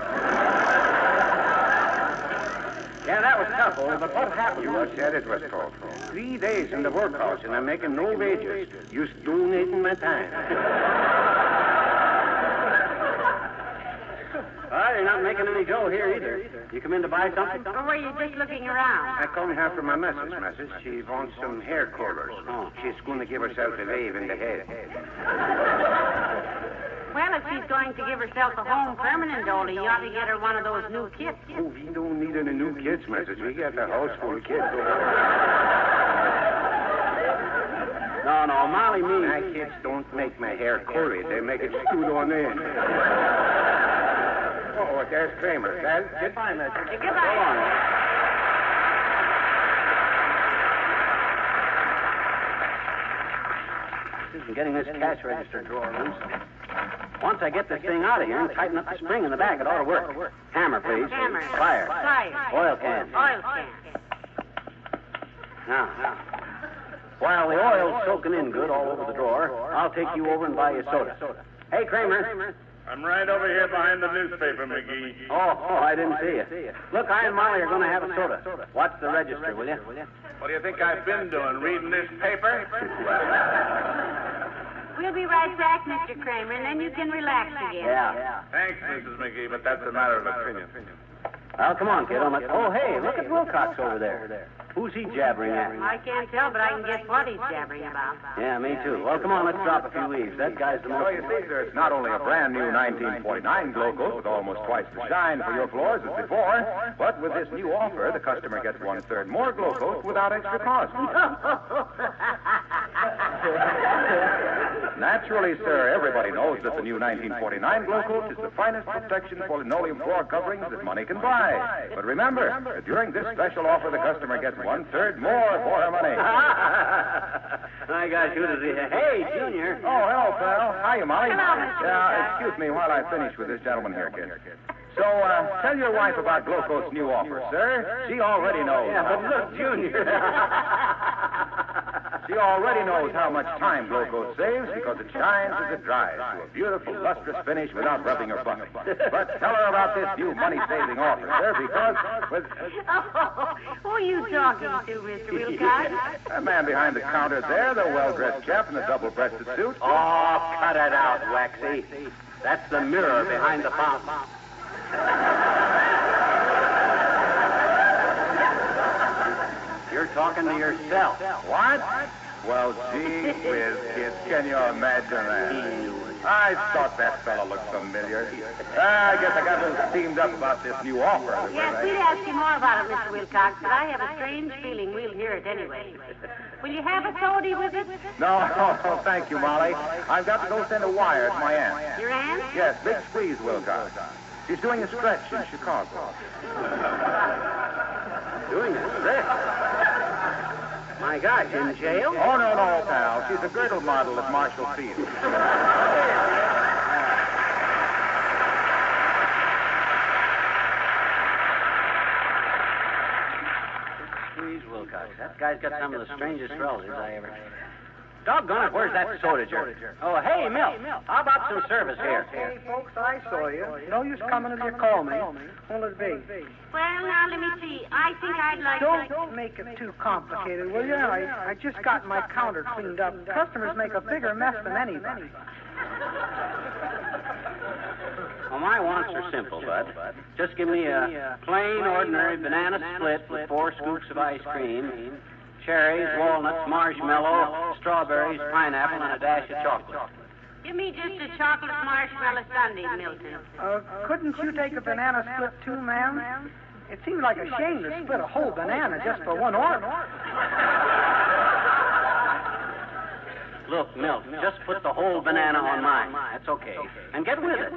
Yeah, that was tough, Ole, but what happened? You said it was tough. 3 days in the workhouse, and I'm making no wages. Just donating my time. Well, you're not making any dough here either. You come in to buy something? Or were you just looking around? I come here for my missus. She wants some hair colors. Oh. She's going to give herself a wave in the head. Well, if she's going to give herself a home permanent, Ole, you ought to get her one of those new kits. Oh, we don't need any new kids, Mrs. We got a house full of kids. No, Molly means... My kids don't make my hair curly. They make it scoot on in. Oh, there's Kramer. Goodbye, mister. Goodbye. So long. Isn't getting this cash register drawer loose. Once I get this thing out of here and tighten up the spring in the back, it ought to work. Hammer, please. Hammer. Pliers. Oil can. Oil can. Now. While the oil's soaking in good all over the drawer, I'll take you over and buy you soda. Hey, Kramer. I'm right over here behind the newspaper, McGee. Oh, I didn't see you. Look, I and Molly are going to have a soda. Watch the register, will you? What do you think I've been doing, reading this paper? We'll be right back, Mr. Kramer, and then you can relax again. Yeah. Thanks, Mrs. McGee, but that's a matter of opinion. Well, come on, kid. Oh, hey, look at Wilcox over there. Who's he jabbering at? I can't tell, but I can guess what he's jabbering about. Yeah, me too. Well, come on, let's drop a few leaves. That guy's the most... So you see, sir, it's not only a brand new 1949 glow coat with almost twice the shine for your floors as before, but with this new offer, the customer gets 1/3 more glow coat without extra cost. Naturally, sir, everybody knows that the new 1949 glow coat is the finest protection for linoleum floor coverings that money can buy. But remember, that during this special offer, the customer gets 1/3 more for her money. My gosh, who does he have? Hey, Junior. Oh, hello, pal. Hiya, Molly. Hello, Mr. Excuse me while I finish with this gentleman here, kid. So, tell your wife about Glow Coat's new offer, sir. She already knows. Yeah, but look, Junior. She already knows how much time Glow Coat saves because it shines as it dries to a beautiful, lustrous finish without rubbing or buffing. But tell her about this new money-saving offer, sir, because with... Oh, who are you talking to, Mr. Wilcox? The man behind the counter there, the well-dressed chap in the double-breasted suit. Oh, cut it out, Waxy. That's the mirror behind the fountain. You're talking to yourself. What? Well, gee whiz, kids, can you imagine that? I thought that fellow looked familiar. I guess I got a little steamed up about this new offer. Yes, we'd ask you more about it, Mr. Wilcox, but I have a strange feeling we'll hear it anyway. Will you have a soda with it? No, thank you, Molly. I've got to go send a wire to my aunt. Your aunt? Yes, Big Squeeze Wilcox. She's doing a stretch in Chicago. Doing a stretch? My gosh, in jail? Oh, no, pal. She's a girdle model at Marshall Field. Squeeze Wilcox. That guy's got some of the strangest relatives I ever... Doggone it, where's that soda jerk? Oh, hey, Milt, how about some service here? Hey, folks, I saw you. No use coming if you call me. Who'll it be? Well, now, let me see. I think I'd like Don't make it too complicated, will you? I just got my counter cleaned up. Customers make a bigger mess than anybody. Well, my wants are simple, Bud. Just give me a plain, ordinary banana split with 4 scoops of ice cream, cherries, walnuts, marshmallow, strawberries, pineapple, and a dash of chocolate. Give me just a chocolate marshmallow sundae, Milton. Couldn't you take a banana split too, ma'am? It seems like a shame to split a whole banana just for one order. Look, Milt, just put the whole banana on mine. That's okay. And get with it.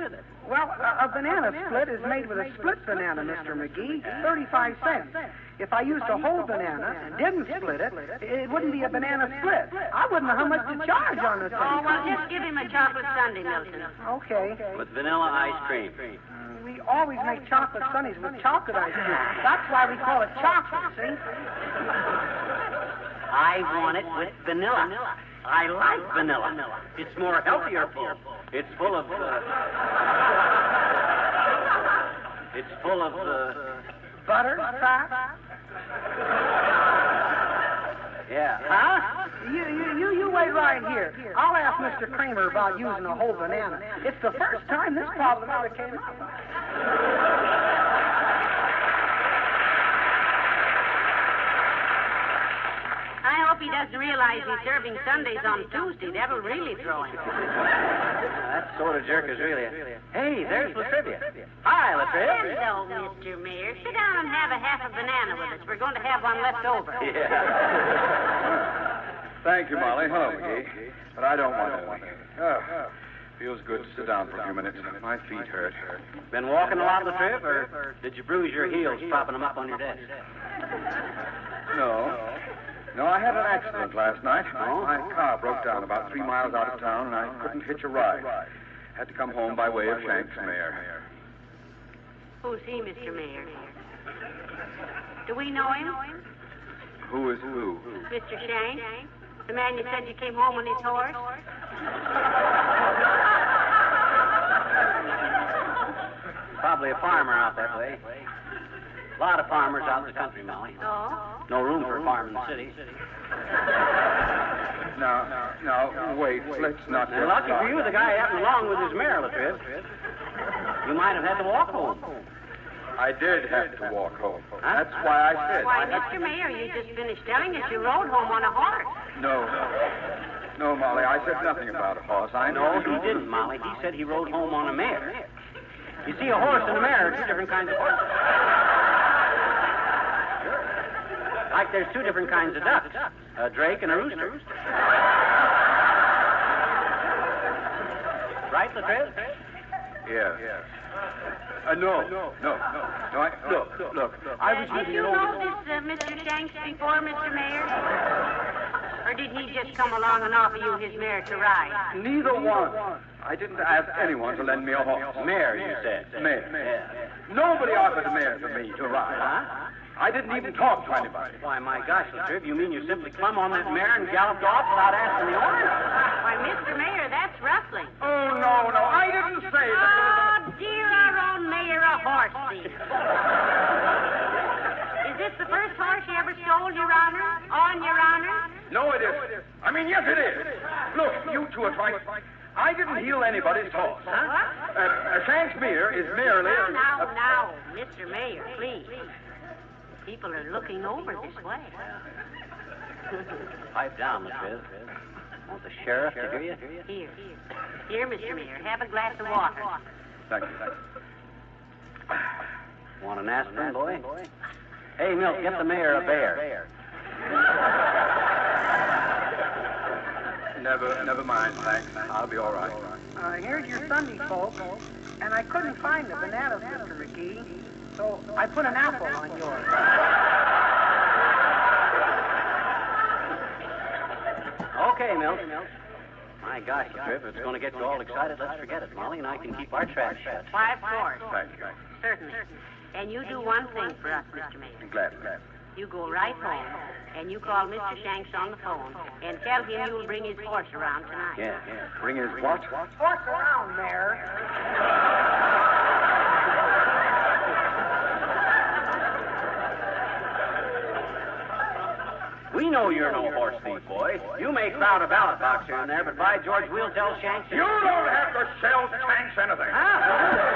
Well, a banana split is made with a split banana, Mr. McGee. 35 cents. If I used a whole banana and didn't split it, it wouldn't be a banana split. I wouldn't know how much to charge on this thing. Oh, well, just give him a chocolate sundae, Milton. Okay. With vanilla ice cream. We always make chocolate sundaes with chocolate ice cream. That's why we call it chocolate, see? I want it with vanilla. I like vanilla. It's more healthier for you. It's full of, butter, fat. Yeah. Huh? You wait right here. I'll ask Mr. Kramer about using a whole banana. It's the first time this problem ever came up. I hope he doesn't realize he's serving Sundays on Tuesday. That'll really throw him. That soda jerk is really... Hey, there's Latrivia. Hi, Latrivia. Hello, Mr. Mayor. Sit down and have a half a banana with us. We're going to have one left over. Yeah. Thank you, Molly. Hello, McGee. But I don't want anything. Feels good to sit down for a few minutes. My feet hurt. Been walking a lot of the trip, or did you bruise your heels propping them up on your desk? No. No, I had an accident last night. My car broke down about 3 miles out of town, and I couldn't hitch a ride. Had to come home by way of Shanks, Mayor. Who's he, Mr. Mayor? Do we know him? Who is who? Mr. Shanks? The man you said you came home on his horse? Probably a farmer out that way. A lot of farmers out in the country, Molly. Oh? No room for a farm in the city. Now, wait. Let's not... And lucky for you, the guy happened along with his mare, Latriv. You might have had to walk home. I did have to walk home. That's why I said... Why, Mr. Mayor, you just finished telling us you rode home on a horse. No, Molly, I said nothing about a horse. I know... No, he didn't, Molly. He said he rode home on a mare. You see, a horse and a mare are two different kinds of horses. Like there's two different kinds of ducks, a drake and a rooster. Right, Latriv? Yes. No. Look. I was Did you know this, Mr. Shanks, before, Mr. Mayor? Or did he just come along and offer you his mare to ride? Neither one. I didn't ask anyone to lend me a horse. Mare, you said. Mare. Yeah. Nobody offered a mare to me to ride. Huh? I didn't even talk to anybody. Why, my gosh, Latriv, you mean you simply clumb on that mare and galloped off without asking the owner? Why, Mr. Mayor, that's rustling. Oh, no, I didn't say that. Oh, dear, our own mayor, a horse thief. Is this the first horse you ever stole, Your Honor? On Your Honor? No, it isn't. I mean, yes, it is. Look, you two are trying... I didn't heal anybody's horse. Huh? Shanks Mere is merely... Now, Mr. Mayor, please. People are looking over this way. Pipe down, Latriv. Want the sheriff to hear you? Here, Mr. Mayor, have a glass of water. Thank you. Want an aspirin, boy? Hey, Milt, get the mayor a bear. Never mind, thanks. I'll be all right. Here's your Sunday, folks. And I couldn't find the bananas, Mr. McGee, so I put an apple on yours. Okay, Milt. My gosh, Latriv, if it's going to get you all excited, let's forget it, Molly, and I can keep our trap shut. Why, of course. Thank you. Certainly. And you do one thing for us, Mr. Mayor. Gladly. You go right home, and you call Mr. Shanks on the phone, and tell him you'll bring his horse around tonight. Yeah. Bring his what? Horse around, Mayor. We know you're no horse thief, boy. You may crowd a ballot box here and there, but by George, we'll tell Shanks... You don't have to sell Shanks anything. Huh?